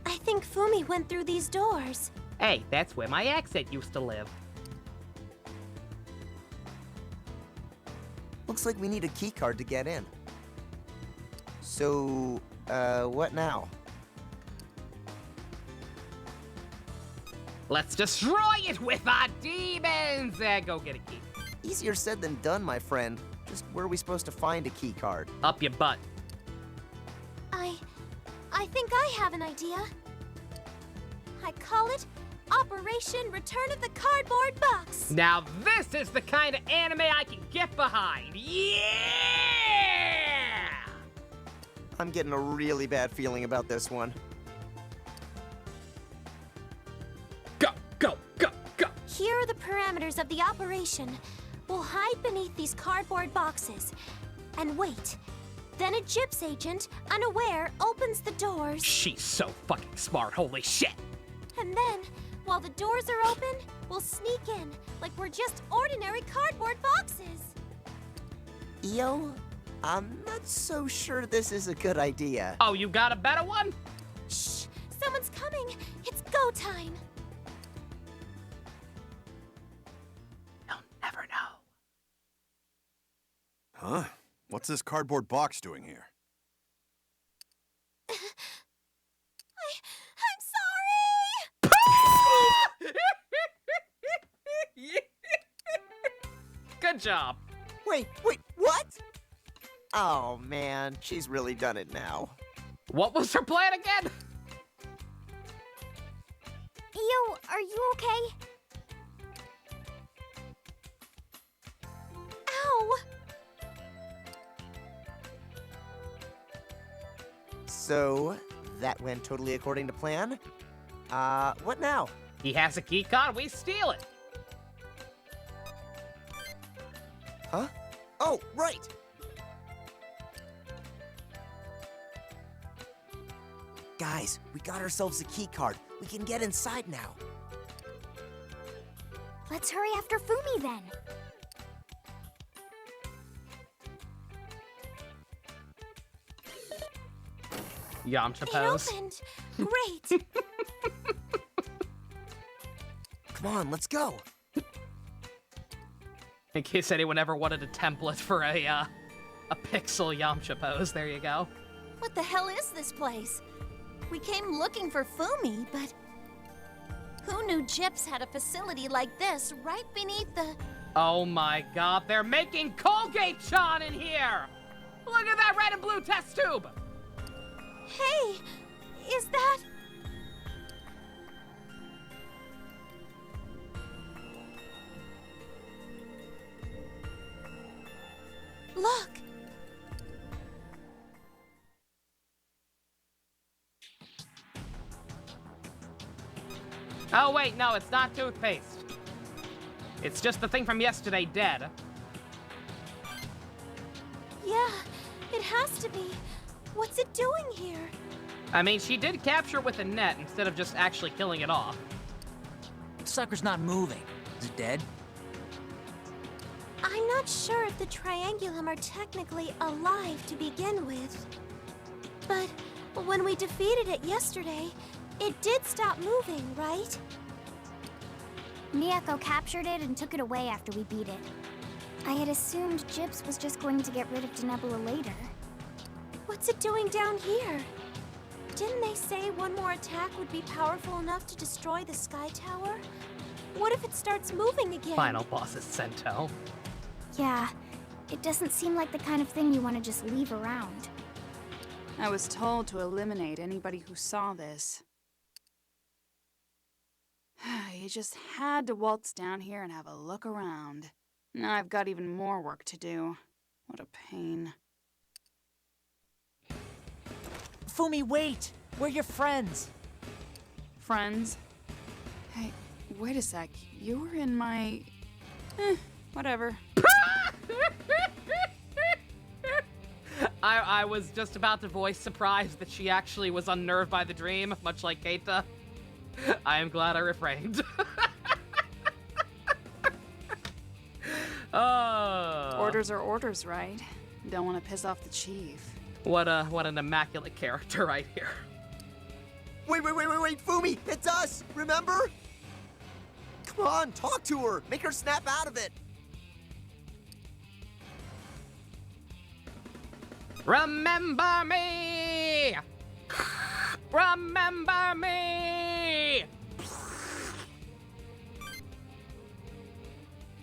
I think Fumi went through these doors. Hey, that's where my accent used to live. Looks like we need a keycard to get in. So, what now? Let's destroy it with our demons! Go get a key. Easier said than done, my friend. Just where are we supposed to find a keycard? Up your butt. I I think I have an idea. I call it Operation Return of the Cardboard Box. Now this is the kind of anime I can get behind. Yeah! I'm getting a really bad feeling about this one. Go, go, go, go! Here are the parameters of the operation. We'll hide beneath these cardboard boxes and wait. Then a Gyps agent, unaware, opens the doors. She's so fucking smart, holy shit! And then, while the doors are open, we'll sneak in like we're just ordinary cardboard boxes. Yo, I'm not so sure this is a good idea. Oh, you got a better one? Shh! Someone's coming! It's go time! You'll never know. Huh? What's this cardboard box doing here? I'm sorry! Good job. Wait, what? Oh man, she's really done it now. What was her plan again? Yo, are you okay? Ow! So, that went totally according to plan. What now? He has a key card, we steal it. Huh? Oh, right! Guys, we got ourselves a key card. We can get inside now. Let's hurry after Fumi then. Yamcha It pose. opened! Great! Come on, let's go. In case anyone ever wanted a template for a pixel Yamcha pose, there you go. What the hell is this place? We came looking for Fumi, but who knew Gyps had a facility like this right beneath the... Oh my god, they're making Colgate-chan in here! Look at that red and blue test tube! Hey! Is that... Look! Oh wait, no, it's not toothpaste. It's just the thing from yesterday dead. Yeah, it has to be. What's it doing here? I mean, she did capture it with a net instead of just actually killing it off. The sucker's not moving. Is it dead? I'm not sure if the Triangulum are technically alive to begin with. But when we defeated it yesterday, it did stop moving, right? Miyako captured it and took it away after we beat it. I had assumed Gyps was just going to get rid of Denebula later. What's it doing down here? Didn't they say one more attack would be powerful enough to destroy the Sky Tower? What if it starts moving again? Final boss is Sento. Yeah, it doesn't seem like the kind of thing you want to just leave around. I was told to eliminate anybody who saw this. You just had to waltz down here and have a look around. Now I've got even more work to do. What a pain. Fumi, wait! We're your friends! Friends? Hey, wait a sec. You were in my... whatever. I was just about to voice surprise that she actually was unnerved by the dream, much like Keita. I am glad I refrained. Orders are orders, right? Don't want to piss off the chief. What an immaculate character right here. Wait, Fumi, it's us, remember? Come on, talk to her, make her snap out of it. Remember me! Remember me!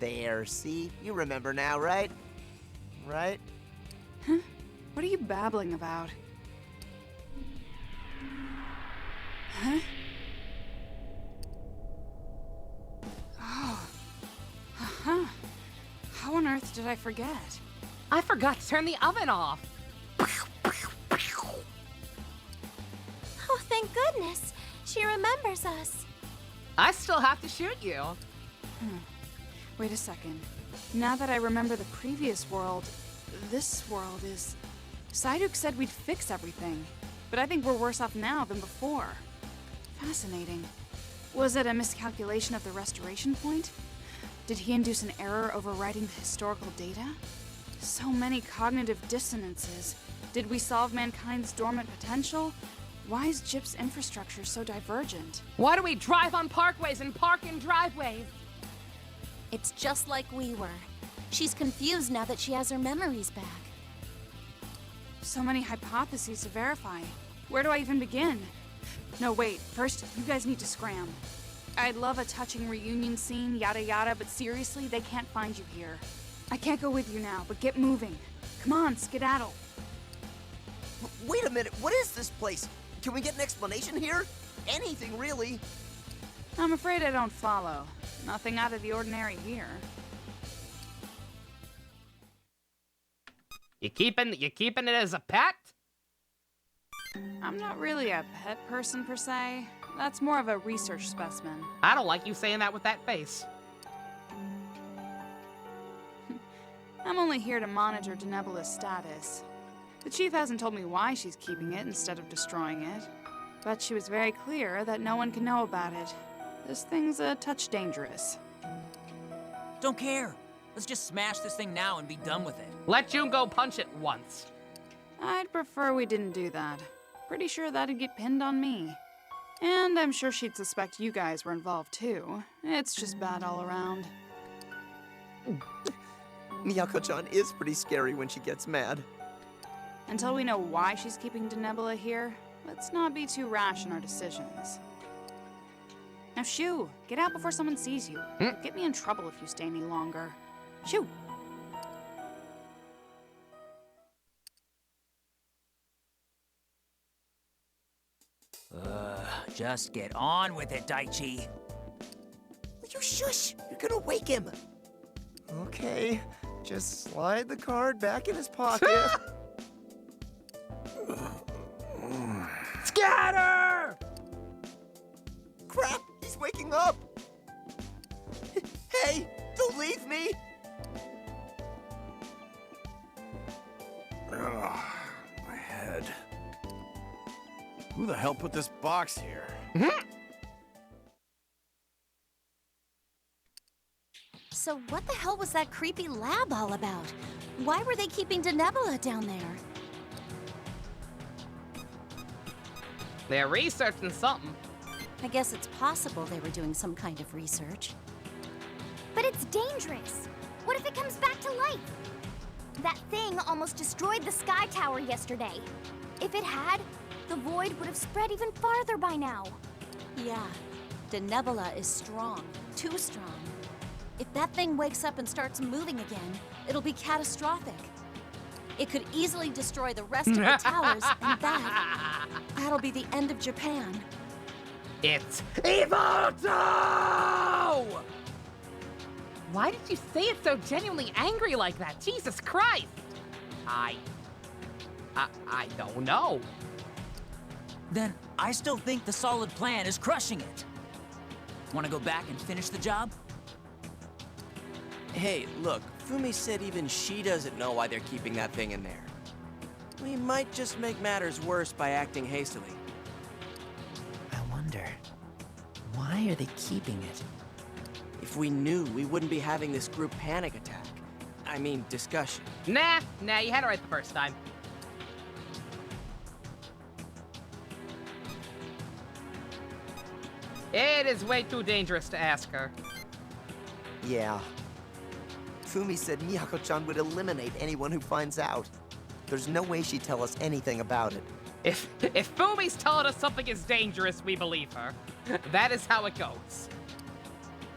There, see? You remember now, right? Right? Huh? What are you babbling about? Huh? Oh. Uh-huh. How on earth did I forget? I forgot to turn the oven off. Oh, thank goodness. She remembers us. I still have to shoot you. Wait a second. Now that I remember the previous world, this world is... Psyduke said we'd fix everything, but I think we're worse off now than before. Fascinating. Was it a miscalculation of the restoration point? Did he induce an error overriding the historical data? So many cognitive dissonances. Did we solve mankind's dormant potential? Why is Jip's infrastructure so divergent? Why do we drive on parkways and park in driveways? It's just like we were. She's confused now that she has her memories back. So many hypotheses to verify. Where do I even begin? No, wait. First, you guys need to scram. I'd love a touching reunion scene, yada yada, but seriously, they can't find you here. I can't go with you now, but get moving. Come on, skedaddle. Wait a minute, what is this place? Can we get an explanation here? Anything, really. I'm afraid I don't follow. Nothing out of the ordinary here. You keeping it as a pet? I'm not really a pet person per se. That's more of a research specimen. I don't like you saying that with that face. I'm only here to monitor Denebula's status. The chief hasn't told me why she's keeping it instead of destroying it. But she was very clear that no one can know about it. This thing's a touch dangerous. Don't care. Let's just smash this thing now and be done with it. Let Jungo punch it once. I'd prefer we didn't do that. Pretty sure that'd get pinned on me. And I'm sure she'd suspect you guys were involved too. It's just bad all around. Miyako-chan is pretty scary when she gets mad. Until we know why she's keeping Denebula here, let's not be too rash in our decisions. Now shoo! Get out before someone sees you. You'll get me in trouble if you stay any longer. Shoo! Just get on with it, Daichi. Will you shush? You're gonna wake him. Okay, just slide the card back in his pocket. Scatter! Crap, he's waking up. Hey, don't leave me. Ugh, my head. Who the hell put this box here? So what the hell was that creepy lab all about? Why were they keeping Denebula down there? They're researching something. I guess it's possible they were doing some kind of research. But it's dangerous. What if it comes back to life? That thing almost destroyed the Sky Tower yesterday. If it had, the void would have spread even farther by now. Yeah, Denebula is strong. Too strong. If that thing wakes up and starts moving again, it'll be catastrophic. It could easily destroy the rest of the towers, and that'll be the end of Japan. It's Evoto! Why did you say it so genuinely angry like that? Jesus Christ! I don't know. Then I still think the solid plan is crushing it. Want to go back and finish the job? Hey, look, Fumi said even she doesn't know why they're keeping that thing in there. We might just make matters worse by acting hastily. I wonder, why are they keeping it? If we knew, we wouldn't be having this group panic attack. I mean, discussion. Nah, you had it right the first time. It is way too dangerous to ask her. Yeah. Fumi said Miyako-chan would eliminate anyone who finds out. There's no way she'd tell us anything about it. If Fumi's telling us something is dangerous, we believe her. That is how it goes.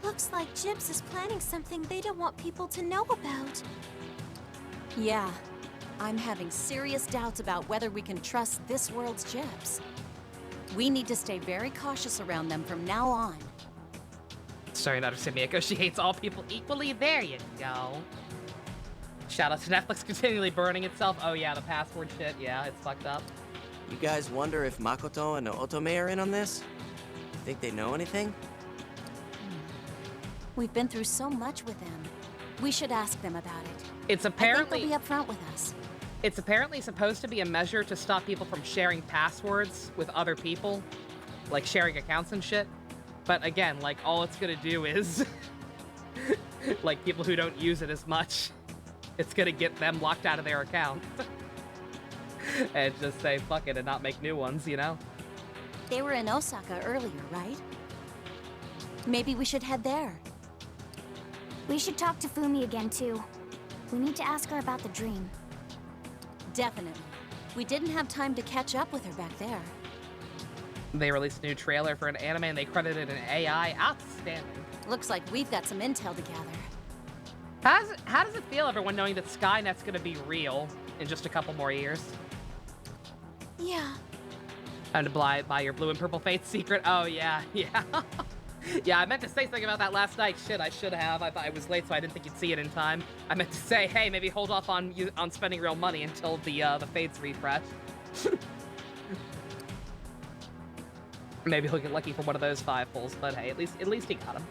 Looks like Jibs is planning something they don't want people to know about. Yeah, I'm having serious doubts about whether we can trust this world's Jibs. We need to stay very cautious around them from now on. Sorry, not to Miyako. She hates all people equally. There you go. Shout out to Netflix continually burning itself. Oh yeah, the password shit. Yeah, it's fucked up. You guys wonder if Makoto and Otome are in on this? You think they know anything? We've been through so much with them. We should ask them about it. It's apparently... I think they'll be upfront with us. It's apparently supposed to be a measure to stop people from sharing passwords with other people. Like sharing accounts and shit. But again, like, all it's gonna do is... like, people who don't use it as much. It's gonna get them locked out of their account. And just say fuck it and not make new ones, you know? They were in Osaka earlier, right? Maybe we should head there. We should talk to Fumi again, too. We need to ask her about the dream. Definitely. We didn't have time to catch up with her back there. They released a new trailer for an anime and they credited an AI. Outstanding. Looks like we've got some intel to gather. How does it feel, everyone, knowing that Skynet's gonna be real in just a couple more years? Yeah. Time to buy your blue and purple faith secret. Oh, yeah, yeah. Yeah, I meant to say something about that last night. Shit, I should have. I thought I was late, so I didn't think you'd see it in time. I meant to say, hey, maybe hold off on spending real money until the fates refresh. Maybe he'll get lucky for one of those 5 pulls, but hey, at least he got him.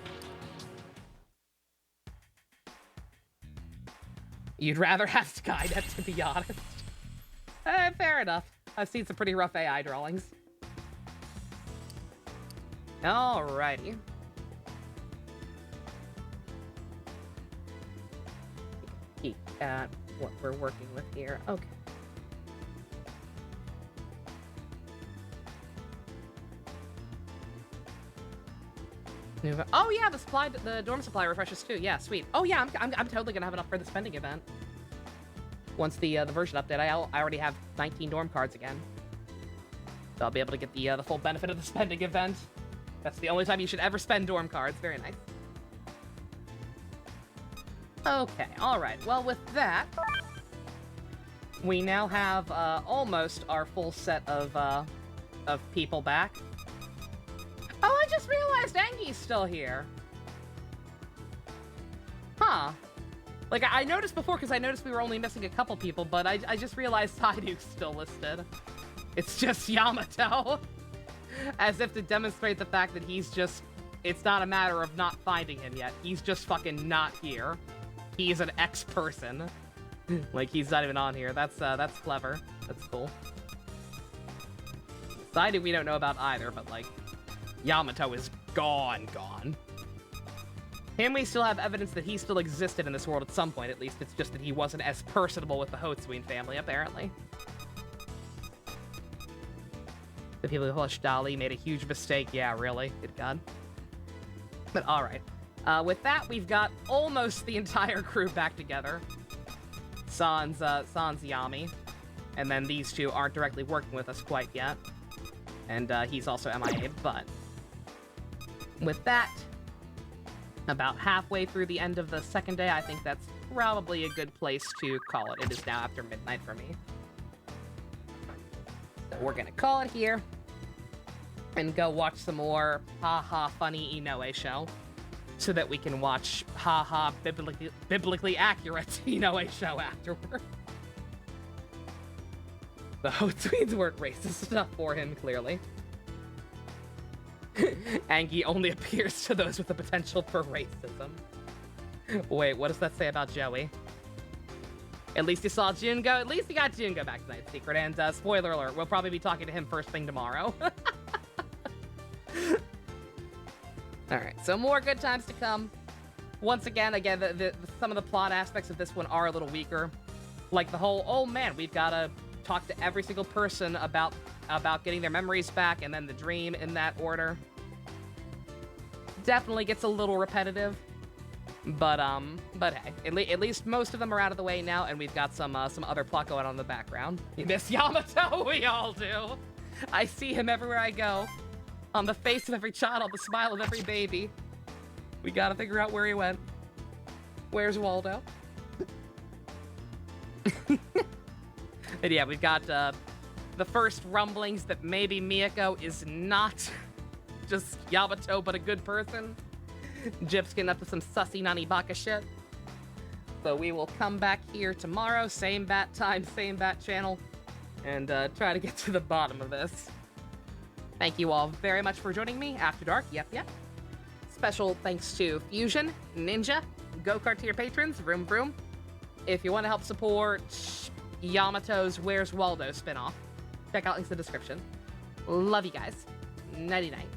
You'd rather have Skynet, to be honest. Fair enough. I've seen some pretty rough AI drawings. Alrighty. Peek at what we're working with here. Okay. Oh yeah, the dorm supply refreshes too. Yeah, sweet. Oh yeah, I'm totally gonna have enough for the spending event. Once the version update, I already have 19 dorm cards again. So I'll be able to get the full benefit of the spending event. That's the only time you should ever spend dorm cards. Very nice. Okay, all right. Well, with that, we now have almost our full set of people back. Oh, I just realized Angi's still here. Huh. Like, I noticed before, because I noticed we were only missing a couple people, but I just realized Saidu's still listed. It's just Yamato. As if to demonstrate the fact that he's just... It's not a matter of not finding him yet. He's just fucking not here. He's an ex-person. Like, he's not even on here. That's clever. That's cool. Saidu we don't know about either, but, like... Yamato is gone. Him, we still have evidence that he still existed in this world at some point, at least. It's just that he wasn't as personable with the Hotsuin family, apparently. The people who flushed Dali made a huge mistake. Yeah, really? Good God. But alright. With that, we've got almost the entire crew back together. Sans Yami. And then these two aren't directly working with us quite yet. And he's also MIA, but... With that, about halfway through the end of the second day, I think that's probably a good place to call it. It is now after midnight for me. So we're gonna call it here. And go watch some more haha funny Inoue show. So that we can watch haha biblically accurate Inoue show afterward. The Hotsuins weren't racist enough for him, clearly. Angie only appears to those with the potential for racism. Wait, what does that say about Joey? At least you saw Jungo. At least you got Jungo back tonight, Secret. And spoiler alert, we'll probably be talking to him first thing tomorrow. Alright, so more good times to come. Once again, some of the plot aspects of this one are a little weaker. Like the whole, oh man, we've got to talk to every single person about getting their memories back, and then the dream in that order. Definitely gets a little repetitive, but hey, at least most of them are out of the way now, and we've got some other plot going on in the background. You miss Yamato, we all do. I see him everywhere I go, on the face of every child, on the smile of every baby. We gotta figure out where he went. Where's Waldo? And yeah, we've got the first rumblings that maybe Miyako is not just Yamato, but a good person. Jip's getting up to some sussy Nanibaka shit. So we will come back here tomorrow, same bat time, same bat channel, and try to get to the bottom of this. Thank you all very much for joining me after dark. Yep. Special thanks to Fusion, Ninja, Go-Kart tier patrons, Vroom Vroom. If you want to help support Yamato's Where's Waldo spinoff, check out links in the description. Love you guys. Nighty night.